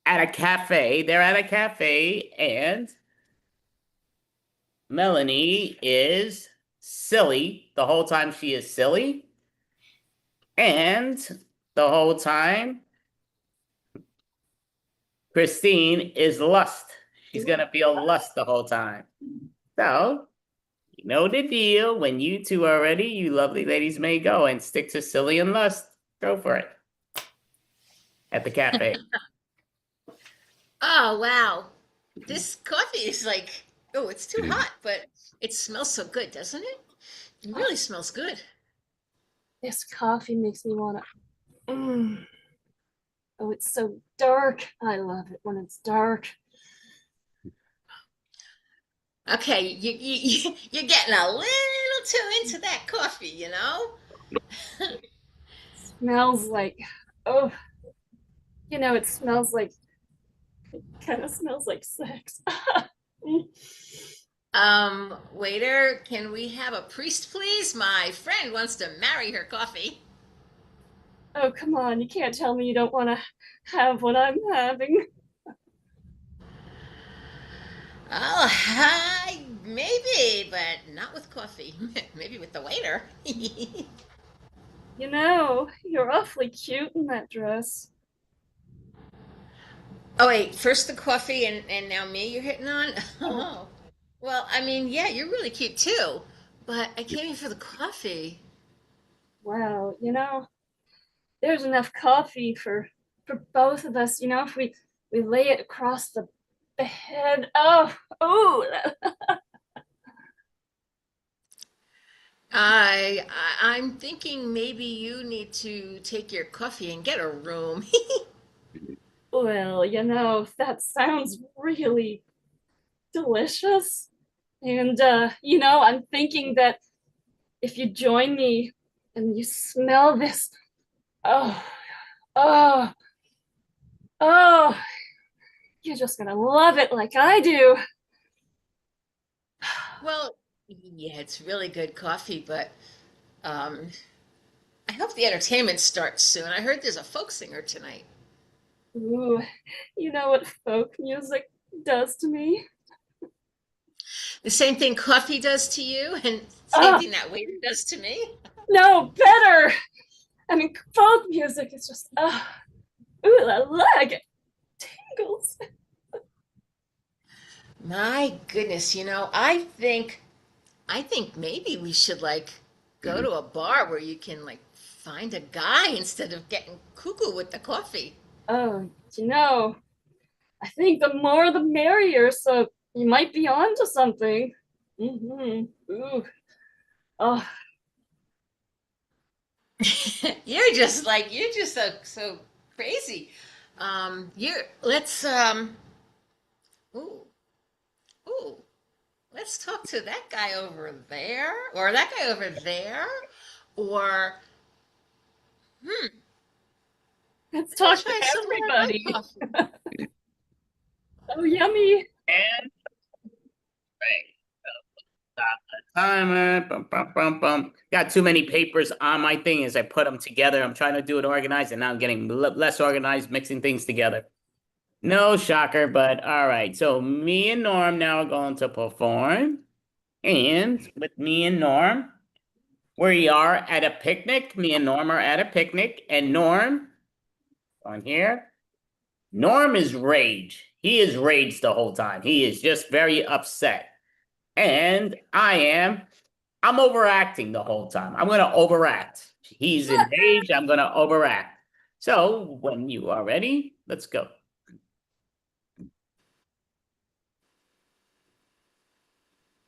at a cafe. They're at a cafe, and Melanie is silly the whole time she is silly. And the whole time, Christine is lust. She's going to feel lust the whole time. So, you know the deal. When you two are ready, you lovely ladies may go and stick to silly and lust. Go for it. At the cafe. Oh, wow. This coffee is like, oh, it's too hot, but it smells so good, doesn't it? It really smells good. This coffee makes me want to. Oh, it's so dark. I love it when it's dark. Okay, you're getting a little too into that coffee, you know? Smells like, oh, it smells like, it kind of smells like sex. Waiter, can we have a priest, please? My friend wants to marry her coffee. Oh, come on. You can't tell me you don't want to have what I'm having. Oh, maybe, but not with coffee. Maybe with the waiter. You're awfully cute in that dress. Oh, wait, first the coffee and now me you're hitting on? Oh. Well, I mean, yeah, you're really cute too, but I came in for the coffee. Well, there's enough coffee for both of us, if we lay it across the bed. Oh. I'm thinking maybe you need to take your coffee and get a room. Well, that sounds really delicious. And, I'm thinking that if you join me and you smell this, oh, you're just gonna love it like I do. Well, yeah, it's really good coffee, but I hope the entertainment starts soon. I heard there's a folk singer tonight. Ooh, you know what folk music does to me? The same thing coffee does to you, and same thing that waiter does to me. No, better. I mean, folk music is just, ooh la la, I get tingles. My goodness, I think maybe we should go to a bar where you can find a guy instead of getting cuckoo with the coffee. Oh, I think the more the merrier, so you might be onto something. Ooh. Oh. You're just so crazy. Let's ooh, let's talk to that guy over there, or that guy over there, or Let's talk to everybody. Oh, yummy. And stop the timer. Bum, bum, bum, bum. Got too many papers on my thing as I put them together. I'm trying to do it organized, and now I'm getting less organized, mixing things together. No shocker, but all right. So me and Norm now are going to perform. And with me and Norm, we are at a picnic. Me and Norm are at a picnic. And Norm, on here, Norm is rage. He is rage the whole time. He is just very upset. And I'm overacting the whole time. I'm going to overact. He's in rage. I'm going to overact. So when you are ready, let's go.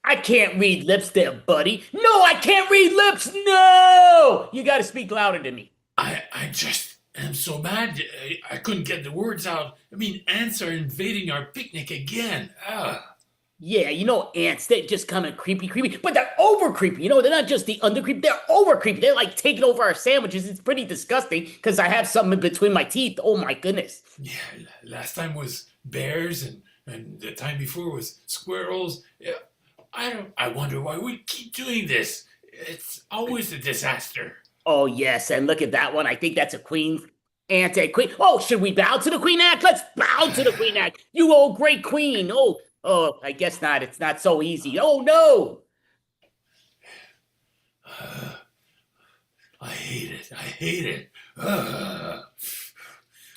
I can't read lips there, buddy. No, I can't read lips. No! You got to speak louder to me. I just am so mad. I couldn't get the words out. I mean, ants are invading our picnic again. Yeah, ants, they just come in creepy, but they're over creepy. They're not just the under creepy, they're over creepy. They're like taking over our sandwiches. It's pretty disgusting because I have something between my teeth. Oh my goodness. Yeah, last time was bears and the time before was squirrels. Yeah, I wonder why we keep doing this. It's always a disaster. Oh, yes, and look at that one. I think that's a queen ant. Queen. Oh, should we bow to the queen ant? Let's bow to the queen ant. You old great queen. Oh, I guess not. It's not so easy. Oh, no. I hate it. I hate it.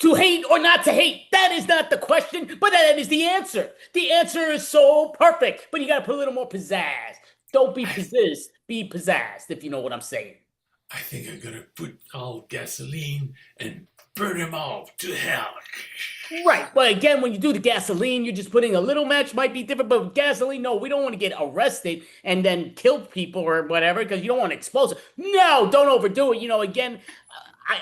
To hate or not to hate, that is not the question, but that is the answer. The answer is so perfect, but you got to put a little more pizzazz. Don't be pizzazz, be pizzazzed, if you know what I'm saying. I think I'm going to put all gasoline and burn them all to hell. Right, but again, when you do the gasoline, you're just putting a little match, might be different, but with gasoline, no, we don't want to get arrested and then kill people or whatever, because you don't want to expose it. No, don't overdo it. Again,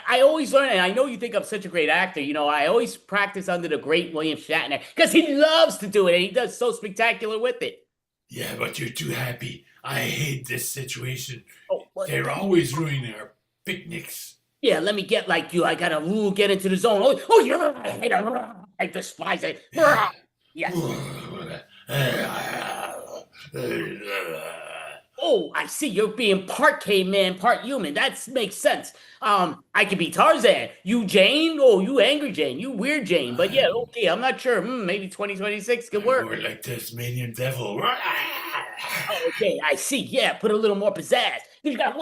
I always learn, and I know you think I'm such a great actor, I always practice under the great William Shatner, because he loves to do it, and he does so spectacular with it. Yeah, but you're too happy. I hate this situation. Oh, they're always ruining our picnics. Yeah, let me get like you. I gotta get into the zone. Oh, yeah, I despise it. Yes. Oh, I see. You're being part caveman, part human. That makes sense. I could be Tarzan. You Jane? Oh, you angry Jane. You weird Jane. But yeah, okay. I'm not sure. Maybe 2026 could work. More like Tasmanian devil. Okay, I see. Yeah, put a little more pizzazz. You got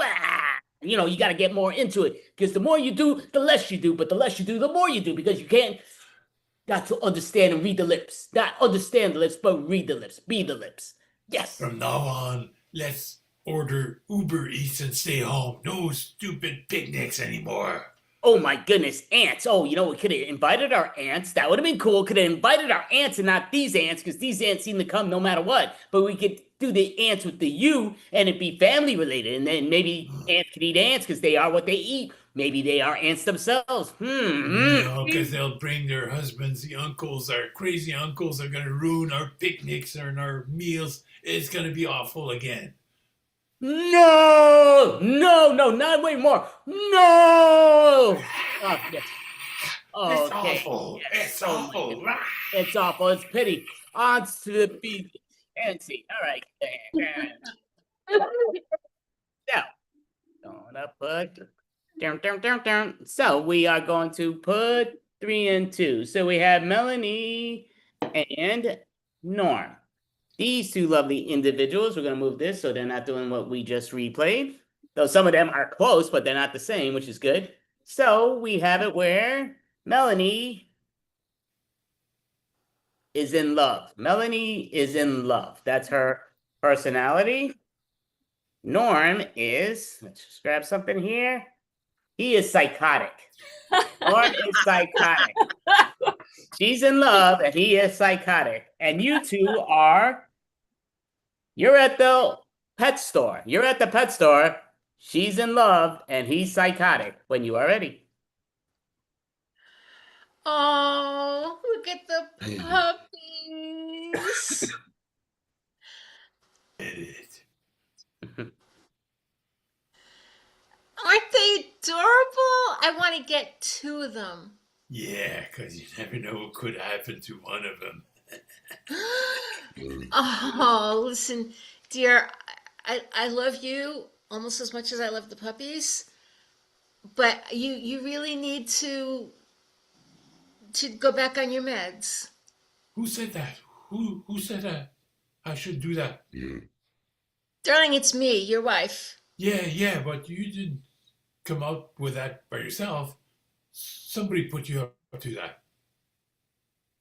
you got to get more into it because the more you do, the less you do. But the less you do, the more you do because you can't. Got to understand and read the lips. Not understand the lips, but read the lips. Be the lips. Yes. From now on, let's order Uber Eats and stay home. No stupid picnics anymore. Oh my goodness, ants. Oh, we could have invited our ants. That would have been cool. Could have invited our ants and not these ants because these ants seem to come no matter what. But we could do the ants with the U and it'd be family related. And then maybe ants could eat ants because they are what they eat. Maybe they are ants themselves. No, because they'll bring their husbands, the uncles, our crazy uncles are going to ruin our picnics and our meals. It's going to be awful again. No, not way more. No. Oh, yes. It's awful. Yes. It's awful. It's awful. It's pity. On to the beat. Fancy. All right. Now, gonna put down. So we are going to put 3 and 2. So we have Melanie and Norm. These two lovely individuals, we're going to move this so they're not doing what we just replayed. Though some of them are close, but they're not the same, which is good. So we have it where Melanie is in love. Melanie is in love. That's her personality. Norm is, let's just grab something here. He is psychotic. Norm is psychotic. She's in love and he is psychotic. And you two you're at the pet store. You're at the pet store. She's in love and he's psychotic when you are ready. Oh, look at the puppies. Aren't they adorable? I want to get 2 of them. Yeah, because you never know what could happen to one of them. Oh, listen, dear, I love you almost as much as I love the puppies, but you really need to go back on your meds. Who said that? Who said that? I should do that. Darling, it's me, your wife. Yeah, but you didn't come out with that by yourself. Somebody put you up to that.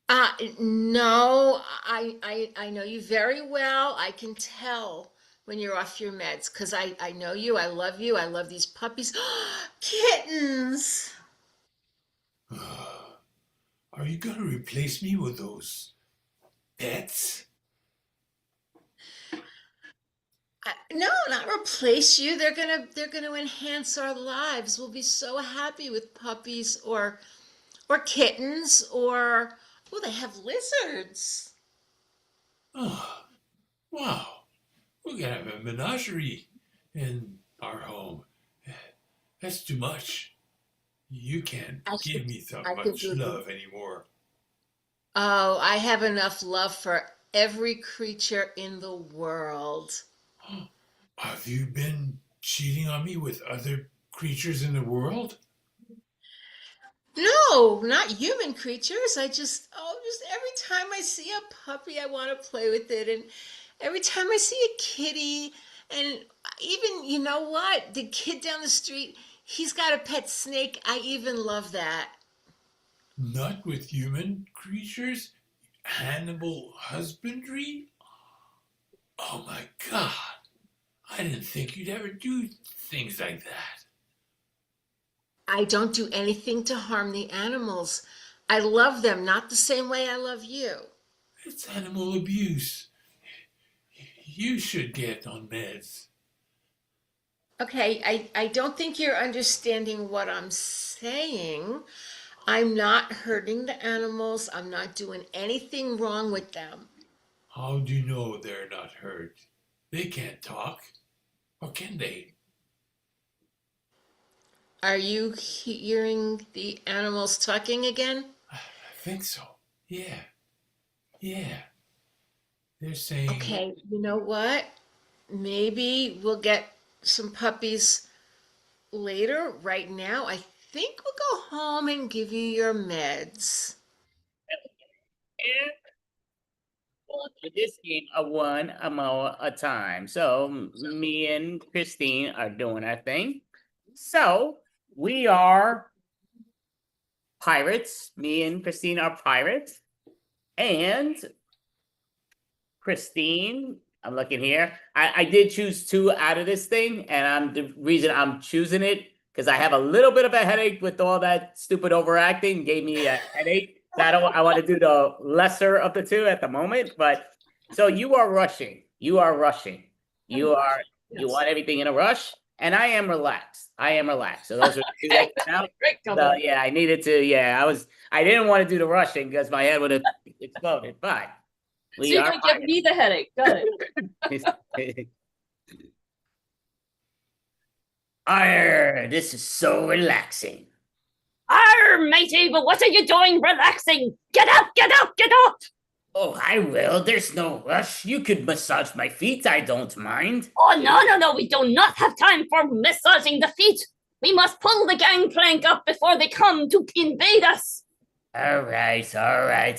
No, I know you very well. I can tell when you're off your meds because I know you. I love you. I love these puppies. Kittens. Are you going to replace me with those pets? No, not replace you. They're gonna enhance our lives. We'll be so happy with puppies or kittens or oh, they have lizards. Oh, wow. We're going to have a menagerie in our home. That's too much. You can't give me that much love anymore. Oh, I have enough love for every creature in the world. Have you been cheating on me with other creatures in the world? No, not human creatures. Just every time I see a puppy, I want to play with it. And every time I see a kitty, and even, you know what? The kid down the street, he's got a pet snake. I even love that. Not with human creatures? Animal husbandry? Oh my God. I didn't think you'd ever do things like that. I don't do anything to harm the animals. I love them, not the same way I love you. It's animal abuse. You should get on meds. Okay, I don't think you're understanding what I'm saying. I'm not hurting the animals. I'm not doing anything wrong with them. How do you know they're not hurt? They can't talk. Or can they? Are you hearing the animals talking again? I think so. Yeah. Yeah. They're saying... Okay, you know what? Maybe we'll get some puppies later. Right now, I think we'll go home and give you your meds. In this game, a one a mo a time. So me and Christine are doing our thing. So we are pirates. Me and Christine are pirates. And Christine, I'm looking here. I did choose two out of this thing, and the reason I'm choosing it because I have a little bit of a headache with all that stupid overacting. Gave me a headache. So I want to do the lesser of the two at the moment. But so you are rushing. You are rushing. You want everything in a rush, and I am relaxed. I am relaxed. So those are two that came out. So yeah, I needed to. Yeah, I didn't want to do the rushing because my head would have exploded. But so you're gonna give me the headache. Got it. Arr, this is so relaxing. Arr, matey, but what are you doing relaxing? Get up, get up, get up! Oh, I will. There's no rush. You could massage my feet. I don't mind. Oh, no. We do not have time for massaging the feet. We must pull the gangplank up before they come to invade us. All right.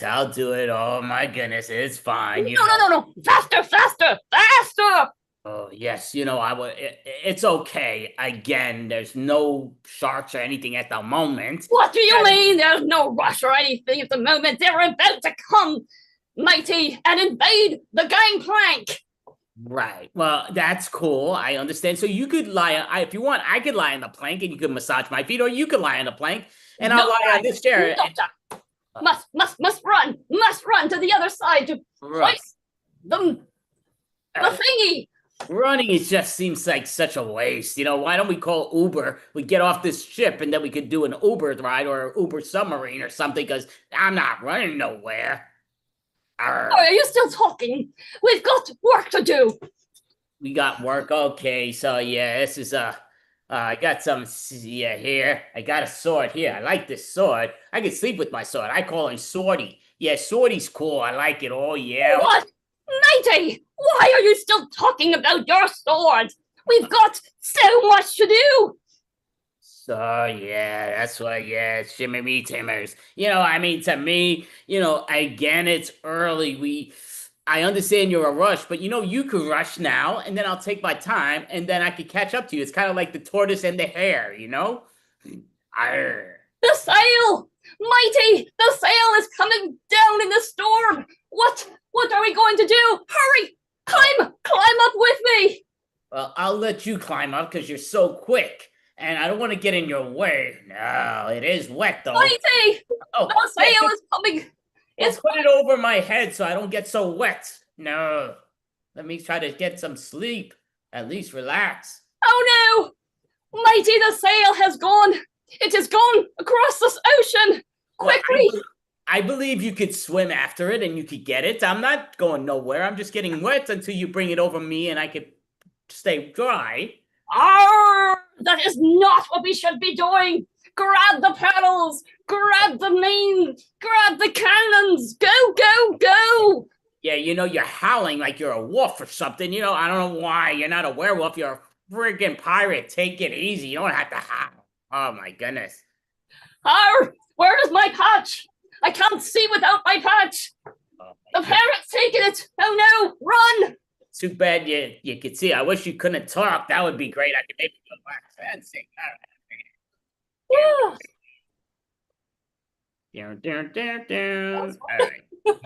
I'll do it. Oh, my goodness. It's fine. No. Faster. Oh, yes. It's okay. Again, there's no sharks or anything at the moment. What do you mean there's no rush or anything at the moment? They're about to come, matey, and invade the gangplank. Right. Well, that's cool. I understand. So you could lie, if you want, I could lie on the plank and you could massage my feet, or you could lie on the plank and I'll lie on this chair. Must run to the other side to place the thingy. Running, it just seems like such a waste. Why don't we call Uber? We get off this ship and then we could do an Uber ride or an Uber submarine or something, because I'm not running nowhere. Arr. Oh, are you still talking? We've got work to do. We got work. Okay, so yeah, this is I got some here. I got a sword here. I like this sword. I can sleep with my sword. I call him Swordy. Yeah, Swordy's cool. I like it. Oh yeah. What? Matey, why are you still talking about your sword? We've got so much to do. So yeah, that's what. Yeah, shimmy me timbers. To me, again, it's early. I understand you're a rush, but you could rush now, and then I'll take my time, and then I could catch up to you. It's kind of like the tortoise and the hare, Arr. The sail! Matey, the sail is coming down alone in the storm. What are we going to do? Hurry! Climb up with me. Well, I'll let you climb up because you're so quick. And I don't want to get in your way. No, it is wet, though. Mighty! Oh, The sail is coming. It's put it over my head so I don't get so wet. No. Let me try to get some sleep. At least relax. Oh no! Mighty, the sail has gone. It has gone across this ocean. Quickly! Well, I believe you could swim after it and you could get it. I'm not going nowhere. I'm just getting wet until you bring it over me and I could stay dry. Arr! That is not what we should be doing. Grab the paddles. Grab the main. Grab the cannons. Go, go, go. Yeah, you're howling like you're a wolf or something. I don't know why. You're not a werewolf. You're a friggin' pirate. Take it easy. You don't have to howl. Oh, my goodness. Arr! Where is my patch? I can't see without my patch. The parrot's taking it. Oh, no. Run. Too bad you could see. I wish you couldn't talk. That would be great. I could maybe go back fencing. All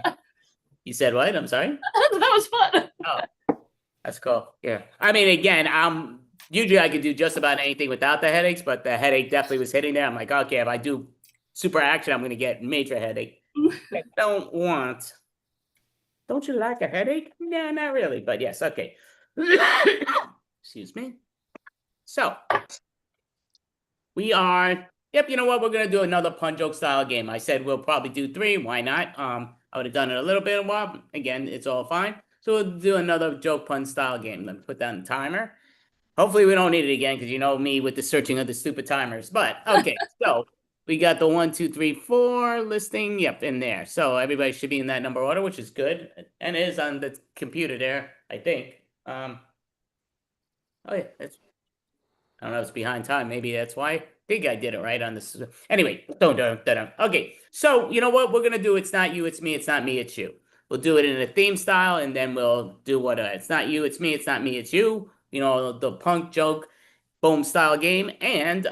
right. You said what? I'm sorry? That was fun. Oh, that's cool. Yeah. I mean, again, usually I could do just about anything without the headaches, but the headache definitely was hitting there. I'm like, okay, if I do super action, I'm going to get major headache. I don't want. Don't you like a headache? Nah, not really, but yes, okay. Excuse me. So, we are, yep, you know what? We're going to do another pun joke style game. I said we'll probably do 3. Why not? I would have done it a little bit in a while. But again, it's all fine. So we'll do another joke pun style game. Let me put that on the timer. Hopefully we don't need it again because you know me with the searching of the stupid timers. But, okay, so we got the 1, 2, 3, 4 listing. Yep, in there. So everybody should be in that number order, which is good. And it is on the computer there, I think. Oh, yeah, that's... I don't know if it's behind time. Maybe that's why. I think I did it right on this. Anyway, don't. Okay, so you know what we're gonna do? It's not you, it's me. It's not me, it's you. We'll do it in a theme style, and then we'll do what? It's not you, it's me. It's not me, it's you. The punk joke, boom style game, and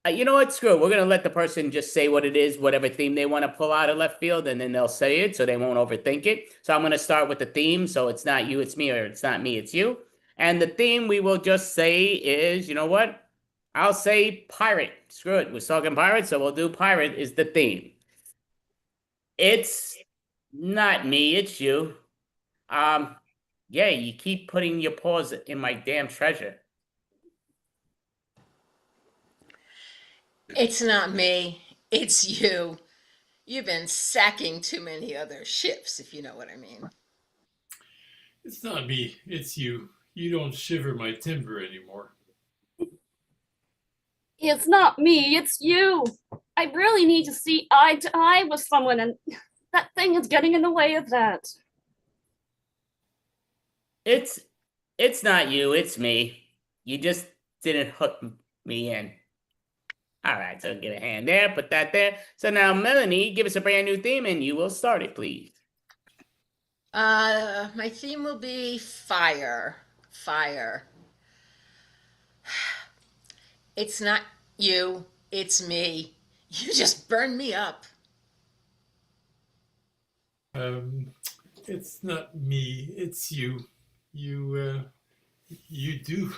you know what? Screw it. We're gonna let the person just say what it is, whatever theme they want to pull out of left field, and then they'll say it, so they won't overthink it. So I'm gonna start with the theme. So it's not you, it's me, or it's not me, it's you. And the theme we will just say is, you know what? I'll say pirate. Screw it. We're talking pirate, so we'll do pirate is the theme. It's not me, it's you. Yeah, you keep putting your paws in my damn treasure. It's not me, it's you. You've been sacking too many other ships, if you know what I mean. It's not me, it's you. You don't shiver my timber anymore. It's not me, it's you. I really need to see eye to eye with someone, and that thing is getting in the way of that. It's not you, it's me. You just didn't hook me in. All right, so get a hand there, put that there. So now, Melanie, give us a brand new theme, and you will start it, please. My theme will be fire. Fire. It's not you, it's me. You just burned me up. It's not me, it's you. You do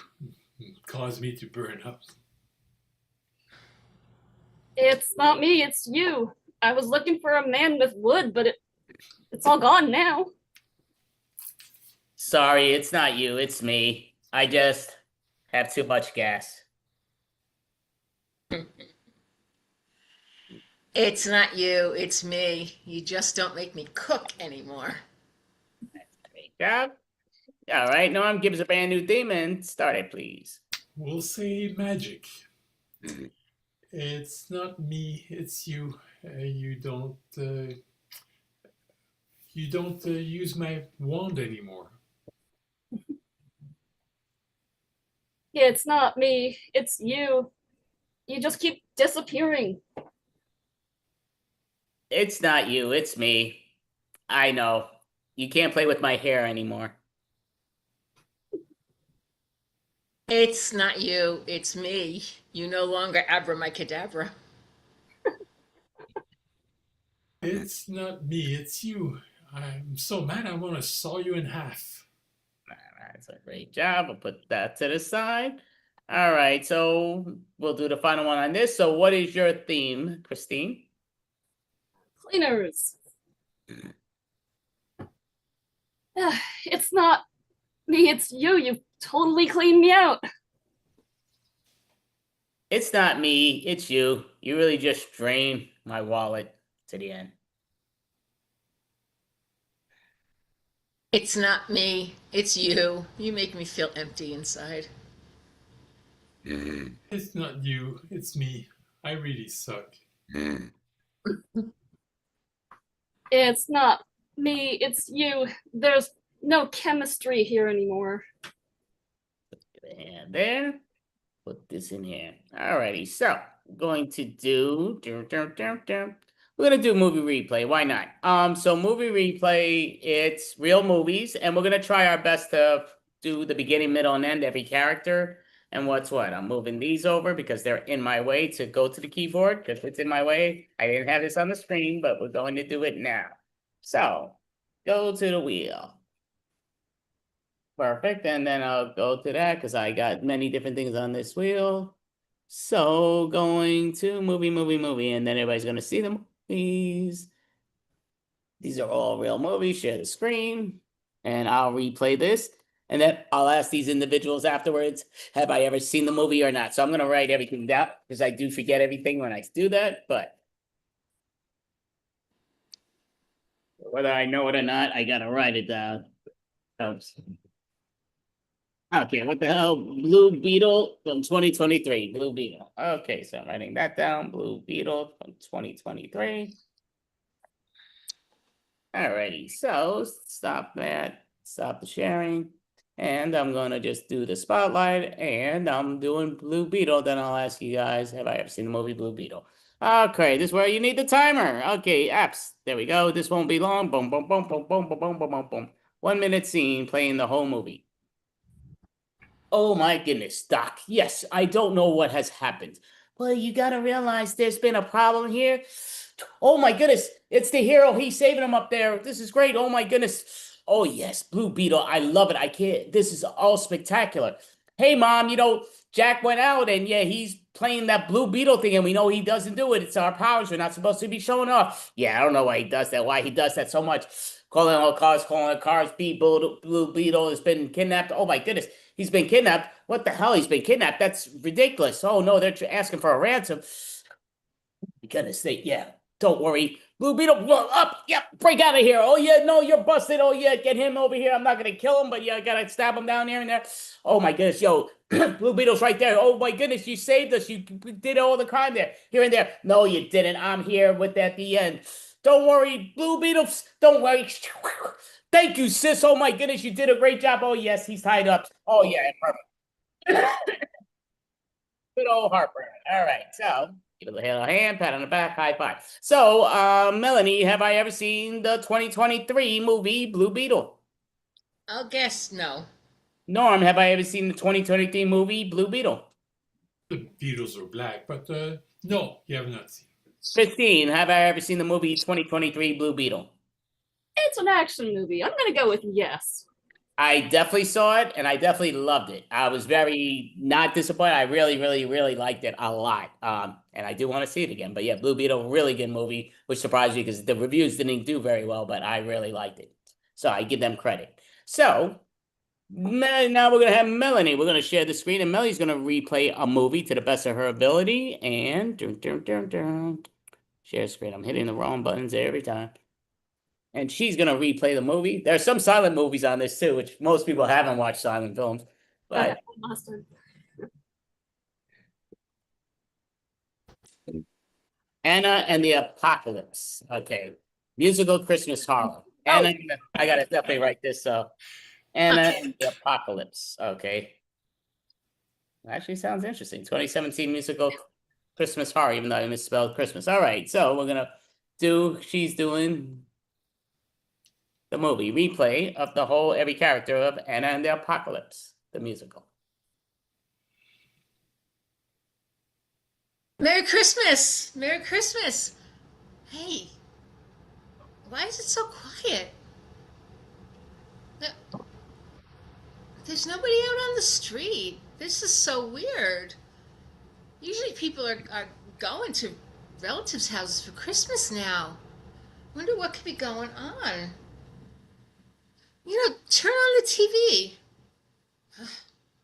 cause me to burn up. It's not me, it's you. I was looking for a man with wood, but it's all gone now. Sorry, it's not you, it's me. I just have too much gas. It's not you, it's me. You just don't make me cook anymore. Great job. All right, Norm, give us a brand new theme and start it, please. We'll say magic. It's not me, it's you. You don't use my wand anymore. Yeah, it's not me, it's you. You just keep disappearing. It's not you, it's me. I know. You can't play with my hair anymore. It's not you, it's me. You no longer abra my cadabra. It's not me, it's you. I'm so mad I want to saw you in half. That's a great job. I'll put that to the side. All right, so we'll do the final one on this. So what is your theme, Christine? Cleaners. It's not me, it's you. You totally cleaned me out. It's not me, it's you. You really just drained my wallet to the end. It's not me, it's you. You make me feel empty inside. It's not you, it's me. I really suck. It's not me, it's you. There's no chemistry here anymore. And there. Put this in here. Alrighty, so we're going to do we're gonna do movie replay. Why not? So movie replay, it's real movies, and we're gonna try our best to do the beginning, middle, and end, every character. And what's what? I'm moving these over because they're in my way to go to the keyboard, because it's in my way. I didn't have this on the screen, but we're going to do it now. So go to the wheel. Perfect, and then I'll go to that because I got many different things on this wheel. So going to movie, and then everybody's gonna see the movies. These are all real movies. Share the screen, and I'll replay this, and then I'll ask these individuals afterwards, have I ever seen the movie or not? So I'm gonna write everything down because I do forget everything when I do that, but whether I know it or not, I gotta write it down. Helps. Okay, what the hell? Blue Beetle from 2023. Blue Beetle. Okay, so I'm writing that down. Blue Beetle from 2023. Alrighty, so stop that. Stop the sharing. And I'm gonna just do the spotlight, and I'm doing Blue Beetle. Then I'll ask you guys, have I ever seen the movie Blue Beetle? Okay, this is where you need the timer. Okay, apps. There we go. This won't be long. Boom, boom, boom, boom, boom, boom, boom, boom, boom, boom. 1 minute scene playing the whole movie. Oh my goodness, Doc. Yes, I don't know what has happened. Well, you gotta realize there's been a problem here. Oh my goodness, it's the hero. He's saving him up there. This is great. Oh my goodness. Oh yes, Blue Beetle. I love it. I can't. This is all spectacular. Hey Mom, Jack went out and yeah, he's playing that Blue Beetle thing and we know he doesn't do it. It's our powers. We're not supposed to be showing off. Yeah, I don't know why he does that. Why he does that so much. Calling all cars, Blue Beetle has been kidnapped. Oh my goodness. He's been kidnapped. What the hell? He's been kidnapped. That's ridiculous. Oh no, they're asking for a ransom. You gotta say, yeah, don't worry. Blue Beetle, blow up. Yep, break out of here. Oh yeah, no, you're busted. Oh yeah, get him over here. I'm not gonna kill him, but yeah, I gotta stab him down here and there. Oh my goodness, yo, Blue Beetle's right there. Oh my goodness, you saved us. You did all the crime there, here and there. No, you didn't. I'm here with at the end. Don't worry, Blue Beetle. Don't worry. Thank you, sis. Oh my goodness, you did a great job. Oh yes, he's tied up. Oh yeah, perfect. Good old Harper. All right, so give it a little hand, pat on the back, high five. So, Melanie, have I ever seen the 2023 movie Blue Beetle? I'll guess no. Norm, have I ever seen the 2023 movie Blue Beetle? The Beatles are black, but no, you have not seen it. Christine, have I ever seen the movie 2023 Blue Beetle? It's an action movie. I'm gonna go with yes. I definitely saw it and I definitely loved it. I was very not disappointed. I really, really, really liked it a lot. And I do want to see it again. But yeah, Blue Beetle, really good movie, which surprised me because the reviews didn't do very well, but I really liked it. So I give them credit. So now we're going to have Melanie. We're going to share the screen and Melanie's going to replay a movie to the best of her ability. And share screen. I'm hitting the wrong buttons every time. And she's going to replay the movie. There are some silent movies on this too, which most people haven't watched silent films. But Anna and the Apocalypse. Okay. Musical Christmas horror. Anna, I got to definitely write this. So Anna and the Apocalypse. Okay. Actually sounds interesting. 2017 musical Christmas horror, even though I misspelled Christmas. All right. So we're going to she's doing the movie replay of the whole every character of Anna and the Apocalypse, the musical. Merry Christmas! Merry Christmas! Hey, Why is it so quiet? There's nobody out on the street. This is so weird. Usually people are going to relatives' houses for Christmas now. Wonder what could be going on. Turn on the TV.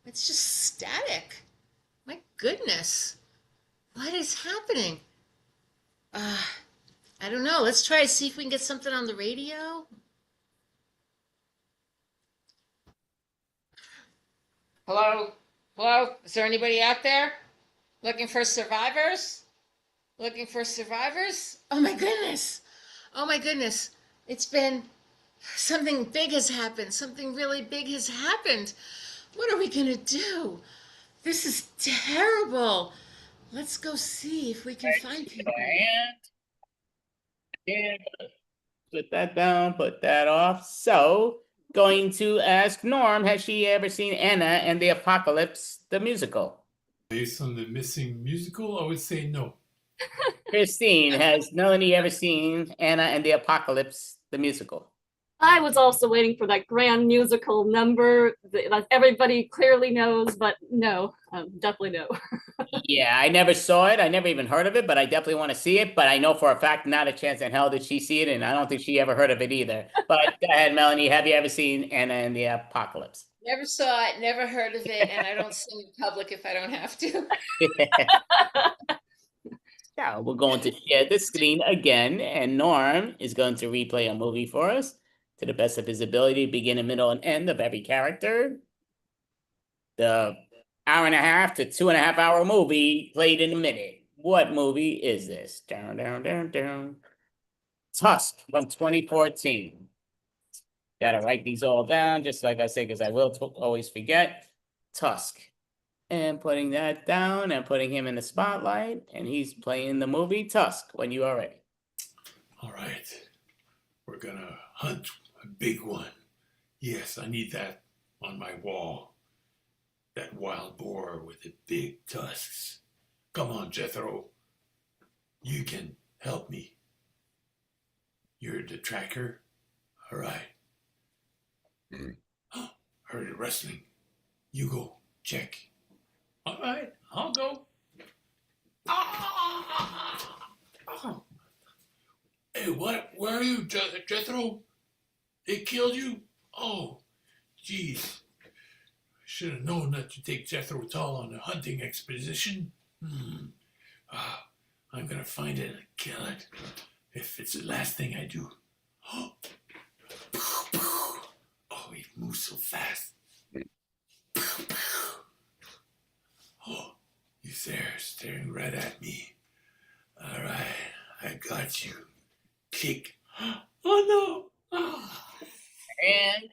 It's just static. My goodness. What is happening? I don't know. Let's try to see if we can get something on the radio. Hello? Hello? Is there anybody out there? Looking for survivors? Looking for survivors? Oh my goodness. Oh my goodness. It's been something big has happened. Something really big has happened. What are we going to do? This is terrible. Let's go see if we can find people. And put that down, put that off. So, going to ask Norm, has she ever seen Anna and the Apocalypse, the musical? Based on the missing musical, I would say no. Christine, has Melanie ever seen Anna and the Apocalypse, the musical? I was also waiting for that grand musical number that everybody clearly knows, but no, definitely no. Yeah, I never saw it. I never even heard of it, but I definitely want to see it. But I know for a fact, not a chance in hell did she see it, and I don't think she ever heard of it either. But go ahead, Melanie, have you ever seen Anna and the Apocalypse? Never saw it, never heard of it, and I don't sing in public if I don't have to. Yeah, we're going to share the screen again, and Norm is going to replay a movie for us to the best of his ability, beginning, middle, and end of every character. The hour and a half to 2.5 hour movie played in a minute. What movie is this? Down, down, down, down. Tusk from 2014. Gotta write these all down, just like I say, because I will always forget. Tusk. And putting that down and putting him in the spotlight, and he's playing the movie Tusk when you are ready. All right. We're gonna hunt a big one. Yes, I need that on my wall. That wild boar with the big tusks. Come on, Jethro. You can help me. You're the tracker? All right. Heard it rustling. You go, check. All right, I'll go. Oh. Hey, what? Where are you, Jethro? They killed you? Oh, geez. I should have known not to take Jethro Tull on a hunting expedition. I'm gonna find it and kill it. If it's the last thing I do. Oh, he moves so fast. Oh, he's there, staring right at me. All right, I got you. Kick. Oh, no. Oh. And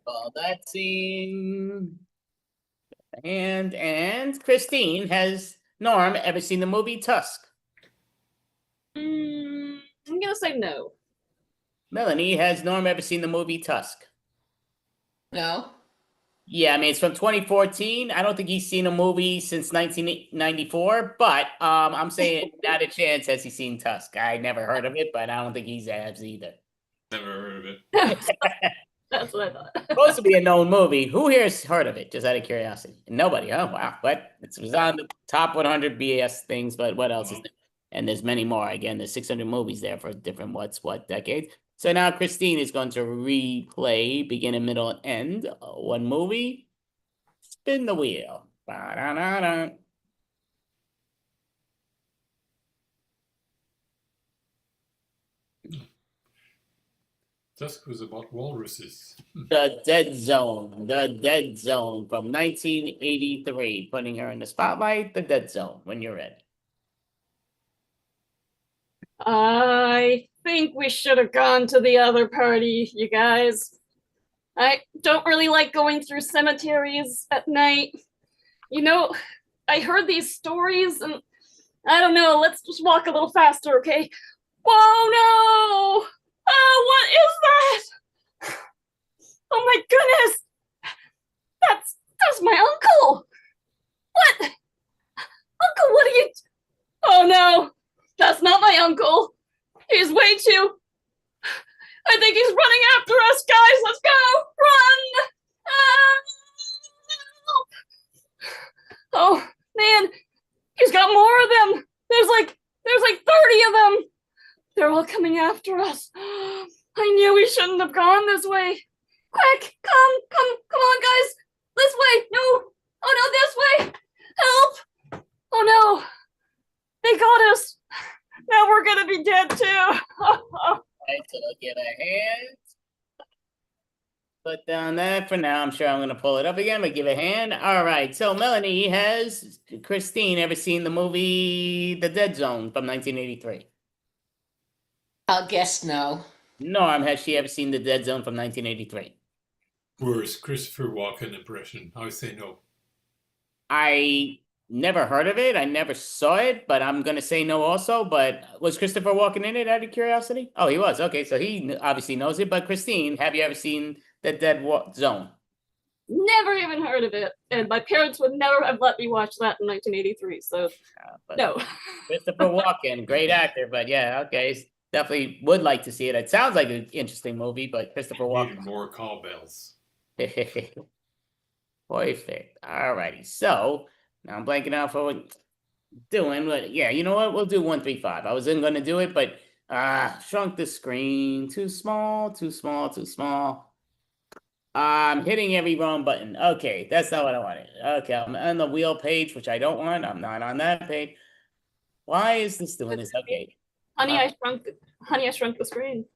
well, that scene. And Christine, has Norm ever seen the movie Tusk? I'm gonna say no. Melanie, has Norm ever seen the movie Tusk? No. Yeah, I mean, it's from 2014. I don't think he's seen a movie since 1994, but I'm saying not a chance has he seen Tusk. I never heard of it, but I don't think he's has either. Never heard of it. That's what I thought. Supposed to be a known movie. Who here's heard of it? Just out of curiosity. Nobody, huh? Wow. But it was on the top 100 BS things, but what else is there? And there's many more. Again, there's 600 movies there for different what decades. So now Christine is going to replay beginning, middle, and end. One movie. Spin the wheel. Ba-da-da-da. Tusk was about walruses. The Dead Zone. The Dead Zone from 1983. Putting her in the spotlight. The Dead Zone. When you're ready. I think we should have gone to the other party, you guys. I don't really like going through cemeteries at night. You know, I heard these stories and I don't know, let's just walk a little faster, okay? Whoa, no! Oh, what is that? Oh my goodness! That's my uncle! What? Uncle, what are you... Oh no! That's not my uncle. He's way too I think he's running after us, guys. Let's go. Run. Oh, man. He's got more of them. There's like 30 of them. They're all coming after us. I knew we shouldn't have gone this way. Quick, come on, guys. This way. No. Oh, no, this way. Help. Oh, no. They got us. Now we're going to be dead, too. Right, so I'll get a hand. Put down that for now. I'm sure I'm going to pull it up again, but give a hand. All right. So, Melanie, has Christine ever seen the movie The Dead Zone from 1983? I'll guess no. Norm, has she ever seen The Dead Zone from 1983? Worst Christopher Walken impression. I would say no. I never heard of it. I never saw it, but I'm going to say no also. But was Christopher Walken in it out of curiosity? Oh, he was. Okay, so he obviously knows it. But Christine, have you ever seen The Dead Zone? Never even heard of it. And my parents would never have let me watch that in 1983. So, no. Christopher Walken, great actor. But yeah, okay. Definitely would like to see it. It sounds like an interesting movie, but Christopher Walken. Needed more cowbells. Perfect. All righty. So now I'm blanking out for what doing. But yeah, you know what? We'll do 135. I wasn't going to do it, but shrunk the screen. Too small. I'm hitting every wrong button. Okay, that's not what I wanted. Okay, I'm on the wheel page, which I don't want. I'm not on that page. Why is this doing this? Okay. Honey, I shrunk the screen.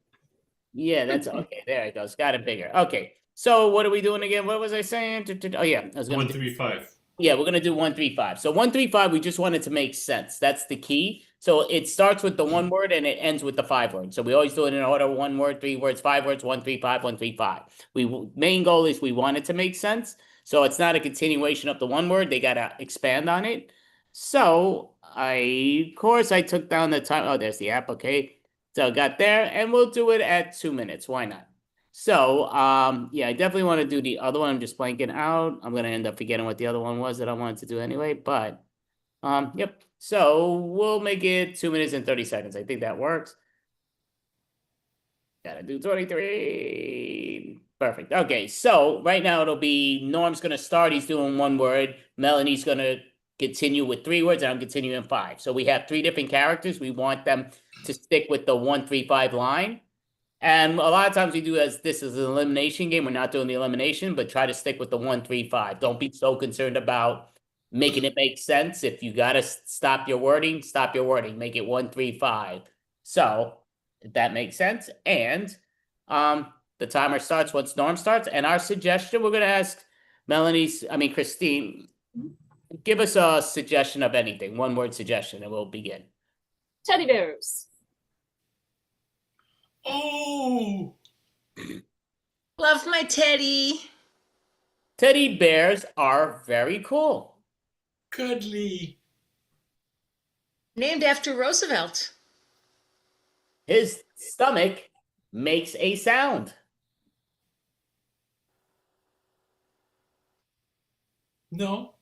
Yeah, that's okay. There it goes. Got it bigger. Okay. So what are we doing again? What was I saying? Oh yeah, I was going 135. Yeah, we're gonna do 135. So 135, we just want it to make sense. That's the key. So it starts with the one word and it ends with the 5 words. So we always do it in order: 1 word, 3 words, 5 words, 135, 135. Main goal is we want it to make sense. So it's not a continuation of the one word. They gotta expand on it. So of course I took down the time. Oh, there's the app. Okay. So I got there, and we'll do it at 2 minutes. Why not? So, yeah, I definitely want to do the other one. I'm just blanking out. I'm going to end up forgetting what the other one was that I wanted to do anyway, but, yep. So we'll make it 2 minutes and 30 seconds. I think that works. Gotta do 23. Perfect. Okay, so right now it'll be Norm's going to start. He's doing 1 word. Melanie's going to continue with 3 words, and I'm continuing 5. So we have 3 different characters. We want them to stick with the 135 line. And a lot of times we do this is an elimination game. We're not doing the elimination, but try to stick with the 135. Don't be so concerned about making it make sense. If you got to stop your wording, stop your wording. Make it 135. So if that makes sense. And the timer starts once Norm starts. And our suggestion, we're going to ask Christine, give us a suggestion of anything. 1 word suggestion, and we'll begin. Teddy bears. Oh! Love my teddy. Teddy bears are very cool. Cuddly. Named after Roosevelt. His stomach makes a sound. No.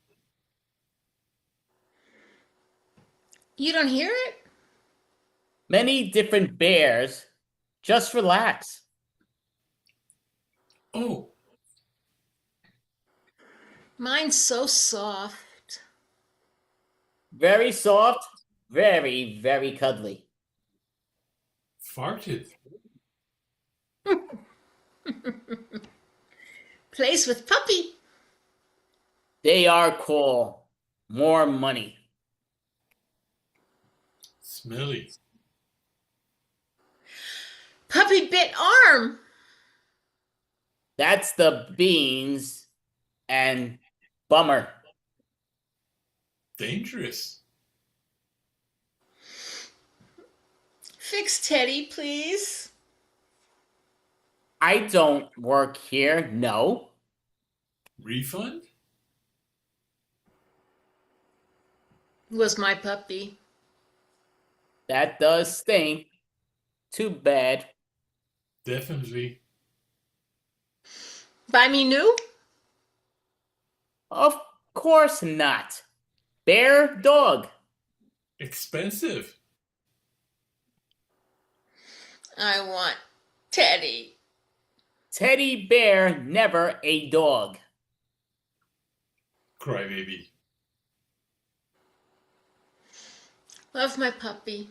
You don't hear it? Many different bears just relax. Oh. Mine's so soft. Very soft, very, very cuddly. Farted. Plays with puppy. They are cool. More money. Smelly. Puppy bit arm. That's the beans and bummer. Dangerous. Fix Teddy, please. I don't work here. No. Refund? Was my puppy. That does stink. Too bad. Definitely. Buy me new? Of course not. Bear, dog. Expensive. I want Teddy. Teddy bear, never a dog. Crybaby. Love my puppy.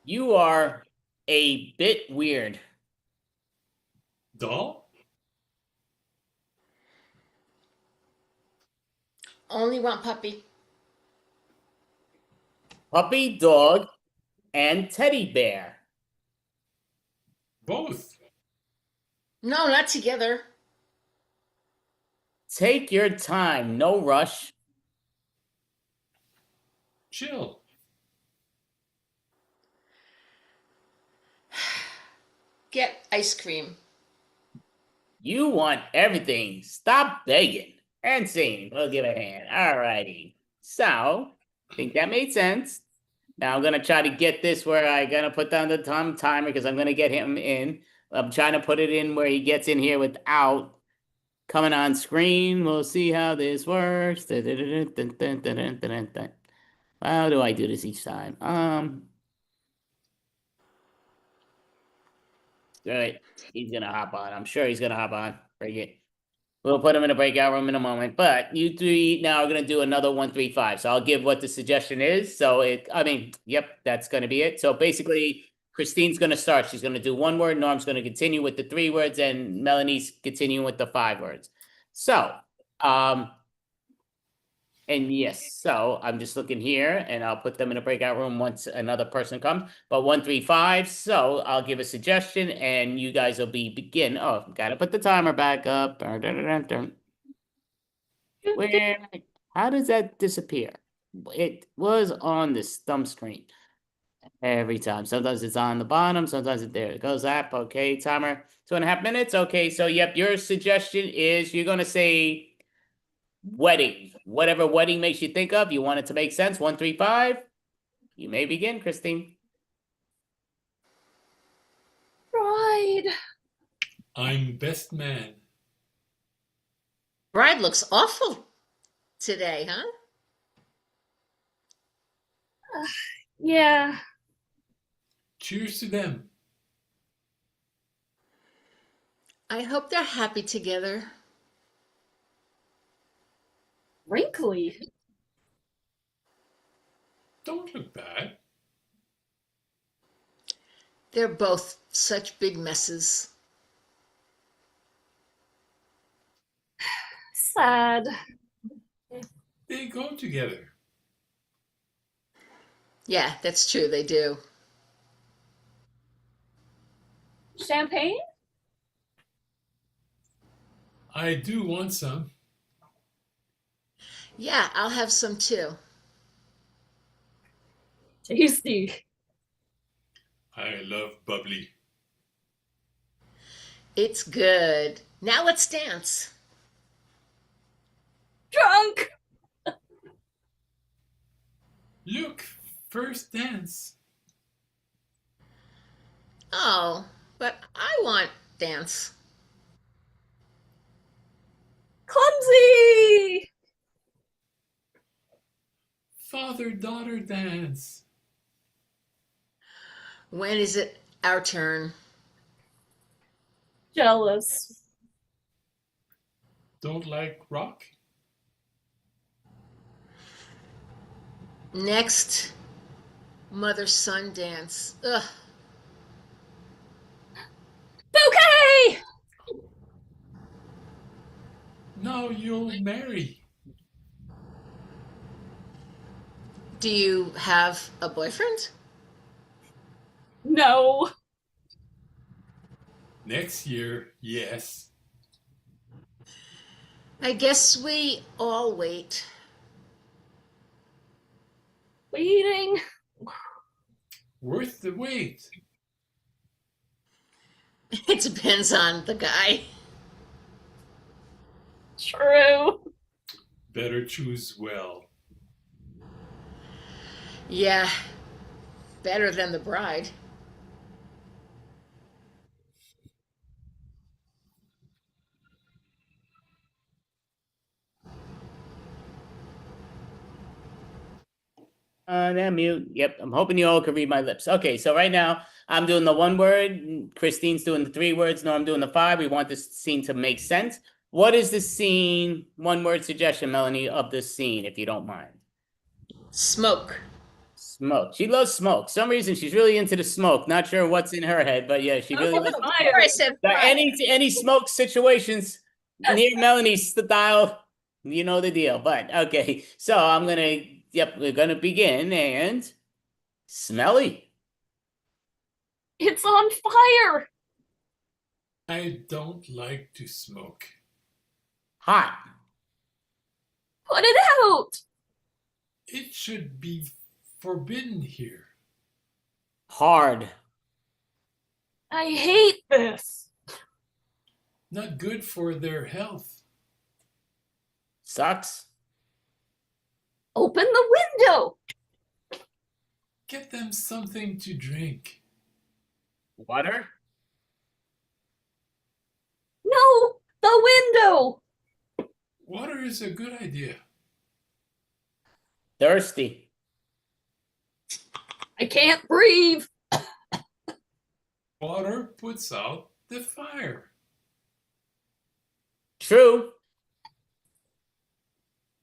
You are a bit weird. Doll? Only want puppy. Puppy, dog, and teddy bear. Both. No, not together. Take your time, no rush. Chill. Get ice cream. You want everything. Stop begging and singing. We'll give a hand. Alrighty. So, I think that made sense. Now I'm gonna try to get this where I'm gonna put down the timer because I'm gonna get him in. I'm trying to put it in where he gets in here without coming on screen. We'll see how this works. How do I do this each time? All right, he's gonna hop on. I'm sure he's gonna hop on. Bring it. We'll put him in a breakout room in a moment. But you three now are gonna do another 1-3-5. So I'll give what the suggestion is. Yep, that's gonna be it. So basically, Christine's gonna start. She's gonna do one word. Norm's gonna continue with the 3 words, and Melanie's continuing with the 5 words. So, and yes, so I'm just looking here and I'll put them in a breakout room once another person comes. But 1-3-5. So I'll give a suggestion and you guys will begin. Oh, gotta put the timer back up. Where, how does that disappear? It was on this thumb screen every time. Sometimes it's on the bottom, sometimes there it goes up. Okay, timer 2.5 minutes. Okay, so yep, your suggestion is you're gonna say wedding, whatever wedding makes you think of. You want it to make sense. 1-3-5. You may begin, Christine. Bride. I'm best man. Bride looks awful today, huh? Yeah. Cheers to them. I hope they're happy together. Wrinkly. Don't look bad. They're both such big messes. Sad. They go together. Yeah, that's true. They do. Champagne? I do want some. Yeah, I'll have some too. Tasty. I love bubbly. It's good. Now let's dance. Drunk. Look, first dance. Oh, but I want dance. Clumsy. Father-daughter dance. When is it our turn? Jealous. Don't like rock? Next, mother-son dance. Ugh. Bouquet. Now you'll marry. Do you have a boyfriend? No. Next year, yes. I guess we all wait. Waiting. Worth the wait. It depends on the guy. True. Better choose well. Yeah, better than the bride. Then mute. Yep, I'm hoping you all can read my lips. Okay, so right now I'm doing the 1 word. Christine's doing the 3 words. No, I'm doing the 5. We want this scene to make sense. What is the scene? 1 word suggestion, Melanie, of this scene, if you don't mind. Smoke. Smoke. She loves smoke. Some reason she's really into the smoke. Not sure what's in her head, but yeah, she really loves Before smoke. I said So fire. any smoke situations near Melanie's style, you know the deal. But okay, so we're gonna begin and smelly. It's on fire. I don't like to smoke. Hot. Put it out. It should be forbidden here. Hard. I hate this. Not good for their health. Sucks. Open the window. Get them something to drink. Water. No, the window. Water is a good idea. Thirsty. I can't breathe. Water puts out the fire. True.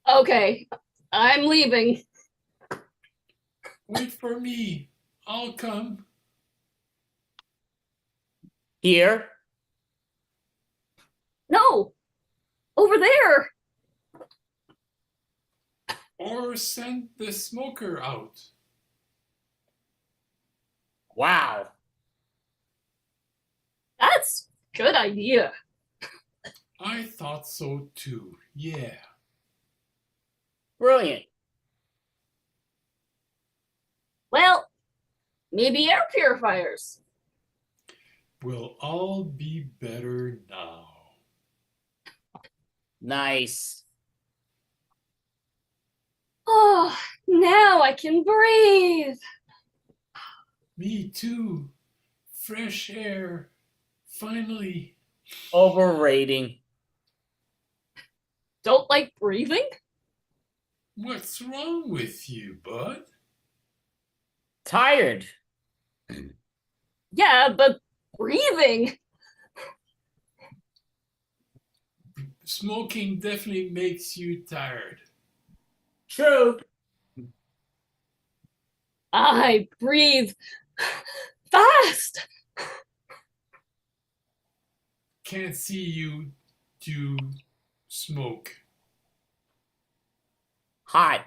Okay, I'm leaving. Wait for me. I'll come. Here. No, over there. Or send the smoker out. Wow. That's a good idea. I thought so too. Yeah. Brilliant. Well, maybe air purifiers. We'll all be better now. Nice. Oh, now I can breathe. Me too. Fresh air. Finally. Overrating. Don't like breathing? What's wrong with you, bud? Tired. Yeah, but breathing. Smoking definitely makes you tired. True. I breathe fast. Can't see you do smoke. Hot.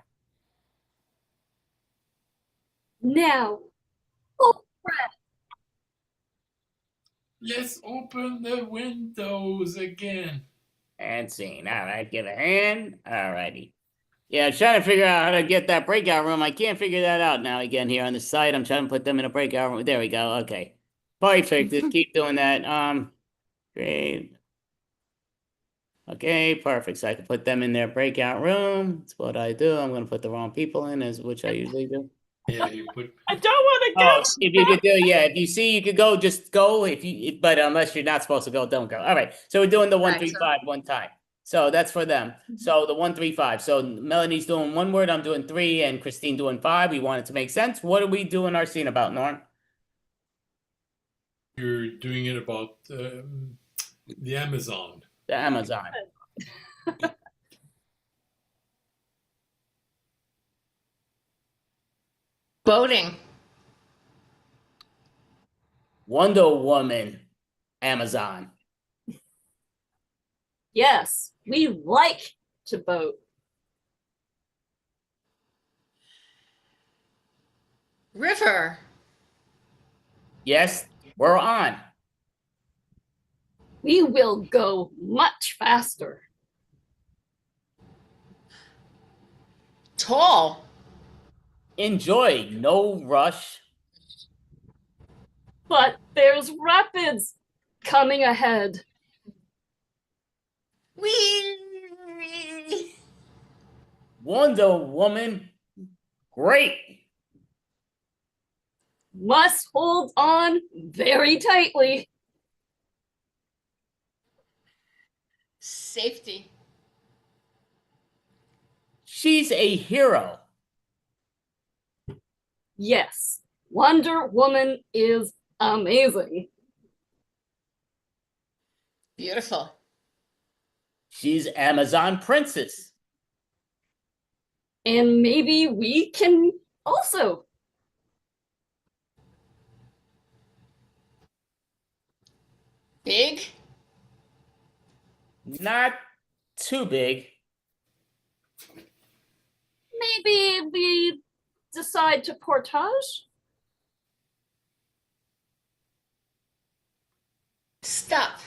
Now, oh, Let's open the windows again. And scene. All right, give a hand. All righty. Yeah, I'm trying to figure out how to get that breakout room. I can't figure that out now again here on the site. I'm trying to put them in a breakout room. There we go. Okay. Perfect. Just keep doing that. Great. Okay, perfect. So I can put them in their breakout room. That's what I do. I'm gonna put the wrong people in, as which I usually do. Yeah, you put. I don't want to Oh, go. if you could do, yeah. If you see you could go, just go. But unless you're not supposed to go, don't go. All right. So we're doing the 1, 3, 5 one time. So that's for them. So the 1, 3, 5. So Melanie's doing 1 word, I'm doing 3, and Christine doing 5. We want it to make sense. What are we doing our scene about, Norm? You're doing it about the Amazon. The Amazon. Boating. Wonder Woman. Amazon. Yes, we like to boat. River. Yes, we're on. We will go much faster. Tall. Enjoy. No rush. But there's rapids coming ahead. Whee! Wonder Woman. Great. Must hold on very tightly. Safety. She's a hero. Yes, Wonder Woman is amazing. Beautiful. She's Amazon princess. And maybe we can also. Big? Not too big. Maybe we decide to portage? Stop.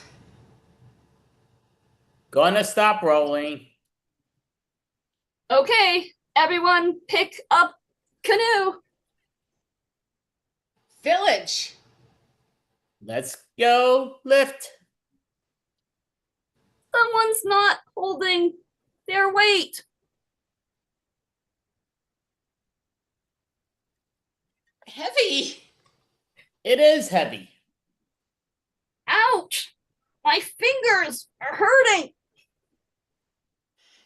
Gonna stop rolling. Okay, everyone pick up canoe. Village. Let's go lift. Someone's not holding their weight. Heavy. It is heavy. Ouch! My fingers are hurting.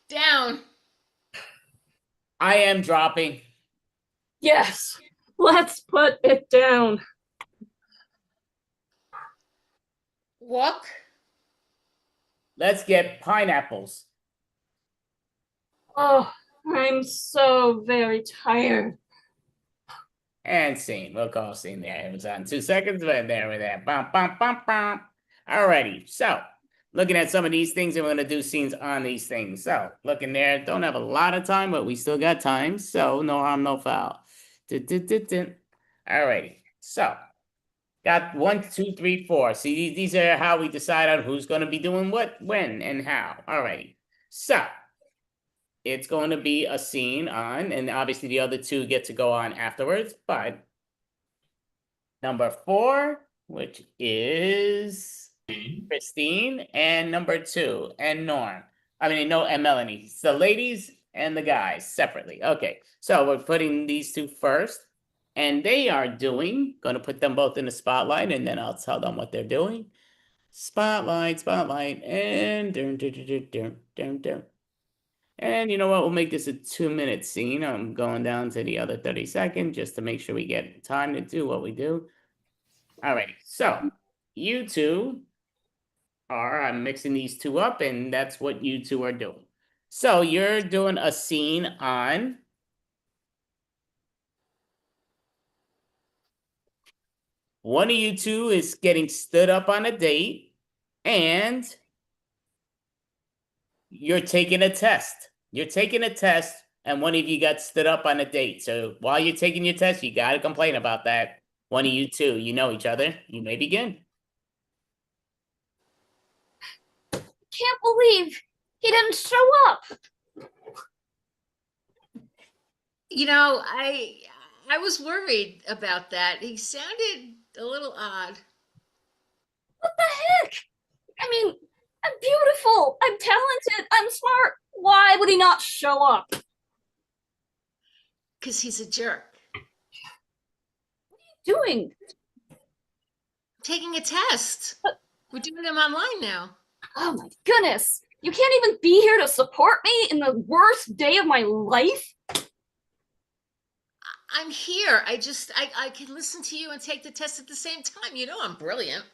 Down. I am dropping. Yes, let's put it down. Walk. Let's get pineapples. Oh, I'm so very tired. And scene. We'll call scene there. It was on 2 seconds, but there we're there. Bum, bum, bum, bum. Alrighty. So, looking at some of these things, and we're going to do scenes on these things. So, looking there, don't have a lot of time, but we still got time. So, no harm, no foul. Alrighty. So, got 1, 2, 3, 4. See, these are how we decide on who's going to be doing what, when, and how. Alrighty. So, it's going to be a scene on, and obviously the other two get to go on afterwards, but number 4, which is Christine, and number 2, and Norm. And Melanie. It's the ladies and the guys separately. Okay, so we're putting these two first, and they are gonna put them both in the spotlight, and then I'll tell them what they're doing. Spotlight, and dun. And you know what? We'll make this a 2-minute scene. I'm going down to the other 30 seconds just to make sure we get time to do what we do. Alrighty, so you two I'm mixing these two up, and that's what you two are doing. So you're doing a scene on one of you two is getting stood up on a date, and you're taking a test. You're taking a test, and one of you got stood up on a date. So while you're taking your test, you got to complain about that. One of you two, you know each other. You may begin. Can't believe he didn't show up. You know, I was worried about that. He sounded a little odd. What the heck? I mean, I'm beautiful. I'm talented. I'm smart. Why would he not show up? Because he's a jerk. What are you doing? Taking a test. We're doing them online now. Oh my goodness. You can't even be here to support me in the worst day of my life? I'm here. I can listen to you and take the test at the same time. You know I'm brilliant.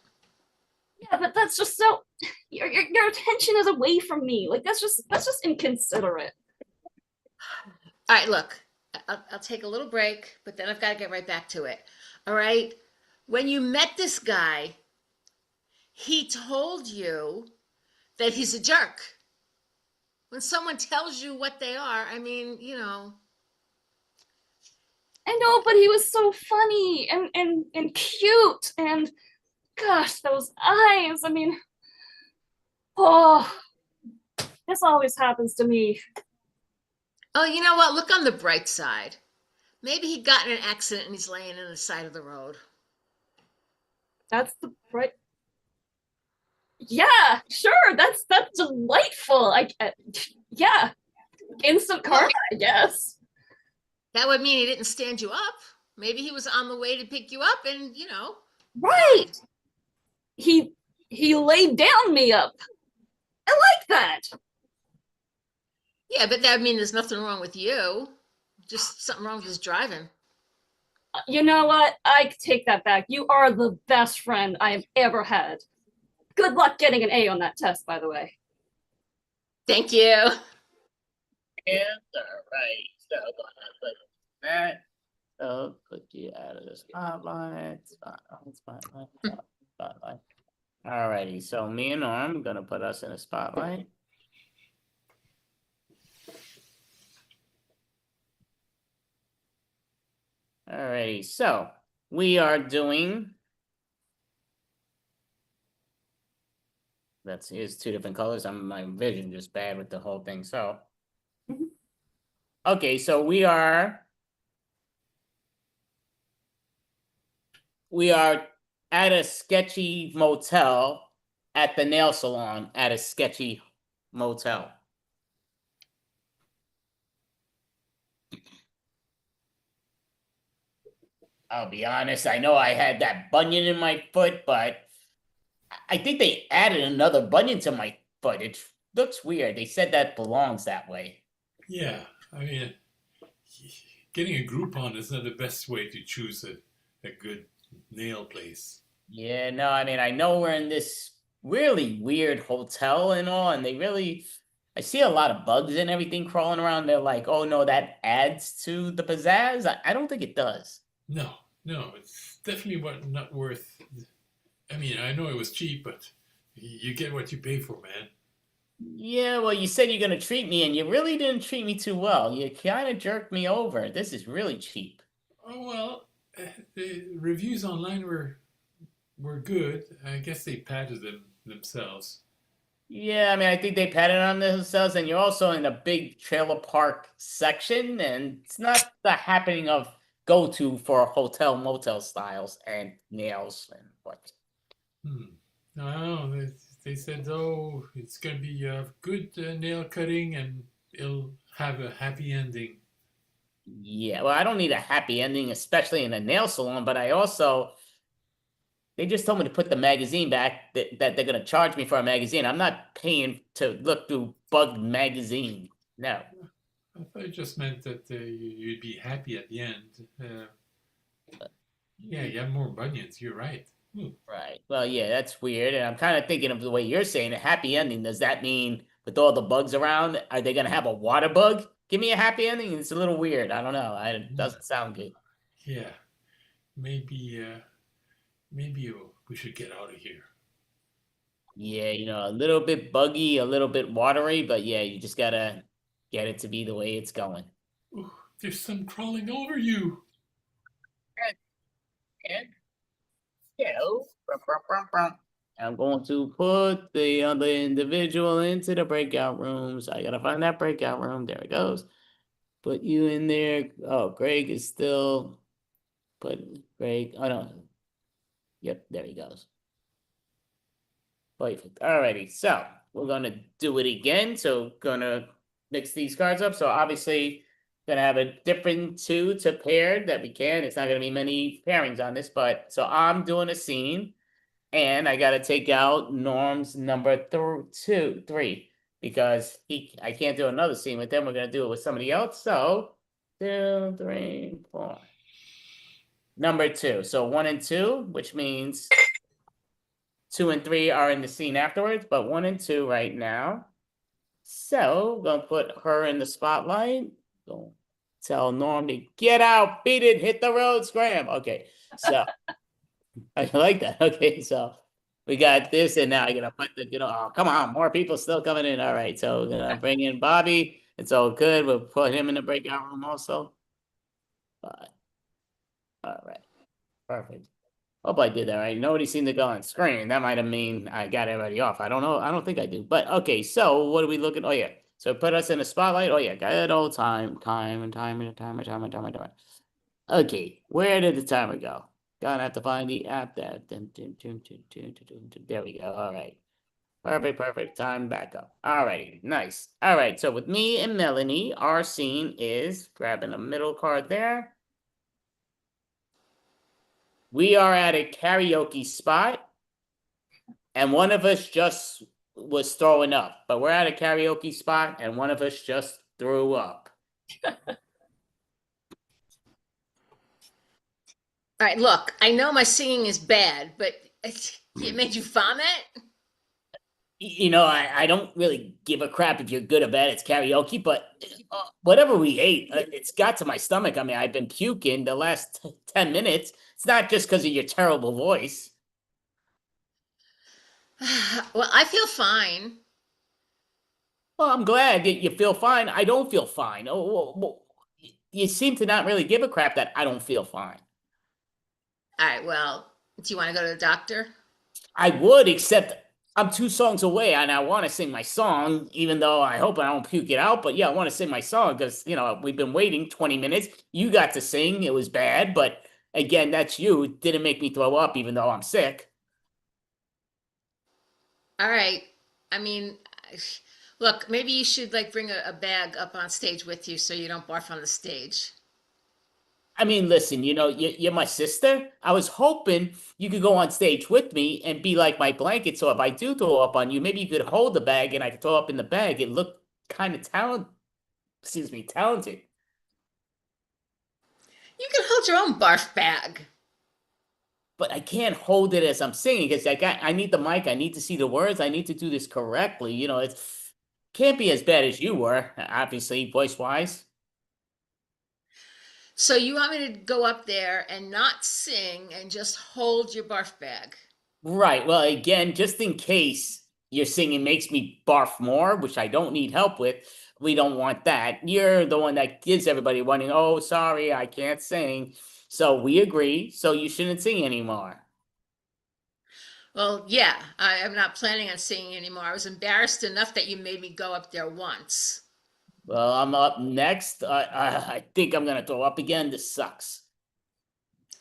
Yeah, but that's just so your attention is away from me. Like that's just inconsiderate. All right, look. I'll take a little break, but then I've got to get right back to it. All right? When you met this guy, he told you that he's a jerk. When someone tells you what they are, I mean, you know. I know, but he was so funny and cute, and gosh, those eyes. I mean, oh, this always happens to me. Oh, you know what? Look on the bright side. Maybe he got in an accident and he's laying in the side of the road. That's the bright. Yeah, sure. That's delightful. Yeah, instant karma, I guess. That would mean he didn't stand you up. Maybe he was on the way to pick you up, and you know. Right. He laid down me up. I like that. Yeah, but that would mean there's nothing wrong with you. Just something wrong with his driving. You know what? I take that back. You are the best friend I have ever had. Good luck getting an A on that test, by the way. Thank you. And all right, so I'm gonna put that. So put you out of the spotlight. Alrighty, so me and Norm gonna put us in a spotlight. Alrighty, so we are doing. Here's two different colors. My vision just bad with the whole thing. So, okay, so we are at a sketchy motel at the nail salon at a sketchy motel. I'll be honest, I know I had that bunion in my foot, but I think they added another bunion to my foot. It looks weird. They said that belongs that way. Yeah, I mean, getting a Groupon is not the best way to choose a good nail place. Yeah, no, I mean, I know we're in this really weird hotel and all, and I see a lot of bugs and everything crawling around. They're like, oh no, that adds to the pizzazz. I don't think it does. No, it's definitely not worth. I mean, I know it was cheap, but you get what you pay for, man. Yeah, well, you said you're gonna treat me, and you really didn't treat me too well. You kind of jerked me over. This is really cheap. Oh well, the reviews online were good. I guess they patted themselves. Yeah, I mean, I think they patted on themselves, and you're also in a big trailer park section, and it's not the happening of go-to for hotel motel styles and nails and what. No, they said, oh, it's going to be a good nail cutting and it'll have a happy ending. Yeah, well, I don't need a happy ending, especially in a nail salon, but they just told me to put the magazine back, that they're going to charge me for a magazine. I'm not paying to look through bugged magazine. No. I thought it just meant that you'd be happy at the end. Yeah, you have more bunions. You're right. Right. Well, yeah, that's weird. And I'm kind of thinking of the way you're saying a happy ending. Does that mean with all the bugs around, are they going to have a water bug? Give me a happy ending. It's a little weird. I don't know. It doesn't sound good. Yeah. Maybe we should get out of here. Yeah, a little bit buggy, a little bit watery, but yeah, you just gotta get it to be the way it's going. Ooh, there's some crawling over you. I'm going to put the other individual into the breakout rooms. I gotta find that breakout room. There it goes. Put you in there. Oh, Greg is still. Put Greg. Oh no. Yep, there he goes. Perfect. Alrighty, so we're gonna do it again. So gonna mix these cards up. So obviously gonna have a different two to pair that we can. It's not gonna be many pairings on this, but so I'm doing a scene, and I gotta take out Norm's number 3 because I can't do another scene with them. We're gonna do it with somebody else. So 2, 3, 4. Number 2. So 1 and 2, which means 2 and 3 are in the scene afterwards, but 1 and 2 right now. So we're gonna put her in the spotlight. Go tell Norm to get out, beat it, hit the road, scram. Okay, so I like that. Okay, so we got this, and now I gotta put oh, come on, more people still coming in. All right, so we're gonna bring in Bobby. It's all good. We'll put him in the breakout room also. All right, perfect. Hope I did that right. Nobody seemed to go on screen. That might have mean I got everybody off. I don't know. I don't think I do. But okay, so what are we looking? Oh yeah. So put us in a spotlight. Oh yeah, got it all time. Timer. Okay, where did the timer go? Gonna have to find the app there. There we go. All right. Perfect. Time back up. All right, nice. All right, so with me and Melanie, our scene is grabbing a middle card there. We are at a karaoke spot, and one of us just was throwing up. But we're at a karaoke spot, and one of us just threw up. All right, look, I know my singing is bad, but it made you vomit? You know, I don't really give a crap if you're good or bad. It's karaoke, but whatever we ate, it's got to my stomach. I mean, I've been puking the last 10 minutes. It's not just because of your terrible voice. Well, I feel fine. Well, I'm glad that you feel fine. I don't feel fine. You seem to not really give a crap that I don't feel fine. All right, well, do you want to go to the doctor? I would, except I'm 2 songs away and I want to sing my song, even though I hope I don't puke it out. But yeah, I want to sing my song because, you know, we've been waiting 20 minutes. You got to sing. It was bad. But again, that's you. It didn't make me throw up, even though I'm sick. All right. I mean, look, maybe you should like bring a bag up on stage with you so you don't barf on the stage. I mean, listen, you know, you're my sister. I was hoping you could go on stage with me and be like my blanket. So if I do throw up on you, maybe you could hold the bag and I could throw up in the bag. It looked kind of talented. You can hold your own barf bag. But I can't hold it as I'm singing because I need the mic. I need to see the words. I need to do this correctly. You know, it can't be as bad as you were, obviously, voice wise. So you want me to go up there and not sing and just hold your barf bag? Right. Well, again, just in case your singing makes me barf more, which I don't need help with, we don't want that. You're the one that gives everybody warning. Oh, sorry, I can't sing. So we agree. So you shouldn't sing anymore. Well, yeah, I'm not planning on singing anymore. I was embarrassed enough that you made me go up there once. Well, I'm up next. I think I'm gonna throw up again. This sucks.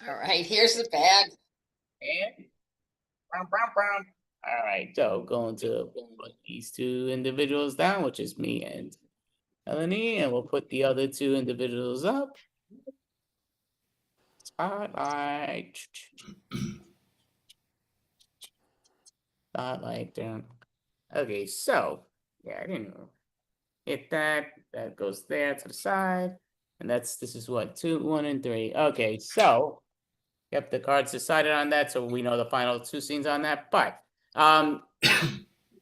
All right, here's the bag. And brown. All right, so going to put these 2 individuals down, which is me and Melanie, and we'll put the other 2 individuals up. Spotlight. Spotlight down. Okay, so yeah, I didn't hit that. That goes there to the side. And this is what, 2, 1, and 3. Okay, so yep, the cards decided on that, so we know the final 2 scenes on that. But oh,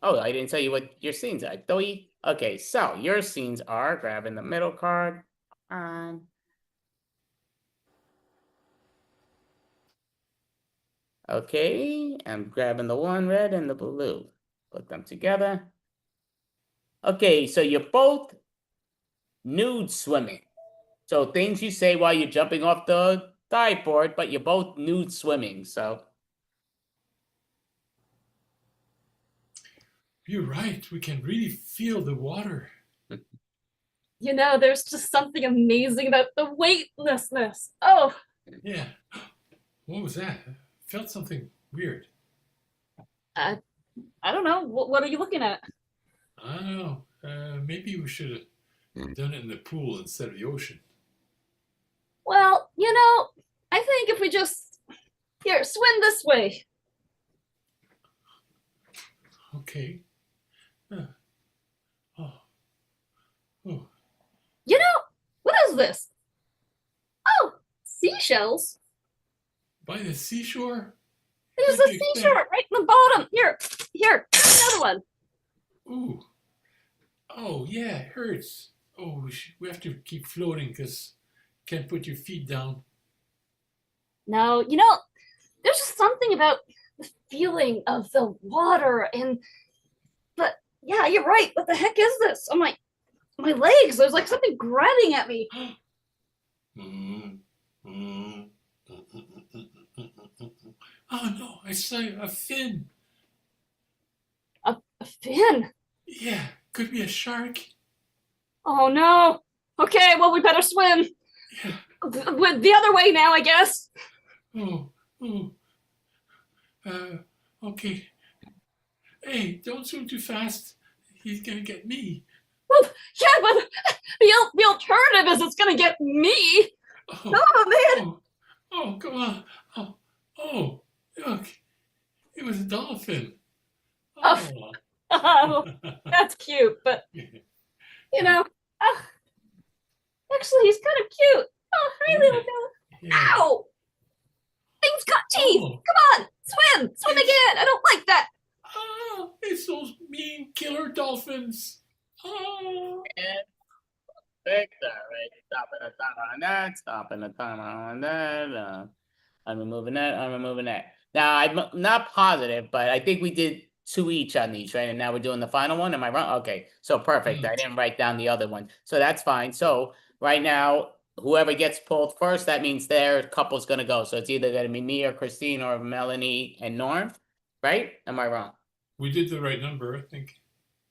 I didn't tell you what your scenes are. Okay, so your scenes are grabbing the middle card. Okay, I'm grabbing the 1 red and the blue. Put them together. Okay, so you're both nude swimming. So things you say while you're jumping off the dive board, but you're both nude swimming, so. You're right. We can really feel the water. You know, there's just something amazing about the weightlessness. Oh. Yeah. What was that? I felt something weird. I don't know. What are you looking at? I don't know. Maybe we should have done it in the pool instead of the ocean. Well, you know, I think if we just here, swim this way. Okay. Oh. You know, what is this? Oh, seashells. By the seashore? There's a seashore right in the bottom. Here, another one. Ooh. Oh, yeah, it hurts. Oh, we have to keep floating because can't put your feet down. No, you know, there's just something about the feeling of the water but yeah, you're right. What the heck is this? Oh my legs, there's like something grabbing at me. Oh no, I saw a fin. A fin? Yeah, could be a shark. Oh no. Okay, well we better swim. Yeah. The other way now, I guess. Okay. Hey, don't swim too fast. He's gonna get me. Well, yeah, but the alternative is it's gonna get me. Oh man. Oh, come on. Oh, look. It was a dolphin. Oh, that's cute, but you know, actually he's kind of cute. Oh, hi, little guy. Yeah. Ow! Things got teeth. Oh. Come on, swim. Swim again. I don't like that. Ah, it's those mean killer dolphins. Ah. Fix that, right? Stopping the timer on that. Stopping the timer on that. I'm removing that. I'm removing that. Now I'm not positive, but I think we did 2 each on these, right? And now we're doing the final one. Am I wrong? Okay, so perfect. I didn't write down the other one, so that's fine. So right now, whoever gets pulled first, that means their couple's gonna go. So it's either gonna be me or Christine or Melanie and Norm, right? Am I wrong? We did the right number, I think.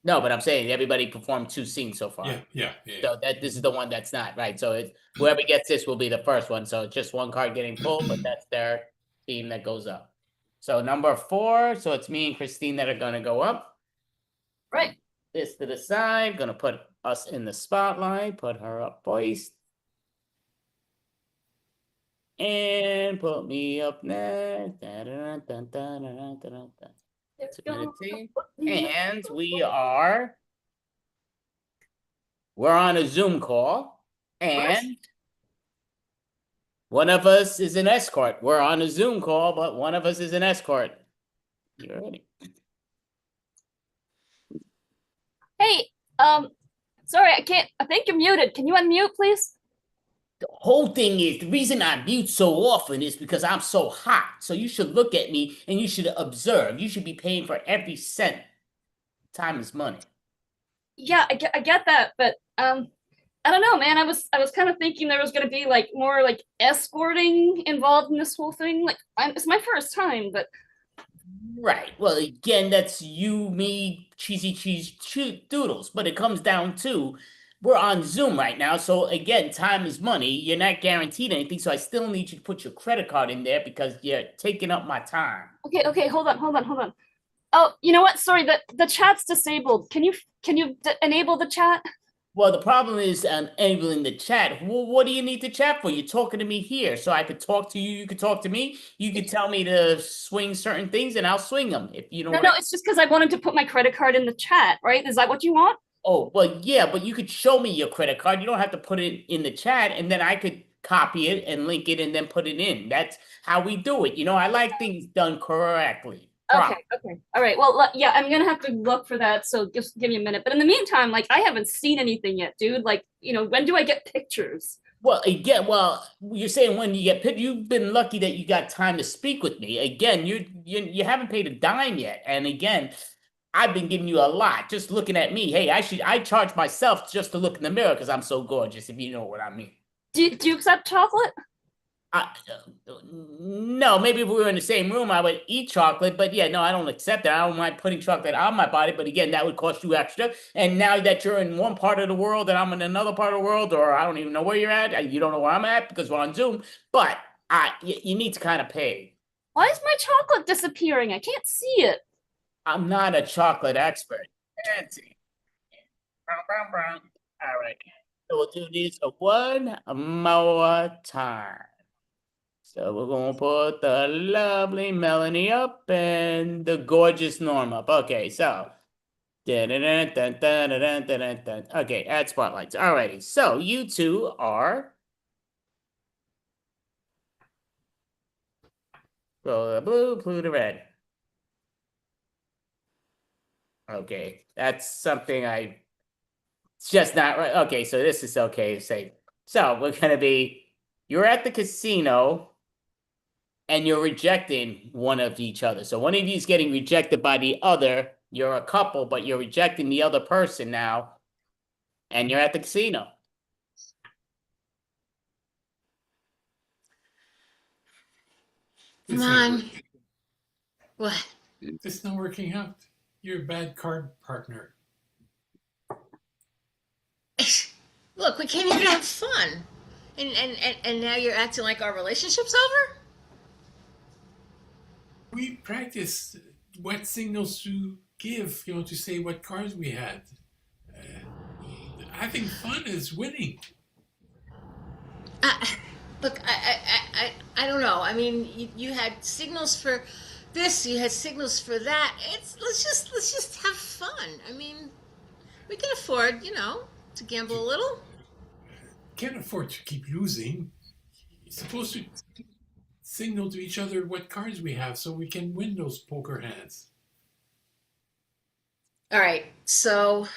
No, but I'm saying everybody performed 2 scenes so far. Yeah. So that this is the one that's not, right? So whoever gets this will be the first one. So it's just one card getting pulled, but that's their team that goes up. So number 4, so it's me and Christine that are gonna go up. Right. This to the side, gonna put us in the spotlight, put her up first. And put me up next. And we're on a Zoom call, and one of us is an escort. We're on a Zoom call, but one of us is an escort. You ready? Hey, sorry, I think you're muted. Can you unmute, please? The whole thing is, the reason I mute so often is because I'm so hot. So you should look at me and you should observe. You should be paying for every cent. Time is money. Yeah, I get that, but I don't know, man. I was kind of thinking there was gonna be like more like escorting involved in this whole thing. Like, it's my first time, but right. Well, again, that's you, me, cheesy cheese doodles. But it comes down to we're on Zoom right now, so again, time is money. You're not guaranteed anything, so I still need you to put your credit card in there because you're taking up my time. Okay, hold on. Oh, you know what? Sorry, the chat's disabled. Can you enable the chat? Well, the problem is enabling the chat. Well, what do you need to chat for? You're talking to me here, so I could talk to you. You could talk to me. You could tell me to swing certain things, and I'll swing them. If you don't. No, it's just because I wanted to put my credit card in the chat. Right? Is that what you want? Oh, well, yeah, but you could show me your credit card. You don't have to put it in the chat, and then I could copy it and link it and then put it in. That's how we do it. You know, I like things done correctly. Okay. All right. Well, yeah, I'm going to have to look for that. So just give me a minute. But in the meantime, like, I haven't seen anything yet, dude. Like, when do I get pictures? Well, again, you're saying when you get pictures, you've been lucky that you got time to speak with me. Again, you haven't paid a dime yet. And again, I've been giving you a lot. Just looking at me. Hey, I charge myself just to look in the mirror because I'm so gorgeous, if you know what I mean. Do you accept chocolate? No, maybe if we were in the same room, I would eat chocolate. But yeah, no, I don't accept it. I don't mind putting chocolate on my body. But again, that would cost you extra. And now that you're in one part of the world and I'm in another part of the world, or I don't even know where you're at. You don't know where I'm at because we're on Zoom. But you need to kind of pay. Why is my chocolate disappearing? I can't see it. I'm not a chocolate expert. Fancy. All right. So we'll do this one more time. So we're going to put the lovely Melanie up and the gorgeous Norm up. Okay, so. Okay, add spotlights. Alrighty, so you two are. Blue to blue, blue to red. Okay, that's something it's just not right. Okay, so this is okay to say. So we're going to be, you're at the casino and you're rejecting one of each other. So one of you is getting rejected by the other. You're a couple, but you're rejecting the other person now. And you're at the casino. Come on. What? It's not working out. You're a bad card partner. Look, we can't even have fun. And now you're acting like our relationship's over? We practiced what signals to give, to say what cards we had. I think fun is winning. Look, I don't know. I mean, you had signals for this, you had signals for that. Let's just have fun. I mean, we can afford, to gamble a little. Can't afford to keep losing. You're supposed to signal to each other what cards we have so we can win those poker hands. All right, so,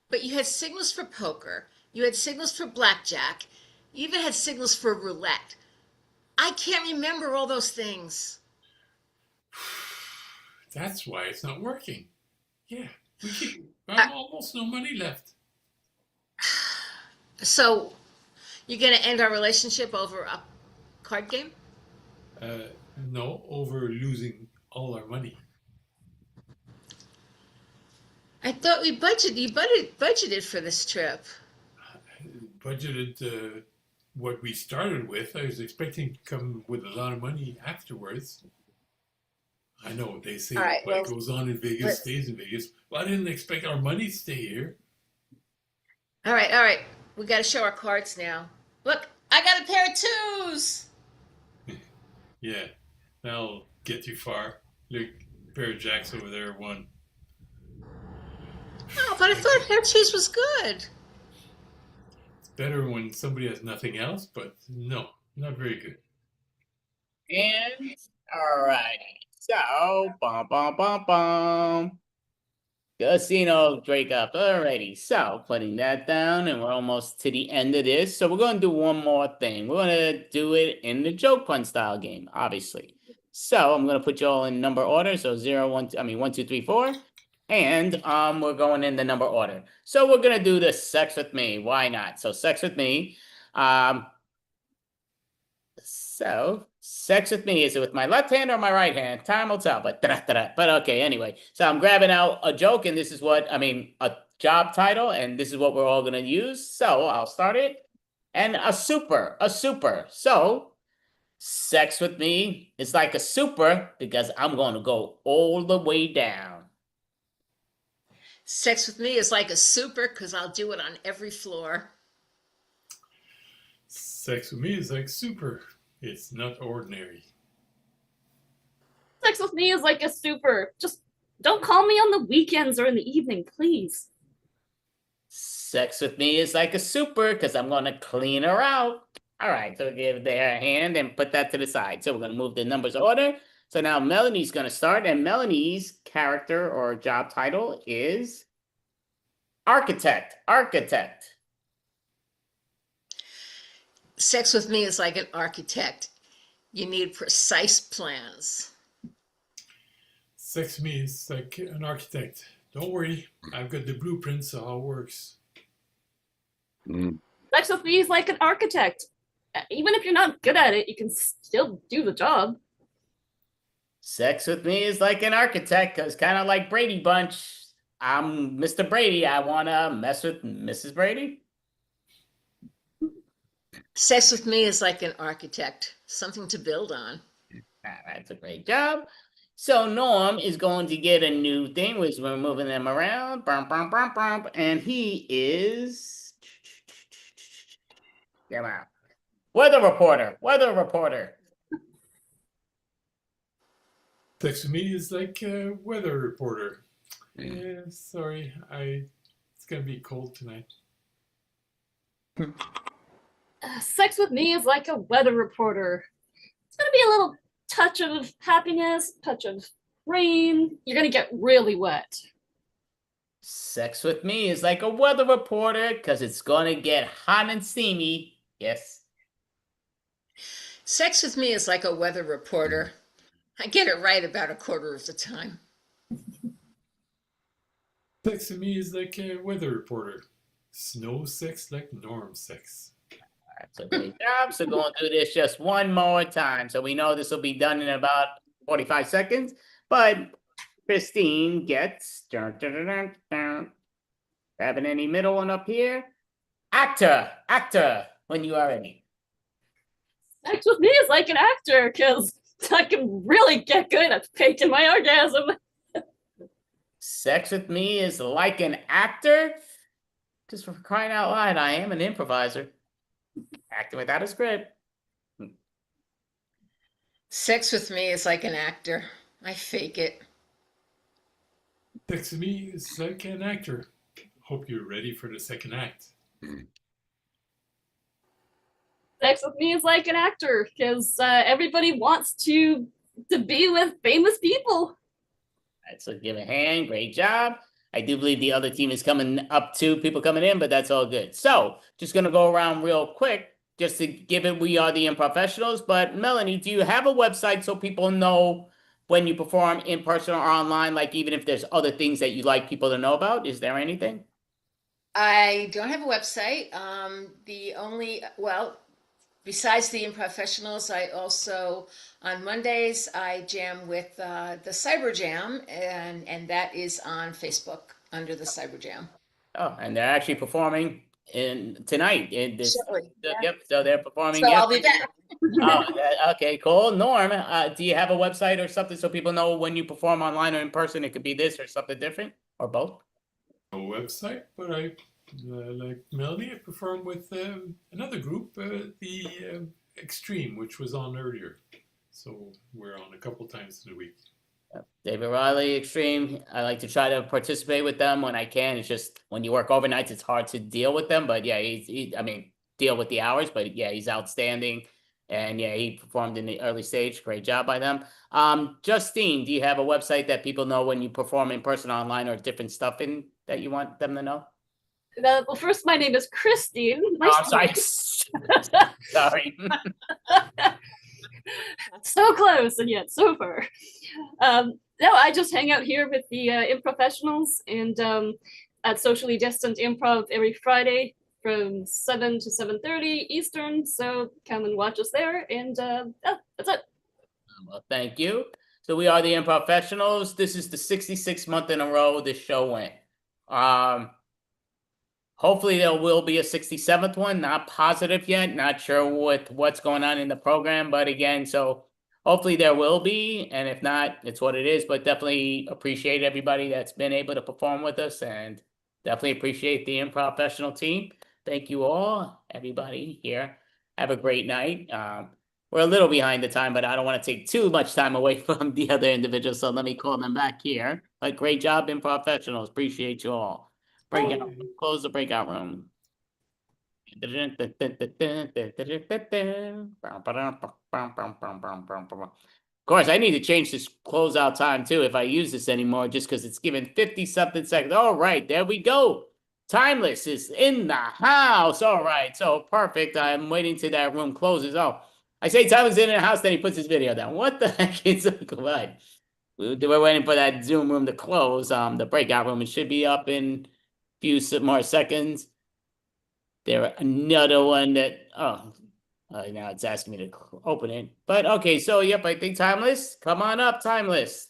but you had signals for poker, you had signals for blackjack, you even had signals for roulette. I can't remember all those things. That's why it's not working. Yeah, I have almost no money left. So, you're going to end our relationship over a card game? No, over losing all our money. I thought you budgeted for this trip. Budgeted what we started with. I was expecting to come with a lot of money afterwards. I know they say what goes on in Vegas stays in Vegas. Well, I didn't expect our money to stay here. All right. We got to show our cards now. Look, I got a pair of twos. Yeah, that'll get you far. Look, pair of jacks over there, one. Oh, but I thought pair of twos was good. It's better when somebody has nothing else, but no, not very good. And all right. So, bum. Casino breakup. Alrighty. So, putting that down, and we're almost to the end of this. So, we're going to do one more thing. We're going to do it in the joke pun style game, obviously. So, I'm going to put you all in number order. So, 1, 2, 3, 4. And we're going in the number order. So, we're going to do the sex with me. Why not? So, sex with me. So, sex with me, is it with my left hand or my right hand? Time will tell, but okay, anyway. So I'm grabbing out a joke, and this is a job title, and this is what we're all going to use. So I'll start it. And a super. So, sex with me is like a super because I'm going to go all the way down. Sex with me is like a super because I'll do it on every floor. Sex with me is like super. It's not ordinary. Sex with me is like a super. Just don't call me on the weekends or in the evening, please. Sex with me is like a super because I'm going to clean her out. All right, so give their hand and put that to the side. So we're going to move the numbers order. So now Melanie's going to start, and Melanie's character or job title is architect. Sex with me is like an architect. You need precise plans. Sex with me is like an architect. Don't worry, I've got the blueprints of how it works. Sex with me is like an architect. Even if you're not good at it, you can still do the job. Sex with me is like an architect, because kind of like Brady Bunch. I'm Mr. Brady. I want to mess with Mrs. Brady. Sex with me is like an architect, something to build on. That's a great job. So Norm is going to get a new thing, which we're moving them around. And he is... Come on. Weather reporter. Sex with me is like a weather reporter. Yeah, sorry, it's gonna be cold tonight. Sex with me is like a weather reporter. It's gonna be a little touch of happiness, touch of rain. You're gonna get really wet. Sex with me is like a weather reporter because it's going to get hot and steamy. Yes. Sex with me is like a weather reporter. I get it right about a quarter of the time. Sex with me is like a weather reporter. Snow sex like Norm sex. That's a great job. So going through this just one more time. So we know this will be done in about 45 seconds. But Christine gets... Grabbing any middle one up here. Actor, when you are ready. Sex with me is like an actor because I can really get good at faking my orgasm. Sex with me is like an actor. Just for crying out loud, I am an improviser. Acting without a script. Sex with me is like an actor. I fake it. Sex with me is like an actor. Hope you're ready for the second act. sex with me is like an actor because everybody wants to be with famous people. That's a give a hand. Great job. I do believe the other team is coming up too, people coming in, but that's all good. So just gonna go around real quick just to give it. We are the Improfessionals. But Melanie, do you have a website so people know when you perform in person or online? Like even if there's other things that you'd like people to know about, is there anything? I don't have a website. Besides the Improfessionals, I also, on Mondays, I jam with the Cyber Jam, and that is on Facebook under the Cyber Jam. Oh, and they're actually performing tonight in this. Shortly, yeah. Yep, so they're performing. So I'll be back. Okay, cool. Norm, do you have a website or something so people know when you perform online or in person? It could be this or something different or both. A website, but I like Melanie. I performed with another group, the Extreme, which was on earlier. So we're on a couple times in a week. David Riley, Extreme. I like to try to participate with them when I can. It's just when you work overnights, it's hard to deal with them. But yeah, I mean, deal with the hours. But yeah, he's outstanding. And yeah, he performed in the early stage. Great job by them. Justine, do you have a website that people know when you perform in person, online, or different stuff in that you want them to know? Well, first, my name is Christine. I'm sorry. Sorry. So close and yet so far. No, I just hang out here with the Improfessionals and at Socially Distant Improv every Friday from 7 to 7:30 Eastern. So come and watch us there. And that's it. Well, thank you. So we are the Improfessionals. This is the 66th month in a row this show went. Hopefully there will be a 67th one. Not positive yet. Not sure what's going on in the program. But again, so hopefully there will be. And if not, it's what it is. But definitely appreciate everybody that's been able to perform with us. And definitely appreciate the Improfessional team. Thank you all, everybody here. Have a great night. We're a little behind the time, but I don't want to take too much time away from the other individuals. So let me call them back here. But great job, Improfessionals. Appreciate you all. Close the breakout room. Of course, I need to change this closeout time too if I use this anymore, just because it's given 50-something seconds. All right, there we go. Timeless is in the house. All right, so perfect. I'm waiting till that room closes. Oh, I say Timeless is in the house, then he puts his video down. What the heck is good? We're waiting for that Zoom room to close. The breakout room, it should be up in a few more seconds. There another one that now it's asking me to open it. But okay, so yep, I think Timeless. Come on up, Timeless.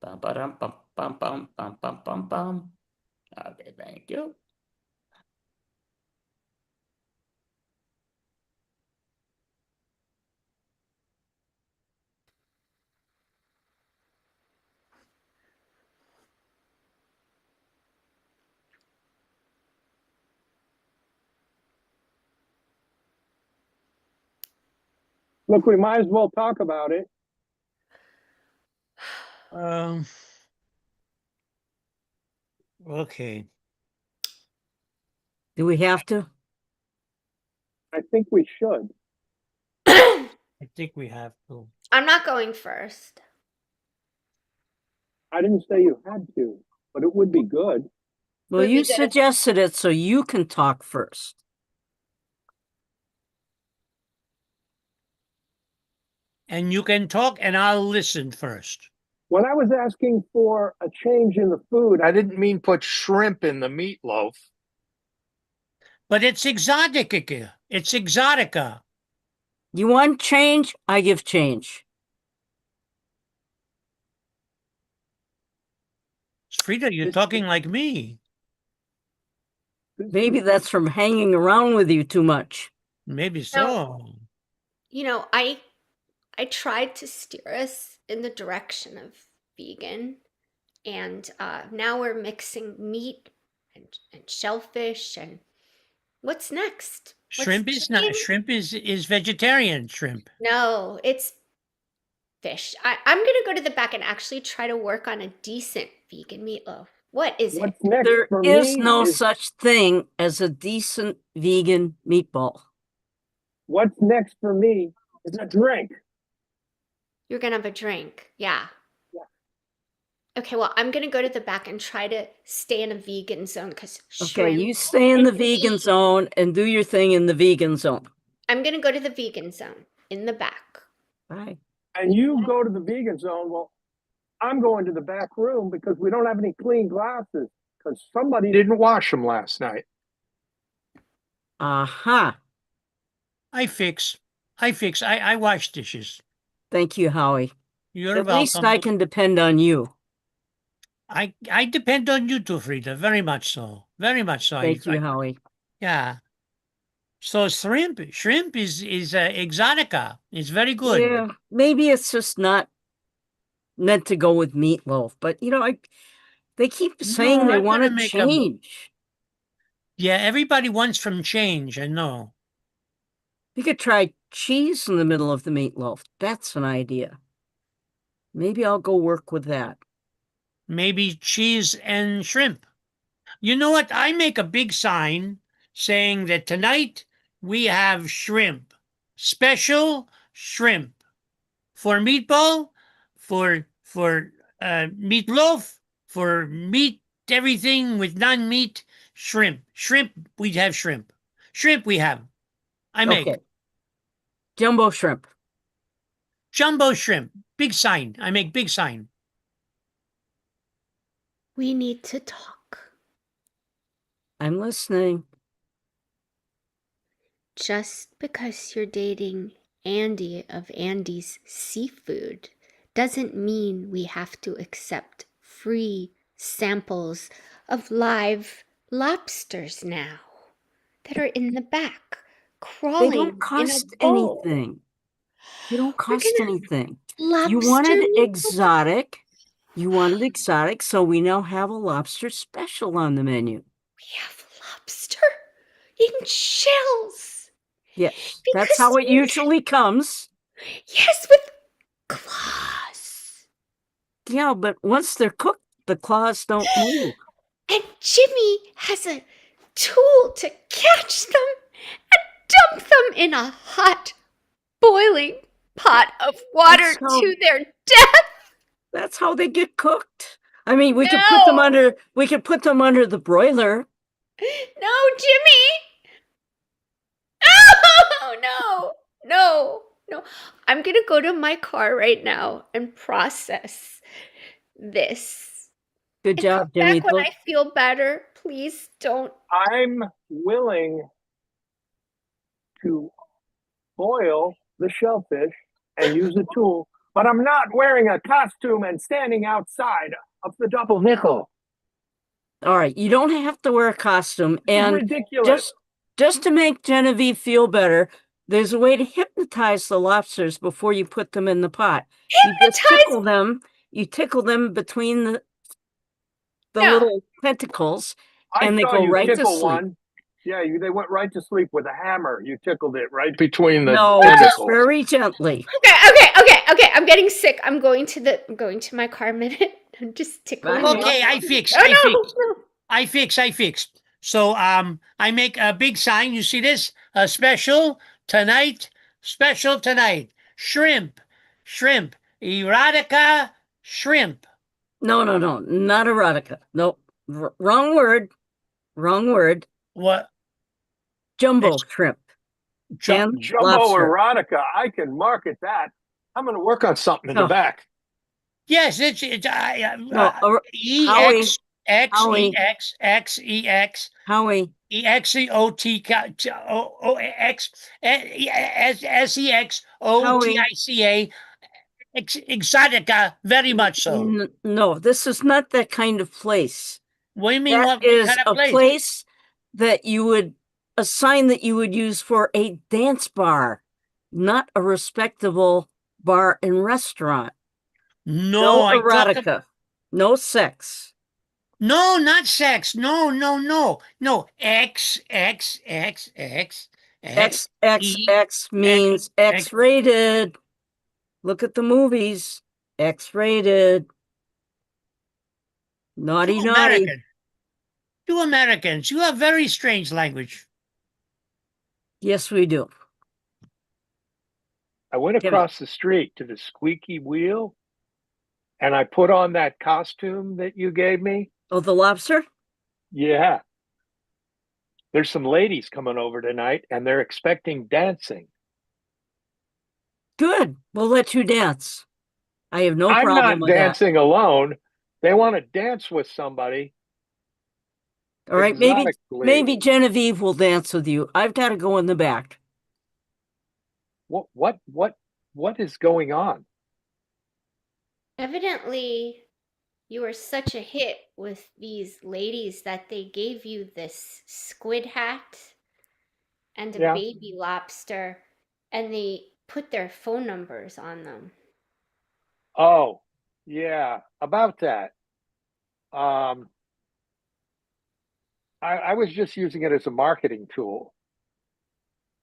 Bum, ba-dum, bum, bum, bum, bum, bum, bum, bum. Okay, thank you. Look, we might as well talk about it. Okay. Do we have to? I think we should. I think we have to. I'm not going first. I didn't say you had to, but it would be good. Well, you suggested it, so you can talk first. And you can talk and I'll listen first. When I was asking for a change in the food, I didn't mean put shrimp in the meatloaf. But it's exotica. It's exotica. You want change? I give change. Frida, you're talking like me. Maybe that's from hanging around with you too much. Maybe so. You know, I tried to steer us in the direction of vegan, and now we're mixing meat and shellfish. And what's next? Shrimp is not. Shrimp is vegetarian shrimp. No, it's fish. I'm gonna go to the back and actually try to work on a decent vegan meatloaf. What is it? There is no such thing as a decent vegan meatball. what's next for me is a drink. You're gonna have a drink. Yeah. Okay, well, I'm gonna go to the back and try to stay in a vegan zone because Okay, you stay in the vegan zone and do your thing in the vegan zone. I'm gonna go to the vegan zone in the back. Right. And you go to the vegan zone. Well, I'm going to the back room because we don't have any clean glasses because somebody didn't wash them last night. Aha. I fix. I wash dishes. Thank you, Howie. You're At least welcome. I can depend on you. I depend on you too, Frida. Very much so. Very much so. Thank you, Howie. Yeah. So shrimp is exotica. It's very good. Yeah, maybe it's just not meant to go with meatloaf, but they keep saying No, they I'm want gonna to make change. Yeah, everybody wants from change. I know. You could try cheese in the middle of the meatloaf. That's an idea. Maybe I'll go work with that. Maybe cheese and shrimp. You know what? I make a big sign saying that tonight we have shrimp. Special shrimp. For meatball, for meatloaf, for meat, everything with non-meat, shrimp. Shrimp, we'd have shrimp. Shrimp we have. I make. Okay. Jumbo shrimp. Jumbo shrimp. Big sign. I make big sign. We need to talk. I'm listening. Just because you're dating Andy of Andy's Seafood doesn't mean we have to accept free samples of live lobsters now that are in the back, crawling They don't in a cost bowl. anything. They don't cost anything. You Lobster wanted meat. exotic. You wanted exotic, so we now have a lobster special on the menu. We have lobster in shells. Yes, that's how it usually comes. Yes, with claws. Yeah, but once they're cooked, the claws don't move. And Jimmy has a tool to catch them and dump them in a hot, boiling pot of water to their death. That's how they get cooked. I mean, we could put them under the broiler. No, Jimmy. Oh, no. I'm going to go to my car right now and process this. Good job, Come Jimmy. back when I feel better. Please don't. I'm willing to boil the shellfish and use a tool, but I'm not wearing a costume and standing outside of the double nickel. All right, you don't have to wear a costume. And ridiculous. Just to make Genevieve feel better, there's a way to hypnotize the lobsters before you put them in the pot. You just tickle them. You tickle them between the little tentacles, and they go right to sleep. One. Yeah, they went right to sleep with a hammer. You tickled it right between the tentacles. Just very gently. Okay. I'm getting sick. I'm going to my car a minute. I'm just tickling. Okay, I fixed. I fixed. So I make a big sign. You see this? A special tonight. Shrimp. Erotica shrimp. No, not erotica. No, wrong word. What? Jumbo shrimp. Jumbo erotica. I can market that. I'm going to work on something in the back. Yes, it's Howie. EXOTICA exotica, very much so. No, this is not that kind of place. What do you mean? That is kind of a place that a sign that you would use for a dance bar, not a respectable bar and restaurant. No erotica. No sex. No, not sex. No. X means X-rated. Look at the movies. X-rated. Naughty. You Americans, you have very strange language. Yes, we do. I went Give it. across the street to the squeaky wheel and I put on that costume that you gave me. Oh, the lobster? Yeah. There's some ladies coming over tonight and they're expecting dancing. Good. We'll let you dance. I have no I'm problem not with that. dancing alone. They want to dance with somebody. All right, maybe Exotically. Genevieve will dance with you. I've got to go in the back. What is going on? Evidently, you were such a hit with these ladies that they gave you this squid hat and a Yeah. baby lobster, and they put their phone numbers on them. Oh, yeah, about that. I was just using it as a marketing tool.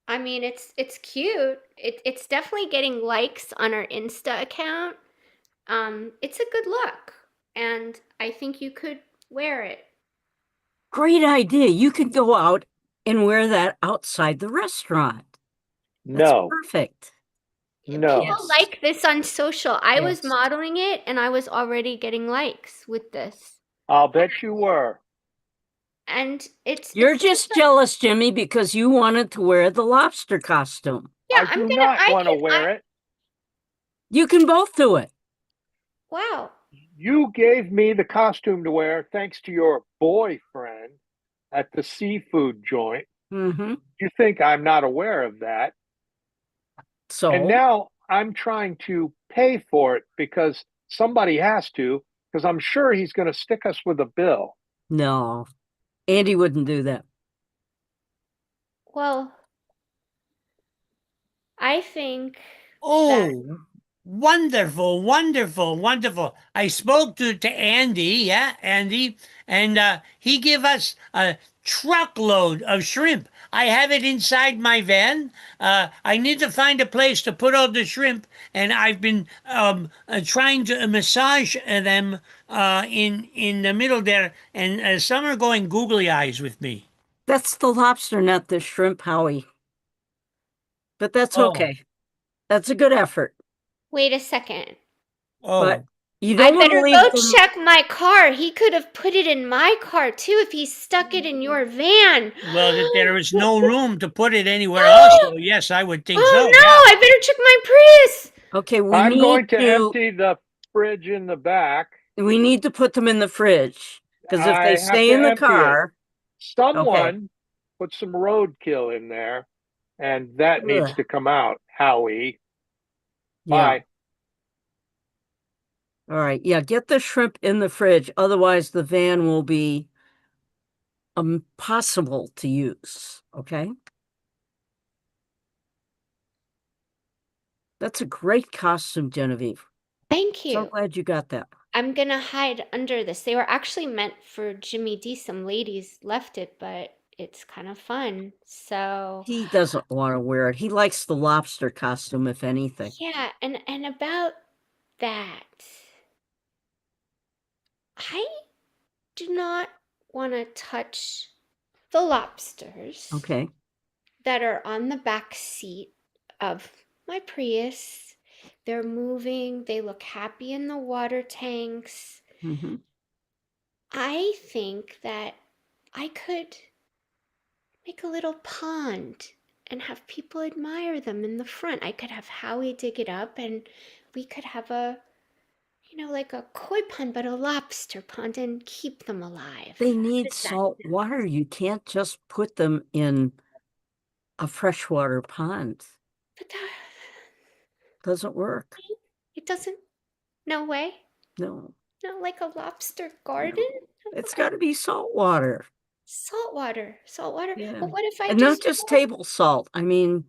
I mean, it's cute. It's definitely getting likes on our Insta account. It's a good look, and I think you could wear it. Great idea. You could go out and wear that outside the restaurant. That's No, perfect. no. People like this on social. I was Yes. modeling it, and I was already getting likes with this. I'll bet you were. And You're just jealous, Jimmy, because you wanted to wear the lobster costume. Yeah, I do not want to wear it. You can both do it. Wow. You gave me the costume to wear thanks to your boyfriend at the seafood joint. Mm-hmm. You think I'm not aware of that? So? And now I'm trying to pay for it because somebody has to, because I'm sure he's going to stick us with a bill. No, Andy wouldn't do that. Well, I think. Oh, wonderful, wonderful, wonderful. I spoke to Andy, Andy, and he gave us a truckload of shrimp. I have it inside my van. I need to find a place to put all the shrimp, and I've been trying to massage them in the middle there, and some are going googly eyes with me. That's the lobster, not the shrimp, Howie. But that's okay. That's a good effort. Wait a second. But you I don't better want to go leave them... check my car. He could have put it in my car too if he stuck it in your van. Well, there is no room to put it anywhere else. So yes, I would think so. Oh no! I better check my Prius. Okay, I'm going to empty the fridge in the back. We need to put them in the fridge because if they stay in the car, someone put some roadkill in there, and that needs to come out. Howie, bye. All right, yeah, get the shrimp in the fridge. Otherwise, the van will be impossible to use. Okay. That's a great costume, Genevieve. Thank you. So glad you got that. I'm gonna hide under this. They were actually meant for Jimmy D. Some ladies left it, but it's kind of fun. So He doesn't want to wear it. He likes the lobster costume, if anything. yeah, and about that, I do not want to touch the lobsters. Okay. That are on the back seat of my Prius. They're moving. They look happy in the water tanks. Mm-hmm. I think that I could make a little pond and have people admire them in the front. I could have Howie dig it up and we could have a, like a koi pond, but a lobster pond and keep them alive. They need salt water. You can't just put them in a freshwater pond. But doesn't work. It doesn't? No way? No. No, like a lobster garden? It's got to be salt water. Salt water. Yeah. But what if I and not just table salt. I mean,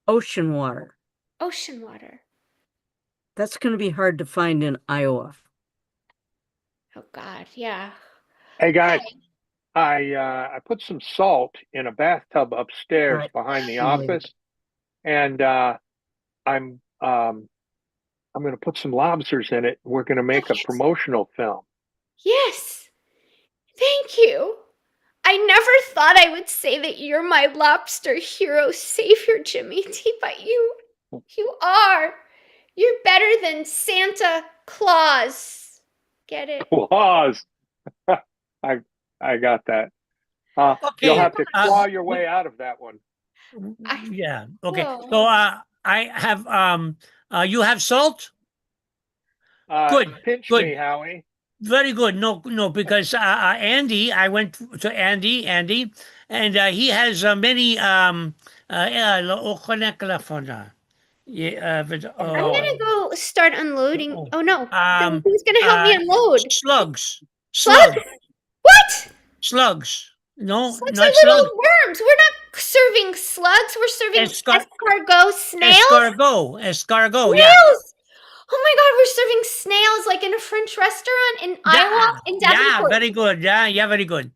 ocean water. Ocean water. That's going to be hard to find in Iowa. Oh God, yeah. Hey guys, I put some salt in a bathtub upstairs behind the office, and I'm going to put some lobsters in it. We're going to make a promotional film. Yes. Thank you. I never thought I would say that you're my lobster hero savior, Jimmy T, but you You are. You're better than Santa Claus. Get it? Claws. I got that. You'll Okay. have to claw your way out of that one. Yeah. Okay. will. So I have you have salt? Good. Pinch Good. me, Howie. Very good. No, because Andy, I went to Andy, and he has many yeah, I'm gonna go start unloading. Oh no. Then um who's gonna help me unload? slugs. Slugs? What? Slugs. No, Slugs not are little slugs. worms. We're not serving slugs. We're serving escargot snails. Escargot, yeah. Snails! Oh my god, we're serving snails like in a French restaurant in Iowa, in Yeah, Davenport. very good. Yeah, very good.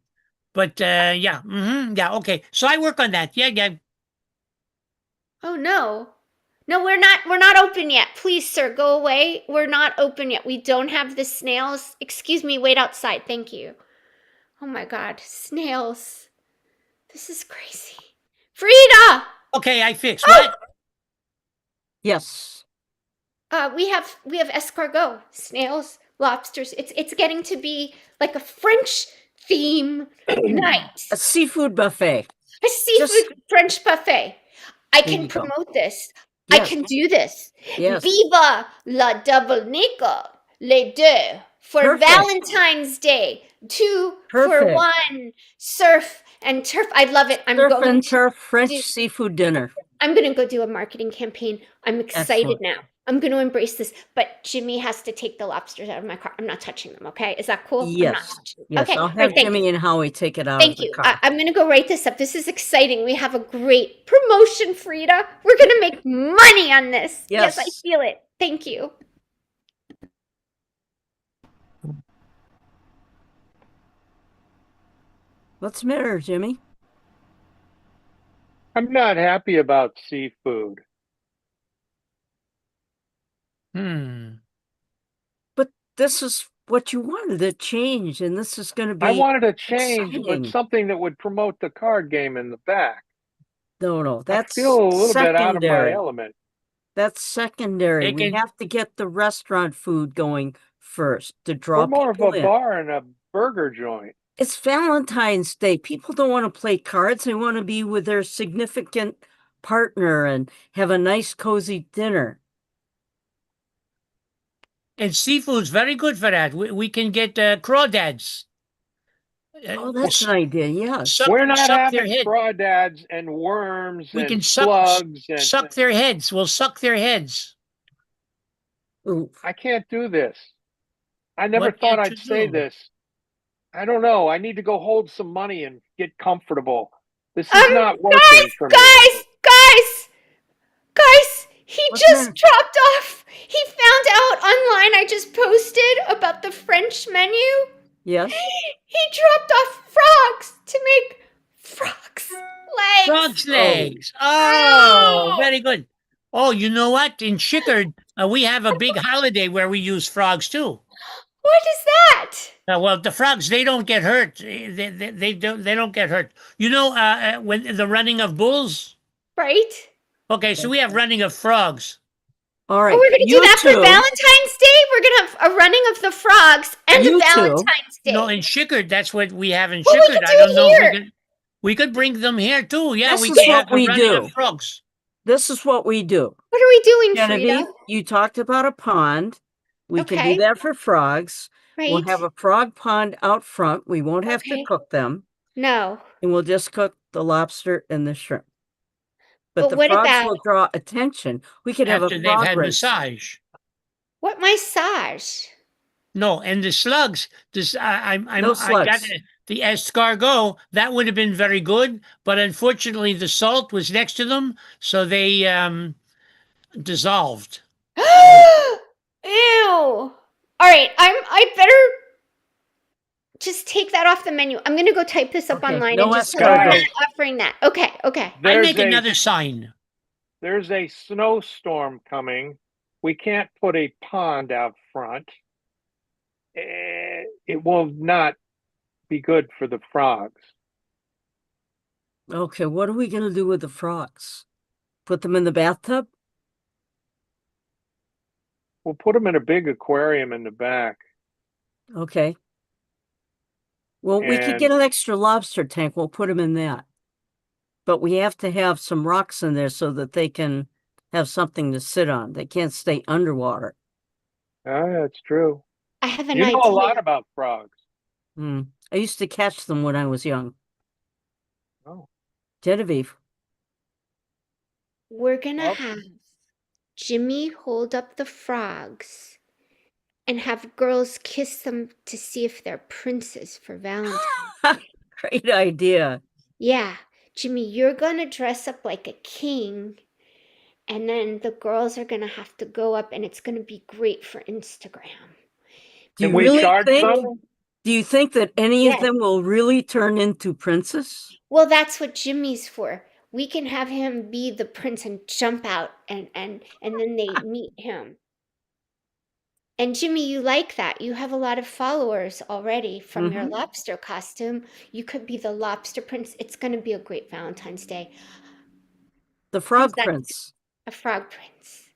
But yeah, yeah, okay. So I work on that. Yeah. Oh no. No, we're not open yet. Please, sir, go away. We're not open yet. We don't have the snails. Excuse me, wait outside. Thank you. Oh my god, snails. This is crazy. Frida! Okay, I fixed what? Yes. We have escargot, snails, lobsters. It's getting to be like a French theme night. A seafood buffet. A seafood French buffet. I There can you go. promote this. Yes. I can do this. Yes. Viva la double nickel, les deux. For Perfect. Valentine's Day, 2 for Perfect. 1. Surf and turf. I love it. Surf and turf French seafood dinner. I'm going to go do a marketing campaign. I'm excited Excellent. now. I'm going to embrace this. But Jimmy has to take the lobsters out of my car. I'm not touching them, okay? Is that cool? I'm not Yes. touching- Yes. Okay. I'll All have right, thank Jimmy you. and Howie take it out Thank of the you. car. I'm going to go write this up. This is exciting. We have a great promotion, Frida. We're going to make money on this. Yes, I Yes. feel it. Thank you. What's the matter, Jimmy? I'm not happy about seafood. But this is what you wanted to change, and this is going to be. I wanted a change, exciting. but something that would promote the card game in the back. No, that's I feel a little bit out of my secondary. element. That's secondary. They We can- have to get the restaurant food going first to draw We're more of people a in. bar and a burger joint. It's Valentine's Day. People don't want to play cards. They want to be with their significant partner and have a nice, cozy dinner. And seafood's very good for that. We can get crawdads. Oh, that's an idea. Yes. We're not suck their having head. crawdads and worms We and can suck slugs and their heads. We'll suck their heads. I can't do this. I never What thought can't I'd you say do? this. I don't know. I need to go hold some money and get comfortable. This is not working for me. Guys, he What's just that? dropped off. He found out online I just posted about the French menu. Yes. He dropped off frogs to make frogs legs. Frog's legs. Oh, very good. Oh, you know what? In Chickard, we have a big holiday where we use frogs too. What is that? Well, the frogs, they don't get hurt. They don't get hurt. You know, when the running of bulls. Right. Okay, so we have running of frogs. All right. Oh, we're going to do you that two. for Valentine's Day? We're going to have a running of the frogs and You a two. Valentine's Day. No, in Chickard, that's what we have in Well, we Chickard. could I do don't it know here. if we could bring them here too. Yeah, This we is could what have a we running do. of frogs. This is what we do. What are we doing, Genevieve, Frida? you talked about a pond. We can Okay. do that for frogs. We'll Right. have a frog pond out front. We won't have to Okay. cook them. No. And we'll just cook the lobster and the shrimp. But But the what frogs about- will draw attention. We could have After a they've frog had race. massage. What massage? No, and the slugs. This I No I got slugs. the escargot. That would have been very good, but unfortunately, the salt was next to them, so they dissolved. Ew. All right. I better just take that off the menu. I'm going to go type this up Okay, online no and just escargot. I'm not offering that. Okay. I There's make a- another sign. There's a snowstorm coming. We can't put a pond out front. It will not be good for the frogs. Okay, what are we going to do with the frogs? Put them in the bathtub? We'll put them in a big aquarium in the back. Okay. Well, we could get an extra lobster tank. We'll put them in that. But we have to have some rocks in there so that they can have something to sit on. They can't stay underwater. Ah, that's true. I have an You idea. know a lot about frogs. I used to catch them when I was young. Oh. Genevieve. We're gonna have Jimmy hold up the frogs and have girls kiss them to see if they're princes for Valentine's. Great idea. Yeah, Jimmy, you're gonna dress up like a king, and then the girls are gonna have to go up, and it's gonna be great for Instagram. Do you Can we really charge think? them? Do you think that any Yes. of them will really turn into princes? Well, that's what Jimmy's for. We can have him be the prince and jump out, and then they meet him. And Jimmy, you like that. You have a lot of followers already from your lobster costume. You could be the lobster prince. It's going to be a great Valentine's Day. The frog that? prince. A frog prince.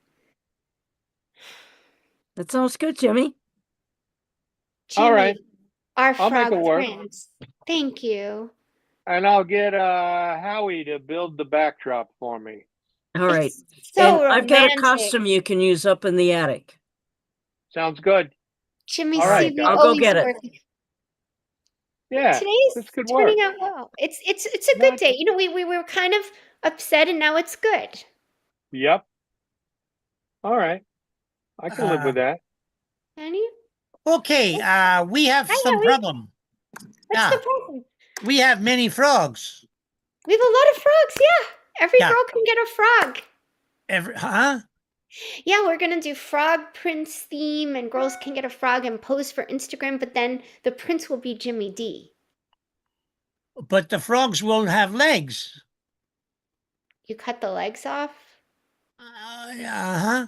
That sounds good, Jimmy. Jimmy, All right. our I'll make frog it work. prince. Thank you. And I'll get Howie to build the backdrop for me. All right. So and I've got a romantic. costume you can use up in the attic. Sounds good. Jimmy, All right, see, we guys. I'll go always get it. work. Yeah, Today's this could turning work. out well. It's a good day. You know, we were kind of upset, and now it's good. Yep. All right. I can live with that. Honey, Okay, we have some Howie. problem. what's the problem? We have many frogs. We have a lot of frogs. Yeah, every Yeah. girl can get a frog. Huh? Yeah, we're gonna do frog prince theme, and girls can get a frog and pose for Instagram. But then the prince will be Jimmy D. But the frogs won't have legs. You cut the legs off. Uh-huh.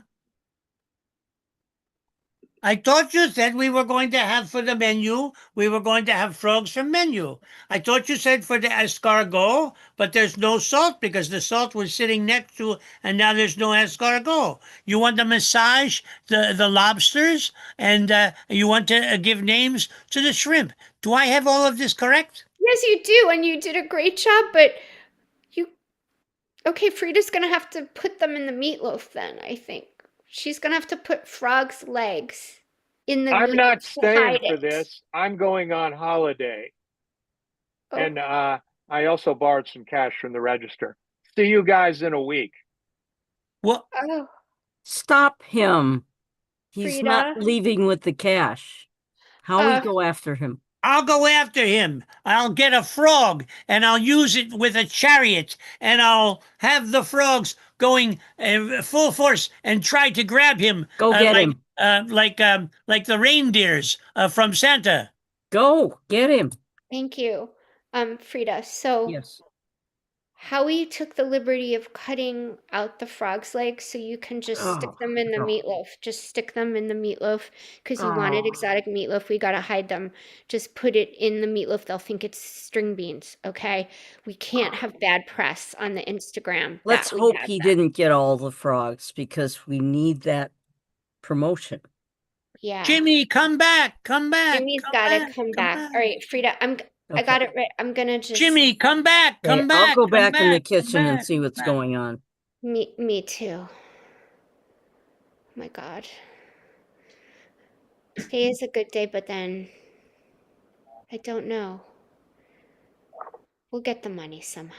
I thought you said we were going to have for the menu, we were going to have frogs for menu. I thought you said for the escargot, but there's no salt because the salt was sitting next to, and now there's no escargot. You want to massage the lobsters, and you want to give names to the shrimp. Do I have all of this correct? Yes, you do, and you did a great job. But okay, Frida's gonna have to put them in the meatloaf. Then I think she's gonna have to put frog's legs in the I'm not meatloaf to staying hide for it. this. I'm going on holiday. Oh. And I also borrowed some cash from the register. See you guys in a week. What? Oh, Stop him. He's Frida? not leaving with the cash. Howie, go after him. I'll go after him. I'll get a frog and I'll use it with a chariot and I'll have the frogs going full force and try to grab him. Go get him. Like the reindeers from Santa. Go get him. Thank you, Frida. So Yes. Howie took the liberty of cutting out the frog's legs so you can just stick them in the meatloaf. Just stick them in the meatloaf because you wanted exotic meatloaf. We got to hide them. Just put it in the meatloaf. They'll think it's string beans, okay? We can't have bad press on the Instagram. Let's hope he didn't get all the frogs because we need that promotion. Yeah. Jimmy, come back. Come back. Jimmy's got to come back. All right, Frida, I got it right. I'm going to just... Jimmy, come back. Come back. I'll go back in the come kitchen and back, see what's come going on. Me too. Oh my God. Today is a good day, but then I don't know. We'll get the money somehow.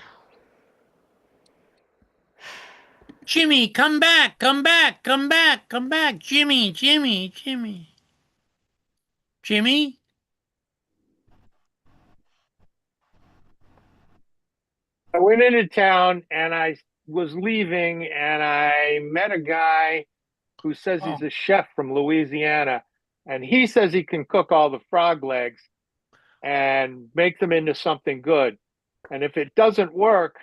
Jimmy, come back. Come back. Come back. Come back. Jimmy. Jimmy. I went into town and I was leaving and I met a guy who says he's a chef from Louisiana, and he says he can cook all the frog legs and make them into something good. And if it doesn't work,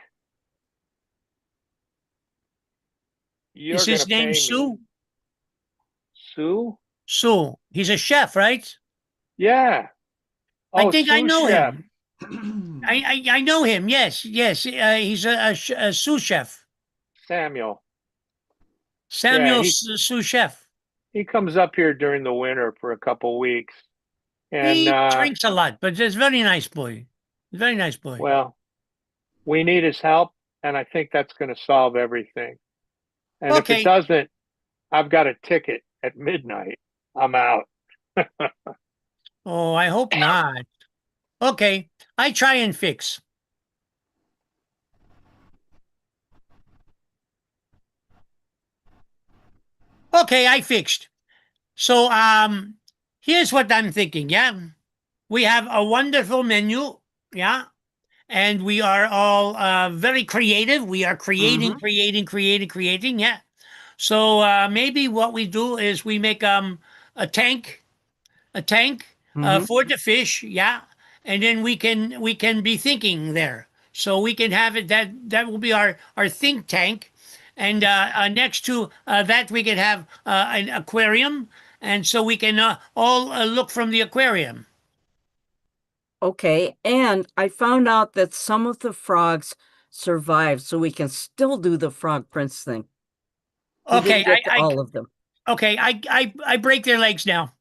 you're Is going his to pay name me. Sue? Sue? Sue. He's a chef, right? Yeah. I think I sous know chef. him. I know him. Yes. He's a sous chef. Samuel. Samuel Yeah, sous chef. he comes up here during the winter for a couple weeks, and He drinks a lot, but he's a very nice boy. Very nice boy. well, we need his help, and I think that's going to solve everything. And if Okay. it doesn't, I've got a ticket at midnight. I'm out. Oh, I hope not. Okay, I try and fix. Okay, I fixed. So, here's what I'm thinking. Yeah, we have a wonderful menu. Yeah, and we are all very creative. We are creating. Yeah. So maybe what we do is we make a tank for the fish. Yeah, and then we can be thinking there. So we can have it that will be our think tank, and next to that we can have an aquarium, and so we can all look from the aquarium. Okay, and I found out that some of the frogs survived, so we can still do the Frog Prince thing. We Okay, didn't get to all of them. Okay, I break their legs now.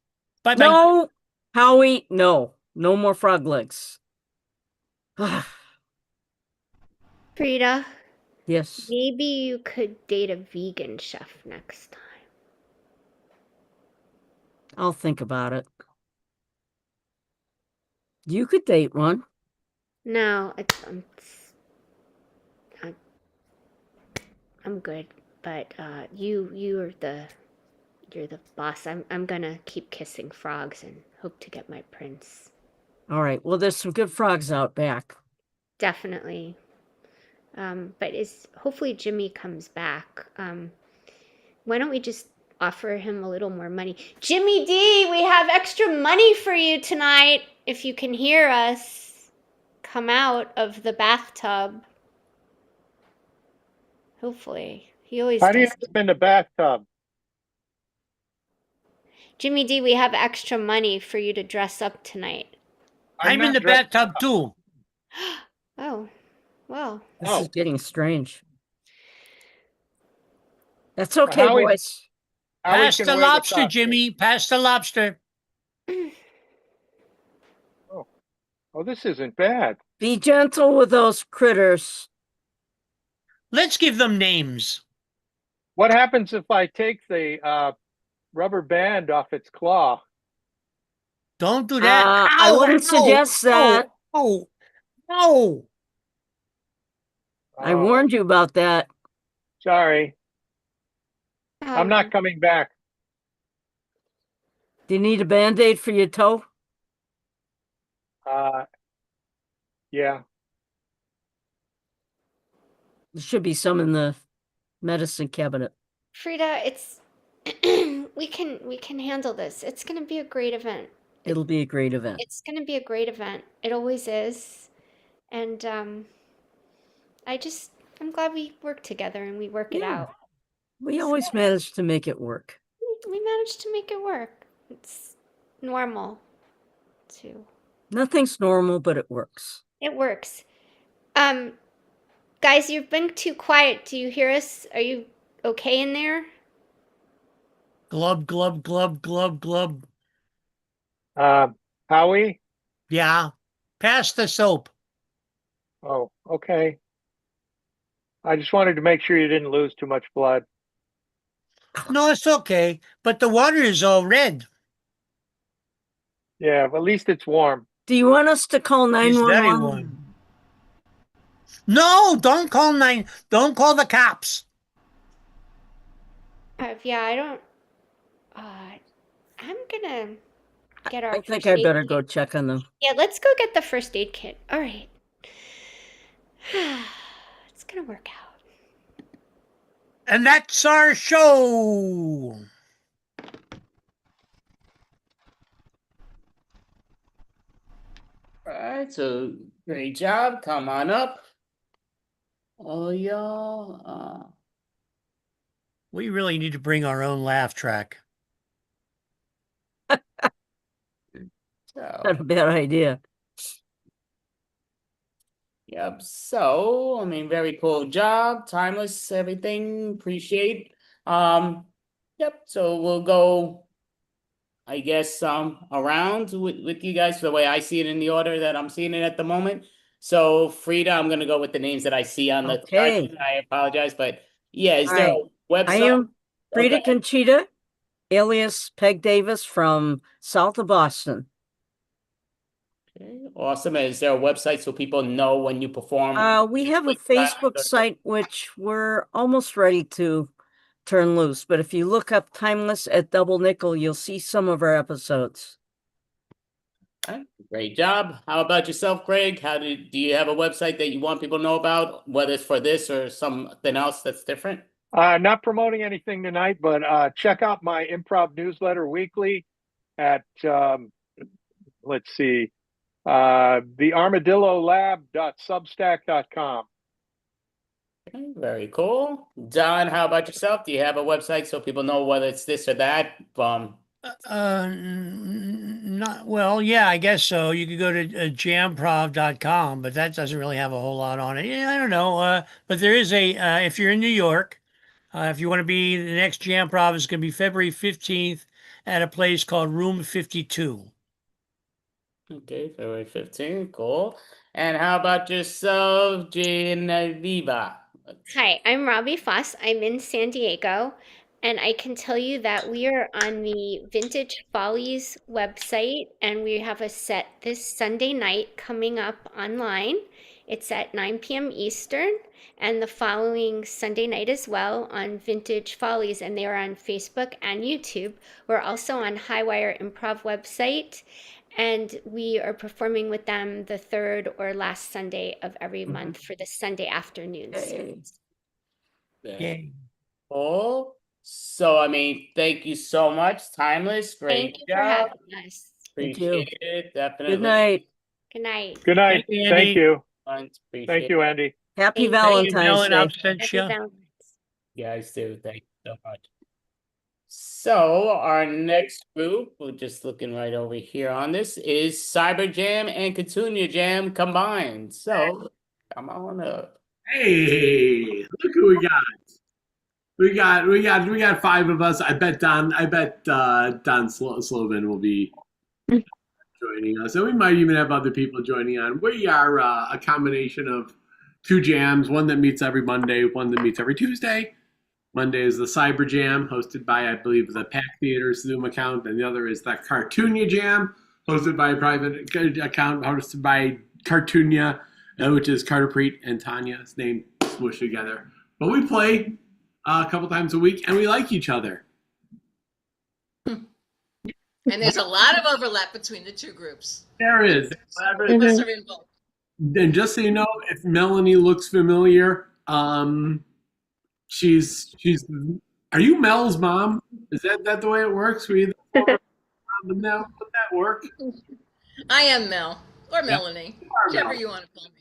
Bye bye. No, Howie, no more frog legs. Frida, Yes. maybe you could date a vegan chef next time. I'll think about it. You could date one. No, I'm good. But you're the boss. I'm gonna keep kissing frogs and hope to get my prince. All right. Well, there's some good frogs out back. Definitely. But hopefully Jimmy comes back. Why don't we just offer him a little more money? Jimmy D, we have extra money for you tonight. If you can hear us, come out of the bathtub. Hopefully. He always How do you does. end up in the bathtub? Jimmy D, we have extra money for you to dress up tonight. I'm in the bathtub too. Oh, well. This is getting strange. That's okay, Howie- boys. Howie Pass can the wear lobster, costume. Jimmy. Pass the lobster. Oh, this isn't bad. Be gentle with those critters. Let's give them names. What happens if I take the rubber band off its claw? Don't do that. I wouldn't suggest that. Oh, no. I warned you about that. Sorry. I'm not coming back. Do you need a Band-Aid for your toe? Yeah. There should be some in the medicine cabinet. Frida, it's we can handle this. It's gonna be a great event. It'll be a great event. It's gonna be a great event. It always is. And I'm glad we work together and we work it out. We always manage to make it work. We managed to make it work. It's normal too. Nothing's normal, but it works. It works. Guys, you've been too quiet. Do you hear us? Are you okay in there? Glub, glub, glub, glub, glub. Howie? Yeah. Pass the soap. Oh, okay. I just wanted to make sure you didn't lose too much blood. No, it's okay. But the water is all red. Yeah, but at least it's warm. Do you want us to call It's very 911? warm. No, don't call Don't call the cops. Yeah, I don't. I'm gonna get our. I think first I aid better kit. go check on them. Yeah, let's go get the first aid kit. All right. It's gonna work out. And that's our show. All right, so great job. Come on up. Oh, y'all. We really need to bring our own laugh track. Not a bad idea. Yep. So, I mean, very cool job. Timeless, everything. Appreciate. Yep. So we'll go, I guess, around with you guys the way I see it in the order that I'm seeing it at the moment. So Frida, I'm gonna go with the names that I see on the chart. Okay. I apologize, but yeah, is All there right. a website? I am Frida Okay. Conchita, alias Peg Davis from south of Boston. Okay, awesome. Is there a website so people know when you perform? We have a Facebook site which we're almost ready to turn loose, but if you look up Timeless at Double Nickel, you'll see some of our episodes. Okay, great job. How about yourself, Greg? Do you have a website that you want people to know about, whether it's for this or something else that's different? Not promoting anything tonight, but check out my improv newsletter weekly at let's see, thearmadillolab.substack.com. Okay, very cool. Don, how about yourself? Do you have a website so people know whether it's this or that? Not well, yeah, I guess so. You could go to jamprov.com, but that doesn't really have a whole lot on it. Yeah, I don't know. But there is if you're in New York, if you want to be, the next Jamprov is going to be February 15th at a place called Room 52. Okay, February 15th, cool. And how about yourself, Genevieve? Hi, I'm Robbie Foss. I'm in San Diego, and I can tell you that we are on the Vintage Follies website, and we have a set this Sunday night coming up online. It's at 9 p.m. Eastern, and the following Sunday night as well on Vintage Follies, and they are on Facebook and YouTube. We're also on Highwire Improv website, and we are performing with them the third or last Sunday of every month for the Sunday afternoon series. Yay. Cool. So, I mean, thank you so much. Timeless, great Thank you for job. having us. Appreciate it, definitely. Good night. Good night. Good night. Thank you. Appreciate Thank you, Andy. Happy Thank you. Valentine's Day. Happy Valentine's. Guys too. Thank you so much. So our next group, we're just looking right over here on this, is Cyber Jam and Catunia Jam combined. So come on up. Hey, look who we got. We got five of us. I bet Don Slobin will be joining us, and we might even have other people joining on. We are a combination of two jams, one that meets every Monday, one that meets every Tuesday. Monday is the Cyber Jam, hosted by, I believe, the Pack Theater's Zoom account, and the other is the Cartoonia Jam, hosted by a private account, hosted by Cartoonia, which is Carter Preet and Tanya's name smushed together. But we play a couple times a week, and we like each other. And there's a lot of overlap between the two groups. There is. Both of us are in both. And just so you know, if Melanie looks familiar, she's. Are you Mel's mom? Is that the way it works? We now would that work? I am Mel or Melanie, whichever you want to call me.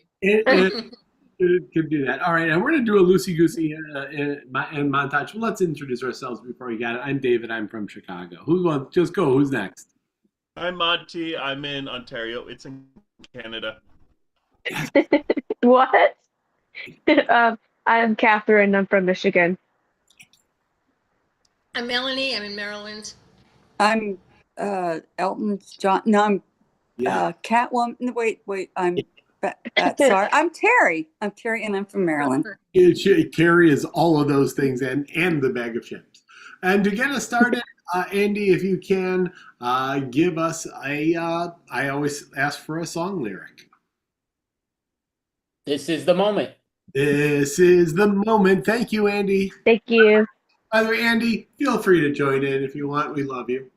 It could do that. All right, and we're going to do a loosey-goosey in montage. Well, let's introduce ourselves before we got it. I'm David. I'm from Chicago. Who wants? Just go. Who's next? I'm Monty. I'm in Ontario. It's in Canada. What? I'm Catherine. I'm from Michigan. I'm Melanie. I'm in Maryland. I'm Elton John. No, I'm Catwoman. No, wait. I'm sorry. I'm Terry. I'm Terry, and I'm from Maryland. Carrie is all of those things and the bag of chips. And to get us started, Andy, if you can give us I always ask for a song lyric. This is the moment. This is the moment. Thank you, Andy. Thank you. By the way, Andy, feel free to join in if you want. We love you.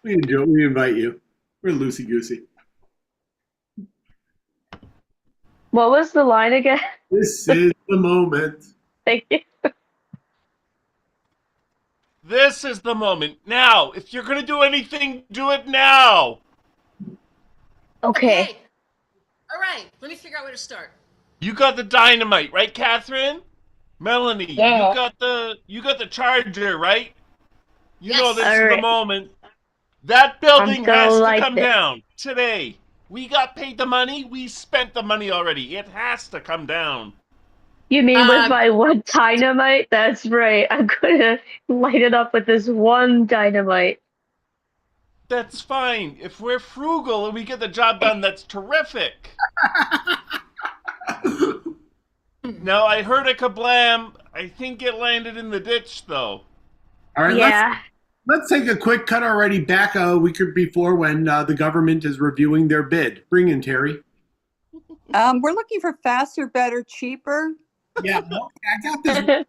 We invite you. We're loosey-goosey. What was the line again? This is the moment. Thank you. This is the moment. Now, if you're going to do anything, do it now. Okay. All right. Let me figure out where to start. You got the dynamite, right, Catherine? Melanie, Yeah. you got the charger, right? You Yes. know this All is right. the moment. That building gonna has to light come it. down today. We got paid the money. We spent the money already. It has to come down. You mean with my one dynamite? That's right. I'm gonna light it up with this one dynamite. That's fine. If we're frugal and we get the job done, that's terrific. Now, I heard a kablam. I think it landed in the ditch, though. All right, let's take a quick cut already back a week before when the government is reviewing their bid. Bring in Terry. We're looking for faster, better, cheaper. Yeah, I got this.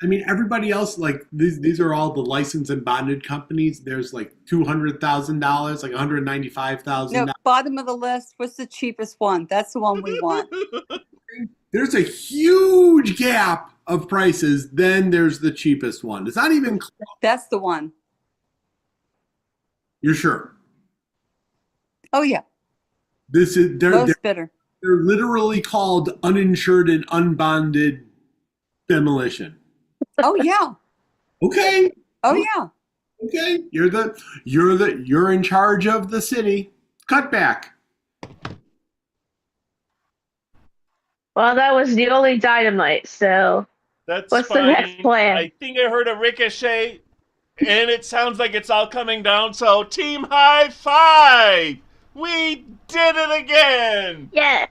I mean, everybody else, like these are all the licensed and bonded companies. There's like $200,000, like $195,000. No, bottom of the list. What's the cheapest one? That's the one we want. There's a huge gap of prices. Then there's the cheapest one. It's not even close. That's the one. You're sure? Oh yeah. This is Most bidder. They're literally called uninsured and unbonded demolition. Oh yeah. Okay. Oh yeah. Okay. You're in charge of the city. Cut back. Well, that was the only dynamite, so That's what's fine. the next plan? I think I heard a ricochet, and it sounds like it's all coming down. So, team high five! We did it again! Yeah.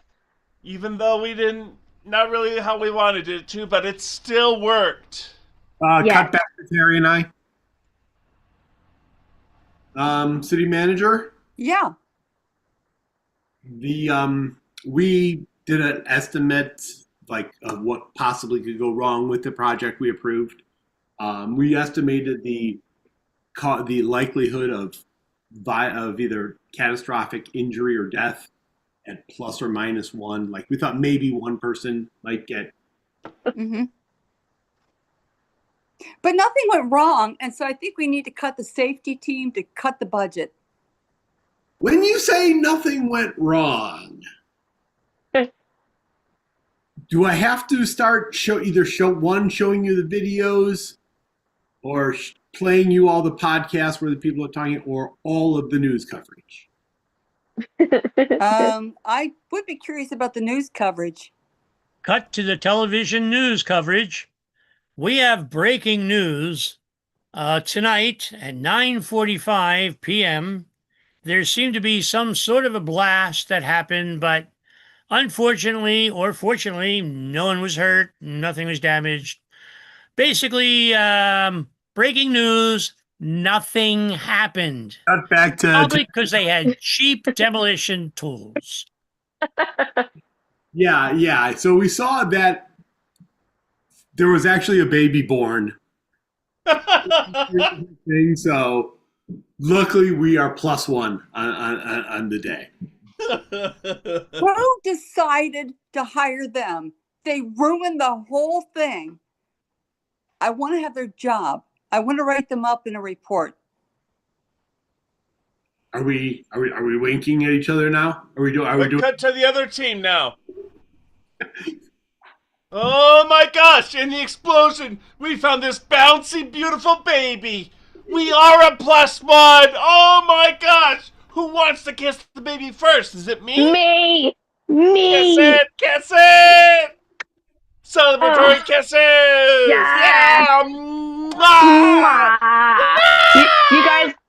Even though we didn't, not really how we wanted it to, but it still worked. Cut back to Terry and I. City manager. Yeah. We did an estimate like of what possibly could go wrong with the project we approved. We estimated the likelihood of either catastrophic injury or death at plus or minus one. Like we thought maybe one person might get. Mm-hmm. But nothing went wrong, and so I think we need to cut the safety team to cut the budget. When you say nothing went wrong, do I have to start showing you the videos, or playing you all the podcasts where the people are talking, or all of the news coverage? I would be curious about the news coverage. Cut to the television news coverage. We have breaking news tonight at 9:45 p.m. There seemed to be some sort of a blast that happened, but unfortunately or fortunately, no one was hurt. Nothing was damaged. Basically, breaking news, nothing happened. Cut back to probably because they had cheap demolition tools. Yeah. So we saw that there was actually a baby born. So luckily we are +1 on the day. Who decided to hire them? They ruined the whole thing. I want to have their job. I want to write them up in a report. Are we winking at each other now? Are we doing? Cut to the other team now. Oh my gosh, in the explosion, we found this bouncy, beautiful baby. We are a +1. Oh my gosh. Who wants to kiss the baby first? Is it me? Me. Kiss it. Celebratory kisses. Yeah.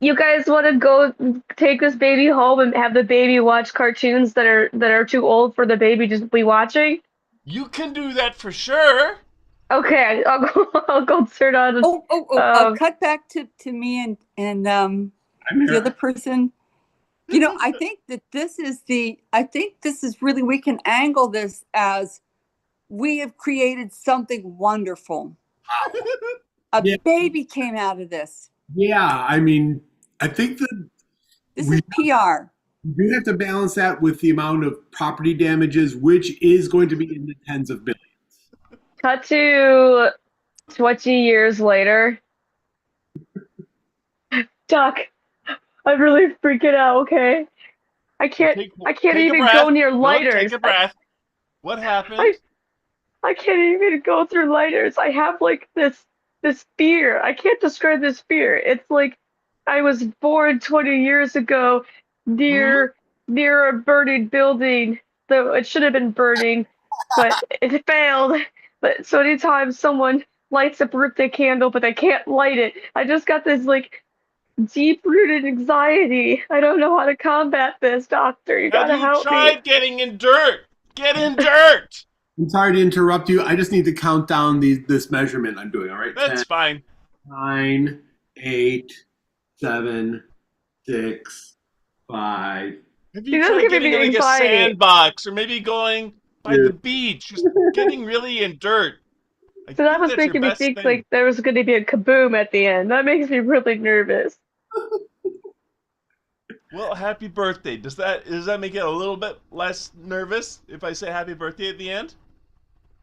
You guys want to go take this baby home and have the baby watch cartoons that are too old for the baby to be watching? You can do that for sure. Okay, I'll go turn on. I'll cut back to me and the other person. You know, I think this is really, we can angle this as we have created something wonderful. A baby came out of this. Yeah, I mean, I think that this is PR. We do have to balance that with the amount of property damages, which is going to be in the tens of billions. Cut to 20 years later. Doc, I'm really freaking out, okay? I can't even go near lighters. Take a breath. What happened? I can't even go through lighters. I have like this fear. I can't describe this fear. It's like I was born 20 years ago near a burning building, though it should have been burning, but it failed. But so anytime someone lights a birthday candle, but they can't light it, I just got this like deep-rooted anxiety. I don't know how to combat this, doctor. You Have gotta you help me. tried getting in dirt? Get in dirt. I'm sorry to interrupt you. I just need to count down this measurement I'm doing. All right. That's 10, fine. 9, 8, 7, 6, 5. Have You're you just tried giving getting me in like a anxiety. sandbox or maybe going by Yeah. the beach, just getting really in dirt? I So that think was that's your making me best think thing. like there was going to be a kaboom at the end. That makes me really nervous. Well, happy birthday. Does that make it a little bit less nervous if I say happy birthday at the end?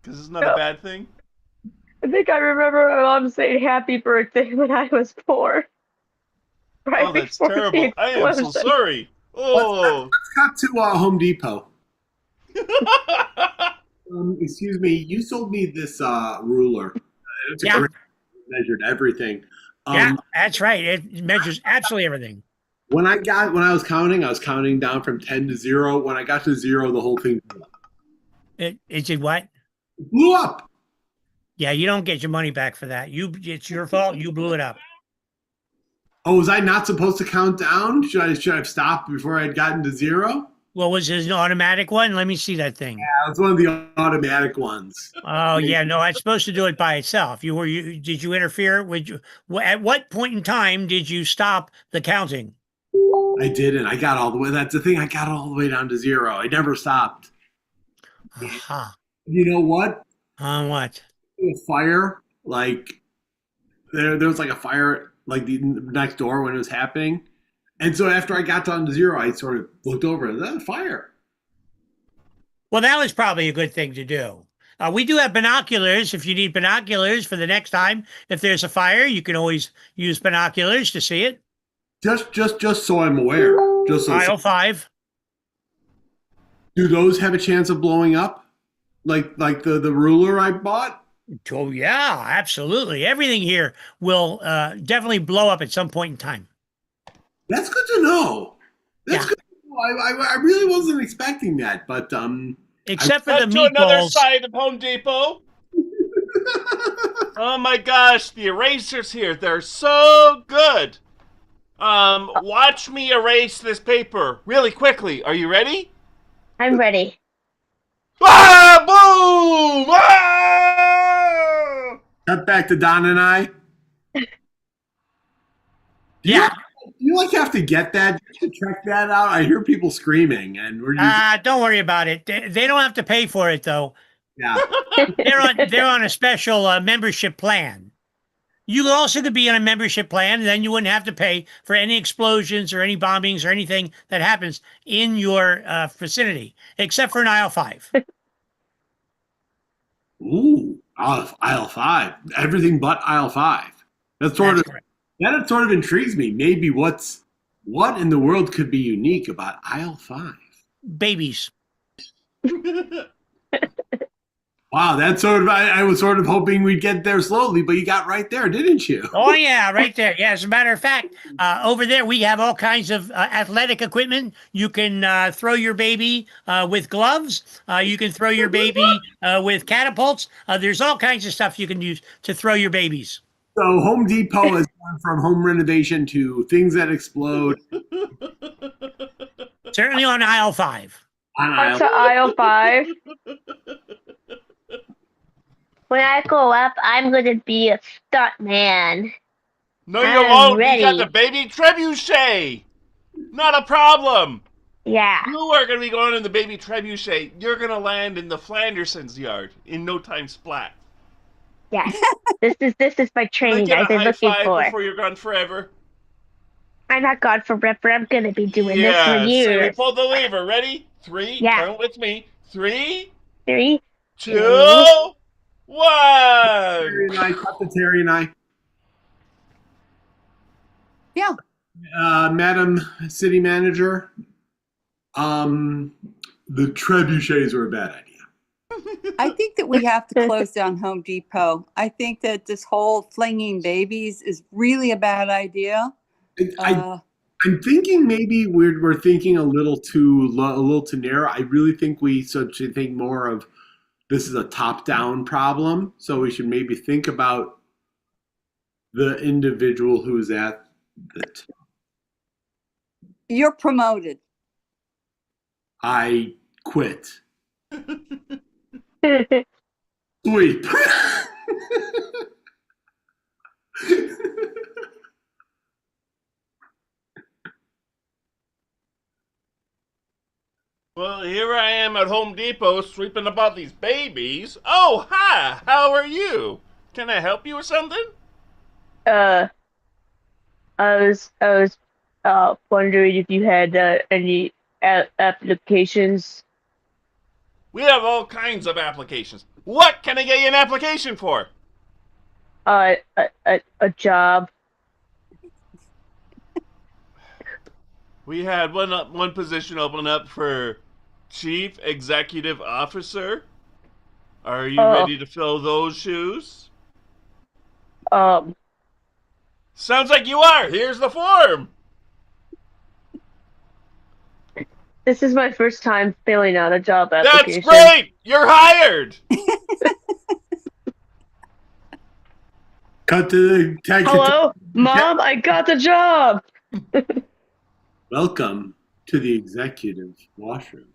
Because it's not a No. bad thing. I think I remember my mom saying happy birthday when I was 4. Right Oh, that's before the terrible. I am so explosion. sorry. Oh. Let's cut to Home Depot. Excuse me. You sold me this ruler. It's a Yeah. great measured everything. Yeah, that's right. It measures absolutely everything. When I was counting down from 10 to 0. When I got to 0, the whole thing blew up. It did what? It blew up. Yeah, you don't get your money back for that. It's your fault. You blew it up. Oh, was I not supposed to count down? Should I have stopped before I had gotten to 0? Well, was it an automatic one? Let me see that thing. Yeah, it's one of the automatic ones. Oh yeah, no, it's supposed to do it by itself. Did you interfere? At what point in time did you stop the counting? I didn't. I got all the way. That's the thing. I got all the way down to 0. I never stopped. Aha. You know what? What? A fire, like there was like a fire like the next door when it was happening, and so after I got down to 0, I sort of looked over. Is that a fire? Well, that was probably a good thing to do. We do have binoculars. If you need binoculars for the next time, if there's a fire, you can always use binoculars to see it. Just so I'm aware. Just so Aisle 5. Do those have a chance of blowing up? Like the ruler I bought? Oh yeah, absolutely. Everything here will definitely blow up at some point in time. That's good to know. That's good to know. I really wasn't expecting that, but except for the to another meatballs. side of Home Depot. Oh my gosh, the erasers here, they're so good. Watch me erase this paper really quickly. Are you ready? I'm ready. Ah, boom! Ah! Cut back to Don and I. Yeah. You like have to get that to check that out. I hear people screaming, and we're just Don't worry about it. They don't have to pay for it though. yeah. They're on a special membership plan. You also could be on a membership plan, and then you wouldn't have to pay for any explosions or any bombings or anything that happens in your vicinity, except for in aisle 5. Ooh, aisle 5. Everything but aisle 5. That sort of intrigues me. Maybe what in the world could be unique about aisle 5? Babies. Wow, that's sort of I was sort of hoping we'd get there slowly, but you got right there, didn't you? Oh yeah, right there. Yeah, as a matter of fact, over there we have all kinds of athletic equipment. You can throw your baby with gloves. You can throw your baby with catapults. There's all kinds of stuff you can use to throw your babies. So Home Depot has gone from home renovation to things that explode. Certainly on aisle 5. What's aisle 5? When I grow up, I'm going to be a stunt man. No, you won't. You got the baby trebuchet. Not a problem. Yeah. You are going to be going in the baby trebuchet. You're going to land in the Flanderson's yard in no time splat. Yes. this is my training Can I I've get a been high looking five for. before you're gone forever? I'm not gone forever. I'm going to be doing this for So we years. pull the lever. Ready? 3. Yeah. Count with me. 3. 3. 2. 1. Terry and I, cut to Terry and I. Yeah. Madam City Manager, the trebuchets are a bad idea. I think that we have to close down Home Depot. I think that this whole flinging babies is really a bad idea. I'm thinking maybe we're thinking a little too narrow. I really think we should think more of this is a top-down problem, so we should maybe think about the individual who's at the top. You're promoted. I quit. Sweep. Well, here I am at Home Depot sweeping about these babies. Oh, hi! How are you? Can I help you with something? I was wondering if you had any applications. We have all kinds of applications. What can I get you an application for? A job. We had one position open up for Chief Executive Officer. Are you ready to fill those shoes? Sounds like you are. Here's the form. This is my first time filling out a job application. That's great. You're hired. Cut to the tag. Hello, Mom. I got the job. Welcome to the executive washroom.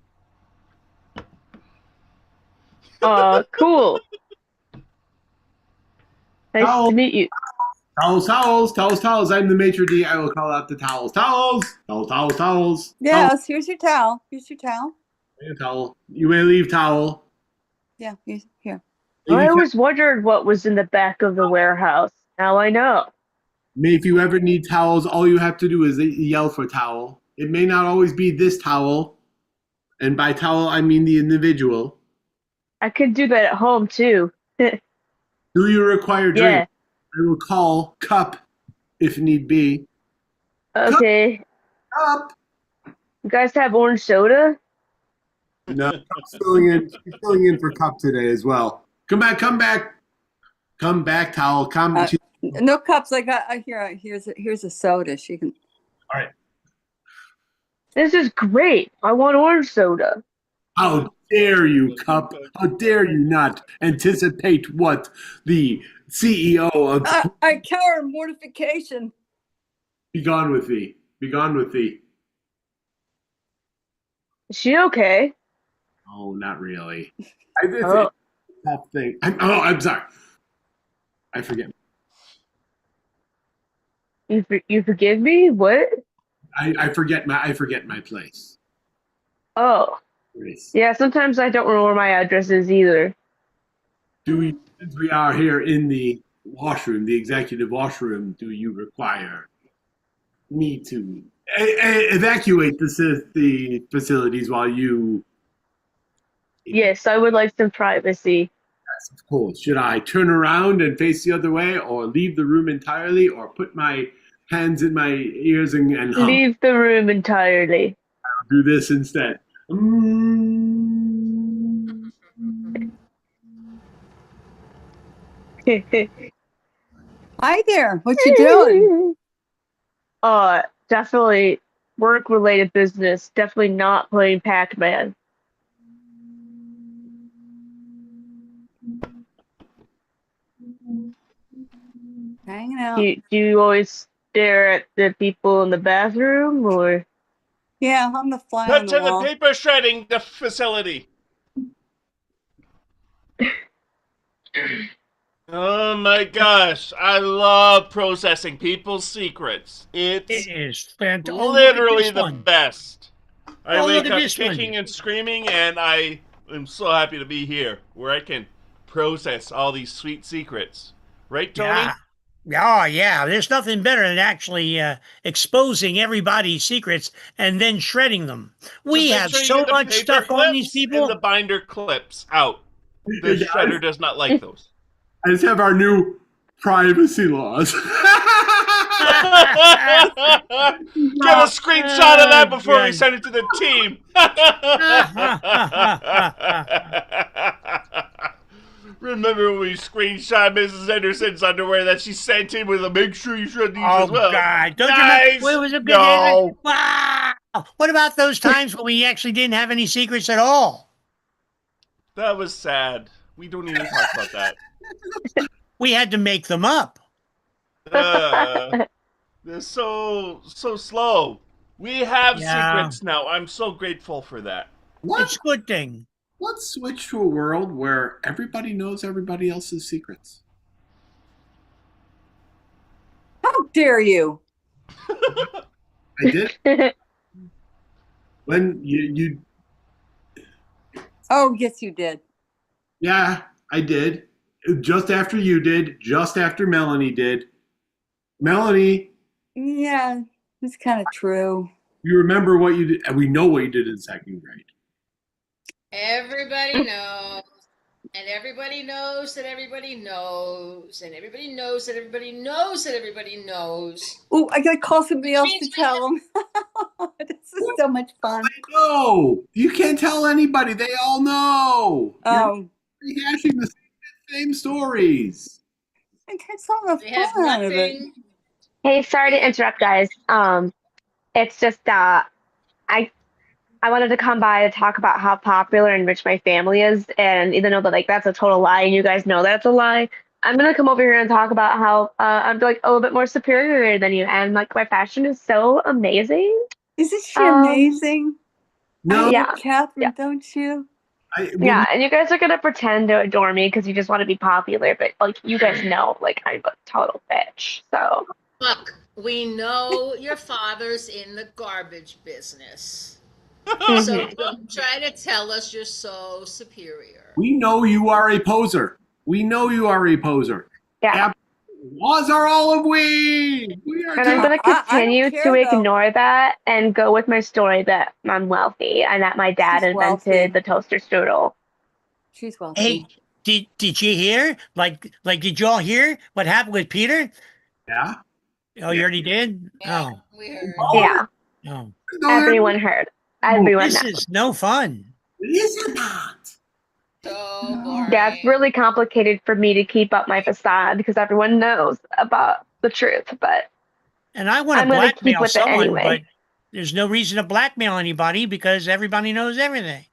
Cool. Nice to meet you. Towels, towels, towels, towels. I'm the maitre d'. I will call out the towels. Towels, towels, towels, towels. Yes, here's your towel. Here's your towel. Towel. You may leave towel. Yeah, here. I always wondered what was in the back of the warehouse. Now I know. If you ever need towels, all you have to do is yell for towel. It may not always be this towel. And by towel, I mean the individual. I could do that at home, too. Do you require drink? Yeah. I will call cup if need be. Okay. Cup. You guys have orange soda? No, Cup's filling in. She's filling in for cup today as well. Come back, come back. Come back, towel. Come. No cups. I got here's a soda. She can. All right. This is great. I want orange soda. How dare you, Cup? How dare you not anticipate what the CEO of I cower in mortification. Be gone with thee. Be gone with thee. Is she okay? Oh, not really. I did a tough thing. I'm sorry. I forget. You forgive me? What? I forget my place. Oh. Yeah, sometimes I don't remember my address is either. Since we are here in the washroom, the executive washroom, do you require me to evacuate the facilities while you... Yes, I would like some privacy. Yes, of course. Should I turn around and face the other way, or leave the room entirely, or put my hands in my ears and hum? Leave the room entirely. I'll do this instead. Hi there. What you doing? Definitely work-related business. Definitely not playing Pac-Man. Hanging out. Do you always stare at the people in the bathroom, or? Yeah, I'm the fly on Cut the to wall. the paper shredding the facility. Oh my gosh, I love processing people's secrets. It is fantastic. Literally the best. I Oh, look wake at up this one. kicking and screaming, and I am so happy to be here, where I can process all these sweet secrets. Right, Tony? Yeah. Oh, yeah. There's nothing better than actually exposing everybody's secrets and then shredding them. We Just make have sure you so get the much paper stuff on these clips people. And the binder clips out. The shredder does not like those. I just have our new privacy laws. Get a screenshot of that before we send it to the team. Remember when we screenshot Mrs. Anderson's underwear that she sent in with a make sure you shred these as well. Oh, God. Don't Nice. you remember? It was a good No. Wow. What about those times when we actually didn't have any secrets at all? That was sad. We don't even talk about that. We had to make them up. They're so slow. We have Yeah. secrets now. I'm so grateful for that. It's a good thing. Let's switch to a world where everybody knows everybody else's secrets. How dare you? I did. When you Oh, yes, you did. Yeah, I did. Just after you did, just after Melanie did. Melanie, Yeah, it's kind of true. you remember what you did, and we know what you did in second grade. Everybody knows. And everybody knows that everybody knows. And everybody knows that everybody knows that everybody knows. Oh, I gotta call somebody else to tell them. This is so much fun. No, you can't tell anybody. They all know. Oh, You're rehashing the same stories. I get some of the They have fun out of it. nothing. Hey, sorry to interrupt, guys. It's just I wanted to come by to talk about how popular and rich my family is, and even though that like that's a total lie, and you guys know that's a lie, I'm gonna come over here and talk about how I'm like a little bit more superior than you, and like my fashion is so amazing. Isn't she amazing? No. I love Catherine, don't you? Yeah, and you guys are gonna pretend to adore me because you just want to be popular, but like you guys know, like I'm a total bitch. So Look, we know your father's in the garbage business. So don't try to tell us you're so superior. We know you are a poser. We know you are a poser. Yeah. Laws are all of we. We are. And I'm going to continue to ignore that and go with my story that I'm wealthy and that my dad invented the toaster strudel. She's wealthy. Hey, did you hear? Like did you all hear what happened with Peter? Yeah. Oh, you already did? Yeah, Oh. we heard. Yeah. Oh. Everyone heard. Everyone This knows. is no fun. Is it not? So boring. Yeah, it's really complicated for me to keep up my facade because everyone knows about the truth, but And I want to I'm gonna keep blackmail with it someone, anyway. but there's no reason to blackmail anybody because everybody knows everything.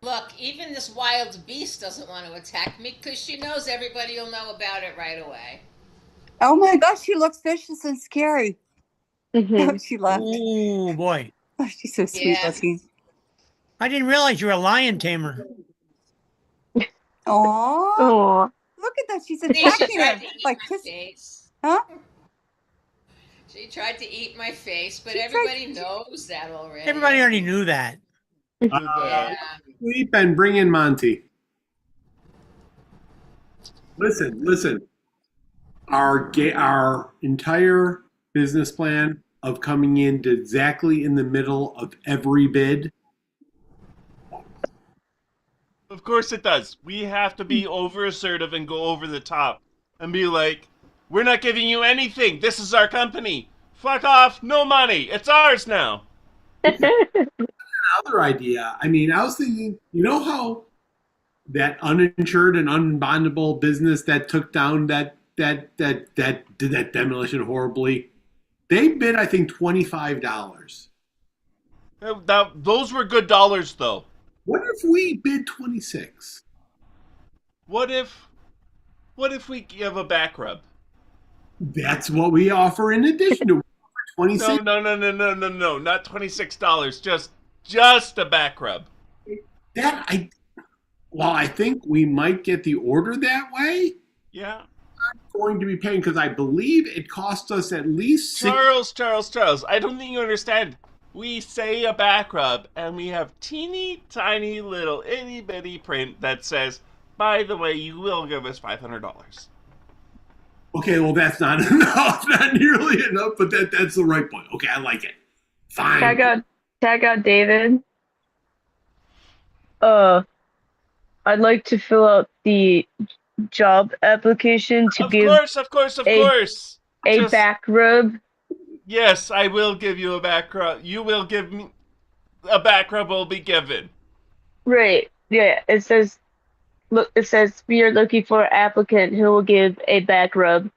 Look, even this wild beast doesn't want to attack me because she knows everybody will know about it right away. Oh my gosh, she looks vicious and scary. Oh, she left. Oh boy. Oh, she's so sweet looking. I didn't realize you were a lion tamer. Oh, look at that. She's She attacking tried her. to eat Like my kiss. face. Huh? She tried to eat my face, but everybody knows that already. Everybody already knew that. Yeah. Sleep and bring in Monty. Listen. Our entire business plan of coming in to exactly in the middle of every bid. Of course it does. We have to be over assertive and go over the top and be like, we're not giving you anything. This is our company. Fuck off. No money. It's ours now. Another idea. I mean, I was thinking, you know how that uninsured and unbondable business that took down that did that demolition horribly. They bid, I think, $25. Those were good dollars, though. What if we bid 26? What if we give a back rub? That's what we offer in addition to 26. No, not $26. Just a back rub. I think we might get the order that way. Yeah. I'm going to be paying because I believe it cost us at least Charles, I don't think you understand. We say a back rub, and we have teeny tiny little itty bitty print that says, by the way, you will give us $500. Okay, well, that's not enough. Not nearly enough, but that's the right point. Okay, I like it. Fine. Tag out David. I'd like to fill out the job application to give Of course. a back rub. Yes, I will give you a back rub. You will give me a back rub. Will be given. Right. Yeah. It says we are looking for an applicant who will give a back rub,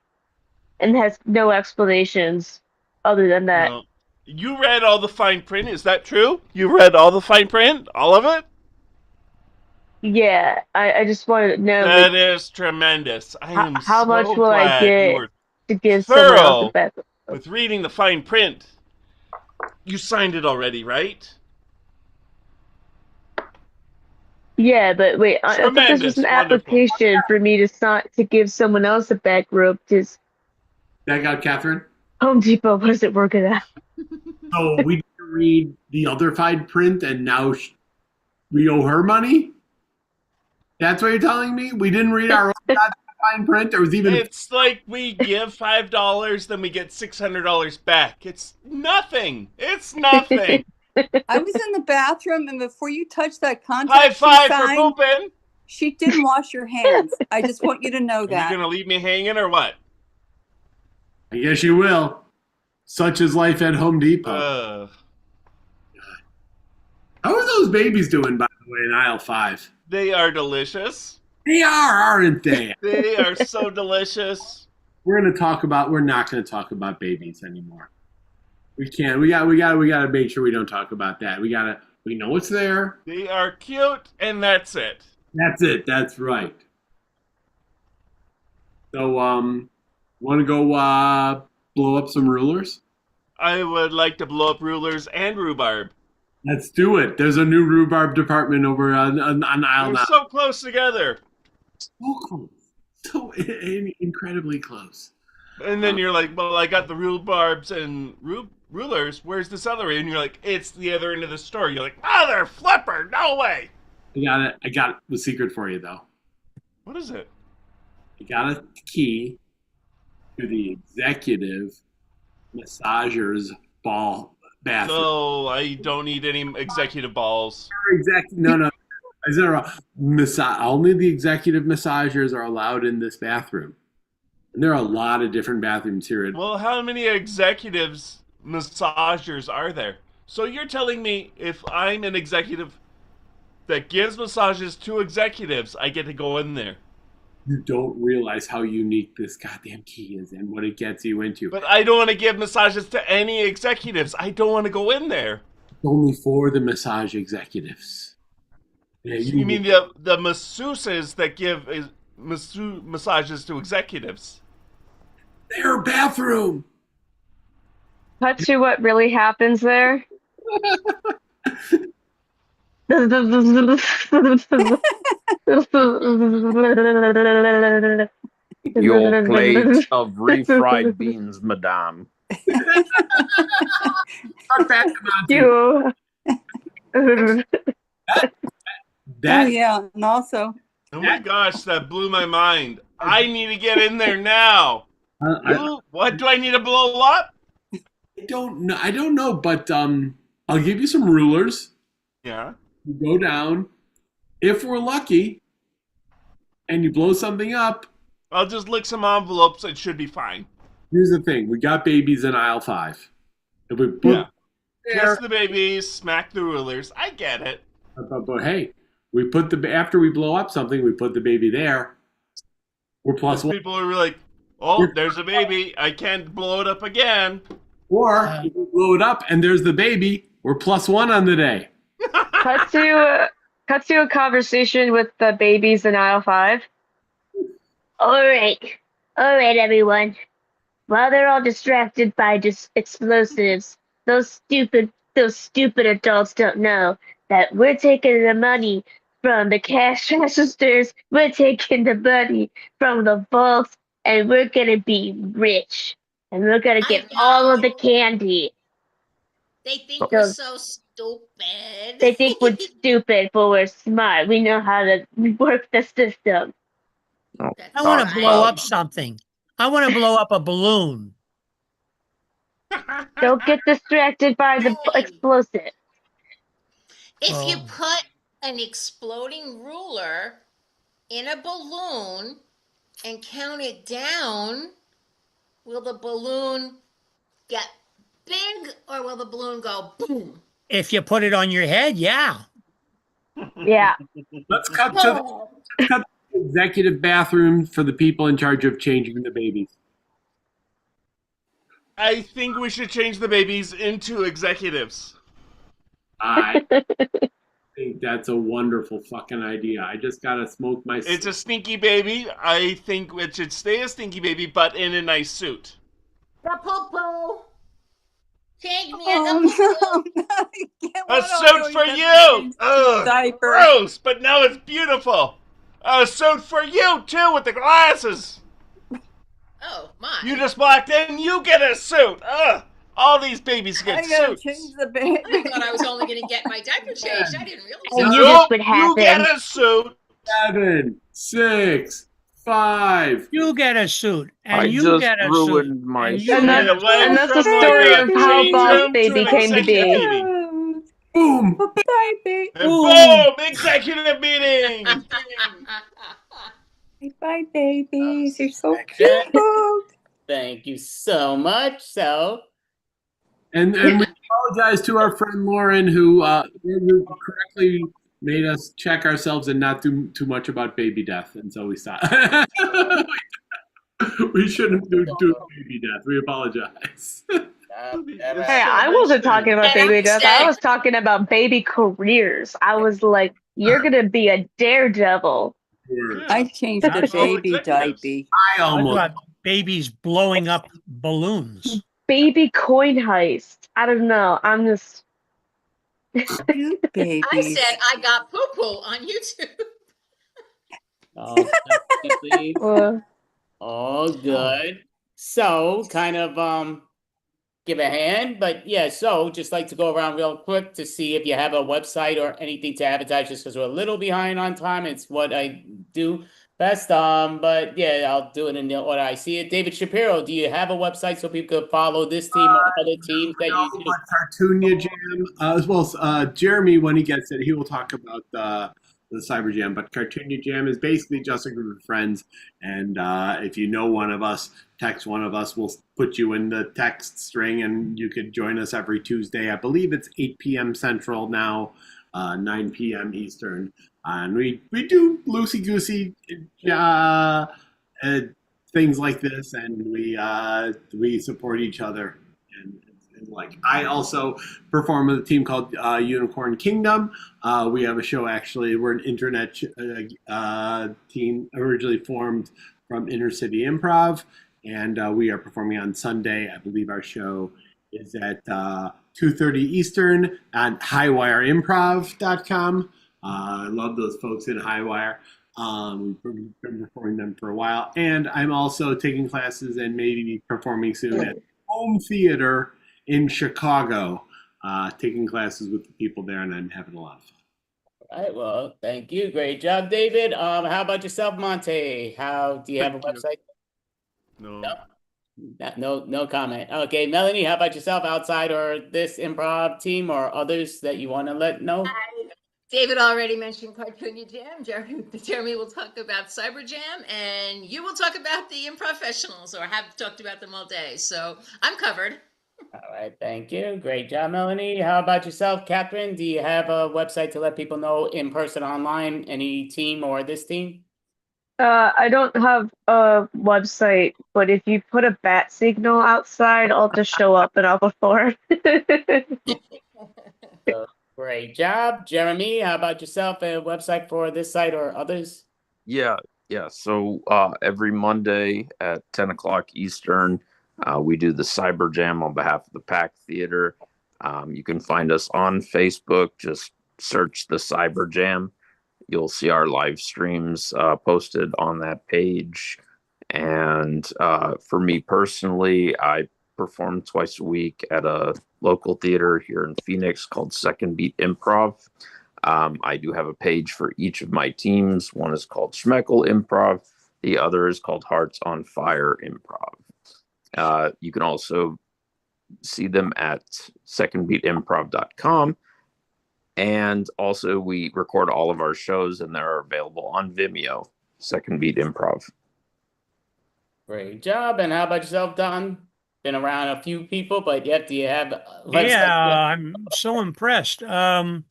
and has no explanations other than that. No. You read all the fine print. Is that true? You read all the fine print, all of it. Yeah, I just wanted to know That is tremendous. I am how so much will I glad you get were to give someone else a thorough back. with reading the fine print. You signed it already, right? Yeah, but wait, I thought this was Tremendous, an wonderful. application for me to sign to give someone else a back rub. Just That got Catherine. Home Depot wasn't working out. So we didn't read the other fine print, and now we owe her money. That's what you're telling me? We didn't read our own fine print. There was even. It's like we give $5, then we get $600 back. It's nothing. It's nothing. I was in the bathroom, and before you touched that High contract she five for signed, pooping. she didn't wash her hands. I just want you to know Are that. you gonna leave me hanging or what? I guess you will. Such is life at Home Depot. How are those babies doing, by the way, in aisle 5? They are delicious. They are, aren't they? They are so delicious. We're not going to talk about babies anymore. We can't. We got to make sure we don't talk about that. We know it's there. They are cute, and that's it. That's it. That's right. So, want to go blow up some rulers? I would like to blow up rulers and rhubarb. Let's do it. There's a new rhubarb department over on aisle We're 9. so close together. So close. So incredibly close. And then you're like, well, I got the rhubarbs and rulers. Where's the celery? And you're like, it's the other end of the store. You're like, mother flipper, no way. I got the secret for you, though. What is it? I got a key to the executive massager's ball bathroom. No, I don't need any executive balls. No. Is there only the executive massagers are allowed in this bathroom? And there are a lot of different bathrooms here. Well, how many executives massagers are there? So you're telling me if I'm an executive that gives massages to executives, I get to go in there? You don't realize how unique this goddamn key is and what it gets you into. But I don't want to give massages to any executives. I don't want to go in there. It's only for the massage executives. Yeah, You mean the masseuses that give massages to executives? Their bathroom. Cut to what really happens there. Your plate of refried beans, madame. You. Oh yeah, and also. Oh my gosh, that blew my mind. I need to get in there now. What do I need to blow up? I don't know, but I'll give you some rulers. Yeah. You go down. If we're lucky, and you blow something up, I'll just lick some envelopes. It should be fine. Here's the thing: we got babies in aisle 5. If we put Kiss the babies, smack the rulers. I get it. But hey, we put after we blow up something, we put the baby there. We're plus one. People are like, oh, there's a baby. I can't blow it up again. Or if we blow it up and there's the baby, we're plus one on the day. Cut to a conversation with the babies in aisle 5. All right, everyone. While they're all distracted by just explosives, those stupid adults don't know that we're taking the money from the cash registers. We're taking the money from the vaults, and we're gonna be rich, and we're gonna get all of the candy. They think we're so stupid. They think we're stupid, but we're smart. We know how to work the system. I want to blow up something. I want to blow up a balloon. Don't get distracted by the explosive. If you put an exploding ruler in a balloon and count it down, will the balloon get big or will the balloon go boom? If you put it on your head, yeah. Yeah. Let's cut to the executive bathroom for the people in charge of changing the babies. I think we should change the babies into executives. think that's a wonderful fucking idea. I just gotta smoke my. It's a stinky baby. I think it should stay a stinky baby, but in a nice suit. The poo-poo. Change me Oh, A suit for you. Ugh, diaper. gross, but now it's beautiful. A suit for you too with the glasses. Oh my! You just walked in. You get a suit. Ugh. All these babies get I gotta suits. change the baby. I thought I was only going to get my diaper changed. I didn't realize. I knew this would happen. You get a suit. 7, 6, 5. You get a suit, and I you just get a ruined suit, my and suit. you And, get that, a suit. and that's the From story like a of how change Boss room Baby to an came to executive be. meeting. Boom. Baby. And boom! Executive meeting. Bye, babies. You're so Okay. cute. Thank you so much. So, And we apologize to our friend Lauren, who correctly made us check ourselves and not do too much about baby death, and so we stopped. We shouldn't do baby death. We apologize. Hey, I wasn't talking about baby death. I was talking about baby careers. I was like, you're gonna be a daredevil. I changed the baby diaper. I almost. About babies blowing up balloons. Baby coin heist. I don't know. I'm just. Babies. I said I got poo-poo on YouTube. all good. So, kind of give a hand, but yeah, so just like to go around real quick to see if you have a website or anything to advertise, just because we're a little behind on time. It's what I do best. But yeah, I'll do it in the order I see it. David Shapiro, do you have a website so people could follow this team or other teams that you do? Cartoonia Jam, as well as Jeremy, when he gets it, he will talk about the Cyber Jam. But Cartoonia Jam is basically just a group of friends, and if you know one of us, text one of us. We'll put you in the text string, and you could join us every Tuesday. I believe it's 8 p.m. Central now, 9 p.m. Eastern, and we do loosey goosey things like this, and we support each other. And like, I also perform with a team called Unicorn Kingdom. We have a show, actually. We're an internet team originally formed from Inner City Improv, and we are performing on Sunday. I believe our show is at 2:30 Eastern on highwireimprov.com. I love those folks in Highwire. We've been performing them for a while, and I'm also taking classes and maybe performing soon at Home Theater in Chicago, taking classes with the people there, and I'm having a lot of fun. All right, well, thank you. Great job, David. How about yourself, Monte? Do you have a website? No comment. Okay, Melanie, how about yourself, outside or this improv team or others that you want to let know? David already mentioned Cartoonia Jam. Jeremy will talk about Cyber Jam, and you will talk about the Improfessionals, or have talked about them all day. So I'm covered. All right, thank you. Great job, Melanie. How about yourself, Catherine? Do you have a website to let people know in person, online, any team or this team? I don't have a website, but if you put a bat signal outside, I'll just show up and I'll perform. Great job. Jeremy, how about yourself? A website for this site or others? Yeah. So every Monday at 10 o'clock Eastern, we do the Cyber Jam on behalf of the Pack Theater. You can find us on Facebook. Just search the Cyber Jam. You'll see our live streams posted on that page. And for me personally, I perform twice a week at a local theater here in Phoenix called Second Beat Improv. I do have a page for each of my teams. One is called Schmeckle Improv. The other is called Hearts on Fire Improv. You can also see them at secondbeatimprov.com. And also, we record all of our shows, and they're available on Vimeo, Second Beat Improv. Great job. And how about yourself, Don? Been around a few people, but yet do you have I'm so impressed. I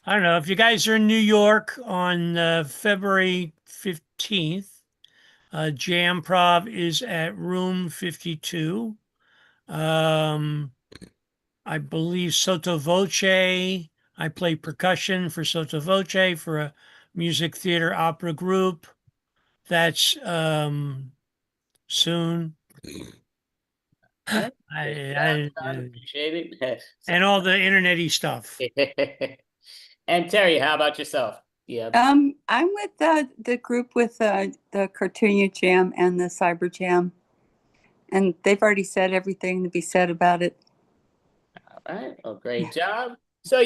don't know if you guys are in New York on February 15th. Jamprov is at room 52. I believe Sotto Voce I play percussion for Sotto Voce for a music theater opera group. That's soon. I appreciate it. and all the internet-y stuff. And Terry, how about yourself? Yeah. I'm with the group with the Cartoonia Jam and the Cyber Jam, and they've already said everything to be said about it. All right. Well, great job. So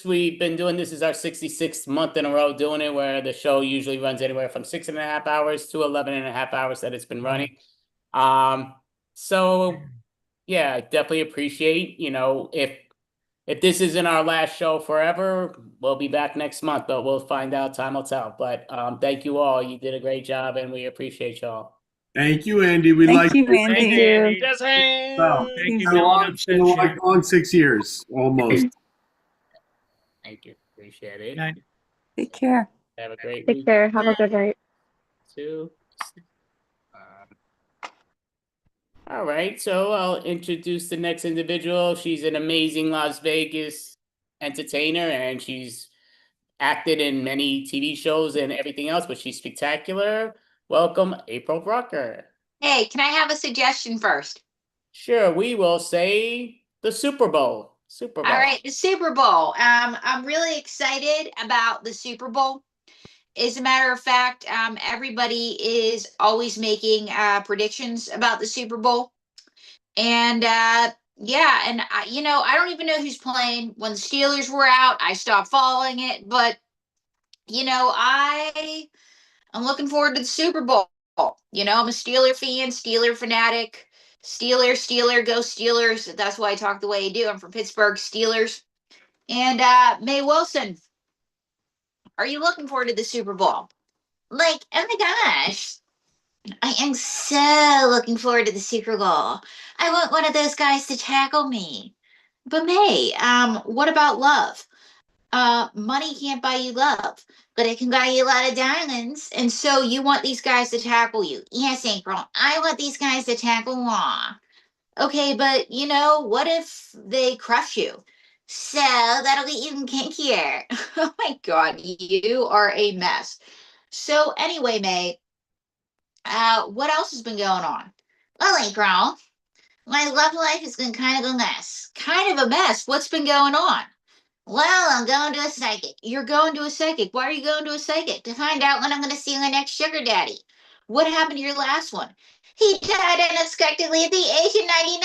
we've been doing this is our 66th month in a row doing it, where the show usually runs anywhere from 6.5 hours to 11.5 hours that it's been running. So yeah, I definitely appreciate, if this isn't our last show forever, we'll be back next month, but we'll find out. Time will tell. But thank you all. You did a great job, and we appreciate y'all. Thank you, Andy. We like Thank you, Andy. Thank you, Andy. Just hands. So, Thank you, been a long, Dylan. been a long 6 years almost. Thank you. Appreciate it. Night. Take care. Have a great Take week. care. Have a good night. Too. All right, so I'll introduce the next individual. She's an amazing Las Vegas entertainer, and she's acted in many TV shows and everything else, but she's spectacular. Welcome, April Brucker. Hey, can I have a suggestion first? Sure, we will say the Super Bowl. Super Bowl. All right, the Super Bowl. I'm really excited about the Super Bowl. As a matter of fact, everybody is always making predictions about the Super Bowl. And yeah, and I don't even know who's playing. When the Steelers were out, I stopped following it. But I'm looking forward to the Super Bowl. I'm a Steeler fan, Steeler fanatic. Steeler, go Steelers. That's why I talk the way I do. I'm from Pittsburgh, Steelers. And May Wilson, are you looking forward to the Super Bowl? Like, oh my gosh, I am so looking forward to the Super Bowl. I want one of those guys to tackle me. But May, what about love? Money can't buy you love, but it can buy you a lot of diamonds. And so you want these guys to tackle you. Yes, April, I want these guys to tackle Law. Okay, but what if they crush you? So that'll get even kinkier. Oh my God, you are a mess. So anyway, May, what else has been going on? Well, April, my love life has been kind of a mess. Kind of a mess? What's been going on? Well, I'm going to a psychic. You're going to a psychic. Why are you going to a psychic? To find out when I'm going to see my next sugar daddy. What happened to your last one? He died unexpectedly at the age of 99.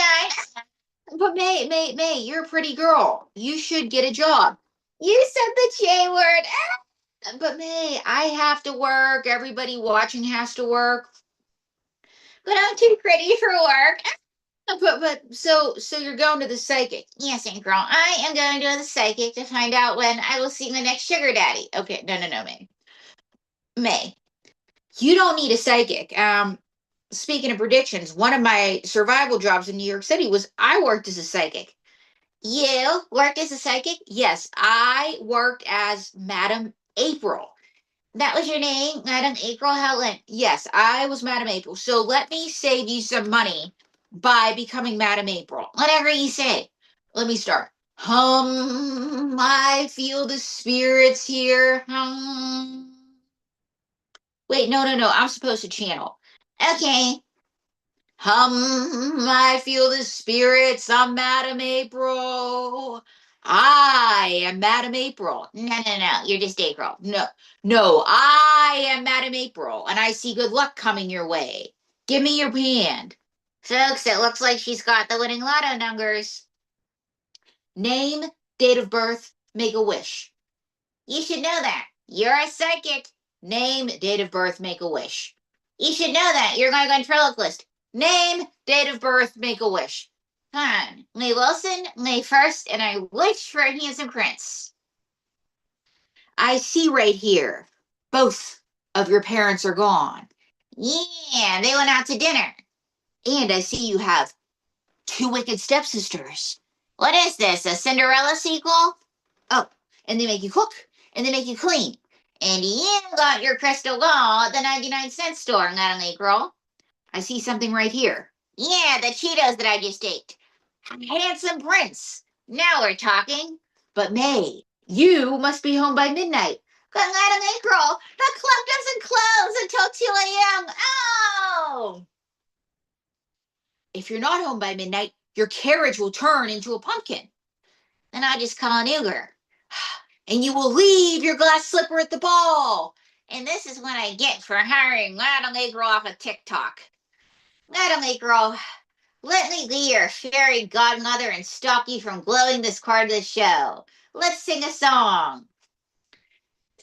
But May, you're a pretty girl. You should get a job. You said the J word. But May, I have to work. Everybody watching has to work. But I'm too pretty for work. So you're going to the psychic? Yes, Aunt Girl. I am going to the psychic to find out when I will see my next sugar daddy. Okay, no, May. May, you don't need a psychic. Speaking of predictions, one of my survival jobs in New York City was I worked as a psychic. You worked as a psychic? Yes, I worked as Madam April. That was your name, Madam April Helen? Yes, I was Madam April. So let me save you some money by becoming Madam April. Whatever you say. Let me start. I feel the spirits here. Wait, no. I'm supposed to channel. Okay. I feel the spirits. I'm Madam April. I am Madam April. No. You're just April. No. I am Madam April, and I see good luck coming your way. Give me your hand. Folks, it looks like she's got the winning lotto numbers. Name, date of birth, make a wish. You should know that. You're a psychic. Name, date of birth, make a wish. You should know that. You're going to go on ventriloquist. Name, date of birth, make a wish. Fine. May Wilson, May 1st, and I wish for a handsome prince. I see right here, both of your parents are gone. Yeah, they went out to dinner. And I see you have 2 wicked stepsisters. What is this, a Cinderella sequel? Oh, and they make you cook, and they make you clean. And you got your crystal ball at the 99-cent store, Madam April. I see something right here. Yeah, the Cheetos that I just ate. Handsome prince. Now we're talking. But May, you must be home by midnight. Good night, April. The club doesn't close until 2 a.m. Oh! If you're not home by midnight, your carriage will turn into a pumpkin. Then I just call an Uber. And you will leave your glass slipper at the ball. And this is what I get for hiring Madam Negro off of TikTok. Madam Negro, let me be your fairy godmother and stop you from glowing this card of the show. Let's sing a song.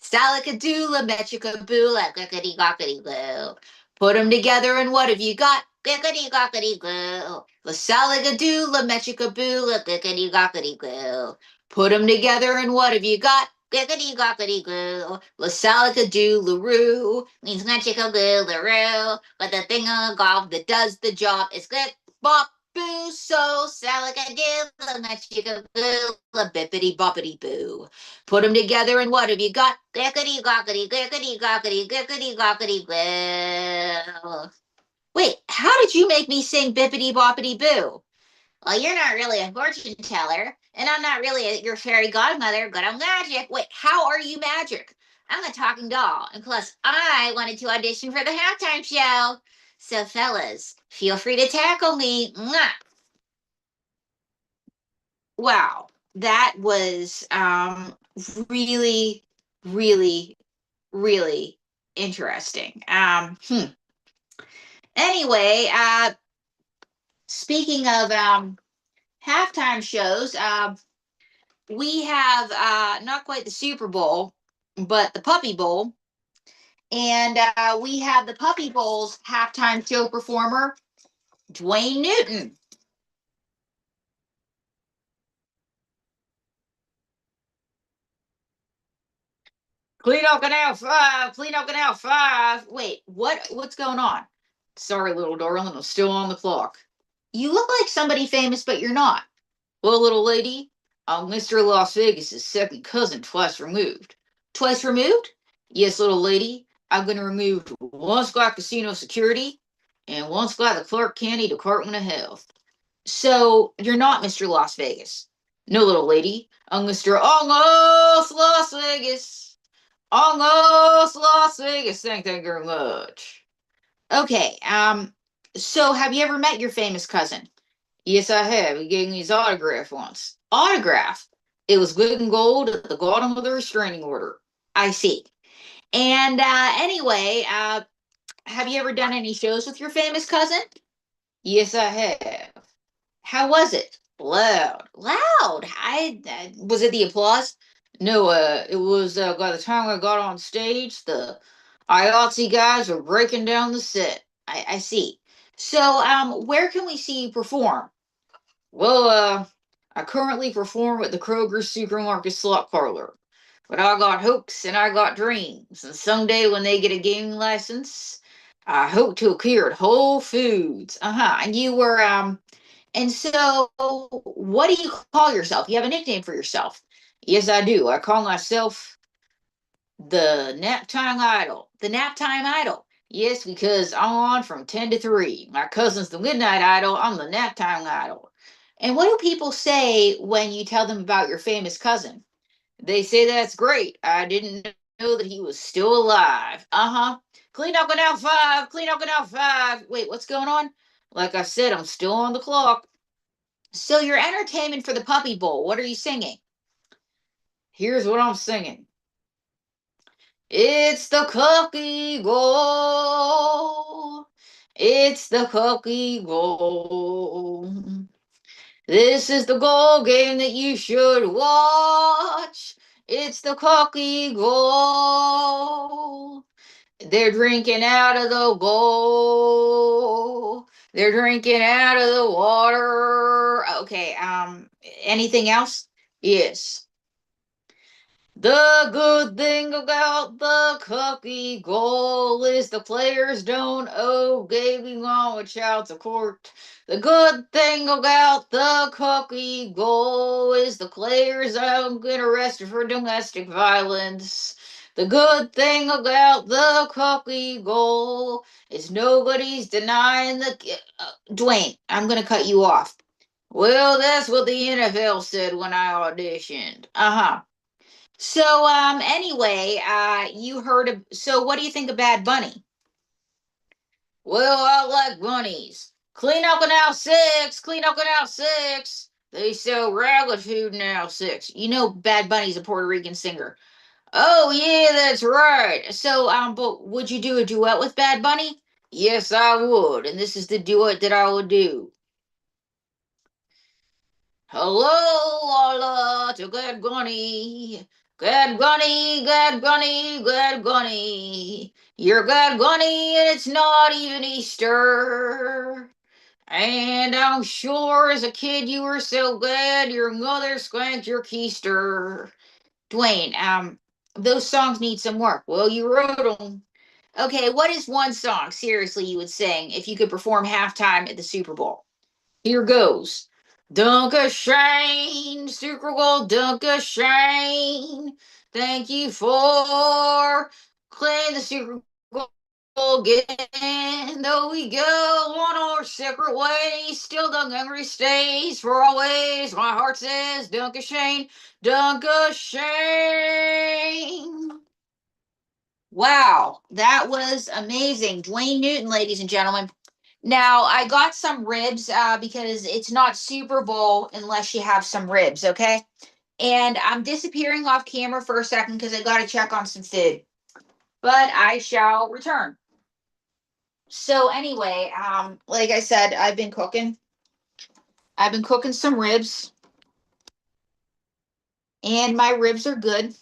Salakadoola, metricaboola, glickety gockety glue. Put them together and what have you got? Glickety gockety glue. The salagadoola, metricaboola, glickety gockety glue. Put them together and what have you got? Glickety gockety glue. La salakadoola roo means metricaboola roo. But the thing of golf that does the job is glick bop boo. So salakadoola, metricaboola, bippity boppity boo. Put them together and what have you got? Glickety gockety, glickety gockety, glickety gockety glue. Wait, how did you make me sing bippity boppity boo? Well, you're not really a fortune teller, and I'm not really your fairy godmother, but I'm magic. Wait, how are you magic? I'm a talking doll, and plus, I wanted to audition for the halftime show. So, fellas, feel free to tackle me. Mwah. Wow, that was really, really, really interesting. Anyway, speaking of halftime shows, we have not quite the Super Bowl, but the Puppy Bowl. And we have the Puppy Bowl's halftime show performer, Dwayne Newton. Clean up Canal 5, clean up Canal 5. Wait, what's going on? Sorry, little darling, I'm still on the clock. You look like somebody famous, but you're not. Well, little lady, I'm Mr. Las Vegas' second cousin twice removed. Twice removed? Yes, little lady. I've been removed once by casino security and once by the Clark County Department of Health. So, you're not Mr. Las Vegas. No, little lady. I'm Mr. Almost Las Vegas. Almost Las Vegas. Thank you very much. Okay, so have you ever met your famous cousin? Yes, I have. He gave me his autograph once. Autograph? It was good and gold at the bottom of the restraining order. I see. And anyway, have you ever done any shows with your famous cousin? Yes, I have. How was it? Loud. Loud. Was it the applause? No, it was by the time I got on stage, the IATSE guys were breaking down the set. I see. So, where can we see you perform? Well, I currently perform at the Kroger Supermarket Slot Parlor. But I got hopes and I got dreams. And someday when they get a gaming license, I hope to appear at Whole Foods. And you were, and so what do you call yourself? You have a nickname for yourself. Yes, I do. I call myself the Naptime Idol. The Naptime Idol. Yes, because I'm on from 10 to 3. My cousin's the Midnight Idol. I'm the Naptime Idol. And what do people say when you tell them about your famous cousin? They say that's great. I didn't know that he was still alive. Clean up Canal 5. Clean up Canal 5. Wait, what's going on? Like I said, I'm still on the clock. So your entertainment for the Puppy Bowl, what are you singing? Here's what I'm singing. It's the cookie bowl. It's the cookie bowl. This is the goal game that you should watch. It's the cookie goal. They're drinking out of the bowl. They're drinking out of the water. Okay, anything else? Yes. The good thing about the cookie goal is the players don't owe gaming on with child support. The good thing about the cookie goal is the players don't get arrested for domestic violence. The good thing about the cookie goal is nobody's denying the... Dwayne, I'm going to cut you off. Well, that's what the NFL said when I auditioned. Uh-huh. So, anyway, you heard of, so what do you think of Bad Bunny? Well, I like bunnies. Clean up in aisle 6, clean up in aisle 6. They sell rabbit food in aisle 6. You know Bad Bunny's a Puerto Rican singer. Oh, yeah, that's right. So, but would you do a duet with Bad Bunny? Yes, I would, and this is the duet that I would do. Hello, Allah, to Bad Bunny. Bad Bunny, Bad Bunny, Bad Bunny. You're Bad Bunny, and it's not even Easter. And I'm sure as a kid you were so glad your mother spanked your keister. Dwayne, those songs need some work. Well, you wrote them. Okay, what is one song, seriously, you would sing if you could perform halftime at the Super Bowl? Here goes. Dunk a Shane, Super Bowl, dunk a Shane. Thank you for playing the Super Bowl again. Though we go on our separate ways, still the memory stays for always. My heart says, dunk a Shane, dunk a Shane. Wow, that was amazing. Dwayne Newton, ladies and gentlemen. Now, I got some ribs because it's not Super Bowl unless you have some ribs, okay? And I'm disappearing off camera for a second because I got to check on some food. But I shall return. So anyway, like I said, I've been cooking. I've been cooking some ribs. And my ribs are good.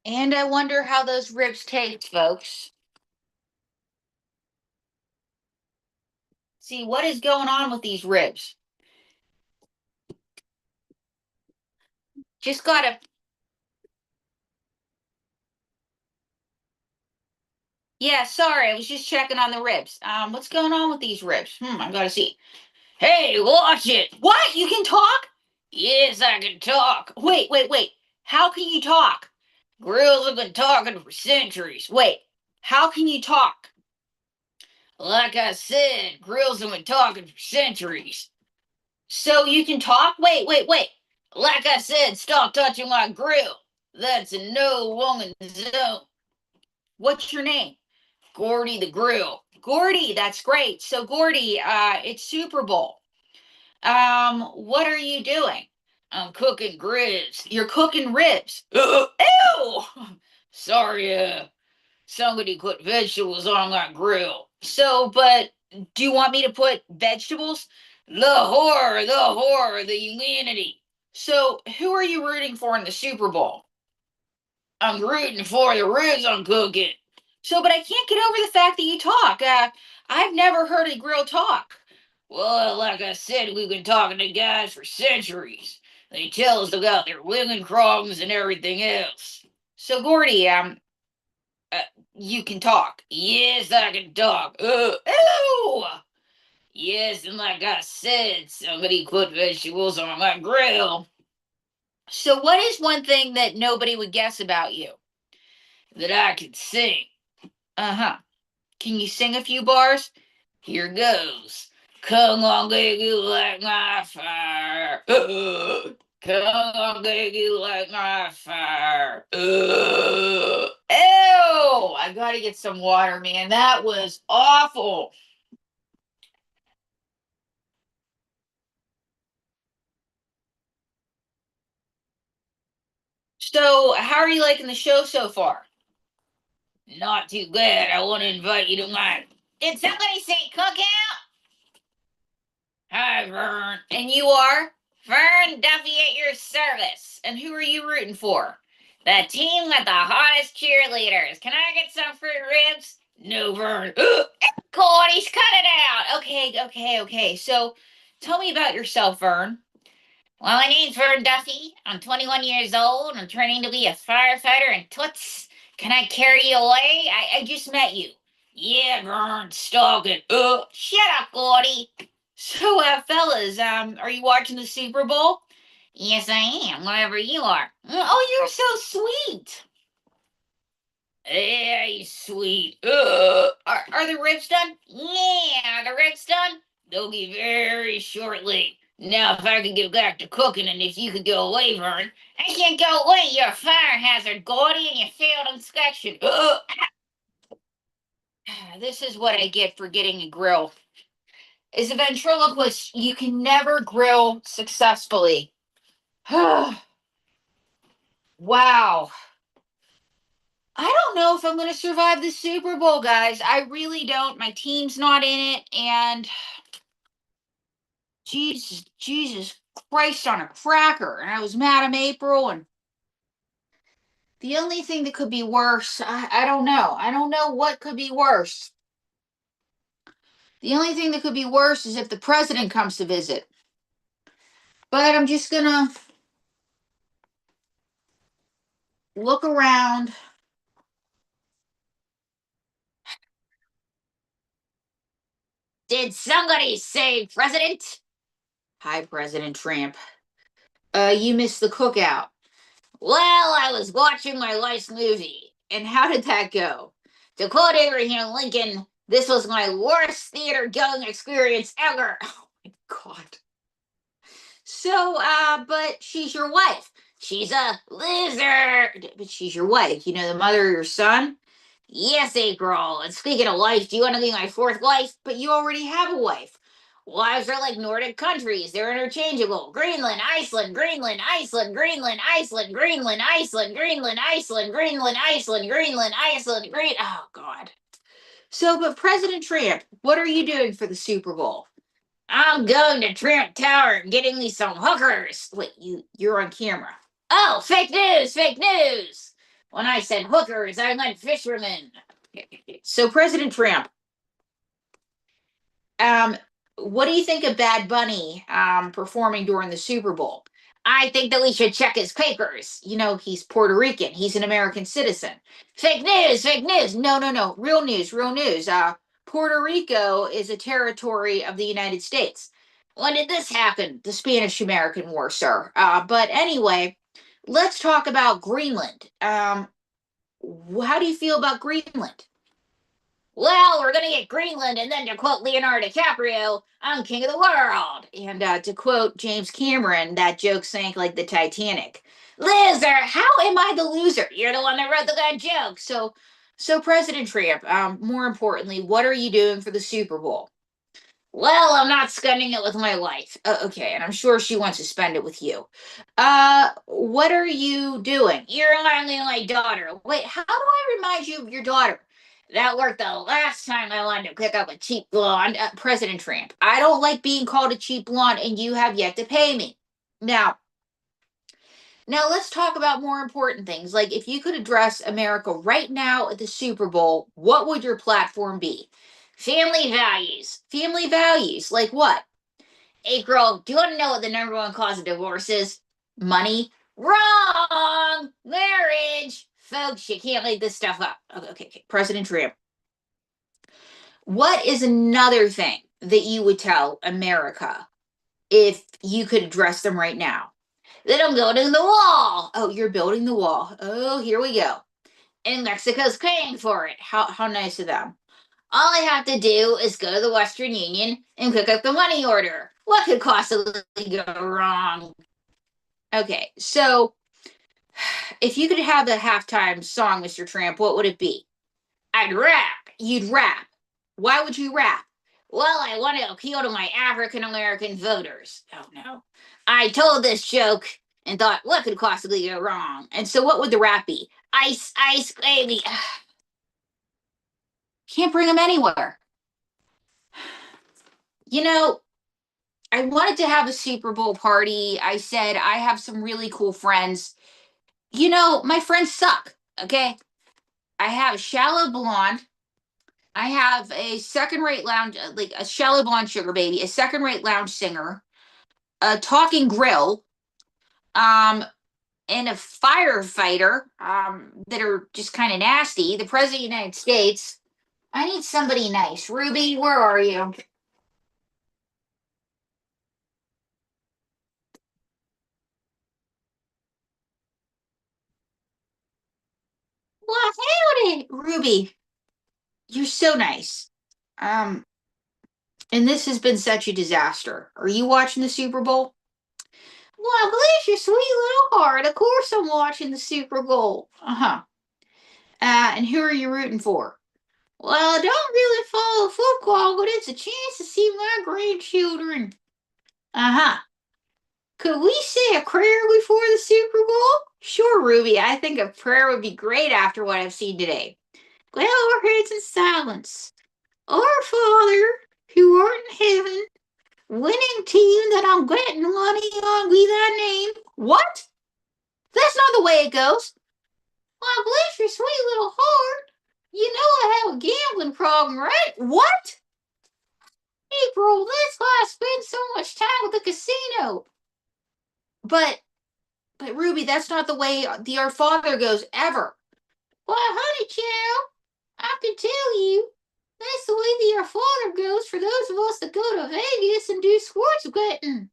And I wonder how those ribs taste, folks. See, what is going on with these ribs? Just gotta. Yeah, sorry, I was just checking on the ribs. What's going on with these ribs? I gotta see. Hey, watch it. What? You can talk? Yes, I can talk. Wait. How can you talk? Grills have been talking for centuries. Wait, how can you talk? Like I said, grills have been talking for centuries. So you can talk? Wait. Like I said, stop touching my grill. That's a no woman zone. What's your name? Gordy the Grill. Gordy, that's great. So Gordy, it's Super Bowl. What are you doing? I'm cooking ribs. You're cooking ribs. Ew! Sorry, somebody put vegetables on my grill. So, but do you want me to put vegetables? The horror, the humanity. So, who are you rooting for in the Super Bowl? I'm rooting for the ribs I'm cooking. So, but I can't get over the fact that you talk. I've never heard a grill talk. Well, like I said, we've been talking to guys for centuries. They tell us about their living problems and everything else. So, Gordy, you can talk. Yes, I can talk. Ew! Yes, and like I said, somebody put vegetables on my grill. So, what is one thing that nobody would guess about you? That I can sing. Uh-huh. Can you sing a few bars? Here goes. Come on, baby, like my fire. Come on, baby, like my fire. Ew! I gotta get some water, man. That was awful. So, how are you liking the show so far? Not too bad. I want to invite you to mine. Did somebody say cookout? Hi, Vern. And you are? Vern Duffy at your service. And who are you rooting for? The team with the hottest cheerleaders. Can I get some fruit ribs? No, Vern. Cody's cut it out. Okay. So, tell me about yourself, Vern. Well, my name's Vern Duffy. I'm 21 years old. I'm training to be a firefighter in Toots. Can I carry you away? I just met you. Yeah, Vern, stop it. Shut up, Gordy. So, fellas, are you watching the Super Bowl? Yes, I am. Wherever you are. Oh, you're so sweet. Hey, sweet. Are the ribs done? Yeah, the ribs done. They'll be very shortly. Now, if I could get back to cooking, and if you could go away, Vern. I can't go away. You're a fire hazard, Gordy, and you failed inspection. This is what I get for getting a grill. As a ventriloquist, you can never grill successfully. Wow. I don't know if I'm going to survive the Super Bowl, guys. I really don't. My team's not in it, and Jesus Christ on a cracker. And I was mad at April, and the only thing that could be worse, I don't know. I don't know what could be worse. The only thing that could be worse is if the president comes to visit. But I'm just going to look around. Did somebody say president? Hi, President Trump. You missed the cookout. Well, I was watching my life's movie. And how did that go? To quote Abraham Lincoln, this was my worst theater going experience ever. Oh my God. So, but she's your wife. She's a lizard. But she's your wife. You know, the mother of your son? Yes, April. And speaking of wife, do you want to be my fourth wife? But you already have a wife. Wives are like Nordic countries. They're interchangeable. Greenland, Iceland, Greenland, Iceland, Greenland, Iceland, Greenland, Iceland, Greenland, Iceland, Greenland, Iceland, Greenland, Iceland, Green. Oh, God. So, but President Trump, what are you doing for the Super Bowl? I'm going to Trump Tower and getting me some hookers. Wait, you're on camera. Oh, fake news, fake news. When I said hookers, I meant fishermen. So, President Trump, what do you think of Bad Bunny performing during the Super Bowl? I think that we should check his papers. You know, he's Puerto Rican. He's an American citizen. Fake news, fake news. No, no, no. Real news, real news. Puerto Rico is a territory of the United States. When did this happen? The Spanish-American War, sir. But anyway, let's talk about Greenland. How do you feel about Greenland? Well, we're going to get Greenland, and then to quote Leonardo DiCaprio, I'm king of the world. And to quote James Cameron, that joke sank like the Titanic. Loser, how am I the loser? You're the one that wrote the good joke. So President Trump, more importantly, what are you doing for the Super Bowl? Well, I'm not spending it with my wife. Okay, and I'm sure she wants to spend it with you. What are you doing? You're reminding my daughter. Wait, how do I remind you of your daughter? That worked the last time I wanted to pick up a cheap blonde. President Trump, I don't like being called a cheap blonde, and you have yet to pay me. Now let's talk about more important things. Like if you could address America right now at the Super Bowl, what would your platform be? Family values. Family values. Like what? Hey, girl, do you want to know what the number one cause of divorce is? Money? Wrong! Marriage! Folks, you can't make this stuff up. Okay. President Trump. What is another thing that you would tell America if you could address them right now? That I'm building the wall. Oh, you're building the wall. Oh, here we go. And Mexico's paying for it. How nice of them. All I have to do is go to the Western Union and pick up the money order. What could possibly go wrong? Okay, so if you could have a halftime song, Mr. Trump, what would it be? I'd rap. You'd rap. Why would you rap? Well, I want to appeal to my African American voters. Oh, no. I told this joke and thought, what could possibly go wrong? And so what would the rap be? Ice, ice, baby. Can't bring them anywhere. You know, I wanted to have a Super Bowl party. I said, I have some really cool friends. You know, my friends suck, okay? I have a shallow blonde. I have a second-rate lounge, like a shallow blonde sugar baby, a second-rate lounge singer, a talking grill, and a firefighter that are just kind of nasty. The President of the United States. I need somebody nice. Ruby, where are you? Ruby, you're so nice. And this has been such a disaster. Are you watching the Super Bowl? Well, bless your sweet little heart. Of course I'm watching the Super Bowl. And who are you rooting for? Well, I don't really follow football, but it's a chance to see my grandchildren. Could we say a prayer before the Super Bowl? Sure, Ruby. I think a prayer would be great after what I've seen today. Bow our heads in silence. Our Father, who art in heaven, winning team that I'm getting money on be thy name. What? That's not the way it goes. Well, bless your sweet little heart. You know I have a gambling problem, right? What? April, that's why I spend so much time with the casino. But Ruby, that's not the way the Our Father goes ever. Why, honey child, I can tell you, that's the way the Our Father goes for those of us that go to Vegas and do sports betting.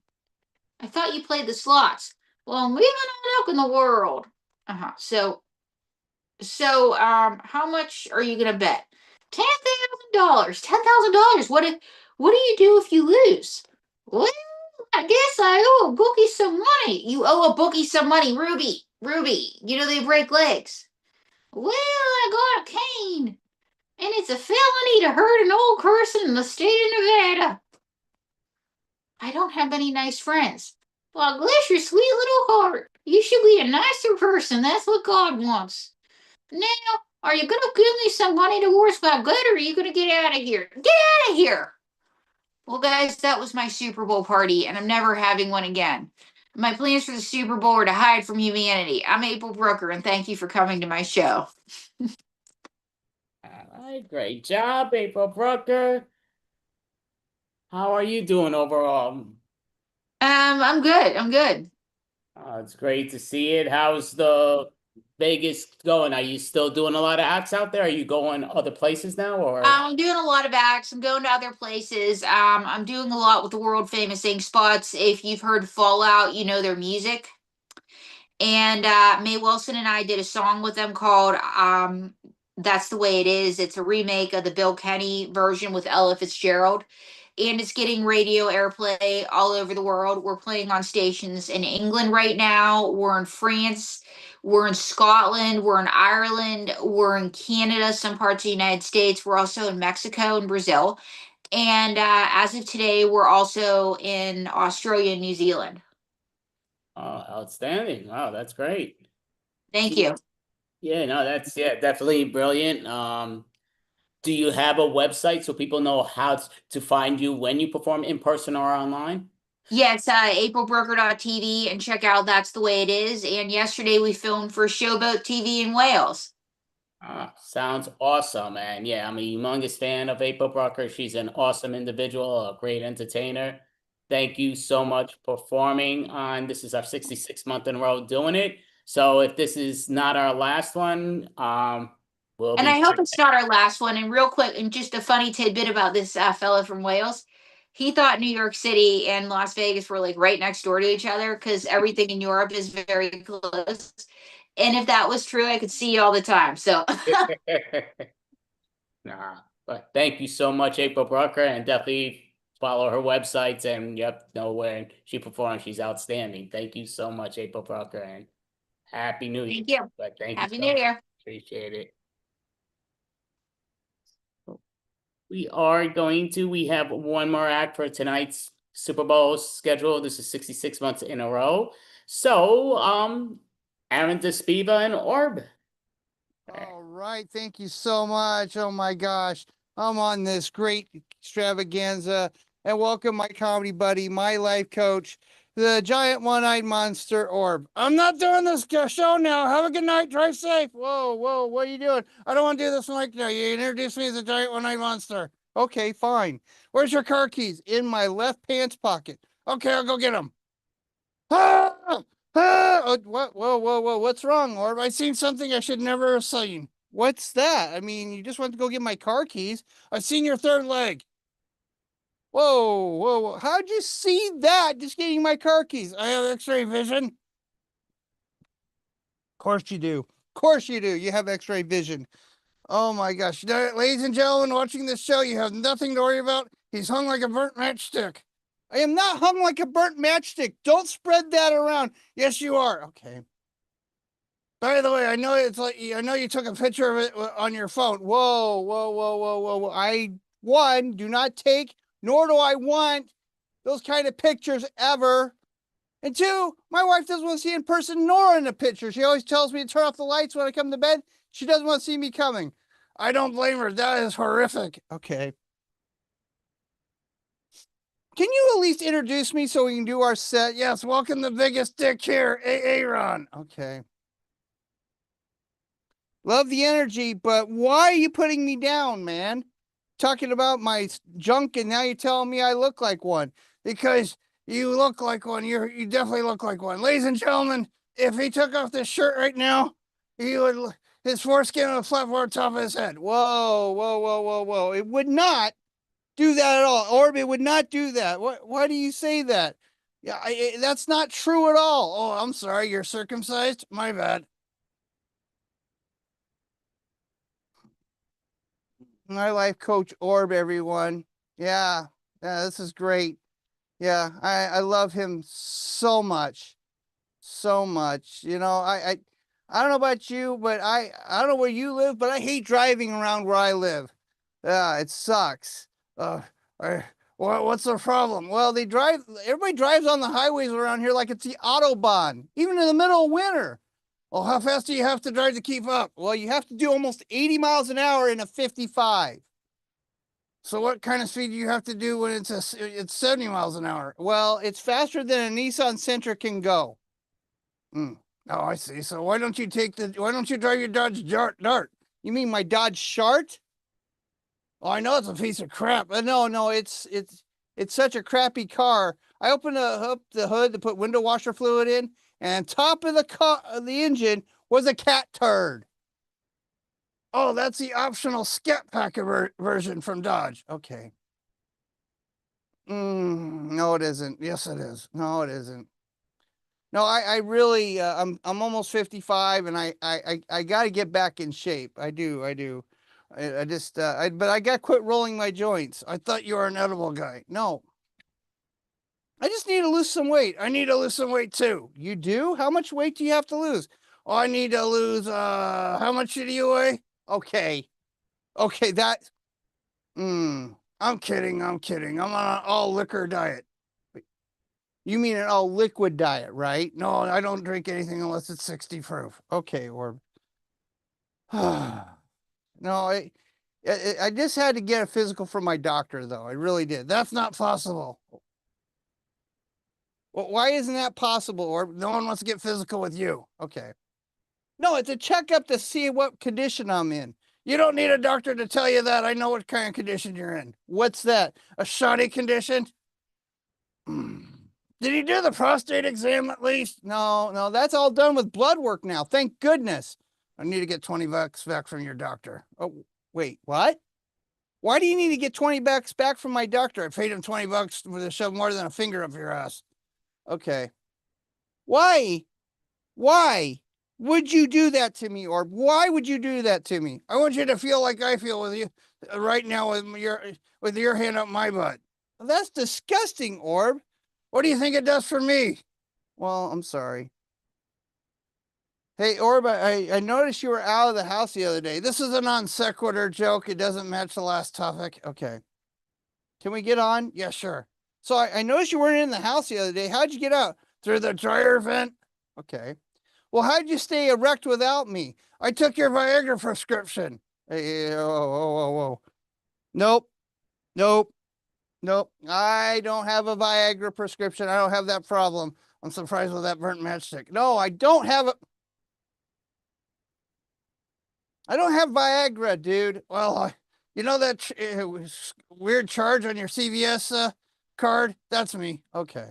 I thought you played the slots. Well, moving on up in the world. So, how much are you gonna bet? $10,000. $10,000. What do you do if you lose? Well, I guess I owe a bookie some money. You owe a bookie some money, Ruby. Ruby, you know they break legs. Well, I got a cane, and it's a felony to hurt an old person in the state of Nevada. I don't have any nice friends. Well, bless your sweet little heart. You should be a nicer person. That's what God wants. Now, are you going to give me some money towards my good, or are you going to get out of here? Get out of here! Well, guys, that was my Super Bowl party, and I'm never having one again. My plans for the Super Bowl are to hide from humanity. I'm April Brooker, and thank you for coming to my show. All right, great job, April Brooker. How are you doing overall? I'm good. I'm good. Oh, it's great to see it. How's the Vegas going? Are you still doing a lot of acts out there? Are you going other places now, or? I'm doing a lot of acts. I'm going to other places. I'm doing a lot with the world famous Ink Spots. If you've heard Fallout, you know their music. And Mae Wilson and I did a song with them called That's the Way It Is. It's a remake of the Bill Kenny version with Ella Fitzgerald. And it's getting radio airplay all over the world. We're playing on stations in England right now. We're in France. We're in Scotland. We're in Ireland. We're in Canada, some parts of the United States. We're also in Mexico and Brazil. And as of today, we're also in Australia and New Zealand. Oh, outstanding. Wow, that's great. Thank you. Yeah, no, that's definitely brilliant. Do you have a website so people know how to find you when you perform in person or online? Yeah, it's aprilbrooker.tv, and check out That's the Way It Is. And yesterday we filmed for Showboat TV in Wales. Sounds awesome. And yeah, I'm a humongous fan of April Brooker. She's an awesome individual, a great entertainer. Thank you so much for performing on. This is our 66th month in a row doing it. So if this is not our last one, we'll And be. I hope it's not our last one. And real quick, and just a funny tidbit about this fellow from Wales. He thought New York City and Las Vegas were like right next door to each other because everything in Europe is very close. And if that was true, I could see you all the time. So Nah, but thank you so much, April Brooker, and definitely follow her websites and know where she performs. She's outstanding. Thank you so much, April Brooker, and Happy New Year. Thank you. But thank Happy you New Year. Appreciate it. We have one more act for tonight's Super Bowl schedule. This is 66 months in a row. So, Aaron Despiva and Orb. All right, thank you so much. Oh my gosh, I'm on this great extravaganza, and welcome my comedy buddy, my life coach, the giant one-eyed monster Orb. I'm not doing this show now. Have a good night. Drive safe. Whoa, what are you doing? I don't want to do this like that. You introduced me as a giant one-eyed monster. Okay, fine. Where's your car keys? In my left pants pocket. Okay, I'll go get them. Ah! What? Whoa. What's wrong, Orb? I seen something I should never have seen. What's that? I mean, you just went to go get my car keys. I've seen your third leg. Whoa. How'd you see that? Just getting my car keys. I have x-ray vision. Of course you do. You have x-ray vision. Oh my gosh. Ladies and gentlemen watching this show, you have nothing to worry about. He's hung like a burnt matchstick. I am not hung like a burnt matchstick. Don't spread that around. Yes, you are. Okay. By the way, I know you took a picture of it on your phone. Whoa, whoa, whoa, whoa, whoa, whoa. I, one, do not take, nor do I want those kind of pictures ever. And two, my wife doesn't want to see in person nor in the picture. She always tells me to turn off the lights when I come to bed. She doesn't want to see me coming. I don't blame her. That is horrific. Okay. Can you at least introduce me so we can do our set? Yes, welcome the biggest dick here, Aaron. Okay. Love the energy, but why are you putting me down, man? Talking about my junk and now you're telling me I look like one. Because you look like one. You definitely look like one. Ladies and gentlemen, if he took off this shirt right now, his foreskin would flap over the top of his head. Whoa, whoa, whoa, whoa, whoa. It would not do that at all. Orb, would not do that. Why do you say that? Yeah, that's not true at all. Oh, I'm sorry. You're circumcised? My bad. My life coach Orb, everyone. Yeah, this is great. Yeah, I love him so much. So much. You know, I don't know about you, but I don't know where you live, but I hate driving around where I live. Yeah, it sucks. What's the problem? Well, everybody drives on the highways around here like it's the Autobahn, even in the middle of winter. Well, how fast do you have to drive to keep up? Well, you have to do almost 80 miles an hour in a 55. So what kind of speed do you have to do when it's 70 miles an hour? Well, it's faster than a Nissan Sentra can go. Oh, I see. So why don't you drive your Dodge Dart? You mean my Dodge Shart? Oh, I know it's a piece of crap. No, it's such a crappy car. I opened up the hood to put window washer fluid in, and on top of the engine was a cat turd. Oh, that's the optional Scat Pack version from Dodge. Okay. No, it isn't. Yes, it is. No, it isn't. No, I really, I'm almost 55 and I got to get back in shape. I do. I just, but I got to quit rolling my joints. I thought you were an edible guy. No. I just need to lose some weight. I need to lose some weight too. You do? How much weight do you have to lose? Oh, I need to lose, how much do you weigh? Okay. Okay, I'm kidding. I'm on an all liquor diet. You mean an all liquid diet, right? No, I don't drink anything unless it's 60 proof. Okay, Orb. No, I just had to get a physical from my doctor, though. I really did. That's not possible. Well, why isn't that possible, Orb? No one wants to get physical with you. Okay. No, it's a checkup to see what condition I'm in. You don't need a doctor to tell you that. I know what kind of condition you're in. What's that? A shoddy condition? Did he do the prostate exam at least? No, that's all done with blood work now. Thank goodness. I need to get $20 back from your doctor. Oh, wait, what? Why do you need to get $20 back from my doctor? I paid him $20 to shove more than a finger up your ass. Okay. Why would you do that to me, Orb? Why would you do that to me? I want you to feel like I feel with you right now with your hand up my butt. That's disgusting, Orb. What do you think it does for me? Well, I'm sorry. Hey, Orb, I noticed you were out of the house the other day. This is a non sequitur joke. It doesn't match the last topic. Okay. Can we get on? Yeah, sure. So I noticed you weren't in the house the other day. How'd you get out? Through the dryer vent? Okay. Well, how'd you stay erect without me? I took your Viagra prescription. Hey, whoa. Nope. I don't have a Viagra prescription. I don't have that problem. I'm surprised with that burnt matchstick. No, I don't have Viagra, dude. Well, you know that weird charge on your CVS card? That's me. Okay.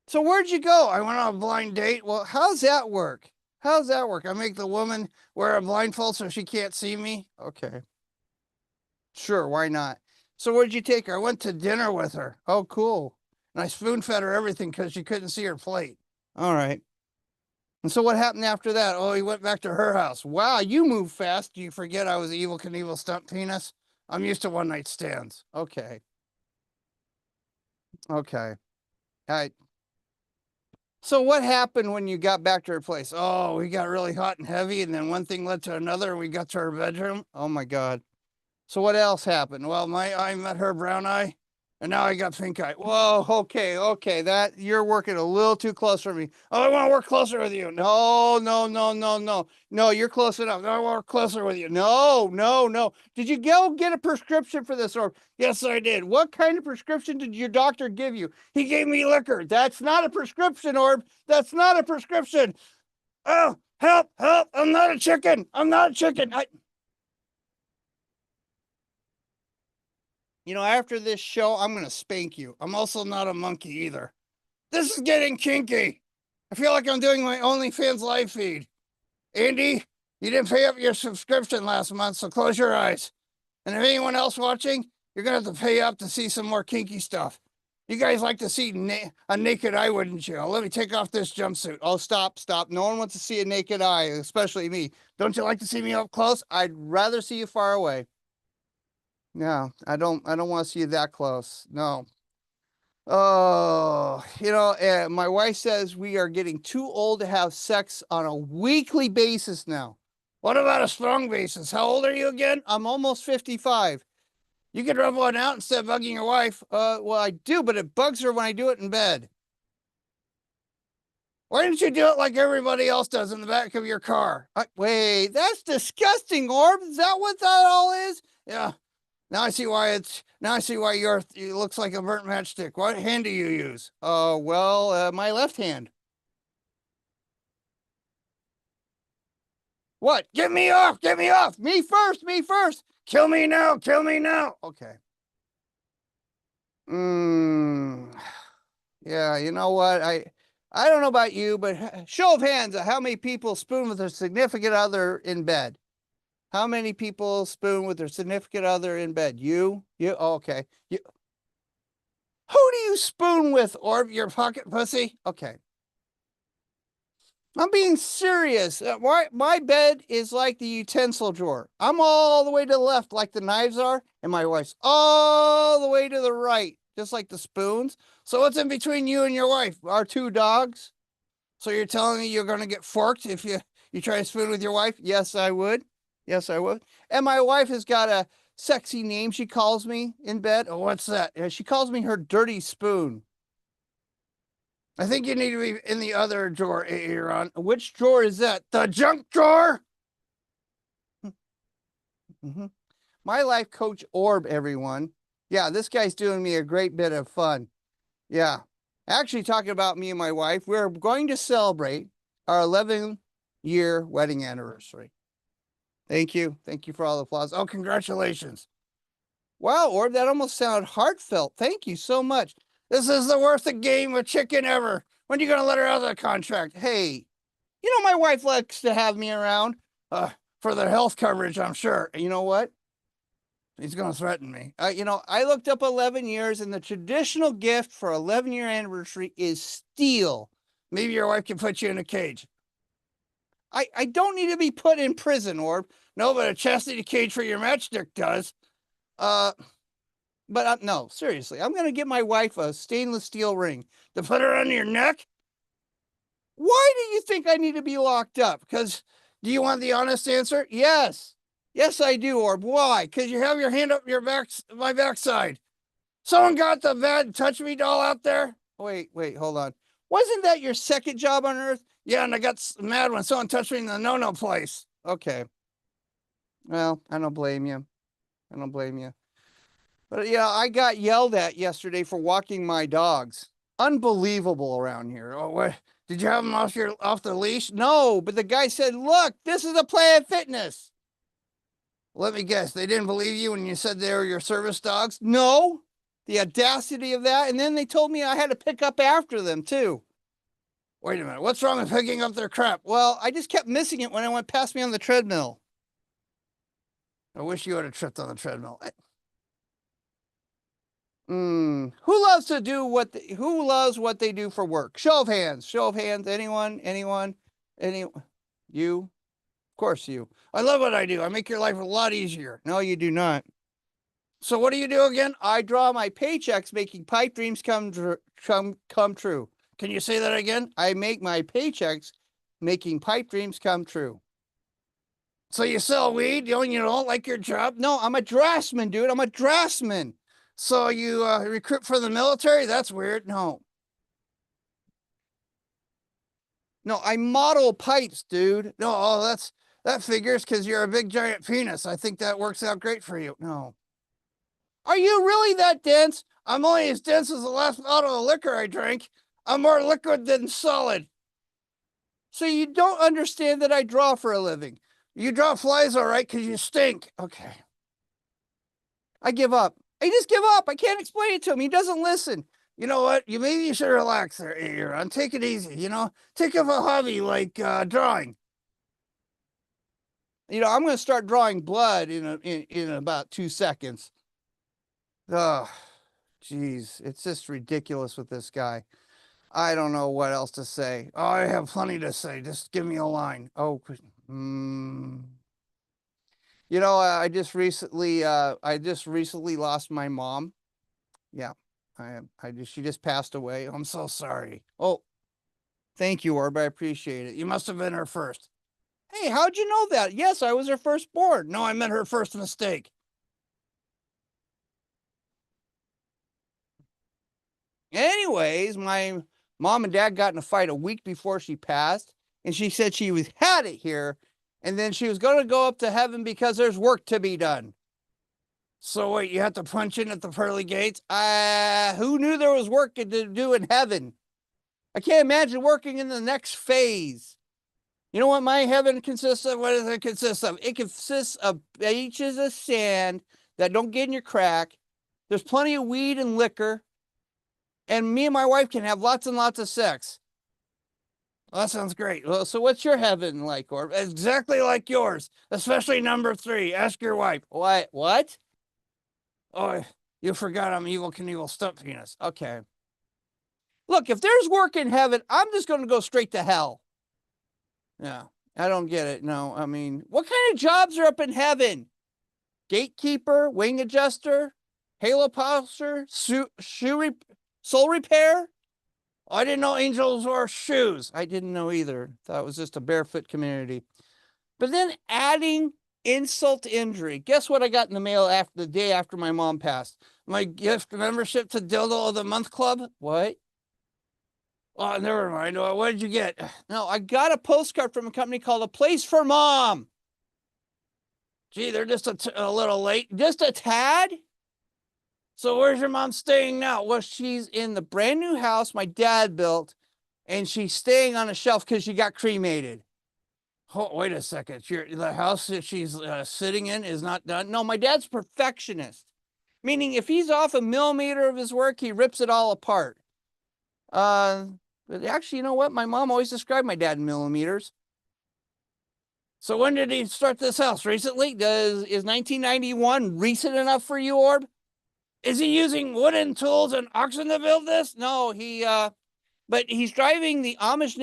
So where'd you go? I went on a blind date. Well, how's that work? I make the woman wear a blindfold so she can't see me? Okay. Sure, why not? So where'd you take her? I went to dinner with her. Oh, cool. And I spoon fed her everything because she couldn't see her plate. All right. And so what happened after that? Oh, he went back to her house. Wow, you move fast. Do you forget I was Evel Knievel stunt penis? I'm used to one night stands. Okay. Okay. All right. So what happened when you got back to her place? Oh, we got really hot and heavy, and then one thing led to another, and we got to her bedroom. Oh my God. So what else happened? Well, I met her brown eye, and now I got pink eye. Whoa, okay, that you're working a little too close for me. Oh, I want to work closer with you. No, you're close enough. No, I want to work closer with you. No. Did you go get a prescription for this? Or yes, I did. What kind of prescription did your doctor give you? He gave me liquor. That's not a prescription, Orb. That's not a prescription. Oh, help. I'm not a chicken. After this show, I'm going to spank you. I'm also not a monkey either. This is getting kinky. I feel like I'm doing my OnlyFans live feed. Andy, you didn't pay up your subscription last month, so close your eyes. And if anyone else watching, you're going to have to pay up to see some more kinky stuff. You guys like to see a naked eye, wouldn't you? Let me take off this jumpsuit. Oh, stop. No one wants to see a naked eye, especially me. Don't you like to see me up close? I'd rather see you far away. No, I don't want to see you that close. No. Oh, my wife says we are getting too old to have sex on a weekly basis now. What about a strong basis? How old are you again? I'm almost 55. You could rub one out instead of bugging your wife. Well, I do, but it bugs her when I do it in bed. Why didn't you do it like everybody else does in the back of your car? Wait, that's disgusting, Orb. Is that what that all is? Yeah. Now I see why it looks like a burnt matchstick. What hand do you use? My left hand. What? Get me off! Me first! Kill me now! Okay. Yeah, you know what? I don't know about you, but show of hands, how many people spoon with their significant other in bed? How many people spoon with their significant other in bed? You? Okay. Who do you spoon with, Orb? Your pocket pussy? Okay. I'm being serious. My bed is like the utensil drawer. I'm all the way to the left like the knives are, and my wife's all the way to the right, just like the spoons. So what's in between you and your wife? Our two dogs? So you're telling me you're going to get forked if you try to spoon with your wife? Yes, I would. And my wife has got a sexy name she calls me in bed. Oh, what's that? She calls me her dirty spoon. I think you need to be in the other drawer, Aaron. Which drawer is that? The junk drawer? My life coach, Orb, everyone. Yeah, this guy's doing me a great bit of fun. Yeah. Actually, talking about me and my wife, we're going to celebrate our 11-year wedding anniversary. Thank you for all the applause. Oh, congratulations. Wow, Orb, that almost sounded heartfelt. Thank you so much. This is the worst game of chicken ever. When are you going to let her out of the contract? Hey, my wife likes to have me around for the health coverage, I'm sure. And you know what? He's going to threaten me. I looked up 11 years, and the traditional gift for 11-year anniversary is steel. Maybe your wife can put you in a cage. I don't need to be put in prison, Orb. No, but a chastity cage for your matchstick does. No, seriously, I'm going to get my wife a stainless steel ring to put her on your neck. Why do you think I need to be locked up? Because do you want the honest answer? Yes, I do, Orb. Why? Because you have your hand up my backside. Someone got the bad touch me doll out there. Wait, hold on. Wasn't that your second job on Earth? Yeah, and I got mad when someone touched me in the no-no place. Okay. Well, I don't blame you. But yeah, I got yelled at yesterday for walking my dogs. Unbelievable around here. Oh, what? Did you have them off the leash? No, but the guy said, look, this is a Planet Fitness. Let me guess, they didn't believe you when you said they were your service dogs? No. The audacity of that. And then they told me I had to pick up after them, too. Wait a minute. What's wrong with picking up their crap? Well, I just kept missing it when it went past me on the treadmill. I wish you would have tripped on the treadmill. Who loves what they do for work? Show of hands. Anyone? You? Of course you. I love what I do. I make your life a lot easier. No, you do not. So what do you do again? I draw my paychecks making pipe dreams come true. Can you say that again? I make my paychecks making pipe dreams come true. So you sell weed? You don't like your job? No, I'm a draftsman, dude. I'm a draftsman. So you recruit for the military? That's weird. No. No, I model pipes, dude. No, that figures because you're a big giant penis. I think that works out great for you. No. Are you really that dense? I'm only as dense as the last bottle of liquor I drank. I'm more liquid than solid. So you don't understand that I draw for a living. You draw flies all right because you stink. Okay. I give up. I just give up. I can't explain it to him. He doesn't listen. You know what? Maybe you should relax there, Aaron. Take it easy, Take up a hobby like drawing. I'm going to start drawing blood in about 2 seconds. Oh, geez. It's just ridiculous with this guy. I don't know what else to say. Oh, I have plenty to say. Just give me a line. Oh, I just recently lost my mom. Yeah, she just passed away. I'm so sorry. Oh, thank you, Orb. I appreciate it. You must have been her first. Hey, how'd you know that? Yes, I was her firstborn. No, I meant her first mistake. Anyways, my mom and dad got in a fight a week before she passed, and she said she had it here, and then she was going to go up to heaven because there's work to be done. So wait, you have to punch in at the pearly gates? Who knew there was work to do in heaven? I can't imagine working in the next phase. You know what my heaven consists of? What does it consist of? It consists of beaches of sand that don't get in your crack. There's plenty of weed and liquor. And me and my wife can have lots and lots of sex. Well, that sounds great. Well, so what's your heaven like, Orb? Exactly like yours, especially number 3. Ask your wife. What? Oh, you forgot I'm Evel Knievel Stump Penis. Okay. Look, if there's work in heaven, I'm just going to go straight to hell. Yeah, I don't get it. No, I mean, what kind of jobs are up in heaven? Gatekeeper, wing adjuster, halo polisher, soul repair? I didn't know angels wore shoes. I didn't know either. Thought it was just a barefoot community. But then adding insult to injury. Guess what I got in the mail the day after my mom passed? My gift membership to Dildo of the Month Club. What? Oh, never mind. What did you get? No, I got a postcard from a company called A Place for Mom. Gee, they're just a little late. Just a tad? So where's your mom staying now? Well, she's in the brand new house my dad built, and she's staying on a shelf because she got cremated. Oh, wait a second. The house that she's sitting in is not done? No, my dad's perfectionist. Meaning if he's off a millimeter of his work, he rips it all apart. But actually, you know what? My mom always described my dad in millimeters. So when did he start this house? Recently? Is 1991 recent enough for you, Orb? Is he using wooden tools and oxen to build this? No, but he's driving the Amish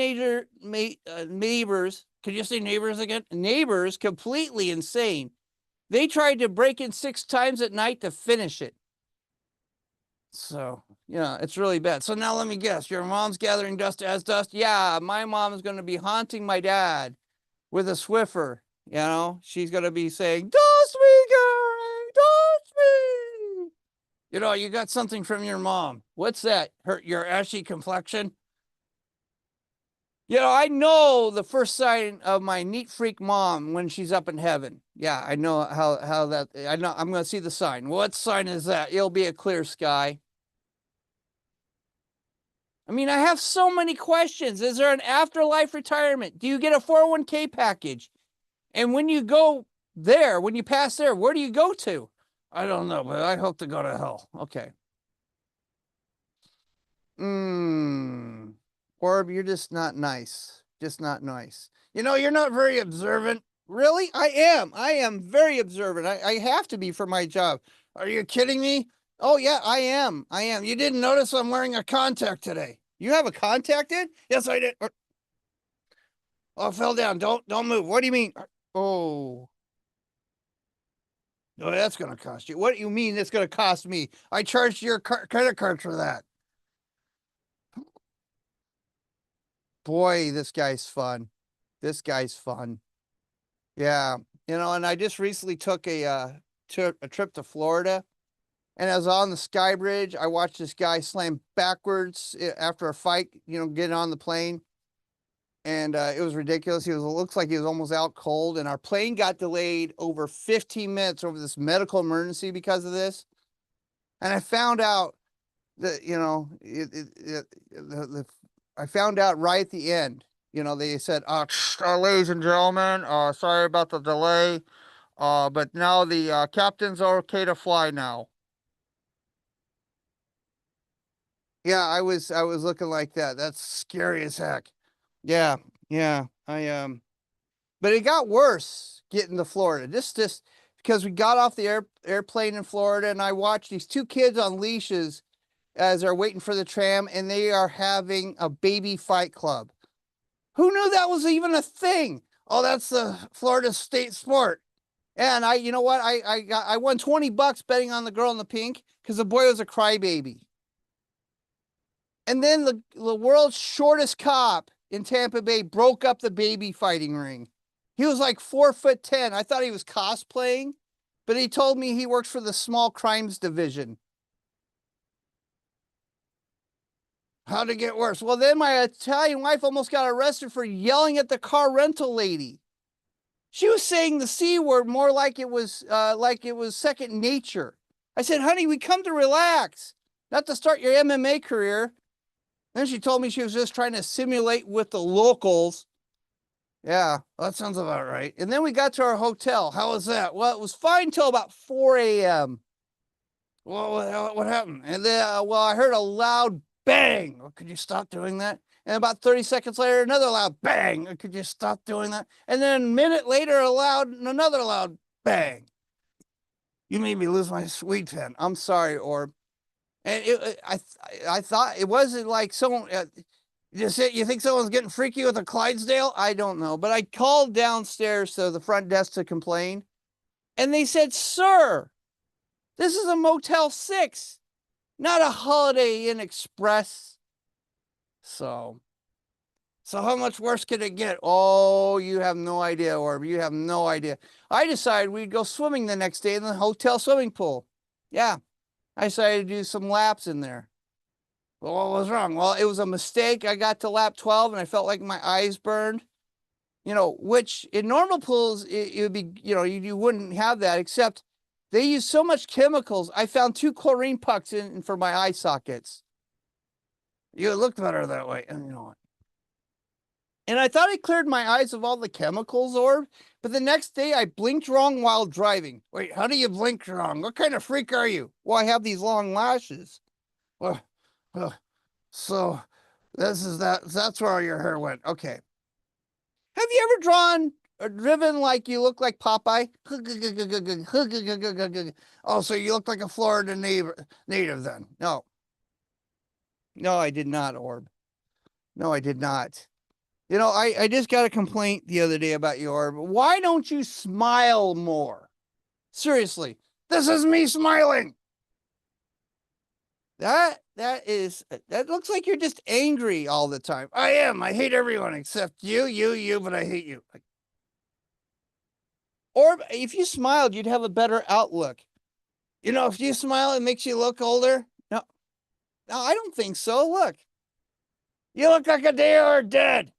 neighbors. Could you say neighbors again? Neighbors completely insane. They tried to break in 6 times at night to finish it. So, yeah, it's really bad. So now let me guess. Your mom's gathering dust as dust? Yeah, my mom is going to be haunting my dad with a Swiffer. She's going to be saying, dust me, Gary, dust me. You got something from your mom. What's that? Your ashy complexion? I know the first sign of my neat freak mom when she's up in heaven. Yeah, I know how that, I know, I'm going to see the sign. What sign is that? It'll be a clear sky. I mean, I have so many questions. Is there an afterlife retirement? Do you get a 401k package? And when you go there, when you pass there, where do you go to? I don't know, but I hope to go to hell. Okay. Orb, you're just not nice. Just not nice. You're not very observant. Really? I am. I am very observant. I have to be for my job. Are you kidding me? Oh, yeah, I am. You didn't notice I'm wearing a contact today. You have a contact in? Yes, I did. Oh, I fell down. Don't move. What do you mean? Oh. No, that's going to cost you. What do you mean it's going to cost me? I charged your credit card for that. Boy, this guy's fun. This guy's fun. Yeah. You know, and I just recently took a trip to Florida. And I was on the Sky Bridge. I watched this guy slam backwards after a fight, you know, getting on the plane. And it was ridiculous. It looks like he was almost out cold. And our plane got delayed over 15 minutes over this medical emergency because of this. And I found out that, you know, I found out right at the end. You know, they said, ladies and gentlemen, sorry about the delay. But now the captains are okay to fly now. Yeah, I was looking like that. That's scary as heck. Yeah, yeah. But it got worse getting to Florida. Just because we got off the airplane in Florida, and I watched these two kids on leashes as they're waiting for the tram, and they are having a baby fight club. Who knew that was even a thing? Oh, that's the Florida state sport. And you know what? I won $20 betting on the girl in the pink because the boy was a crybaby. And then the world's shortest cop in Tampa Bay broke up the baby fighting ring. He was like 4'10". I thought he was cosplaying, but he told me he works for the small crimes division. How'd it get worse? Well, then my Italian wife almost got arrested for yelling at the car rental lady. She was saying the C word more like it was second nature. I said, honey, we come to relax, not to start your MMA career. Then she told me she was just trying to simulate with the locals. Yeah, well, that sounds about right. And then we got to our hotel. How was that? Well, it was fine till about 4 a.m. Well, what happened? And then, I heard a loud bang. Well, could you stop doing that? And about 30 seconds later, another loud bang. Could you stop doing that? And then a minute later, another loud bang. You made me lose my sweet pen. I'm sorry, Orb. And I thought it wasn't like someone. You think someone's getting freaky with a Clydesdale? I don't know. But I called downstairs to the front desk to complain. And they said, sir, this is a Motel 6, not a Holiday Inn Express. So how much worse could it get? Oh, you have no idea, Orb. You have no idea. I decided we'd go swimming the next day in the hotel swimming pool. Yeah, I decided to do some laps in there. Well, what was wrong? Well, it was a mistake. I got to lap 12 and I felt like my eyes burned. You know, which in normal pools, it would be, you know, you wouldn't have that, except they use so much chemicals. I found 2 chlorine pucks in for my eye sockets. You looked better that way. And you know what? And I thought I cleared my eyes of all the chemicals, Orb, but the next day I blinked wrong while driving. Wait, how do you blink wrong? What kind of freak are you? Well, I have these long lashes. Well, so that's where all your hair went. Okay. Have you ever driven like you look like Popeye? Oh, so you look like a Florida native then? No. No, I did not, Orb. No, I did not. You know, I just got a complaint the other day about you, Orb. Why don't you smile more? Seriously, this is me smiling. That looks like you're just angry all the time. I am. I hate everyone except you, but I hate you. Or if you smiled, you'd have a better outlook. You know, if you smile, it makes you look older. No, I don't think so. Look, you look like a day or dead.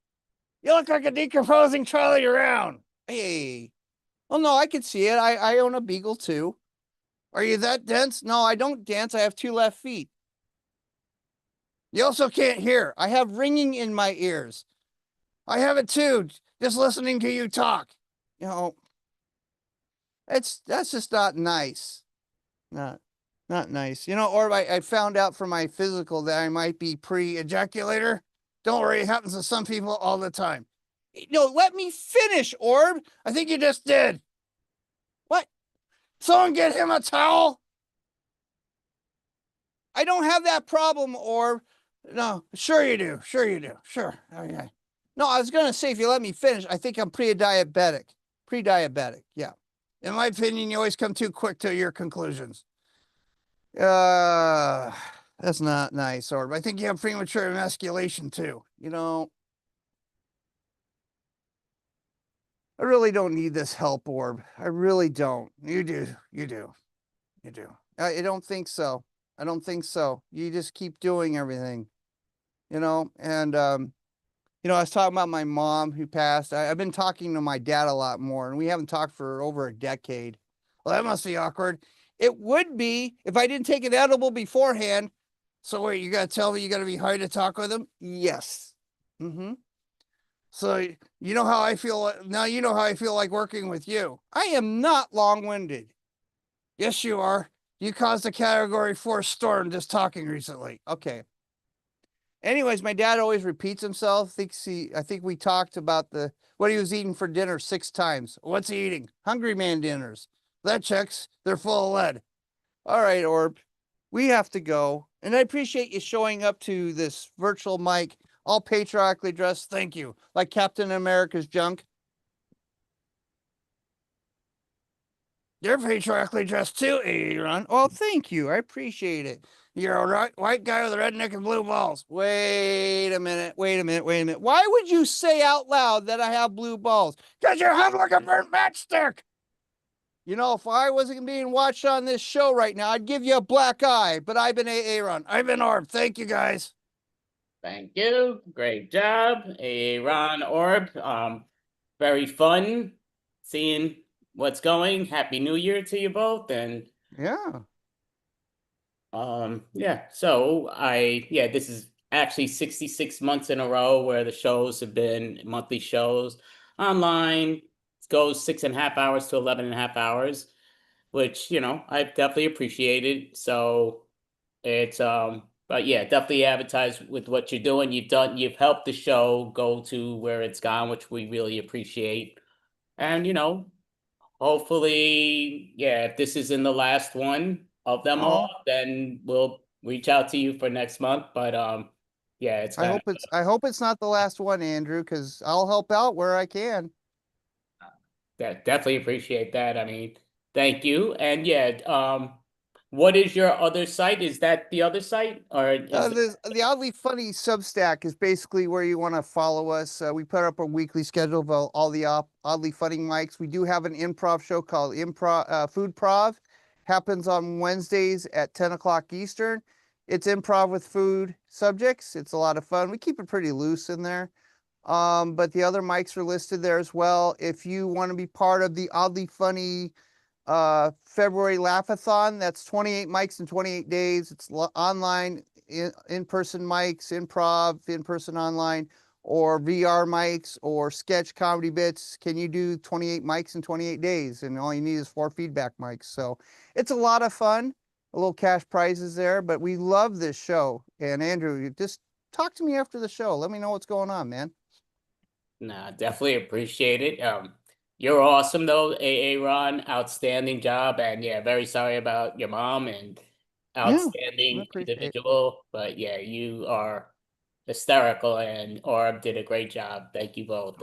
You look like a decomposing Charlie Brown. Hey. Oh, no, I can see it. I own a beagle too. Are you that dense? No, I don't dance. I have 2 left feet. You also can't hear. I have ringing in my ears. I have it too, just listening to you talk. You know, that's just not nice. Not nice. You know, or I found out from my physical that I might be pre-ejaculator. Don't worry, it happens to some people all the time. No, let me finish, Orb. I think you just did. What? Someone get him a towel? I don't have that problem, Orb. No, sure you do. Sure you do. Sure. Okay. No, I was gonna say, if you let me finish, I think I'm pre-diabetic. Pre-diabetic, yeah. In my opinion, you always come too quick to your conclusions. That's not nice, Orb. I think you have premature emasculation too. You know, I really don't need this help, Orb. I really don't. You do. You do. You do. I don't think so. I don't think so. You just keep doing everything, you know, and you know, I was talking about my mom who passed. I've been talking to my dad a lot more, and we haven't talked for over a decade. Well, that must be awkward. It would be if I didn't take an edible beforehand. So wait, you gotta tell me you gotta be high to talk with him? Yes. Mm-hmm. So you know how I feel now. You know how I feel like working with you. I am not long-winded. Yes, you are. You caused a Category 4 storm just talking recently. Okay. Anyways, my dad always repeats himself. I think we talked about what he was eating for dinner 6 times. What's he eating? Hungry man dinners. That checks. They're full of lead. All right, Orb. We have to go. And I appreciate you showing up to this virtual mic, all patriotically dressed. Thank you. Like Captain America's junk. You're patriotically dressed too, Aaron. Oh, thank you. I appreciate it. You're a white guy with a redneck and blue balls. Wait a minute. Wait a minute. Wait a minute. Why would you say out loud that I have blue balls? Because you have like a burnt matchstick. You know, if I wasn't being watched on this show right now, I'd give you a black eye. But I've been Aaron. I've been Orb. Thank you, guys. Thank you. Great job, Ron Orb. Very fun seeing what's going. Happy New Year to you both. And yeah. So this is actually 66 months in a row where the shows have been monthly shows online. It goes 6.5 hours to 11.5 hours, which, you know, I definitely appreciated. So it's, but yeah, definitely advertise with what you're doing. You've helped the show go to where it's gone, which we really appreciate. And, you know, hopefully, yeah, if this isn't the last one of them all, then we'll reach out to you for next month. But yeah, it's I hope it's not the last one, Andrew, because I'll help out where I can. Definitely appreciate that. I mean, thank you. And yeah, what is your other site? Is that the other site, or the Oddly Funny Substack is basically where you want to follow us. We put up a weekly schedule of all the Oddly Funny mics. We do have an improv show called Food Prov. Happens on Wednesdays at 10 o'clock Eastern. It's improv with food subjects. It's a lot of fun. We keep it pretty loose in there. But the other mics are listed there as well. If you want to be part of the Oddly Funny February Laugh-a-thon, that's 28 mics in 28 days. It's online, in-person mics, improv, in-person online, or VR mics, or sketch comedy bits. Can you do 28 mics in 28 days? And all you need is 4 feedback mics. So it's a lot of fun. A little cash prizes there, but we love this show. And Andrew, just talk to me after the show. Let me know what's going on, man. Nah, definitely appreciate it. You're awesome though, Ron. Outstanding job, and yeah, very sorry about your mom and outstanding individual. But yeah, you are hysterical, and Orb did a great job. Thank you both.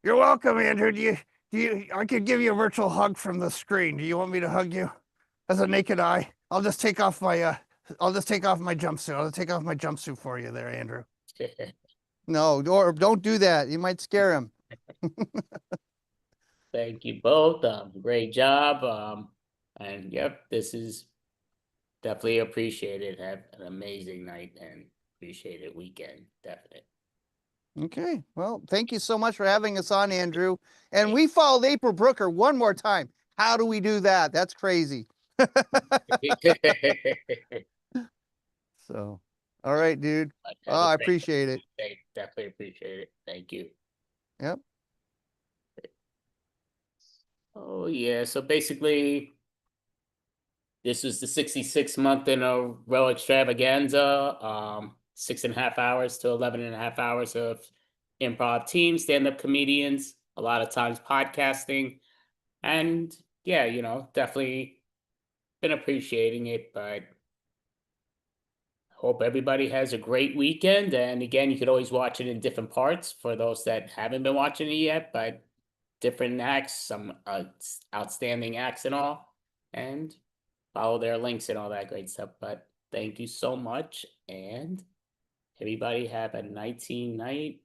You're welcome, Andrew. I could give you a virtual hug from the screen. Do you want me to hug you as a naked eye? I'll just take off my jumpsuit. I'll just take off my jumpsuit for you there, Andrew. No, or don't do that. You might scare him. Thank you both. Great job. And yep, this is definitely appreciated. Have an amazing night and appreciated weekend. Definitely. Okay. Well, thank you so much for having us on, Andrew. And we followed April Brooker one more time. How do we do that? That's crazy. So, all right, dude. Oh, I appreciate it. Definitely appreciate it. Thank you. Yep. Oh yeah. So basically, this was the 66th month in a row extravaganza. 6.5 hours to 11.5 hours of improv teams, stand-up comedians, a lot of times podcasting. And yeah, you know, definitely been appreciating it, but hope everybody has a great weekend. And again, you could always watch it in different parts for those that haven't been watching it yet, but different acts, some outstanding acts and all, and follow their links and all that great stuff. But thank you so much, and everybody have a night.